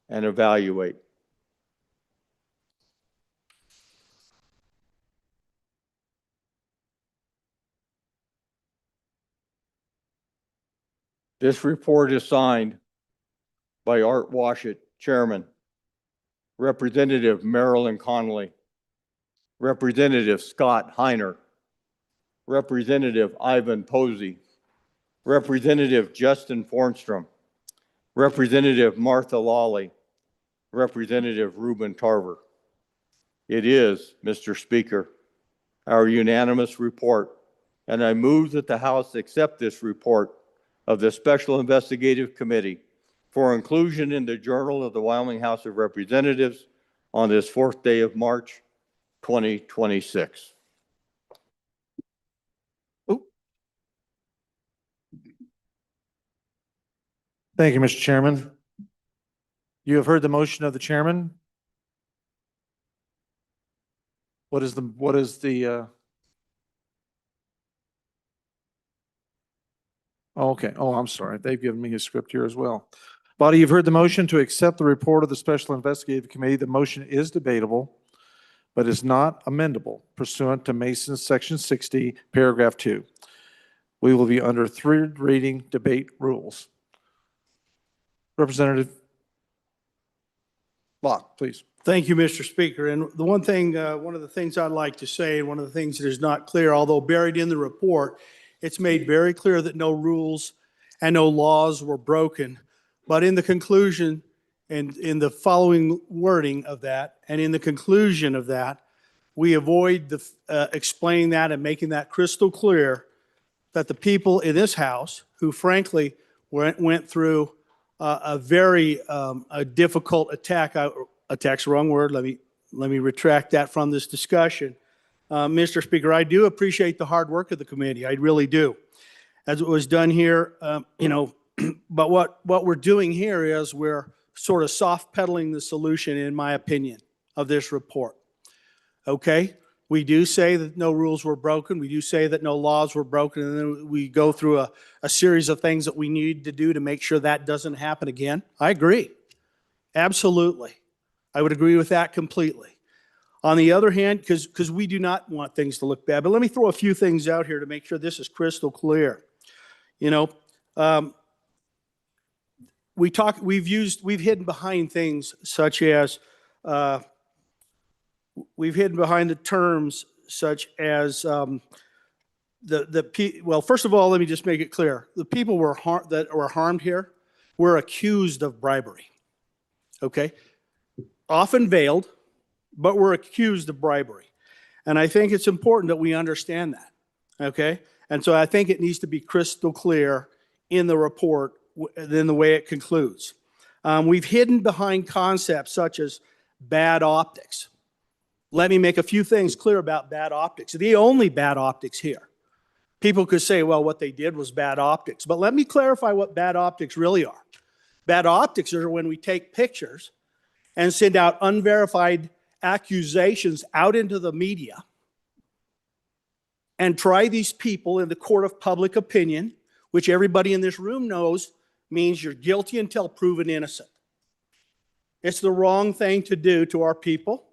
and evaluate. This report is signed by Art Washut, Chairman, Representative Marilyn Connolly, Representative Scott Heiner, Representative Ivan Posey, Representative Justin Fornstrom, Representative Martha Lawley, Representative Ruben Tarver. It is, Mr. Speaker, our unanimous report, and I move that the House accept this report of the Special Investigative Committee for inclusion in the Journal of the Wyoming House of Representatives on this 4th day of March, 2026. Thank you, Mr. Chairman. You have heard the motion of the chairman. What is the okay. Oh, I'm sorry. They've given me a script here as well. Body, you've heard the motion to accept the report of the Special Investigative Committee. The motion is debatable, but is not amendable pursuant to Mason's Section 60, Paragraph 2. We will be under third reading debate rules. Representative Locke, please. Thank you, Mr. Speaker. And the one thing, one of the things I'd like to say, and one of the things that is not clear, although buried in the report, it's made very clear that no rules and no laws were broken. But in the conclusion and in the following wording of that, and in the conclusion of that, we avoid the explaining that and making that crystal clear that the people in this House who frankly went through a very a difficult attack's the wrong word. Let me retract that from this discussion. Mr. Speaker, I do appreciate the hard work of the committee. I really do. As it was done here, but what we're doing here is we're sort of soft pedaling the solution, in my opinion, of this report. Okay? We do say that no rules were broken. We do say that no laws were broken. And then we go through a series of things that we need to do to make sure that doesn't happen again. I agree. Absolutely. I would agree with that completely. On the other hand, because we do not want things to look bad, but let me throw a few things out here to make sure this is crystal clear. We've hidden behind things such as, we've hidden behind the terms such as well, first of all, let me just make it clear. The people that were harmed here were accused of bribery. Okay? Often veiled, but were accused of bribery. And I think it's important that we understand that. Okay? And so I think it needs to be crystal clear in the report, in the way it concludes. We've hidden behind concepts such as bad optics. Let me make a few things clear about bad optics. The only bad optics here. People could say, well, what they did was bad optics. But let me clarify what bad optics really are. Bad optics are when we take pictures and send out unverified accusations out into the media and try these people in the court of public opinion, which everybody in this room knows means you're guilty until proven innocent. It's the wrong thing to do to our people.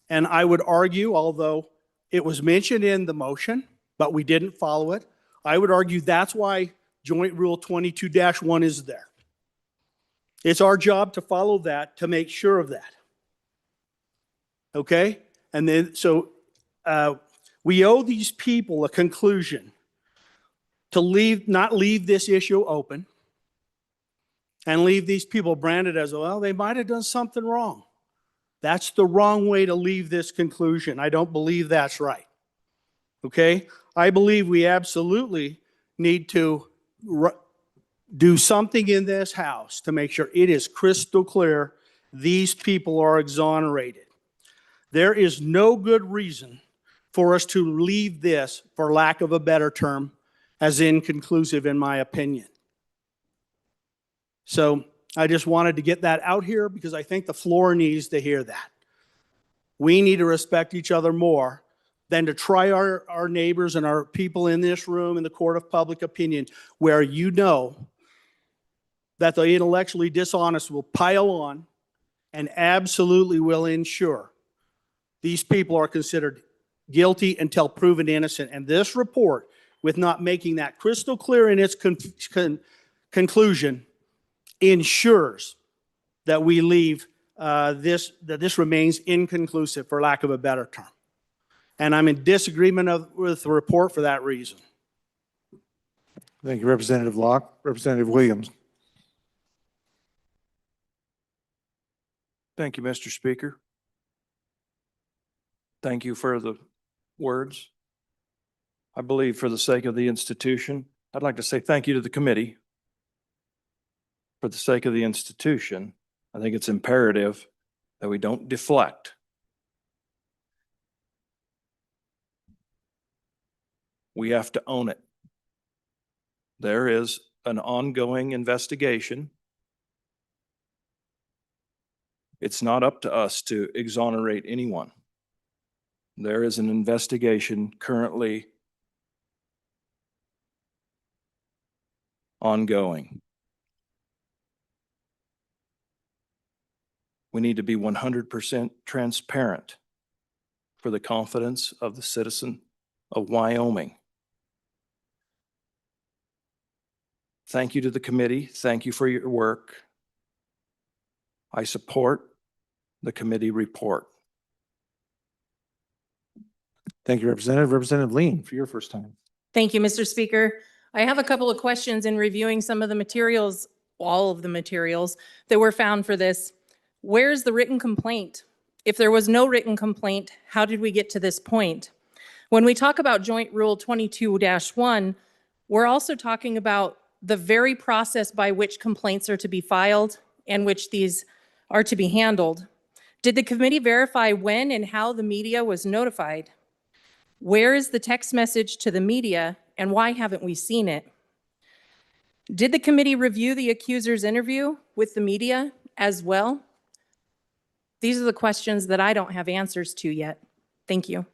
And I would argue, although it was mentioned in the motion, but we didn't follow it, I would argue that's why Joint Rule 22-1 is there. It's our job to follow that, to make sure of that. Okay? And then, so we owe these people a conclusion to not leave this issue open and leave these people branded as, well, they might have done something wrong. That's the wrong way to leave this conclusion. I don't believe that's right. Okay? I believe we absolutely need to do something in this House to make sure it is crystal clear these people are exonerated. There is no good reason for us to leave this, for lack of a better term, as inconclusive, in my opinion. So I just wanted to get that out here because I think the floor needs to hear that. We need to respect each other more than to try our neighbors and our people in this room in the court of public opinion, where you know that the intellectually dishonest will pile on and absolutely will ensure these people are considered guilty until proven innocent. And this report, with not making that crystal clear in its conclusion, ensures that we leave that this remains inconclusive, for lack of a better term. And I'm in disagreement with the report for that reason. Thank you, Representative Locke. Representative Williams. Thank you, Mr. Speaker. Thank you for the words. I believe for the sake of the institution, I'd like to say thank you to the committee. For the sake of the institution, I think it's imperative that we don't deflect. We have to own it. There is an ongoing investigation. It's not up to us to exonerate anyone. There is an investigation currently ongoing. We need to be 100% transparent for the confidence of the citizen of Wyoming. Thank you to the committee. Thank you for your work. I support the committee report. Thank you, Representative. Representative Lean, for your first time. Thank you, Mr. Speaker. I have a couple of questions in reviewing some of the materials, all of the materials that were found for this. Where's the written complaint? If there was no written complaint, how did we get to this point? When we talk about Joint Rule 22-1, we're also talking about the very process by which complaints are to be filed and which these are to be handled. Did the committee verify when and how the media was notified? Where is the text message to the media, and why haven't we seen it? Did the committee review the accuser's interview with the media as well? These are the questions that I don't have answers to yet. Thank you.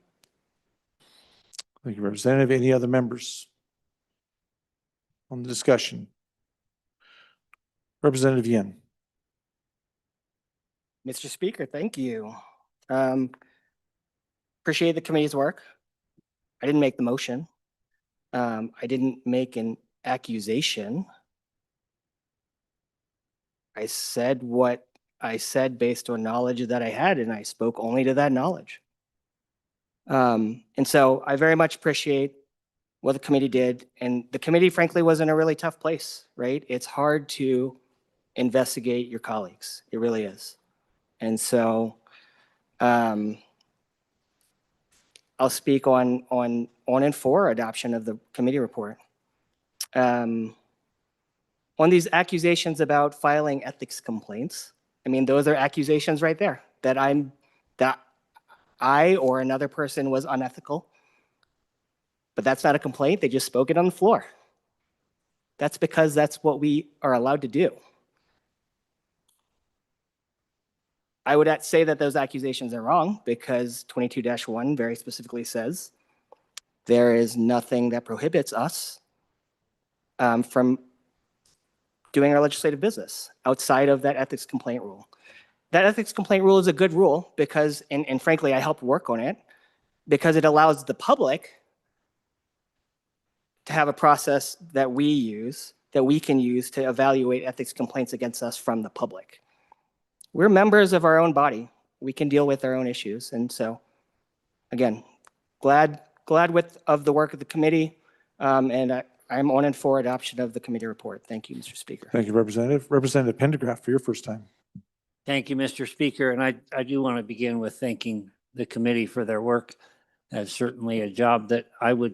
Thank you, Representative. Any other members on the discussion? Representative Yin. Mr. Speaker, thank you. Appreciate the committee's work. I didn't make the motion. I didn't make an accusation. I said what I said based on knowledge that I had, and I spoke only to that knowledge. And so I very much appreciate what the committee did. And the committee, frankly, was in a really tough place, right? It's hard to investigate your colleagues. It really is. And so I'll speak on and for adoption of the committee report. On these accusations about filing ethics complaints, I mean, those are accusations right there that I or another person was unethical. But that's not a complaint. They just spoke it on the floor. That's because that's what we are allowed to do. I would say that those accusations are wrong because 22-1 very specifically says there is nothing that prohibits us from doing our legislative business outside of that ethics complaint rule. That ethics complaint rule is a good rule because, and frankly, I helped work on it because it allows the public to have a process that we use, that we can use to evaluate ethics complaints against us from the public. We're members of our own body. We can deal with our own issues. And so, again, glad of the work of the committee, and I'm on and for adoption of the committee report. Thank you, Mr. Speaker. Thank you, Representative. Representative Pendergraft, for your first time. Thank you, Mr. Speaker. And I do want to begin with thanking the committee for their work. That's certainly a job that I would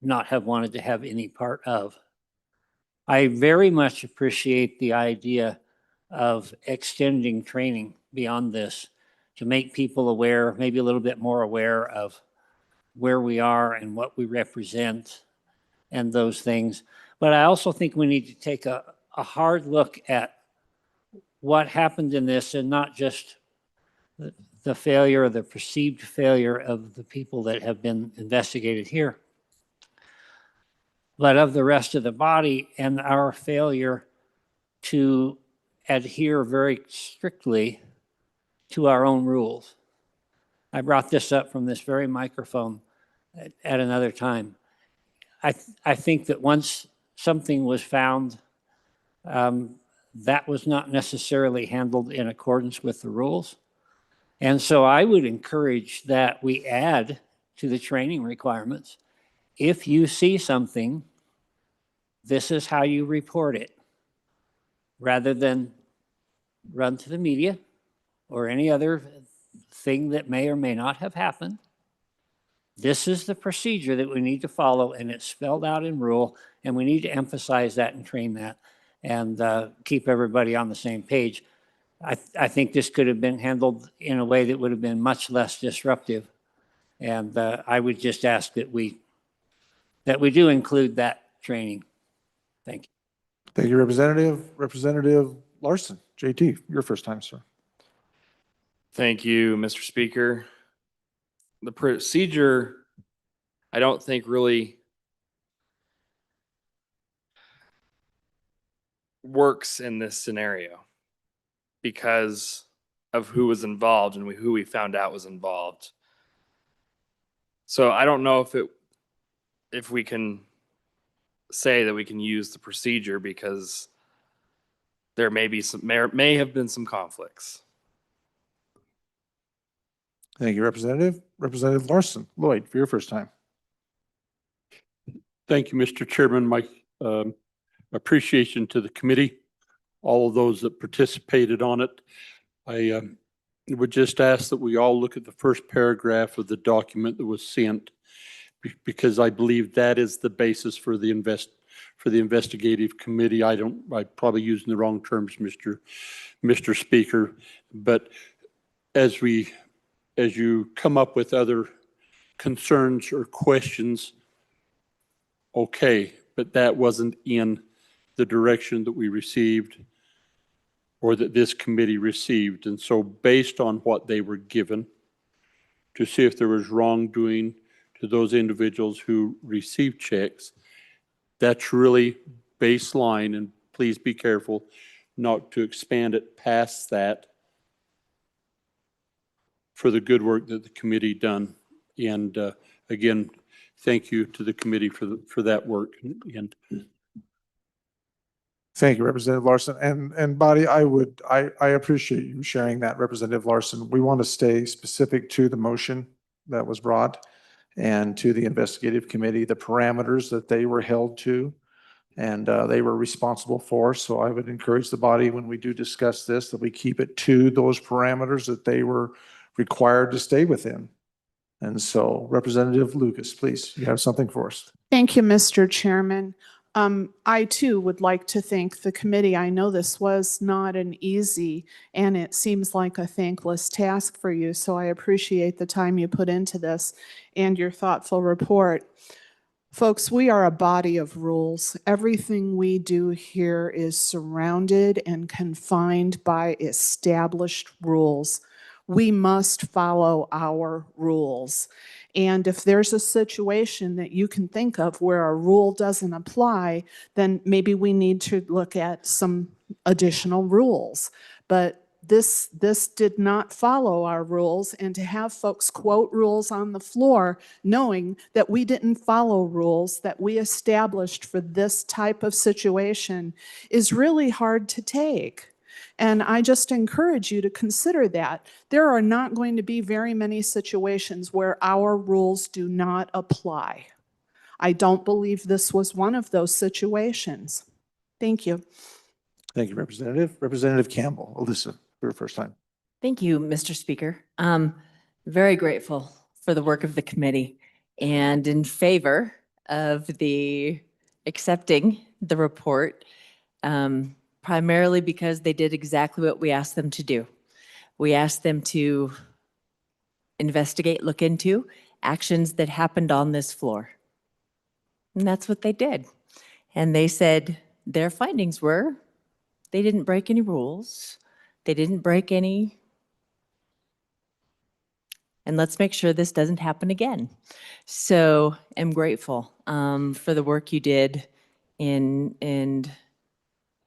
not have wanted to have any part of. I very much appreciate the idea of extending training beyond this to make people aware, maybe a little bit more aware of where we are and what we represent and those things. But I also think we need to take a hard look at what happened in this and not just the failure or the perceived failure of the people that have been investigated here, but of the rest of the body and our failure to adhere very strictly to our own rules. I brought this up from this very microphone at another time. I think that once something was found, that was not necessarily handled in accordance with the rules. And so I would encourage that we add to the training requirements, if you see something, this is how you report it, rather than run to the media or any other thing that may or may not have happened. This is the procedure that we need to follow, and it's spelled out in rule, and we need to emphasize that and train that and keep everybody on the same page. I think this could have been handled in a way that would have been much less disruptive. And I would just ask that we do include that training. Thank you. Thank you, Representative. Representative Larson, JT, your first time, sir. Thank you, Mr. Speaker. The procedure, I don't think really works in this scenario because of who was involved and who we found out was involved. So I don't know if we can say that we can use the procedure because there may have been some conflicts. Thank you, Representative. Representative Larson, Lloyd, for your first time. Thank you, Mr. Chairman. My appreciation to the committee, all of those that participated on it. I would just ask that we all look at the first paragraph of the document that was sent, because I believe that is the basis for the investigative committee. I'm probably using the wrong terms, Mr. Speaker, but as you come up with other concerns or questions, okay, but that wasn't in the direction that we received or that this committee received. And so based on what they were given, to see if there was wrongdoing to those individuals who received checks, that's really baseline, and please be careful not to expand it past that for the good work that the committee done. And again, thank you to the committee for that work. And Thank you, Representative Larson. And Body, I appreciate you sharing that, Representative Larson. We want to stay specific to the motion that was brought and to the investigative committee, the parameters that they were held to and they were responsible for. So I would encourage the body, when we do discuss this, that we keep it to those parameters that they were required to stay within. And so Representative Lucas, please, you have something for us. Thank you, Mr. Chairman. I too would like to thank the committee. I know this was not an easy, and it seems like a thankless task for you, so I appreciate the time you put into this and your thoughtful report. Folks, we are a body of rules. Everything we do here is surrounded and confined by established rules. We must follow our rules. And if there's a situation that you can think of where a rule doesn't apply, then maybe we need to look at some additional rules. But this did not follow our rules, and to have folks quote rules on the floor knowing that we didn't follow rules that we established for this type of situation is really hard to take. And I just encourage you to consider that. There are not going to be very many situations where our rules do not apply. I don't believe this was one of those situations. Thank you. Thank you, Representative. Representative Campbell, Alyssa, for your first time. Thank you, Mr. Speaker. Very grateful for the work of the committee and in favor of the accepting the report, primarily because they did exactly what we asked them to do. We asked them to investigate, look into actions that happened on this floor. And that's what they did. And they said their findings were they didn't break any rules. They didn't break any. And let's make sure this doesn't happen again. So I'm grateful for the work you did in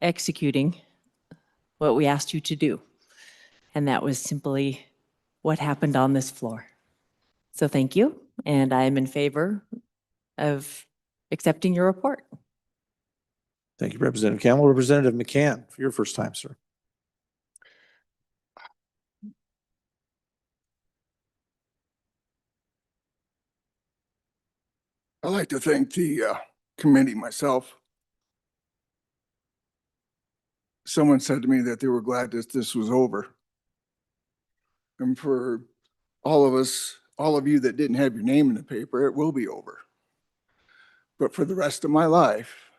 executing what we asked you to do. And that was simply what happened on this floor. So thank you. And I am in favor of accepting your report. Thank you, Representative Campbell. Representative McCann, for your first time, sir. I'd like to thank the committee myself. Someone said to me that they were glad that this was over. And for all of us, all of you that didn't have your name in the paper, it will be over. But for the rest of my life,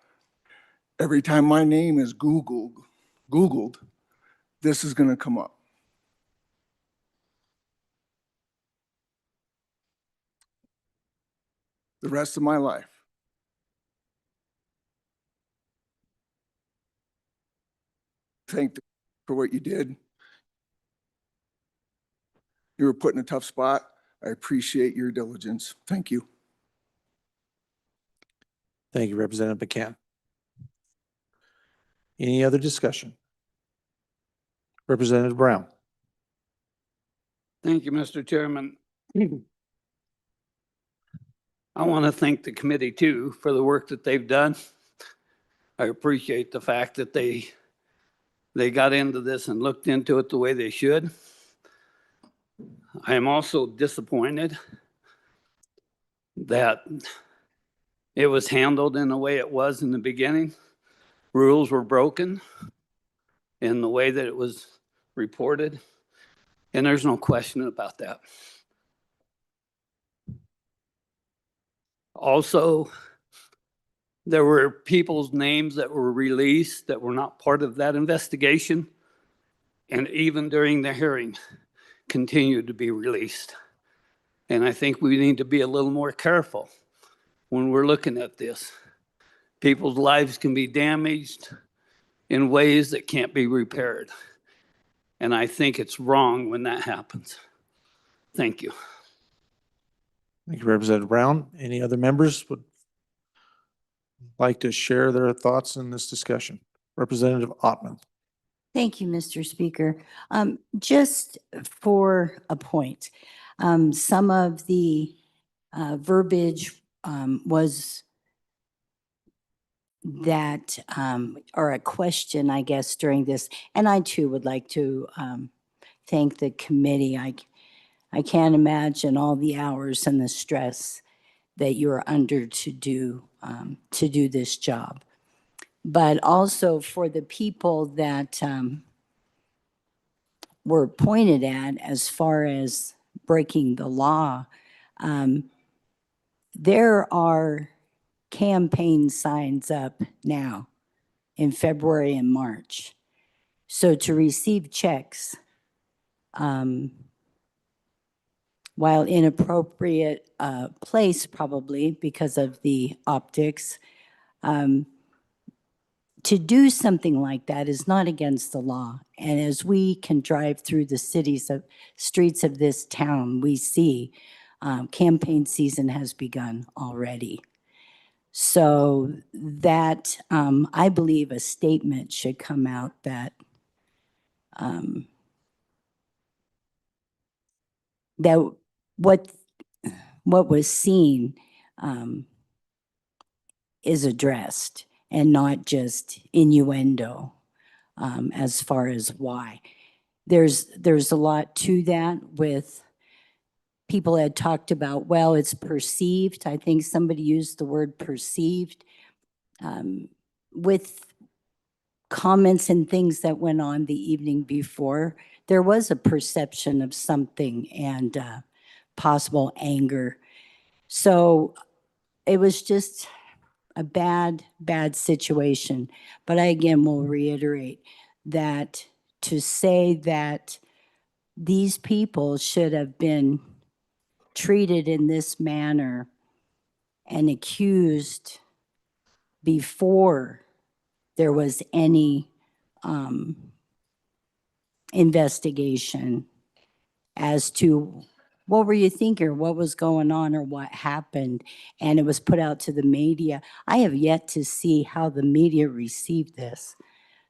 every time my name is Googled, this is going to come up. The rest of my life. Thank you for what you did. You were put in a tough spot. I appreciate your diligence. Thank you. Thank you, Representative McCann. Any other discussion? Representative Brown. Thank you, Mr. Chairman. I want to thank the committee too for the work that they've done. I appreciate the fact that they got into this and looked into it the way they should. I am also disappointed that it was handled in the way it was in the beginning. Rules were broken in the way that it was reported, and there's no question about that. Also, there were people's names that were released that were not part of that investigation, and even during the hearing, continued to be released. And I think we need to be a little more careful when we're looking at this. People's lives can be damaged in ways that can't be repaired. And I think it's wrong when that happens. Thank you. Thank you, Representative Brown. Any other members would like to share their thoughts in this discussion? Representative Ottman. Thank you, Mr. Speaker. Just for a point, some of the verbiage was that, or a question, I guess, during this, and I too would like to thank the committee. I can't imagine all the hours and the stress that you're under to do this job. But also for the people that were pointed at as far as breaking the law, there are campaign signs up now in February and March. So to receive checks, while inappropriate place probably because of the optics, to do something like that is not against the law. And as we can drive through the streets of this town, we see campaign season has begun already. So that, I believe a statement should come out that that what was seen is addressed and not just innuendo as far as why. There's a lot to that with people had talked about, well, it's perceived. I think somebody used the word perceived with comments and things that went on the evening before. There was a perception of something and possible anger. So it was just a bad situation. But I again will reiterate that to say that these people should have been treated in this manner and accused before there was any investigation as to what were you thinking or what was going on or what happened, and it was put out to the media. I have yet to see how the media received this.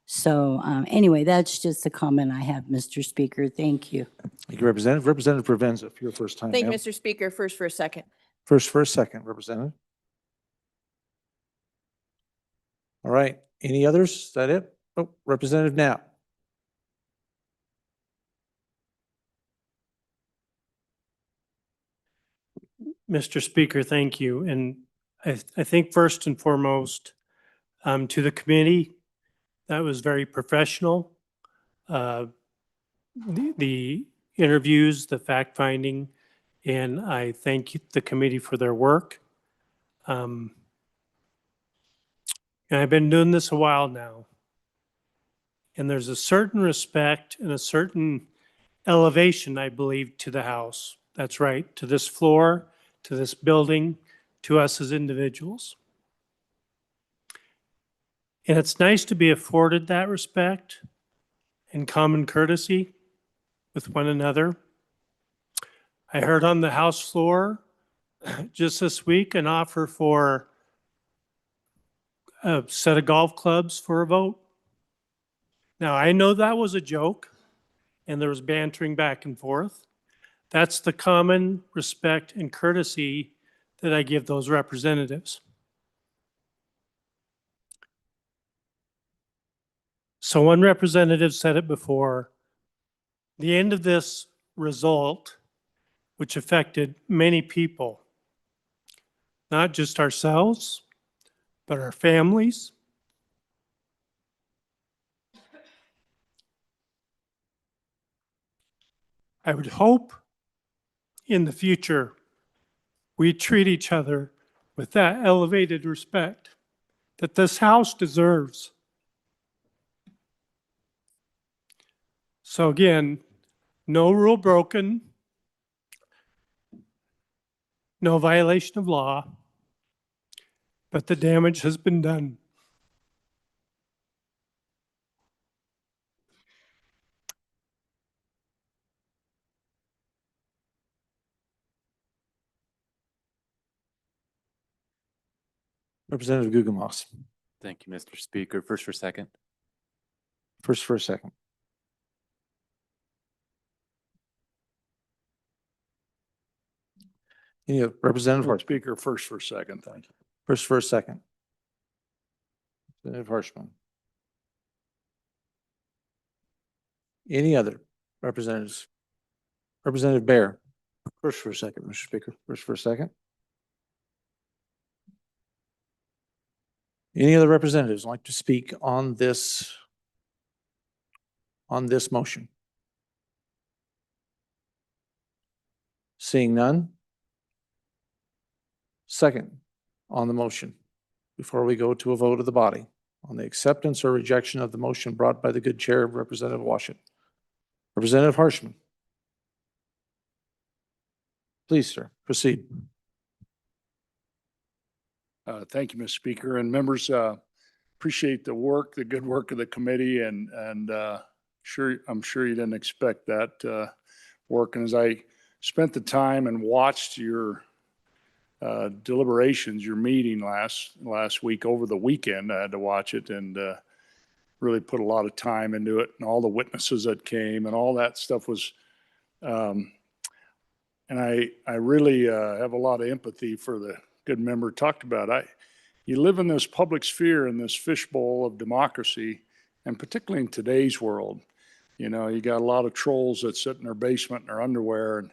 So anyway, that's just a comment I have, Mr. Speaker. Thank you. Thank you, Representative. Representative Provenza, for your first time. Thank you, ma'am. Mr. Speaker. First for a second. First for a second, Representative. All right. Any others? Is that it? Oh, Representative Knapp. Mr. Speaker, thank you. And I think first and foremost, to the committee, that was very professional. The interviews, the fact-finding, and I thank the committee for their work. And I've been doing this a while now. And there's a certain respect and a certain elevation, I believe, to the House. That's right, to this floor, to this building, to us as individuals. And it's nice to be afforded that respect and common courtesy with one another. I heard on the House floor just this week an offer for a set of golf clubs for a vote. Now, I know that was a joke and there was bantering back and forth. That's the common respect and courtesy that I give those representatives. So one representative said it before, the end of this result, which affected many people, not just ourselves, but our families. I would hope in the future we treat each other with that elevated respect that this House deserves. So again, no rule broken, no violation of law, but the damage has been done. Representative Guggenmoss, Thank you, Mr. Speaker. First for second. first for a second. Any other? Representative Mr. Harshman, Speaker, first for second, thank you. first for a second. Representative Harshman. Any other representatives? Representative Bear, first for a second, Mr. Speaker, first for a second. Any other representatives like to speak on this motion? Seeing none. Second on the motion, before we go to a vote of the body on the acceptance or rejection of the motion brought by the good chair of Representative Washington. Representative Harshman. Please, sir, proceed. Thank you, Mr. Speaker, and members. Appreciate the work, the good work of the committee, and I'm sure you didn't expect that work. And as I spent the time and watched your deliberations, your meeting last week over the weekend, I had to watch it and really put a lot of time into it, and all the witnesses that came and all that stuff was. And I really have a lot of empathy for the good member talked about. You live in this public sphere, in this fishbowl of democracy, and particularly in today's world, you know, you got a lot of trolls that sit in their basement in their underwear and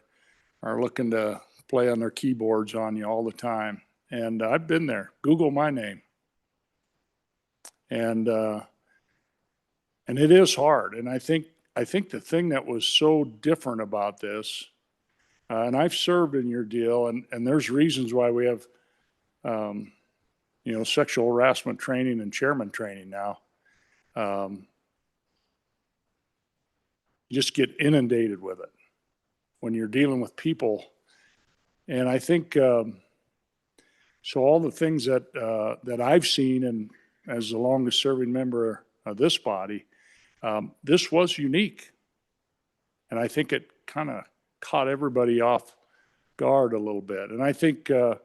are looking to play on their keyboards on you all the time. And I've been there. Google my name. And it is hard. And I think the thing that was so different about this, and I've served in your deal, and there's reasons why we have, sexual harassment training and chairman training now. You just get inundated with it when you're dealing with people. And I think, so all the things that I've seen, and as the longest serving member of this body, this was unique. And I think it kind of caught everybody off guard a little bit. And I think the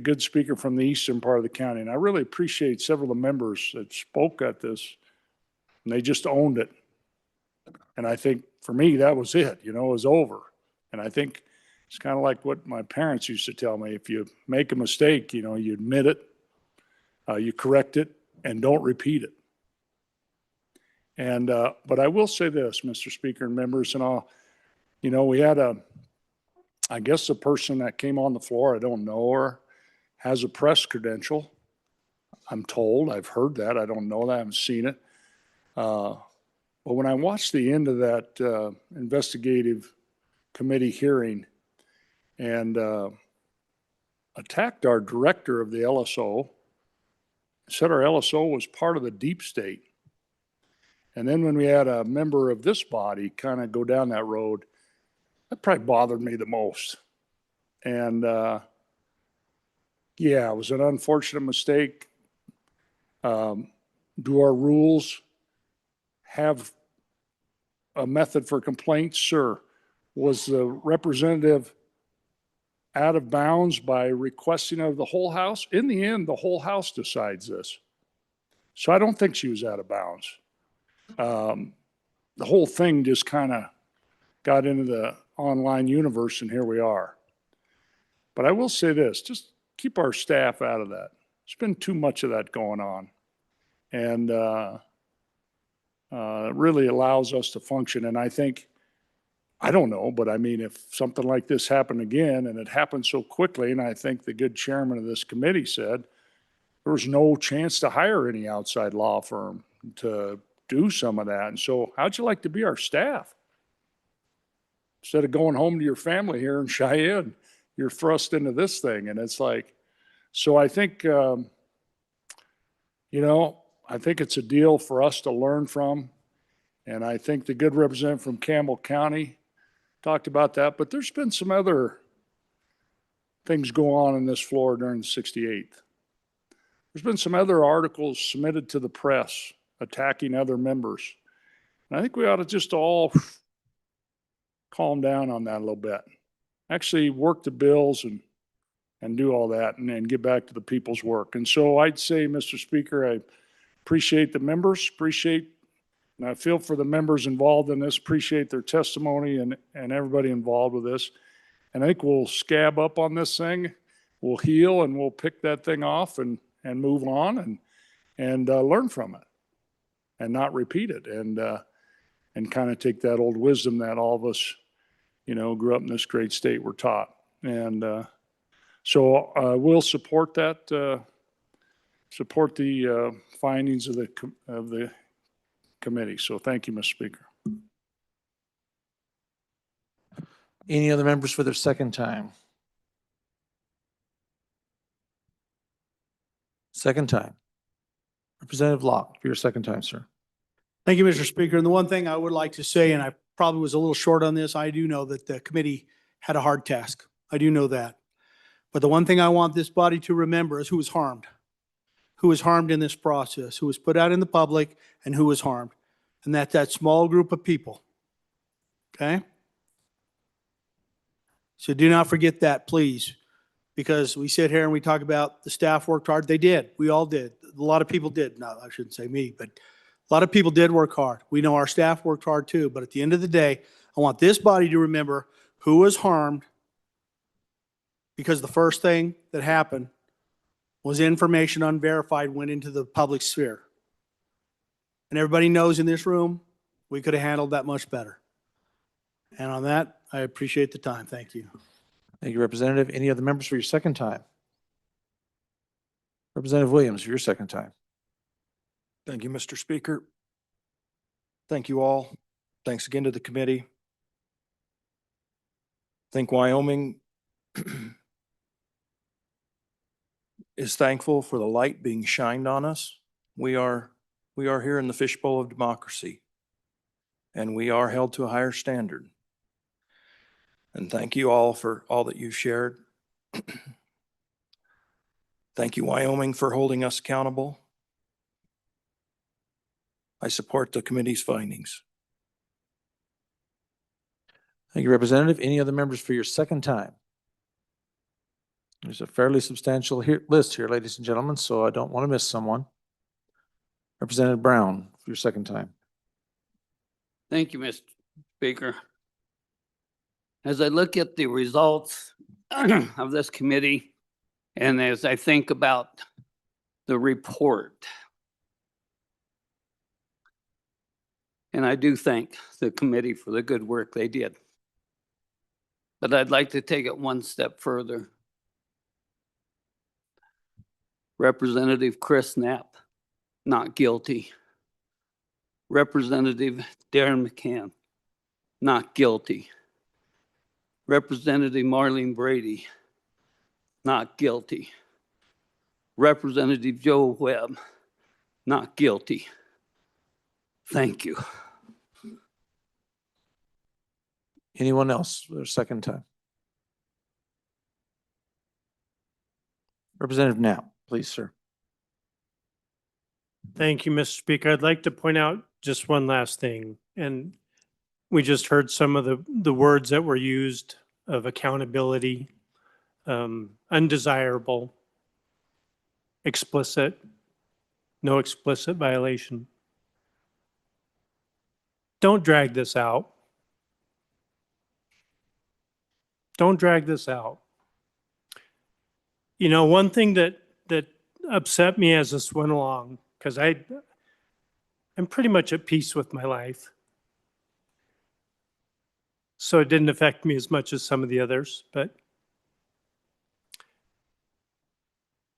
good speaker from the eastern part of the county, and I really appreciate several of the members that spoke at this, and they just owned it. And I think for me, that was it, it was over. And I think it's kind of like what my parents used to tell me. If you make a mistake, you admit it, you correct it, and don't repeat it. And, but I will say this, Mr. Speaker and members and all, we had I guess the person that came on the floor, I don't know her, has a press credential. I'm told, I've heard that. I don't know that, I haven't seen it. But when I watched the end of that investigative committee hearing and attacked our director of the LSO, said our LSO was part of the deep state. And then when we had a member of this body kind of go down that road, that probably bothered me the most. And yeah, it was an unfortunate mistake. Do our rules have a method for complaints? Sure. Was the representative out of bounds by requesting of the whole House? In the end, the whole House decides this. So I don't think she was out of bounds. The whole thing just kind of got into the online universe, and here we are. But I will say this, just keep our staff out of that. There's been too much of that going on. And really allows us to function. And I think, I don't know, but I mean, if something like this happened again and it happened so quickly, and I think the good chairman of this committee said there was no chance to hire any outside law firm to do some of that. And so how'd you like to be our staff? Instead of going home to your family here in Cheyenne, you're thrust into this thing. And it's like, so I think, I think it's a deal for us to learn from. And I think the good representative from Campbell County talked about that, but there's been some other things go on in this floor during the 68th. There's been some other articles submitted to the press attacking other members. And I think we ought to just all calm down on that a little bit. Actually work the bills and do all that and get back to the people's work. And so I'd say, Mr. Speaker, I appreciate the members, and I feel for the members involved in this, appreciate their testimony and everybody involved with this. And I think we'll scab up on this thing, we'll heal, and we'll pick that thing off and move on and learn from it and not repeat it and kind of take that old wisdom that all of us, grew up in this great state were taught. And so we'll support that, support the findings of the committee. So thank you, Mr. Speaker. Any other members for their second time? Second time. Representative Locke, for your second time, sir. Thank you, Mr. Speaker. And the one thing I would like to say, and I probably was a little short on this, I do know that the committee had a hard task. I do know that. But the one thing I want this body to remember is who was harmed. Who was harmed in this process, who was put out in the public, and who was harmed. And that's that small group of people. Okay? So do not forget that, please. Because we sit here and we talk about the staff worked hard. They did. We all did. A lot of people did. No, I shouldn't say me, but a lot of people did work hard. We know our staff worked hard too. But at the end of the day, I want this body to remember who was harmed, because the first thing that happened was information unverified went into the public sphere. And everybody knows in this room, we could have handled that much better. And on that, I appreciate the time. Thank you. Thank you, Representative. Any other members for your second time? Representative Williams, for your second time. Thank you, Mr. Speaker. Thank you all. Thanks again to the committee. I think Wyoming is thankful for the light being shined on us. We are here in the fishbowl of democracy, and we are held to a higher standard. And thank you all for all that you shared. Thank you, Wyoming, for holding us accountable. I support the committee's findings. Thank you, Representative. Any other members for your second time? There's a fairly substantial list here, ladies and gentlemen, so I don't want to miss someone. Representative Brown, for your second time. Thank you, Mr. Speaker. As I look at the results of this committee, and as I think about the report, and I do thank the committee for the good work they did, but I'd like to take it one step further. Representative Chris Knapp, not guilty. Representative Darren McCann, not guilty. Representative Marlene Brady, not guilty. Representative Joe Webb, not guilty. Thank you. Anyone else for their second time? Representative Knapp, please, sir. Thank you, Mr. Speaker. I'd like to point out just one last thing. And we just heard some of the words that were used of accountability, undesirable, explicit, no explicit violation. Don't drag this out. Don't drag this out. You know, one thing that upset me as this went along, because I'm pretty much at peace with my life. So it didn't affect me as much as some of the others, but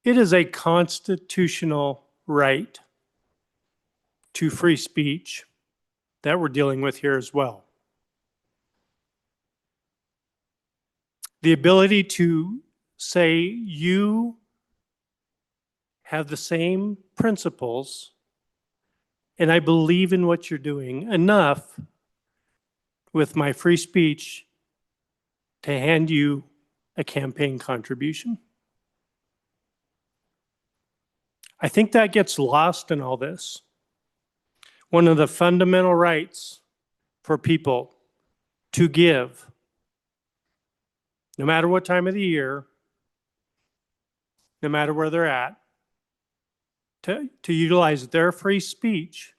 it is a constitutional right to free speech that we're dealing with here as well. The ability to say you have the same principles and I believe in what you're doing enough with my free speech to hand you a campaign contribution. I think that gets lost in all this. One of the fundamental rights for people to give, no matter what time of the year, no matter where they're at, to utilize their free speech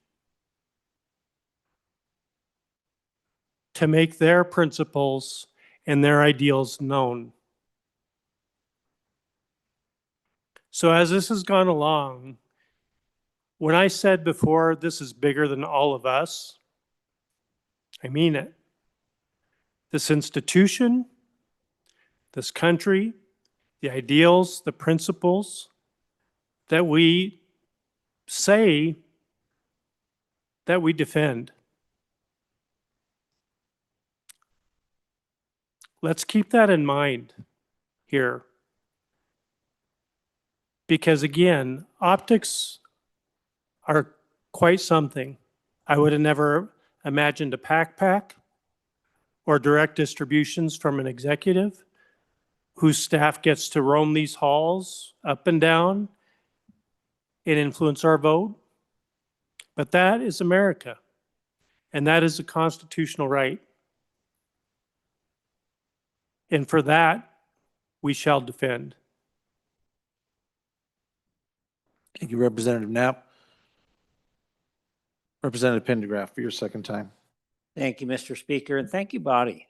to make their principles and their ideals known. So as this has gone along, when I said before, this is bigger than all of us, I mean it. This institution, this country, the ideals, the principles that we say that we defend. Let's keep that in mind here. Because again, optics are quite something. I would have never imagined a pack or direct distributions from an executive whose staff gets to roam these halls up and down and influence our vote. But that is America, and that is a constitutional right. And for that, we shall defend. Thank you, Representative Knapp. Representative Pendergraft for your second time. Thank you, Mr. Speaker, and thank you, body.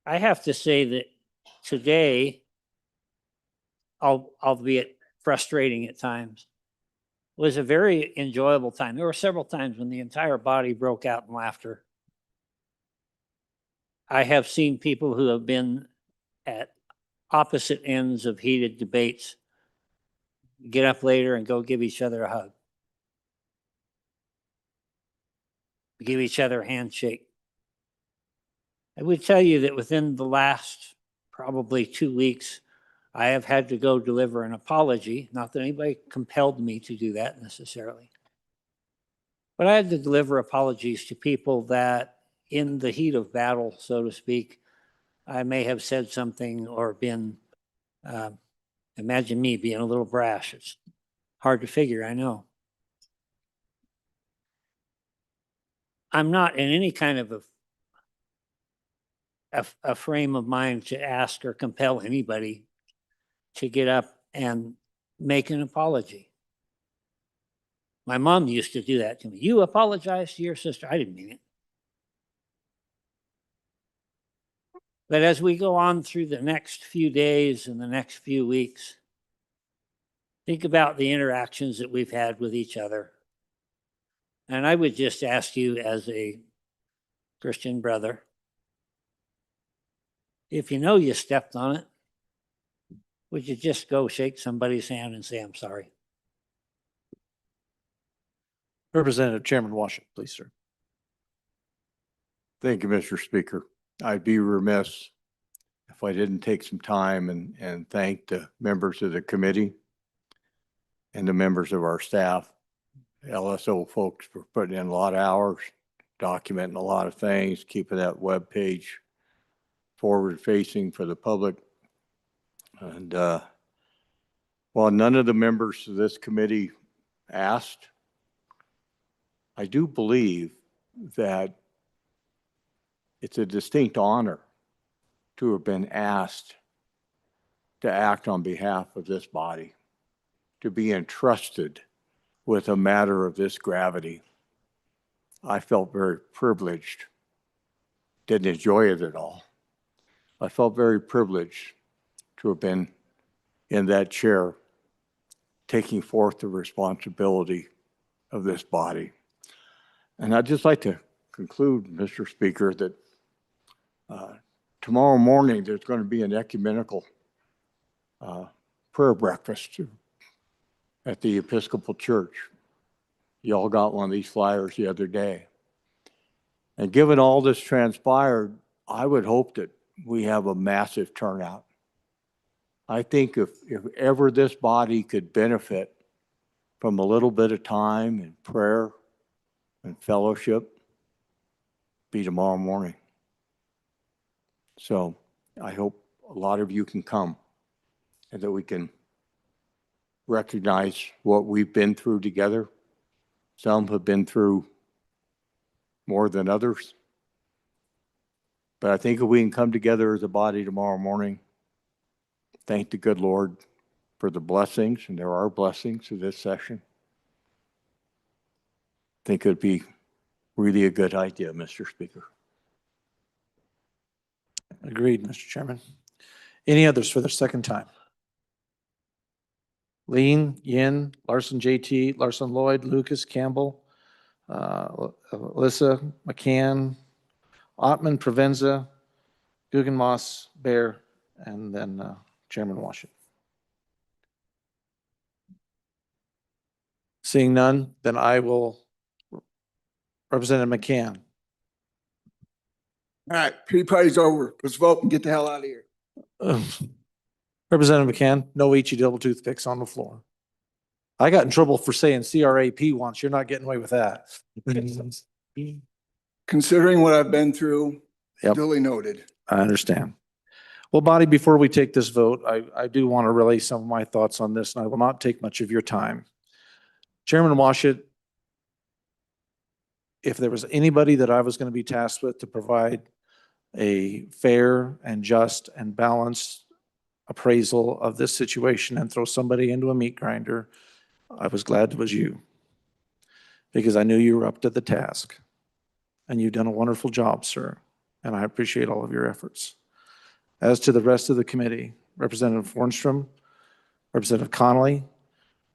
I have to say that today, albeit frustrating at times, was a very enjoyable time. There were several times when the entire body broke out in laughter. I have seen people who have been at opposite ends of heated debates get up later and go give each other a hug, give each other a handshake. I would tell you that within the last probably 2 weeks, I have had to go deliver an apology. Not that anybody compelled me to do that necessarily, but I had to deliver apologies to people that in the heat of battle, so to speak, I may have said something or been, imagine me being a little brash. It's hard to figure, I know. I'm not in any kind of a frame of mind to ask or compel anybody to get up and make an apology. My mom used to do that to me. You apologize to your sister. I didn't mean it. But as we go on through the next few days and the next few weeks, think about the interactions that we've had with each other. And I would just ask you as a Christian brother, if you know you stepped on it, would you just go shake somebody's hand and say, I'm sorry? Representative Chairman Washington, please, sir. Thank you, Mr. Speaker. I'd be remiss if I didn't take some time and thank the members of the committee and the members of our staff, LSO folks, for putting in a lot of hours, documenting a lot of things, keeping that web page forward facing for the public. And while none of the members of this committee asked, I do believe that it's a distinct honor to have been asked to act on behalf of this body, to be entrusted with a matter of this gravity. I felt very privileged. Didn't enjoy it at all. I felt very privileged to have been in that chair, taking forth the responsibility of this body. And I'd just like to conclude, Mr. Speaker, that tomorrow morning there's going to be an ecumenical prayer breakfast at the Episcopal Church. You all got one of these flyers the other day. And given all this transpired, I would hope that we have a massive turnout. I think if ever this body could benefit from a little bit of time and prayer and fellowship, be tomorrow morning. So I hope a lot of you can come and that we can recognize what we've been through together. Some have been through more than others. But I think if we can come together as a body tomorrow morning, thank the good Lord for the blessings, and there are blessings of this session, I think it would be really a good idea, Mr. Speaker. Agreed, Mr. Chairman. Any others for the second time? Lean, Yin, Larson JT, Larson Lloyd, Lucas, Campbell, Alyssa, McCann, Ottman, Provenza, Guggenmoss, Bear, and then Chairman Washington. Seeing none, then I will, Representative McCann. All right, pity party's over. Let's vote and get the hell out of here. Representative McCann, no eat you double toothpicks on the floor. I got in trouble for saying CRAP once. You're not getting away with that. Considering what I've been through, Yep. duly noted. I understand. Well, body, before we take this vote, I do want to relay some of my thoughts on this, and I will not take much of your time. Chairman Washit, if there was anybody that I was going to be tasked with to provide a fair and just and balanced appraisal of this situation and throw somebody into a meat grinder, I was glad it was you, because I knew you were up to the task. And you've done a wonderful job, sir, and I appreciate all of your efforts. As to the rest of the committee, Representative Fornstrom, Representative Connolly,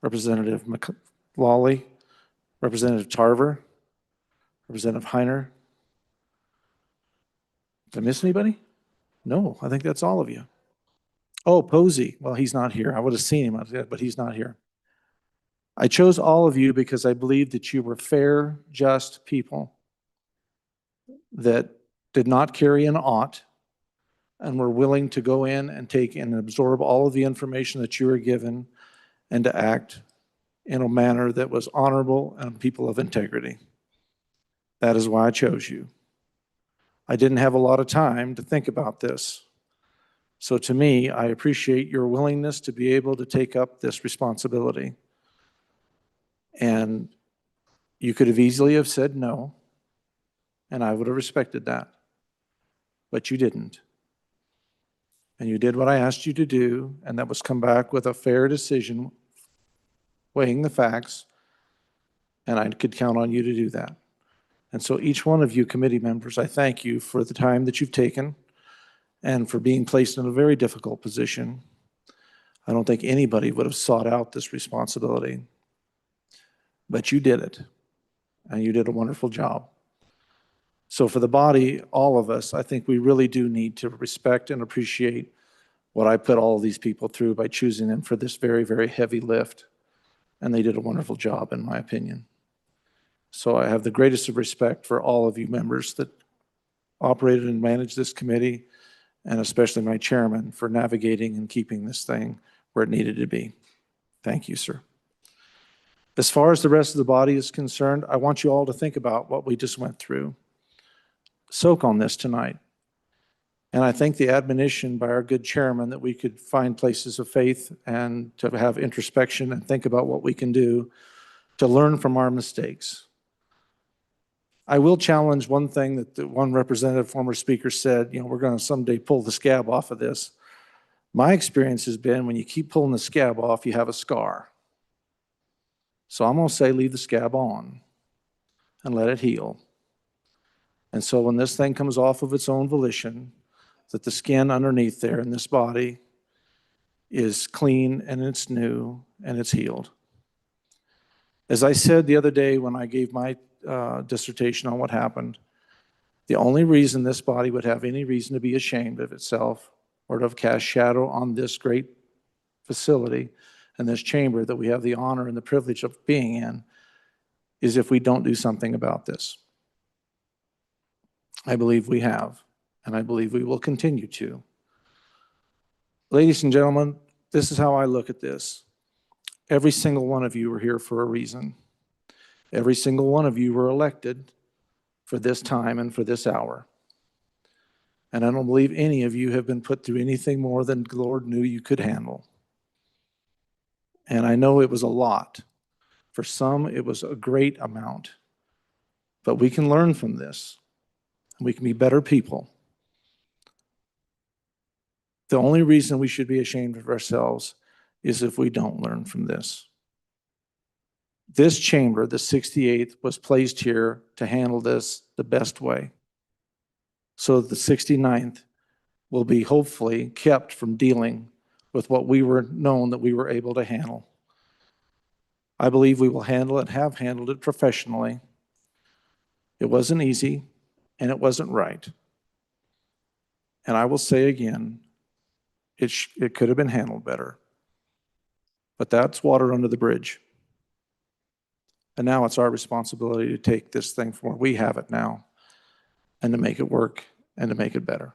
Representative McLawley, Representative Tarver, Representative Heiner. Did I miss anybody? No, I think that's all of you. Oh, Posey. Well, he's not here. I would have seen him, but he's not here. I chose all of you because I believe that you were fair, just people that did not carry an ought and were willing to go in and take and absorb all of the information that you were given and to act in a manner that was honorable and people of integrity. That is why I chose you. I didn't have a lot of time to think about this. So to me, I appreciate your willingness to be able to take up this responsibility. And you could have easily have said no, and I would have respected that. But you didn't. And you did what I asked you to do, and that was come back with a fair decision, weighing the facts, and I could count on you to do that. And so each one of you committee members, I thank you for the time that you've taken and for being placed in a very difficult position. I don't think anybody would have sought out this responsibility, but you did it, and you did a wonderful job. So for the body, all of us, I think we really do need to respect and appreciate what I put all of these people through by choosing them for this very, very heavy lift. And they did a wonderful job, in my opinion. So I have the greatest of respect for all of you members that operated and managed this committee, and especially my chairman for navigating and keeping this thing where it needed to be. Thank you, sir. As far as the rest of the body is concerned, I want you all to think about what we just went through. Soak on this tonight. And I think the admonition by our good chairman that we could find places of faith and to have introspection and think about what we can do to learn from our mistakes. I will challenge one thing that the one representative, former speaker said, you know, we're going to someday pull the scab off of this. My experience has been when you keep pulling the scab off, you have a scar. So I'm going to say leave the scab on and let it heal. And so when this thing comes off of its own volition, that the skin underneath there in this body is clean and it's new and it's healed. As I said the other day when I gave my dissertation on what happened, the only reason this body would have any reason to be ashamed of itself or to have cast shadow on this great facility and this chamber that we have the honor and the privilege of being in is if we don't do something about this. I believe we have, and I believe we will continue to. Ladies and gentlemen, this is how I look at this. Every single one of you are here for a reason. Every single one of you were elected for this time and for this hour. And I don't believe any of you have been put through anything more than the Lord knew you could handle. And I know it was a lot. For some, it was a great amount. But we can learn from this. We can be better people. The only reason we should be ashamed of ourselves is if we don't learn from this. This chamber, the 68th, was placed here to handle this the best way. So the 69th will be hopefully kept from dealing with what we were known that we were able to handle. I believe we will handle it, have handled it professionally. It wasn't easy, and it wasn't right. And I will say again, it could have been handled better. But that's water under the bridge. And now it's our responsibility to take this thing from where we have it now and to make it work and to make it better.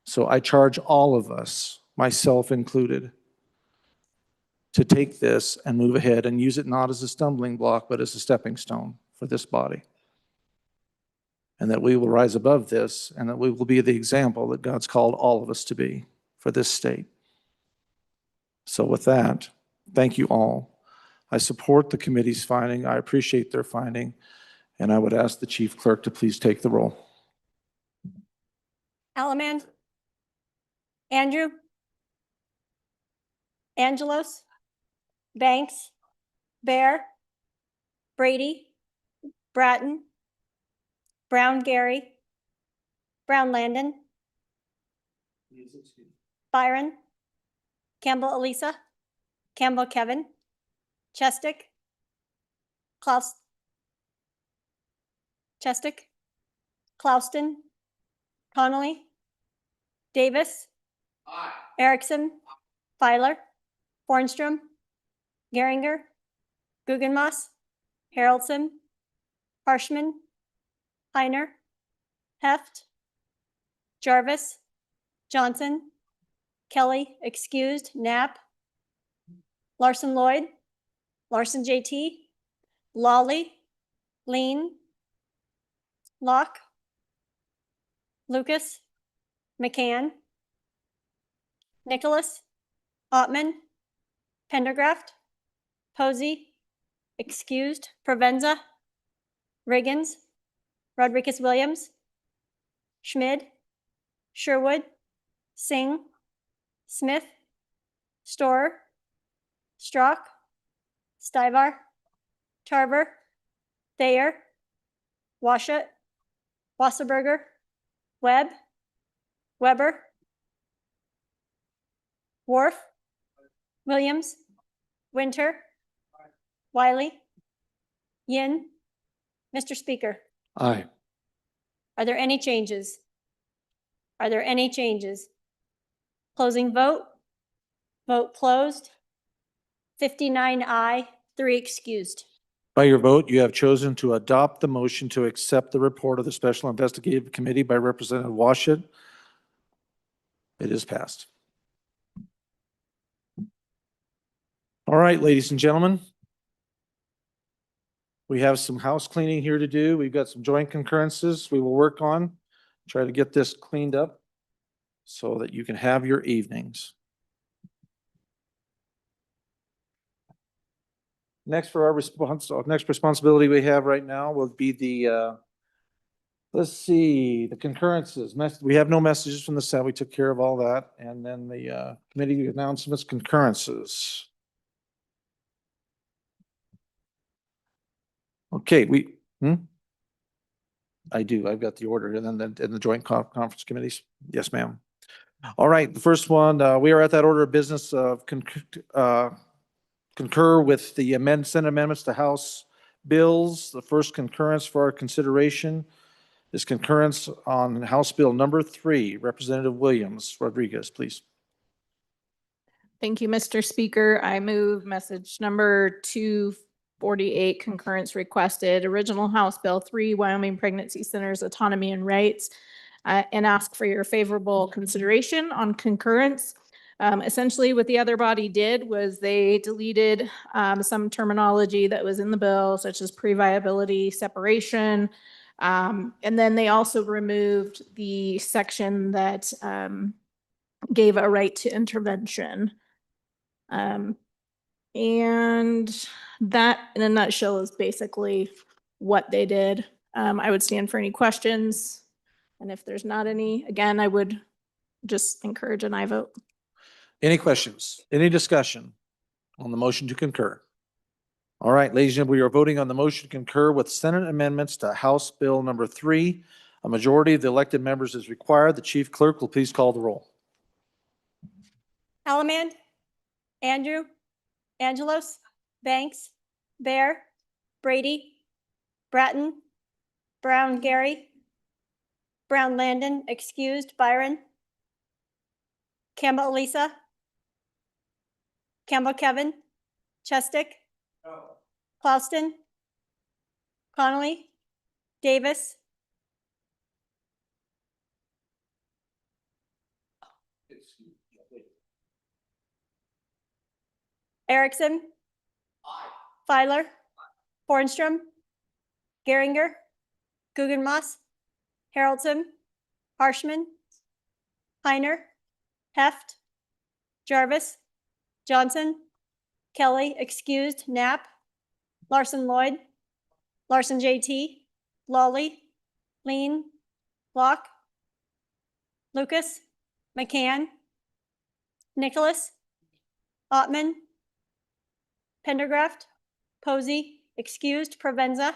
So I charge all of us, myself included, to take this and move ahead and use it not as a stumbling block, but as a stepping stone for this body. And that we will rise above this and that we will be the example that God's called all of us to be for this state. So with that, thank you all. I support the committee's finding. I appreciate their finding. And I would ask the chief clerk to please take the roll. Alaman, Andrew, Angelos, Banks, Bear, Brady, Bratton, Brown Gary, Brown Landon, Byron, Campbell Elisa, Campbell Kevin, Chestick, Clouston, Connolly, Davis, Erickson, Filer, Bornstrom, Geringer, Guggenmoss, Haraldson, Harshman, Heiner, Heft, Jarvis, Johnson, Kelly, excused, Knapp, Larson Lloyd, Larson JT, Lawley, Lean, Locke, Lucas, McCann, Nicholas, Ottman, Pendergraft, Posey, excused, Provenza, Riggins, Rodriguez Williams, Schmid, Sherwood, Singh, Smith, Storer, Strock, Stivar, Tarver, Thayer, Washut, Wasserberger, Webb, Weber, Worf, Williams, Winter, Wiley, Yin. Mr. Speaker, Aye. are there any changes? Are there any changes? Closing vote. Vote closed. 59 aye, 3 excused. By your vote, you have chosen to adopt the motion to accept the report of the Special Investigative Committee by Representative Washut. It is passed. All right, ladies and gentlemen. We have some house cleaning here to do. We've got some joint concurrences we will work on, try to get this cleaned up so that you can have your evenings. Next responsibility we have right now will be the, let's see, the concurrences. We have no messages from the Senate. We took care of all that. And then the committee announcements, concurrences. Okay, I do. I've got the order and then in the joint conference committees. Yes, ma'am. All right, the first one, we are at that order of business of concur with the Senate amendments to House bills. The first concurrence for our consideration is concurrence on House Bill number 3. Representative Williams Rodriguez, please. Thank you, Mr. Speaker. I move message number 248, concurrence requested, original House Bill 3, Wyoming Pregnancy Centers Autonomy and Rights, and ask for your favorable consideration on concurrence. Essentially, what the other body did was they deleted some terminology that was in the bill, such as pre-viability separation. And then they also removed the section that gave a right to intervention. And that, in a nutshell, is basically what they did. I would stand for any questions. And if there's not any, again, I would just encourage an aye vote. Any questions? Any discussion on the motion to concur? All right, ladies and gentlemen, we are voting on the motion to concur with Senate amendments to House Bill number 3. A majority of the elected members is required. The chief clerk will please call the roll. Allemand, Andrew, Angelos, Banks, Bear, Brady, Bratton, Brown Gary, Brown Landon, excused, Byron, Campbell Elisa, Campbell Kevin, Chestick, Clauston, Connolly, Davis, Erickson, Filer, Hornstrom, Geringer, Guggenmoss, Haroldson, Harshman, Heiner, Heft, Jarvis, Johnson, Kelly, excused, Knapp, Larson Lloyd, Larson JT, Lawley, Lean, Locke, Lucas, McCann, Nicholas, Ottman, Pendergraft, Posey, excused, Provenza,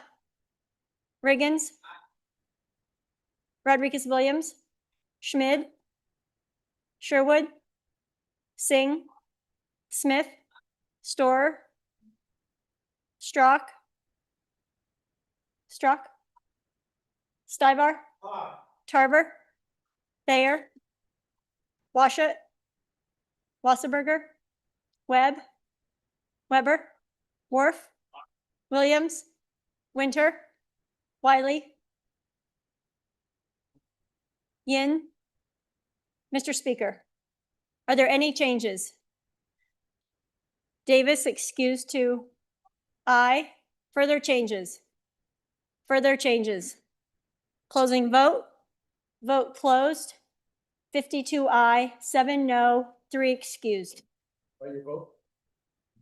Riggins, Rodriguez Williams, Schmid, Sherwood, Singh, Smith, Storer, Strzok, Stivar, Tarver, Thayer, Washut, Wasserberger, Webb, Weber, Worf, Williams, Winter, Wiley, Yin. Mr. Speaker, are there any changes? Davis excused to aye. Further changes? Further changes? Closing vote? Vote closed. 52 aye, 7 no, 3 excused.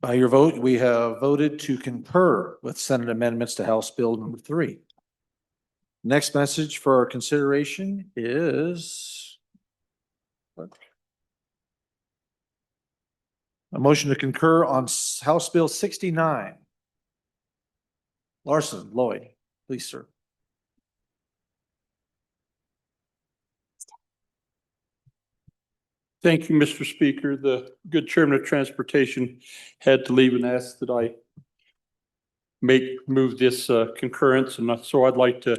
By your vote, we have voted to concur with Senate amendments to House Bill number 3. Next message for our consideration is a motion to concur on House Bill 69. Larson, Lloyd, please, sir. Thank you, Mr. Speaker. The good chairman of transportation had to leave and asked that I move this concurrence. And so I'd like to,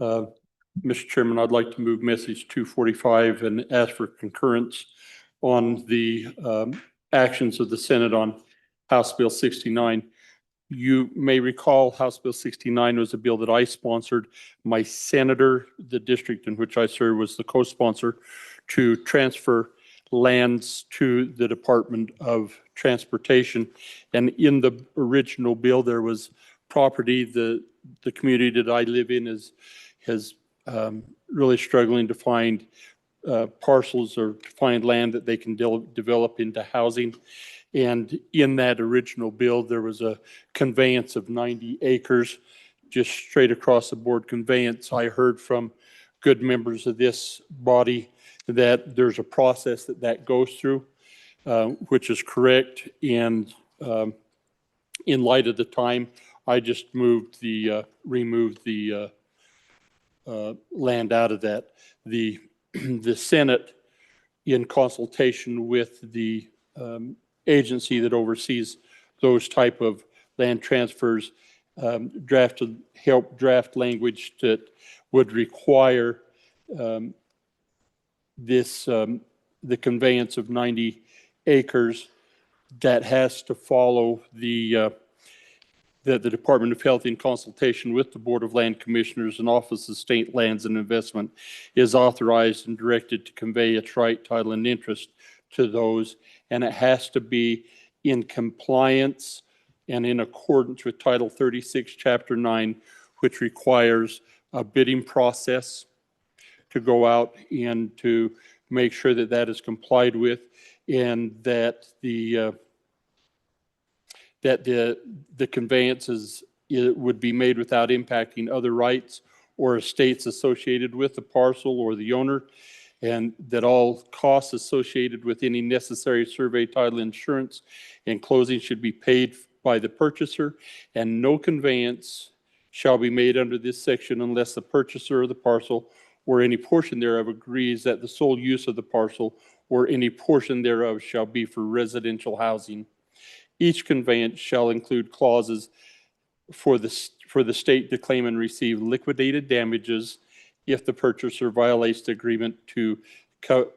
Mr. Chairman, I'd like to move message 245 and ask for concurrence on the actions of the Senate on House Bill 69. You may recall House Bill 69 was a bill that I sponsored. My senator, the district in which I serve, was the co-sponsor to transfer lands to the Department of Transportation. And in the original bill, there was property. The community that I live in is really struggling to find parcels or to find land that they can develop into housing. And in that original bill, there was a conveyance of 90 acres, just straight across the board conveyance. I heard from good members of this body that there's a process that goes through, which is correct. And in light of the time, I just removed the land out of that. The Senate, in consultation with the agency that oversees those type of land transfers, help draft language that would require the conveyance of 90 acres that has to follow that the Department of Health, in consultation with the Board of Land Commissioners and Office of State Lands and Investment, is authorized and directed to convey its right, title, and interest to those. And it has to be in compliance and in accordance with Title 36, Chapter 9, which requires a bidding process to go out and to make sure that that is complied with, and that the conveyances would be made without impacting other rights or estates associated with the parcel or the owner, and that all costs associated with any necessary survey, title, insurance, and closing should be paid by the purchaser, and no conveyance shall be made under this section unless the purchaser of the parcel or any portion thereof agrees that the sole use of the parcel or any portion thereof shall be for residential housing. Each conveyance shall include clauses for the state to claim and receive liquidated damages if the purchaser violates the agreement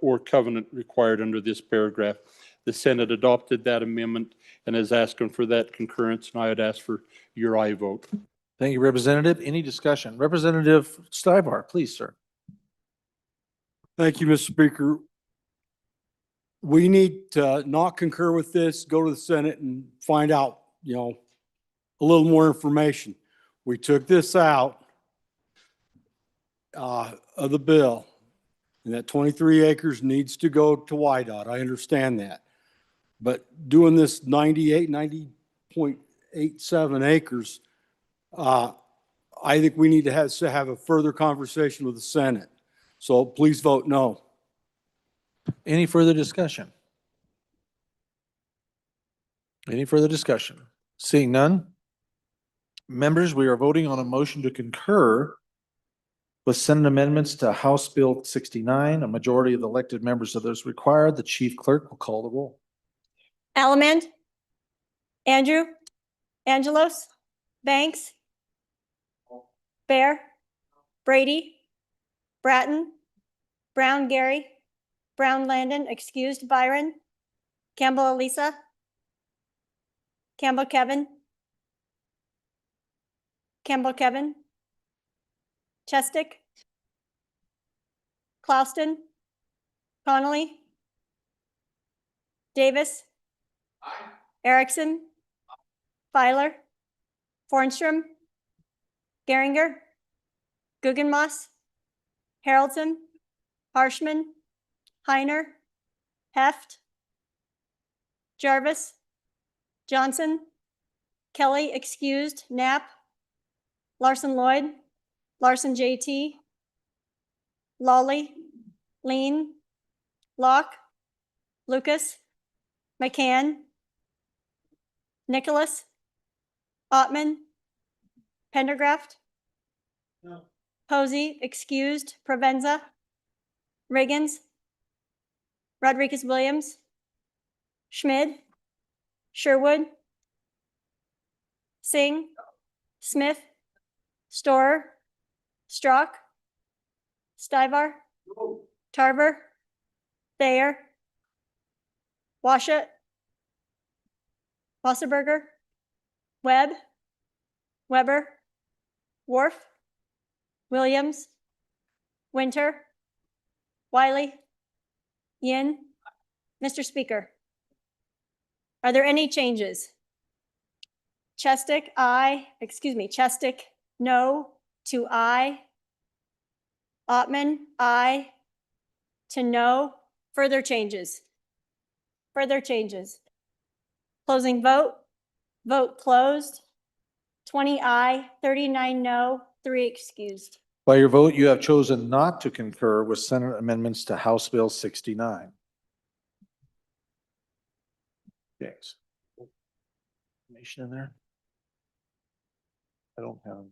or covenant required under this paragraph. The Senate adopted that amendment and is asking for that concurrence, and I would ask for your aye vote. Thank you, Representative. Any discussion? Representative Stivar, please, sir. Thank you, Mr. Speaker. We need to not concur with this, go to the Senate and find out, a little more information. We took this out of the bill, and that 23 acres needs to go to YDOT. I understand that. But doing this 90.87 acres, I think we need to have a further conversation with the Senate. So please vote no. Any further discussion? Any further discussion? Seeing none. Members, we are voting on a motion to concur with Senate amendments to House Bill 69. A majority of the elected members of those required. The chief clerk will call the roll. Allemande, Andrew, Angelos, Banks, Bear, Brady, Bratton, Brown Gary, Brown Landon, excused Byron, Campbell Elisa, Campbell Kevin, Chestick, Clouston, Connolly, Davis, Erickson, Feiler, Fornstrom, Geringer, Guggenmoss, Haroldson, Harshman, Heiner, Heft, Jarvis, Johnson, Kelly, excused, Knapp, Larson Lloyd, Larson JT, Lawley, Lean, Locke, Lucas, McCann, Nicholas, Ottman, Pendergraft, Posey, excused, Provenza, Riggins, Rodriguez Williams, Schmid, Sherwood, Singh, Smith, Storer, Strock, Stivar, Tarver, Thayer, Washut, Wasserberger, Webb, Weber, Wharf, Williams, Winter, Wiley, Yin. Mr. Speaker, are there any changes? Chestick, no to aye. Ottman, aye to no. Further changes? Closing vote. Vote closed. 20 aye, 39 no, 3 excused. By your vote, you have chosen not to concur with Senate amendments to House Bill 69. James. Information in there? I don't have.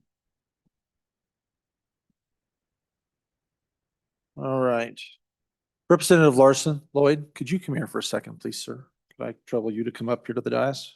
All right. Representative Larson, Lloyd, could you come here for a second, please, sir? Could I trouble you to come up here to the dais?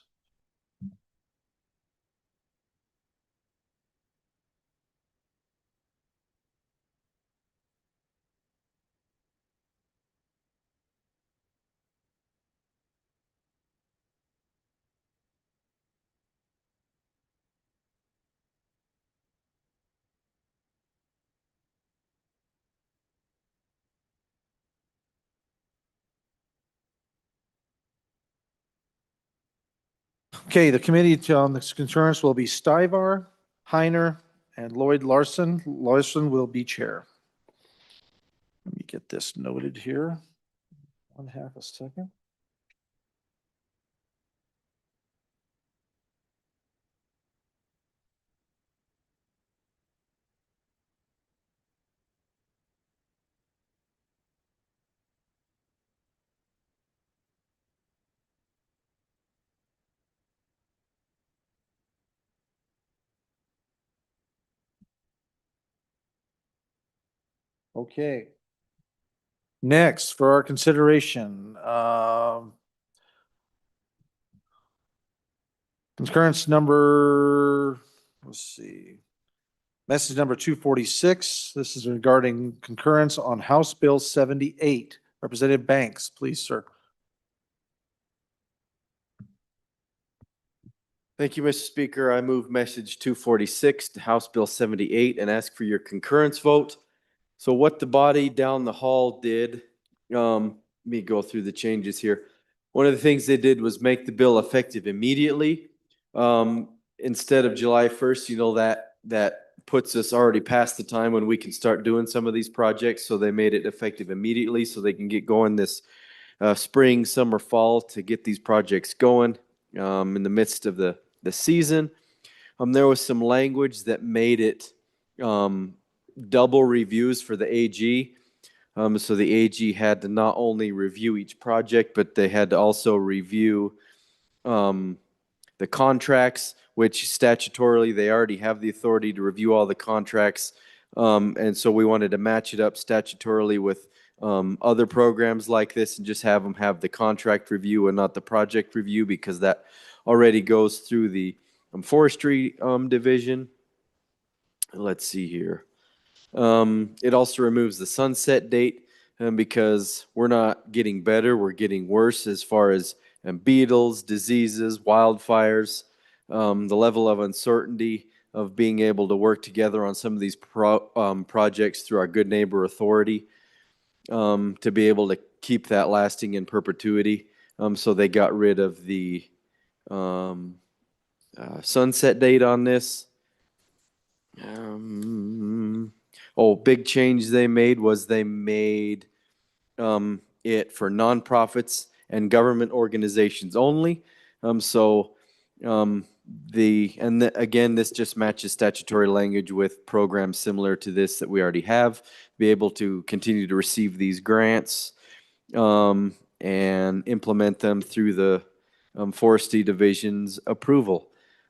Okay, the committee on this concurrence will be Stivar, Heiner, and Lloyd Larson. Larson will be chair. Let me get this noted here. 1/2 a second. Okay. Next, for our consideration, concurrence number, let's see, message number 246. This is regarding concurrence on House Bill 78. Representative Banks, please, sir. Thank you, Mr. Speaker. I move message 246 to House Bill 78 and ask for your concurrence vote. So what the body down the hall did, let me go through the changes here. One of the things they did was make the bill effective immediately. Instead of July 1st, you know, that puts us already past the time when we can start doing some of these projects. So they made it effective immediately so they can get going this spring, summer, fall to get these projects going in the midst of the season. There was some language that made it double reviews for the AG. So the AG had to not only review each project, but they had to also review the contracts, which statutorily they already have the authority to review all the contracts. And so we wanted to match it up statutorily with other programs like this and just have them have the contract review and not the project review, because that already goes through the forestry division. Let's see here. It also removes the sunset date because we're not getting better, we're getting worse as far as beetles, diseases, wildfires, the level of uncertainty of being able to work together on some of these projects through our Good Neighbor Authority to be able to keep that lasting in perpetuity. So they got rid of the sunset date on this. Big change they made was they made it for nonprofits and government organizations only. Again, this just matches statutory language with programs similar to this that we already have, be able to continue to receive these grants and implement them through the forestry division's approval.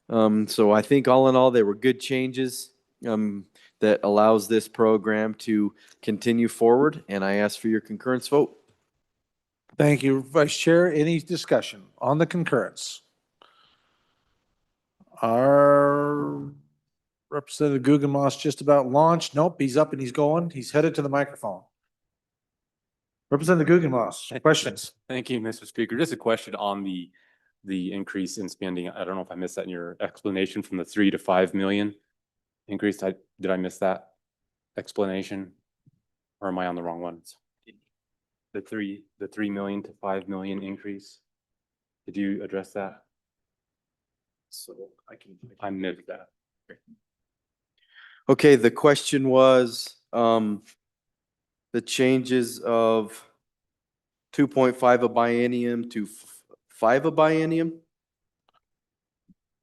So I think all in all, they were good changes that allows this program to continue forward, and I ask for your concurrence vote. Thank you, Vice Chair. Any discussion on the concurrence? Our Representative Guggenmoss just about launched. Nope, he's up and he's going. He's headed to the microphone. Representative Guggenmoss, questions? Thank you, Mr. Speaker. Just a question on the increase in spending. I don't know if I missed that in your explanation from the 3 to 5 million increase. Did I miss that explanation, or am I on the wrong ones? The 3 million to 5 million increase. Did you address that? So I missed that. Okay, the question was the changes of 2.5 a biennium to 5 a biennium,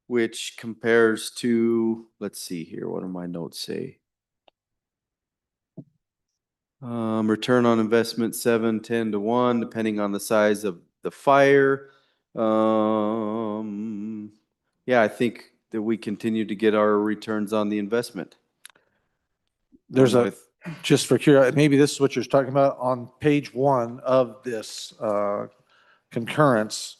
which compares to, let's see here, what do my notes say? Return on investment 7-10 to 1, depending on the size of the fire. Yeah, I think that we continue to get our returns on the investment. There's just for curiosity, maybe this is what you're talking about on page 1 of this concurrence.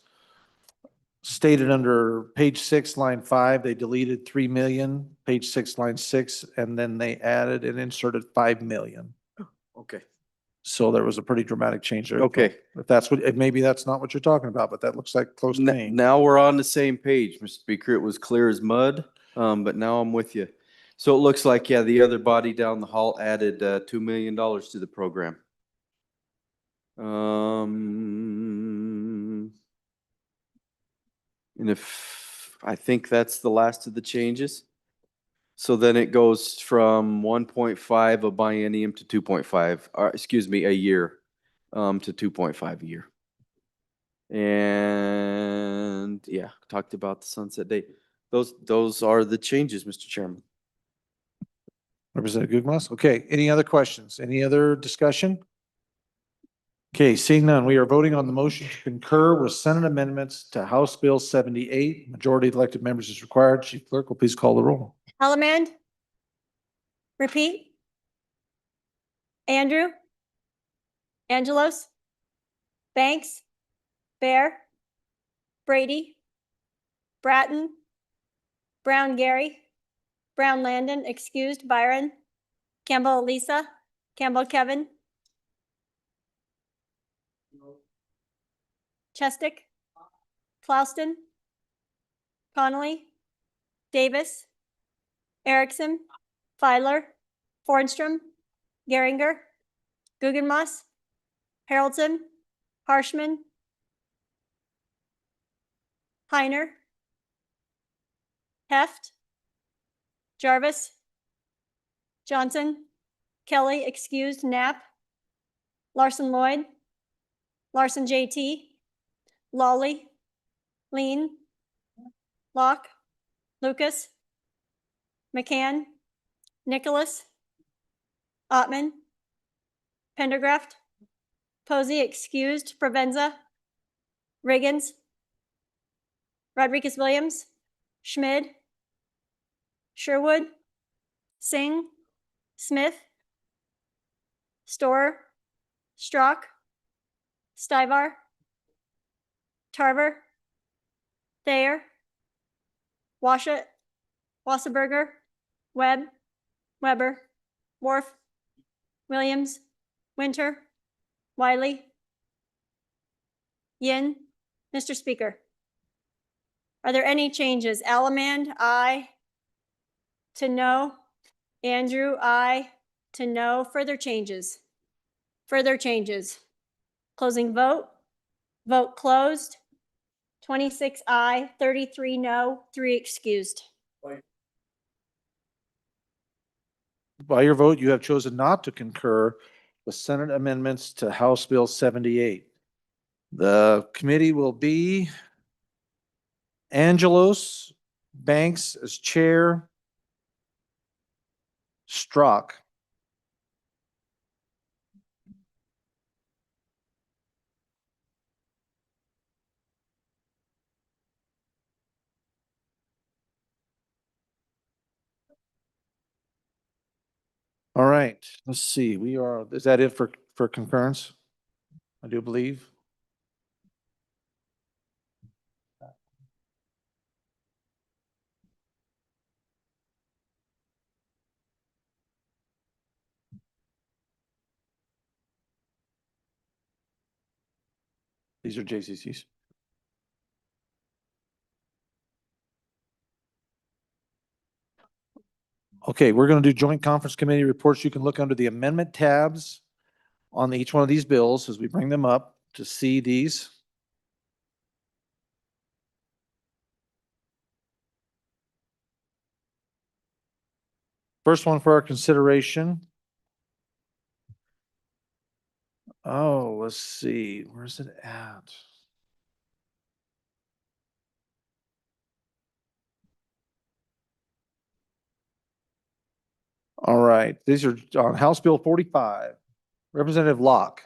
Stated under page 6, line 5, they deleted 3 million, page 6, line 6, and then they added and inserted 5 million. Okay. So there was a pretty dramatic change there. Okay. If that's what, maybe that's not what you're talking about, but that looks like close to me. Now we're on the same page, Mr. Speaker. It was clear as mud, but now I'm with you. So it looks like, yeah, the other body down the hall added $2 million to the program. And if I think that's the last of the changes. So then it goes from 1.5 a biennium to 2.5, or excuse me, a year, to 2.5 a year. And yeah, talked about the sunset date. Those are the changes, Mr. Chairman. Representative Gugmas. Okay, any other questions? Any other discussion? Okay, seeing none, we are voting on the motion to concur with Senate amendments to House Bill 78. Majority of elected members is required. Chief Clerk will please call the roll. Ellerman. Repeat. Andrew. Angelos. Banks. Bear. Brady. Bratton. Brown Gary. Brown Landon, excused. Byron. Campbell Lisa. Campbell Kevin. Chestick. Clouston. Connolly. Davis. Erickson. Filer. Fordstrom. Geringer. Guggenmoss. Haroldson. Harshman. Heiner. Heft. Jarvis. Johnson. Kelly, excused. Knapp. Larson Lloyd. Larson JT. Lawley. Lean. Locke. Lucas. McCann. Nicholas. Ottman. Pendergraft. Posey, excused. Provenza. Riggins. Rodriguez Williams. Schmid. Sherwood. Singh. Smith. Storer. Strock. Stivar. Tarver. Thayer. Washut. Wasserberger. Webb. Weber. Worf. Williams. Winter. Wiley. Yin. Mr. Speaker, are there any changes? Allemand, aye. To no. Andrew, aye. To no. Further changes? Further changes. Closing vote. Vote closed. 26 aye, 33 no, 3 excused. By your vote, you have chosen not to concur with Senate amendments to House Bill 78. The committee will be Angelos, Banks as chair, Strock. All right, let's see, is that it for concurrence? I do believe. These are JCCs. Okay, we're going to do joint conference committee reports. You can look under the amendment tabs on each one of these bills as we bring them up to see these. First one for our consideration. Oh, let's see, where's it at? All right, these are on House Bill 45. Representative Locke.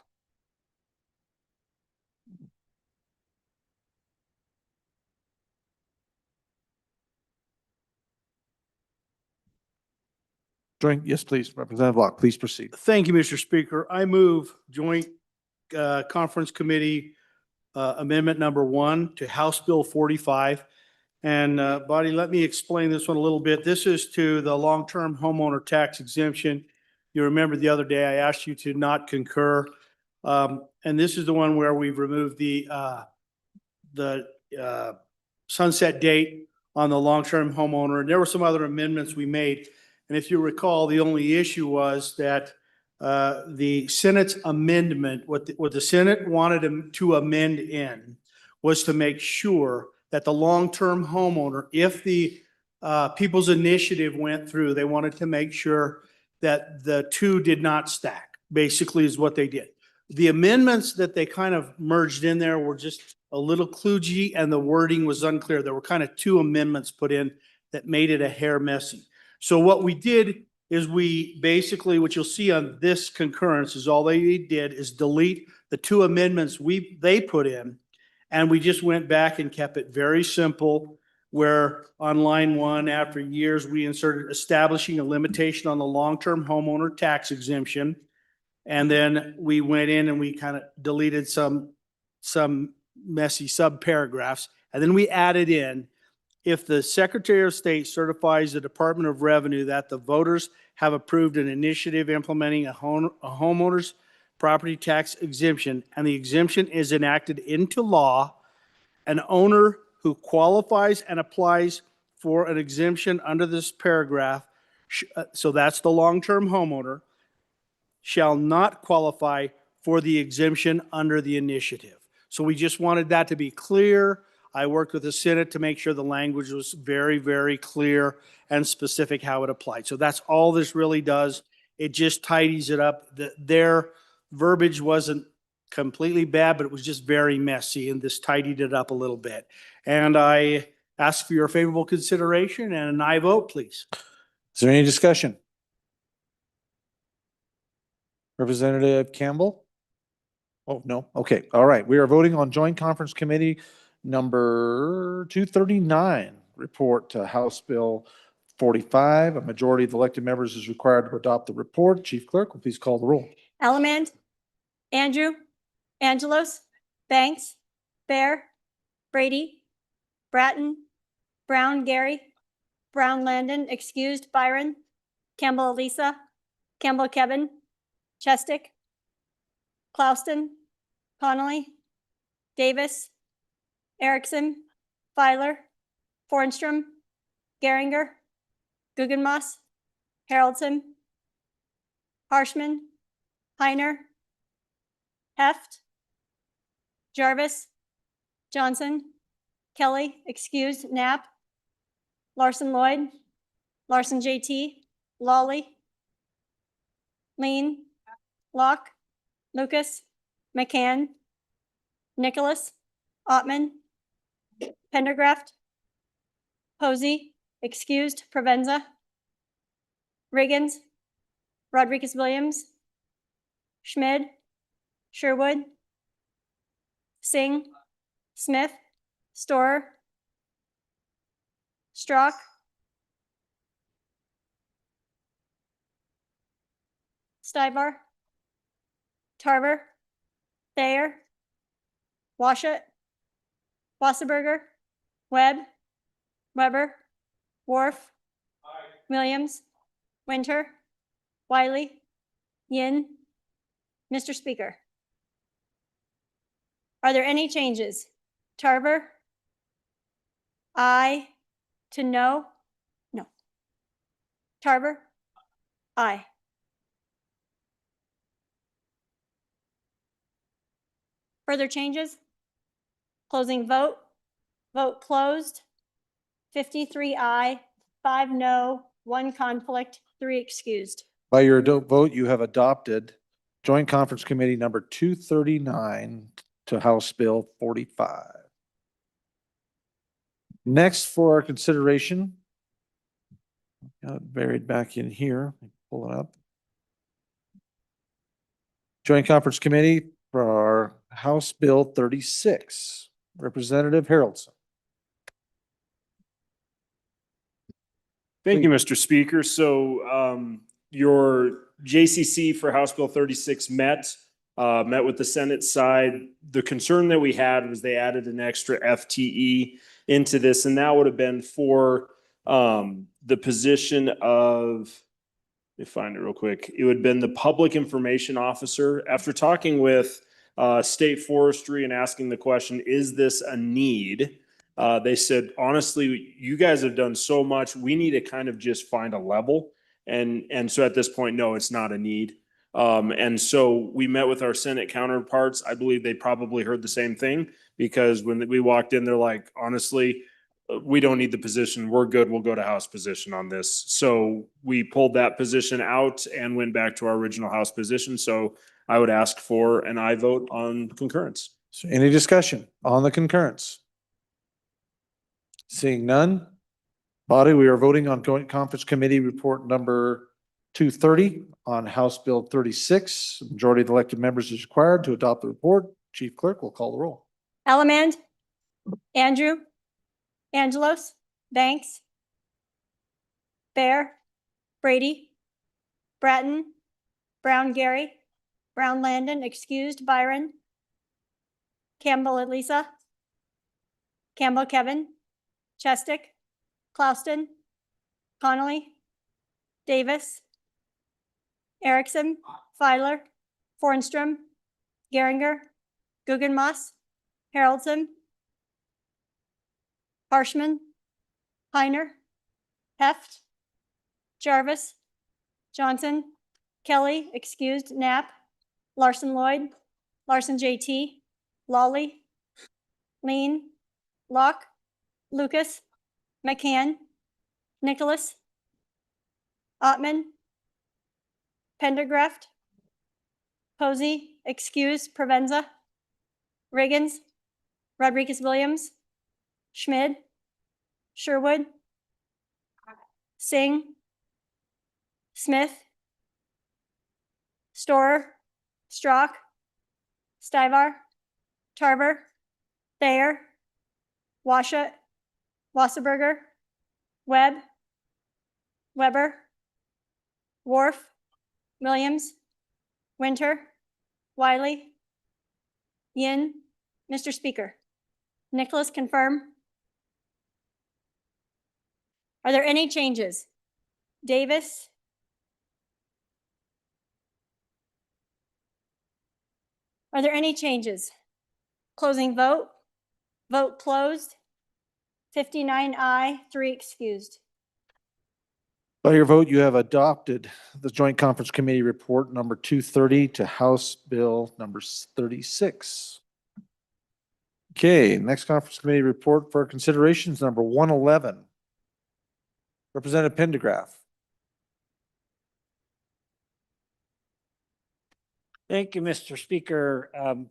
Yes, please, Representative Locke, please proceed. Thank you, Mr. Speaker. I move joint conference committee amendment number 1 to House Bill 45. And Buddy, let me explain this one a little bit. This is to the long-term homeowner tax exemption. You remember the other day I asked you to not concur. And this is the one where we've removed the sunset date on the long-term homeowner. And there were some other amendments we made. And if you recall, the only issue was that the Senate's amendment, what the Senate wanted to amend in was to make sure that the long-term homeowner, if the People's Initiative went through, they wanted to make sure that the two did not stack, basically is what they did. The amendments that they kind of merged in there were just a little kludgy and the wording was unclear. There were kind of two amendments put in that made it a hair messy. So what we did is we basically, what you'll see on this concurrence is all they did is delete the two amendments they put in. And we just went back and kept it very simple, where on line 1, after years, we inserted establishing a limitation on the long-term homeowner tax exemption. And then we went in and we kind of deleted some messy sub-paragraphs. And then we added in, if the Secretary of State certifies the Department of Revenue that the voters have approved an initiative implementing a homeowner's property tax exemption, and the exemption is enacted into law, an owner who qualifies and applies for an exemption under this paragraph, so that's the long-term homeowner, shall not qualify for the exemption under the initiative. So we just wanted that to be clear. I worked with the Senate to make sure the language was very, very clear and specific how it applied. So that's all this really does. It just tidies it up. Their verbiage wasn't completely bad, but it was just very messy, and this tidied it up a little bit. And I ask for your favorable consideration and an aye vote, please. Is there any discussion? Representative Campbell? Oh, no. Okay. All right. We are voting on Joint Conference Committee number 239, report to House Bill 45. A majority of the elected members is required to adopt the report. Chief Clerk, will please call the roll. Allemande, Andrew, Angelos, Banks, Bear, Brady, Bratton, Brown Gary, Brown Landon, excused Byron, Campbell Elisa, Campbell Kevin, Chestick, Clouston, Connolly, Davis, Erickson, Filer, Fornstrom, Geringer, Guggenmoss, Haroldson, Harshman, Heiner, Heft, Jarvis, Johnson, Kelly, excused, Knapp, Larson Lloyd, Larson JT, Lawley, Lean, Locke, Lucas, McCann, Nicholas, Ottman, Pendergraft, Posey, excused, Provenza, Riggins, Rodriguez Williams, Schmid, Sherwood, Singh, Smith, Storer, Strock, Stibar, Tarver, Thayer, Washut, Wasserberger, Webb, Weber, Wharf, Williams, Winter, Wiley, Yin. Mr. Speaker, are there any changes? Tarver? Aye. To no? No. Tarver? Aye. Further changes? Closing vote. Vote closed. 53 aye, 5 no, 1 conflict, 3 excused. By your vote, you have adopted Joint Conference Committee number 239 to House Bill 45. Next for our consideration, got it buried back in here. Pull it up. Joint Conference Committee for our House Bill 36. Representative Haroldson. Thank you, Mr. Speaker. So your JCC for House Bill 36 met with the Senate side. The concern that we had was they added an extra FTE into this, and that would have been for the position of, let me find it real quick. It would have been the Public Information Officer. After talking with State Forestry and asking the question, is this a need? They said, honestly, you guys have done so much. We need to kind of just find a level. And so at this point, no, it's not a need. And so we met with our Senate counterparts. I believe they probably heard the same thing, because when we walked in, they're like, honestly, we don't need the position. We're good. We'll go to House position on this. So we pulled that position out and went back to our original House position. So I would ask for an aye vote on concurrence. So any discussion on the concurrence? Seeing none. Body, we are voting on Joint Conference Committee Report number 230 on House Bill 36. Majority of the elected members is required to adopt the report. Chief Clerk will call the roll. Ellement, Andrew, Angelos, Banks, Bear, Brady, Bratton, Brown Gary, Brown Landon, excused, Byron, Campbell Elisa, Campbell Kevin, Chestick, Clouston, Connolly, Davis, Erickson, Filer, Fornstrom, Geringer, Guggenmoss, Haroldson, Harshman, Heiner, Heft, Jarvis, Johnson, Kelly, excused, Knapp, Larson Lloyd, Larson JT, Lawley, Lean, Locke, Lucas, McCann, Nicholas, Ottman, Pendergraft, Posey, excused, Provenza, Riggins, Rodriguez-Williams, Schmid, Sherwood, Singh, Smith, Storer, Strock, Stivar, Tarver, Thayer, Washat, Wasserberger, Webb, Weber, Worf, Williams, Winter, Wiley, Yin. Mr. Speaker, Nicholas, confirm. Are there any changes? Davis? Are there any changes? Closing vote. Vote closed. 59 aye, 3 excused. By your vote, you have adopted the Joint Conference Committee Report number 230 to House Bill number 36. Okay, next Conference Committee Report for consideration is number 111. Representative Pendergraft. Thank you, Mr. Speaker. I'm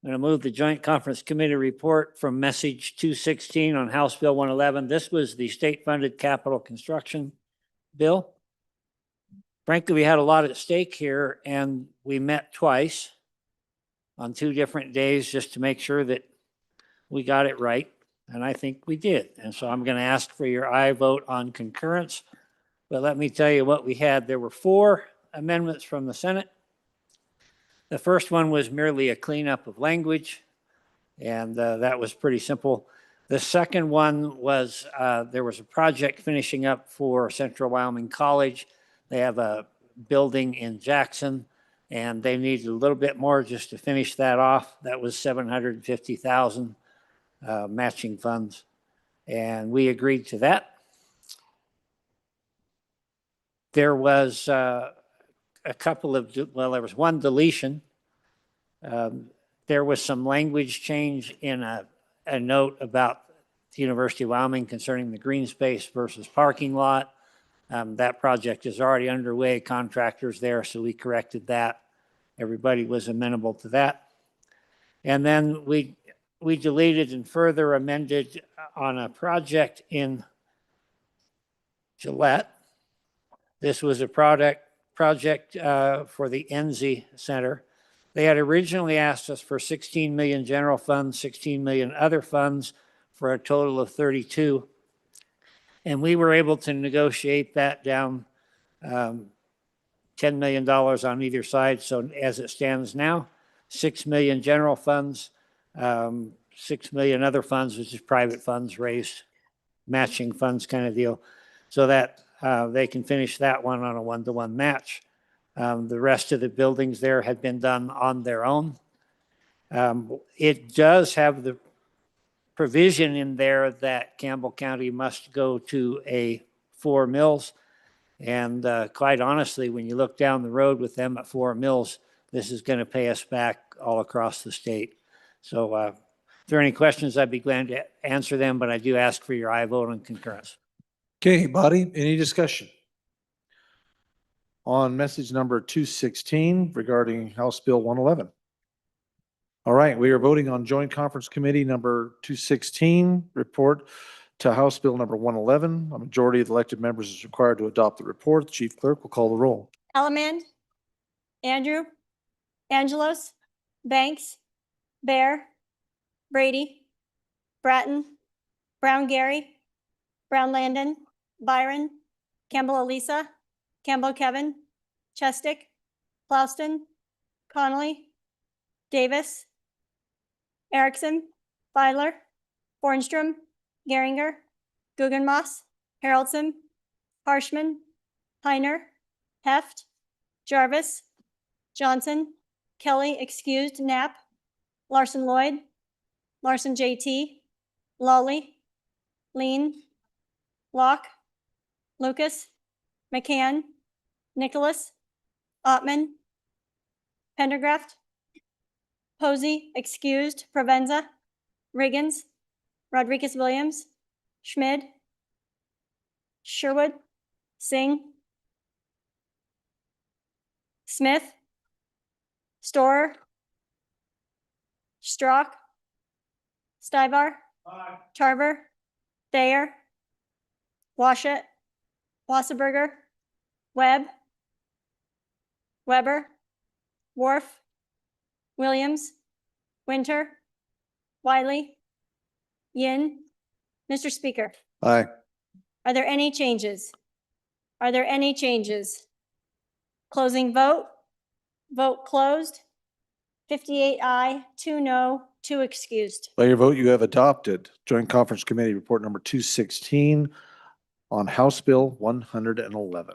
going to move the Joint Conference Committee report from Message 216 on House Bill 111. This was the state-funded capital construction bill. Frankly, we had a lot at stake here, and we met twice on 2 different days just to make sure that we got it right, and I think we did. And so I'm going to ask for your aye vote on concurrence. But let me tell you what we had. There were 4 amendments from the Senate. The first one was merely a cleanup of language, and that was pretty simple. The second one was there was a project finishing up for Central Wyoming College. They have a building in Jackson, and they needed a little bit more just to finish that off. That was $750,000 matching funds, and we agreed to that. There was a couple of, well, there was one deletion. There was some language change in a note about the University of Wyoming concerning the green space versus parking lot. That project is already underway, contractors there, so we corrected that. Everybody was amenable to that. And then we deleted and further amended on a project in Gillette. This was a project for the Enzi Center. They had originally asked us for 16 million general funds, 16 million other funds, for a total of 32. And we were able to negotiate that down $10 million on either side. So as it stands now, 6 million general funds, 6 million other funds, which is private funds raised, matching funds kind of deal, so that they can finish that one on a 1-to-1 match. The rest of the buildings there had been done on their own. It does have the provision in there that Campbell County must go to a 4 mills. And quite honestly, when you look down the road with them at Fort Mills, this is going to pay us back all across the state. So if there are any questions, I'd be glad to answer them, but I do ask for your aye vote on concurrence. Okay, body, any discussion? On message number 216 regarding House Bill 111. All right, we are voting on Joint Conference Committee number 216 report to House Bill number 111. A majority of the elected members is required to adopt the report. The chief clerk will call the roll. Ellerman, Andrew, Angelos, Banks, Bear, Brady, Bratton, Brown Gary, Brown Landon, Byron, Campbell Elisa, Campbell Kevin, Chestick, Plouston, Connolly, Davis, Erickson, Filer, Bornstrom, Geringer, Guggenmoss, Haroldson, Harshman, Heiner, Heft, Jarvis, Johnson, Kelly, excused, Knapp, Larson Lloyd, Larson JT, Lawley, Lean, Locke, Lucas, McCann, Nicholas, Ottman, Pendergraft, Posey, excused, Provenza, Riggins, Rodriguez Williams, Schmid, Sherwood, Singh, Smith, Storer, Strock, Stivar, Tarver, Thayer, Washut, Wasserberger, Webb, Weber, Wharf, Williams, Winter, Wiley, Yin. Mr. Speaker, Aye. are there any changes? Are there any changes? Closing vote. Vote closed. 58 aye, 2 no, 2 excused. By your vote, you have adopted Joint Conference Committee report number 216 on House Bill 111.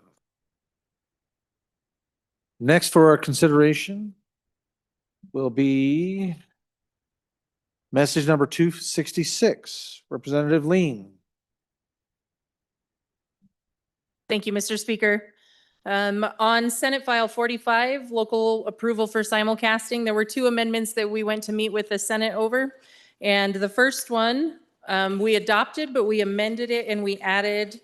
Next for our consideration will be message number 266, Representative Lean. Thank you, Mr. Speaker. On Senate File 45, local approval for simulcasting, there were 2 amendments that we went to meet with the Senate over. And the first one we adopted, but we amended it and we added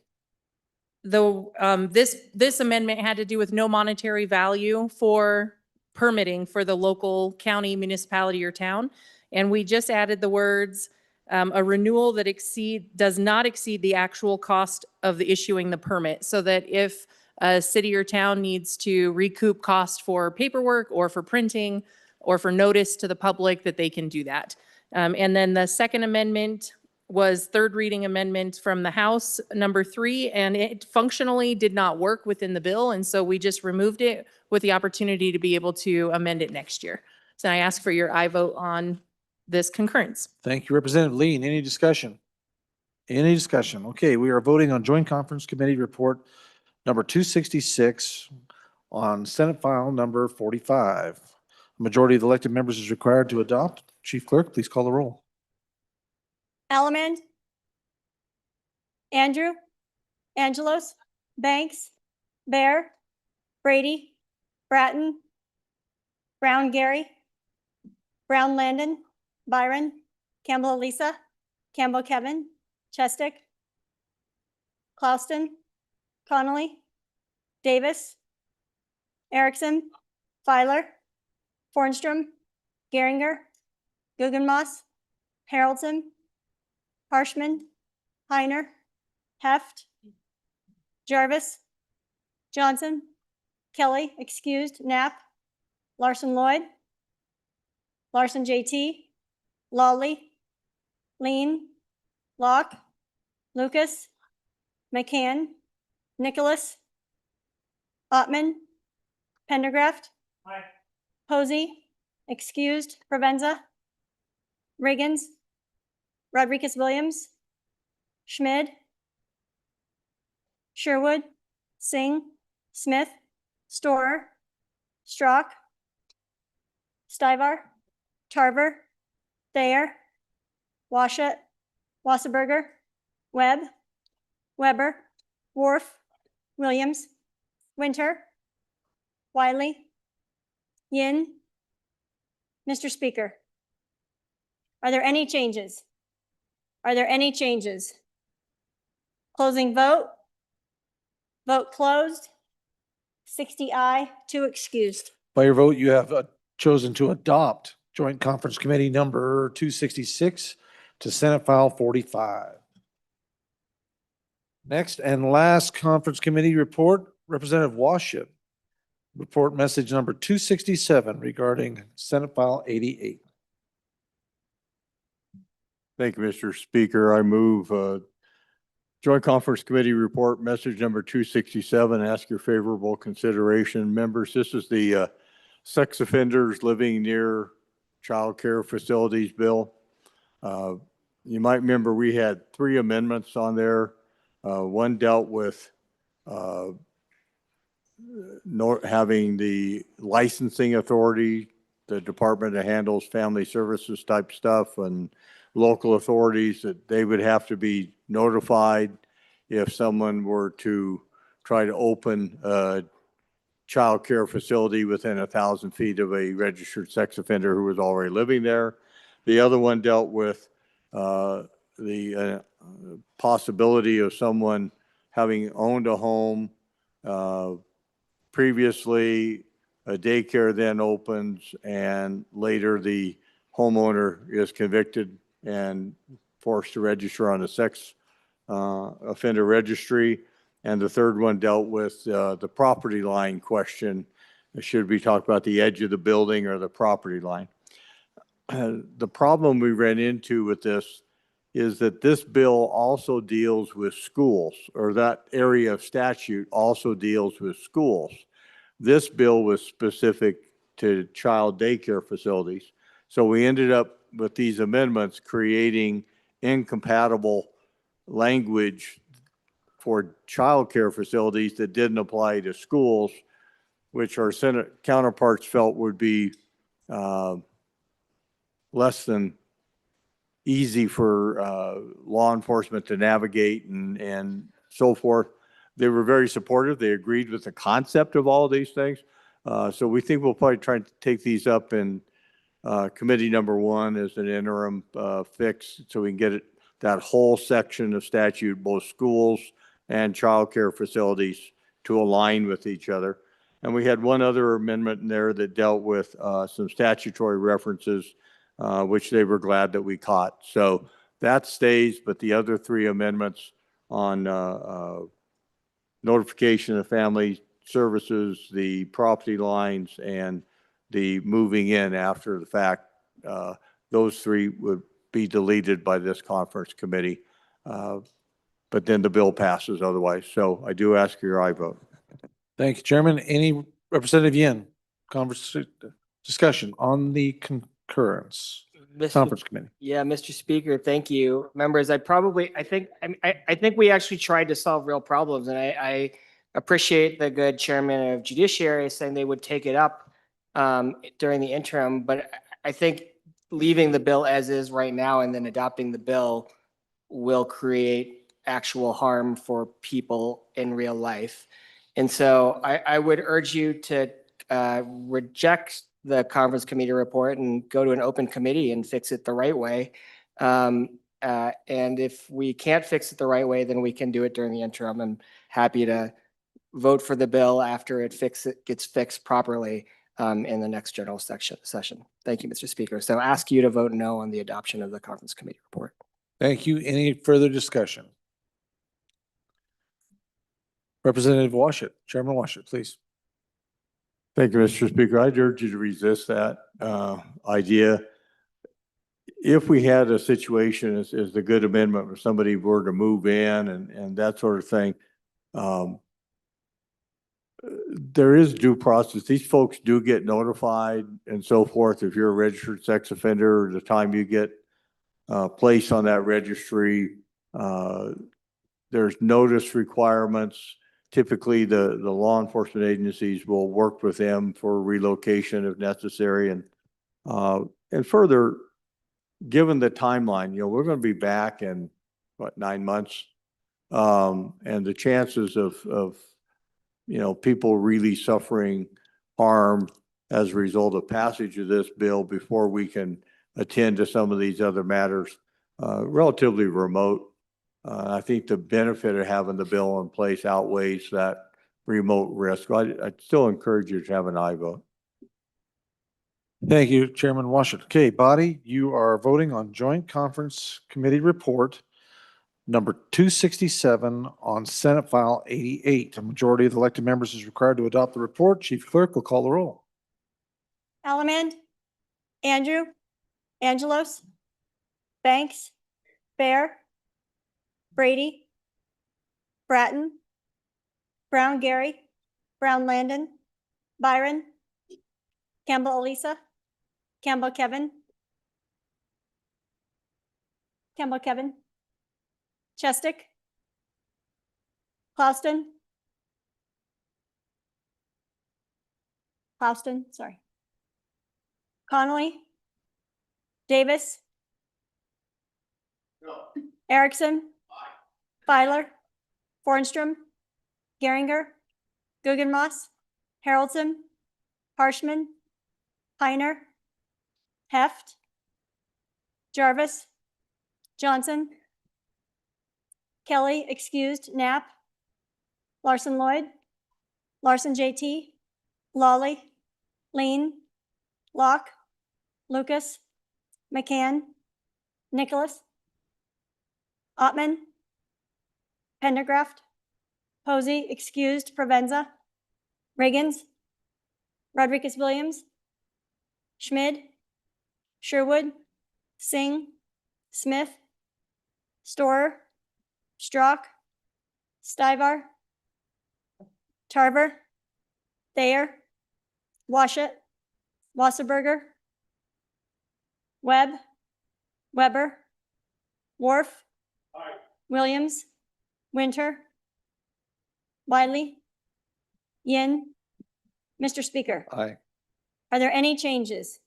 this amendment had to do with no monetary value for permitting for the local county, municipality, or town. And we just added the words, a renewal that does not exceed the actual cost of the issuing the permit, so that if a city or town needs to recoup cost for paperwork or for printing or for notice to the public, that they can do that. And then the second amendment was third reading amendment from the House, number 3, and it functionally did not work within the bill. And so we just removed it with the opportunity to be able to amend it next year. So I ask for your aye vote on this concurrence. Thank you, Representative Lean. Any discussion? Any discussion? Okay, we are voting on Joint Conference Committee report number 266 on Senate File number 45. A majority of the elected members is required to adopt. Chief Clerk, please call the roll. Ellerman, Andrew, Angelos, Banks, Bear, Brady, Bratton, Brown Gary, Brown Landon, Byron, Campbell Elisa, Campbell Kevin, Chestick, Clouston, Connolly, Davis, Erickson, Filer, Bornstrom, Geringer, Guggenmoss, Haroldson, Harshman, Heiner, Heft, Jarvis, Johnson, Kelly, excused, Knapp, Larson Lloyd, Larson JT, Lawley, Lean, Locke, Lucas, McCann, Nicholas, Ottman, Pendergraft, Posey, excused, Provenza, Riggins, Rodriguez Williams, Schmid, Sherwood, Singh, Smith, Storer, Strock, Stivar, Tarver, Thayer, Washut, Wasserberger, Webb, Weber, Wharf, Williams, Winter, Wiley, Yin. Mr. Speaker, are there any changes? Are there any changes? Closing vote. Vote closed. 60 aye, 2 excused. By your vote, you have chosen to adopt Joint Conference Committee number 266 to Senate File 45. Next and last Conference Committee report, Representative Washut. Report message number 267 regarding Senate File 88. Thank you, Mr. Speaker. I move Joint Conference Committee Report Message Number 267. Ask your favorable consideration. Members, this is the sex offenders living near child care facilities bill. You might remember we had 3 amendments on there. One dealt with having the licensing authority, the department that handles family services type stuff, and local authorities that they would have to be notified if someone were to try to open a child care facility within 1,000 feet of a registered sex offender who was already living there. The other one dealt with the possibility of someone having owned a home previously, a daycare then opens, and later the homeowner is convicted and forced to register on a sex offender registry. And the third one dealt with the property line question. Should we talk about the edge of the building or the property line? The problem we ran into with this is that this bill also deals with schools, or that area of statute also deals with schools. This bill was specific to child daycare facilities. So we ended up with these amendments creating incompatible language for child care facilities that didn't apply to schools, which our Senate counterparts felt would be less than easy for law enforcement to navigate and so forth. They were very supportive. They agreed with the concept of all of these things. So we think we'll probably try to take these up in committee number 1 as an interim fix, so we can get that whole section of statute, both schools and child care facilities, to align with each other. And we had one other amendment in there that dealt with some statutory references, which they were glad that we caught. So that stays, but the other 3 amendments on notification of family services, the property lines, and the moving in after the fact, those 3 would be deleted by this conference committee. But then the bill passes otherwise. So I do ask for your aye vote. Thank you, Chairman. Any Representative Yin, discussion on the concurrence conference committee? Yeah, Mr. Speaker, thank you. Members, I think we actually tried to solve real problems, and I appreciate the good chairman of judiciary saying they would take it up during the interim, but I think leaving the bill as is right now and then adopting the bill will create actual harm for people in real life. And so I would urge you to reject the conference committee report and go to an open committee and fix it the right way. And if we can't fix it the right way, then we can do it during the interim. I'm happy to vote for the bill after it gets fixed properly in the next general session. Thank you, Mr. Speaker. So I ask you to vote no on the adoption of the conference committee report. Thank you. Any further discussion? Representative Washut, Chairman Washut, please. Thank you, Mr. Speaker. I'd urge you to resist that idea. If we had a situation as the good amendment where somebody were to move in and that sort of thing, there is due process. These folks do get notified and so forth. If you're a registered sex offender, the time you get placed on that registry, there's notice requirements. Typically, the law enforcement agencies will work with them for relocation if necessary. And further, given the timeline, we're going to be back in, 9 months? And the chances of people really suffering harm as a result of passage of this bill before we can attend to some of these other matters, relatively remote. I think the benefit of having the bill in place outweighs that remote risk. I'd still encourage you to have an aye vote. Thank you, Chairman Washington. Okay, body, you are voting on Joint Conference Committee Report number 267 on Senate File 88. A majority of the elected members is required to adopt the report. Chief Clerk will call the roll. Allemand, Andrew, Angelos, Banks, Bear, Brady, Bratton, Brown Gary, Brown Landon, Byron, Campbell Elisa, Campbell Kevin, Chestick, Clouston, sorry, Connolly, Davis, Erickson, Filer, Fornstrom, Geringer, Guggenmoss, Haroldson, Harshman, Heiner, Heft, Jarvis, Johnson, Kelly, excused, Knapp, Larson Lloyd, Larson JT, Lawley, Lean, Locke, Lucas, McCann, Nicholas, Ottman, Pendergraft, Posey, excused, Provenza, Reagans, Rodriguez-Williams, Schmid, Sherwood, Singh, Smith, Storer, Strock, Stivar, Tarver, Thayer, Washut, Wasserberger, Webb, Weber, Wharf, Williams, Winter, Wiley, Yin. Mr. Speaker, Aye. are there any changes?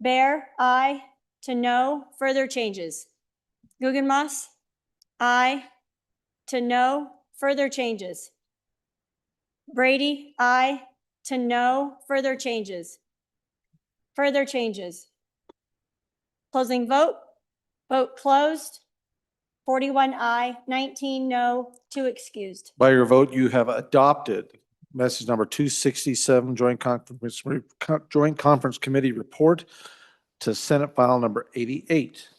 Bear, aye. To no further changes. Guggenmoss, aye. To no further changes. Brady, aye. To no further changes. Further changes. Closing vote. Vote closed. 41 aye, 19 no, 2 excused. By your vote, you have adopted message number 267, Joint Conference Committee Report to Senate File number 88.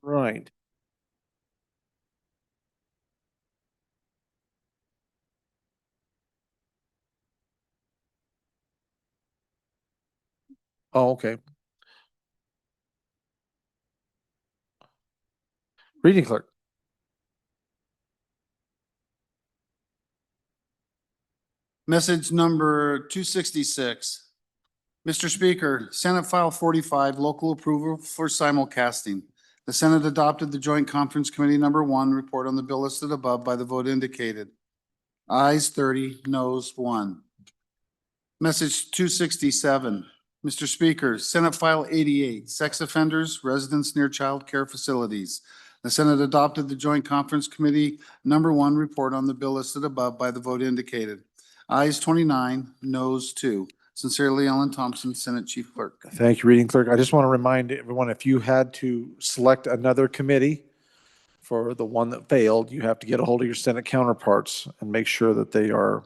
Right. Oh, okay. Reading clerk. Message number 266. Mr. Speaker, Senate File 45, local approval for simulcasting. The Senate adopted the Joint Conference Committee number 1 report on the bill listed above by the vote indicated. Ayes 30, noes 1. Message 267. Mr. Speaker, Senate File 88, sex offenders, residents near child care facilities. The Senate adopted the Joint Conference Committee number 1 report on the bill listed above by the vote indicated. Ayes 29, noes 2. Sincerely, Ellen Thompson, Senate Chief Clerk. Thank you, Reading Clerk. I just want to remind everyone, if you had to select another committee for the one that failed, you have to get a hold of your Senate counterparts and make sure that they are,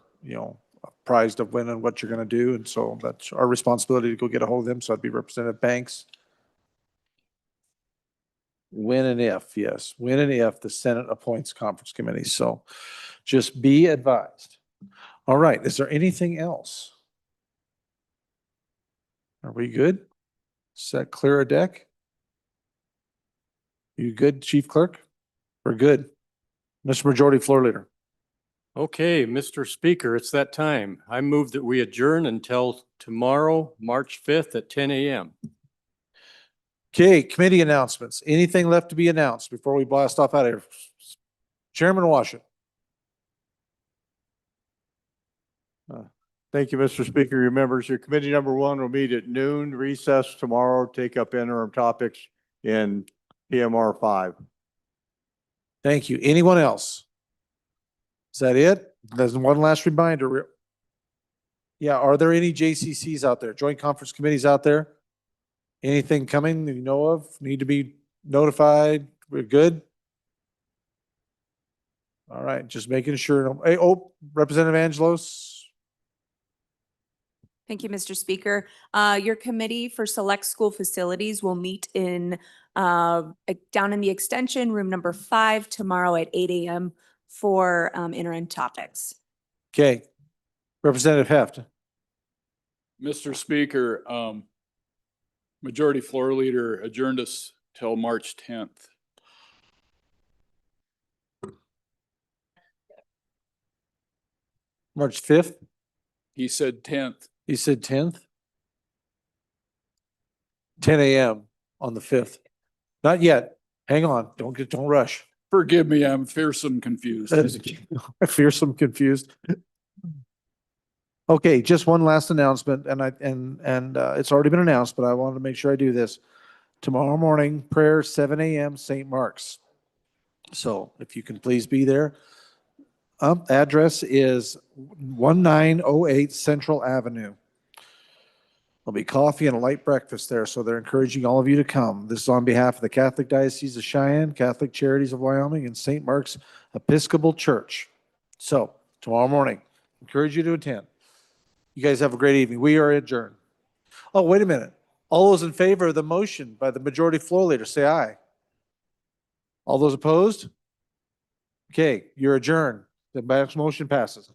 apprised of when and what you're going to do. And so that's our responsibility to go get a hold of them. So I'd be Representative Banks. When and if, yes, when and if the Senate appoints conference committees. So just be advised. All right, is there anything else? Are we good? Does that clear a deck? You good, Chief Clerk? We're good. Mr. Majority Floor Leader. Okay, Mr. Speaker, it's that time. I move that we adjourn until tomorrow, March 5th at 10 a.m. Okay, committee announcements. Anything left to be announced before we blast off out of here? Chairman Washington. Thank you, Mr. Speaker. Your members, your committee number 1 will meet at noon, recess tomorrow, take up interim topics in PMR 5. Thank you. Anyone else? Is that it? There's one last reminder. Yeah, are there any JCCs out there, joint conference committees out there? Anything coming that you know of, need to be notified? We're good? All right, just making sure. Hey, oh, Representative Angelos? Thank you, Mr. Speaker. Your committee for select school facilities will meet in down in the extension room number 5 tomorrow at 8 a.m. for interim topics. Okay. Representative Heft. Mr. Speaker, Majority Floor Leader adjourned us till March 10th. March 5th? He said 10th. He said 10th? 10 a.m. on the 5th. Not yet. Hang on. Don't rush. Forgive me, I'm fearsome confused. Fearsome confused. Okay, just one last announcement, and it's already been announced, but I wanted to make sure I do this. Tomorrow morning, prayer, 7 a.m., St. Mark's. So if you can please be there. Address is 1908 Central Avenue. There'll be coffee and a light breakfast there, so they're encouraging all of you to come. This is on behalf of the Catholic Diocese of Cheyenne, Catholic Charities of Wyoming, and St. Mark's Episcopal Church. So tomorrow morning, encourage you to attend. You guys have a great evening. We are adjourned. Oh, wait a minute. All those in favor of the motion by the majority floor leader, say aye. All those opposed? Okay, you're adjourned. The motion passes.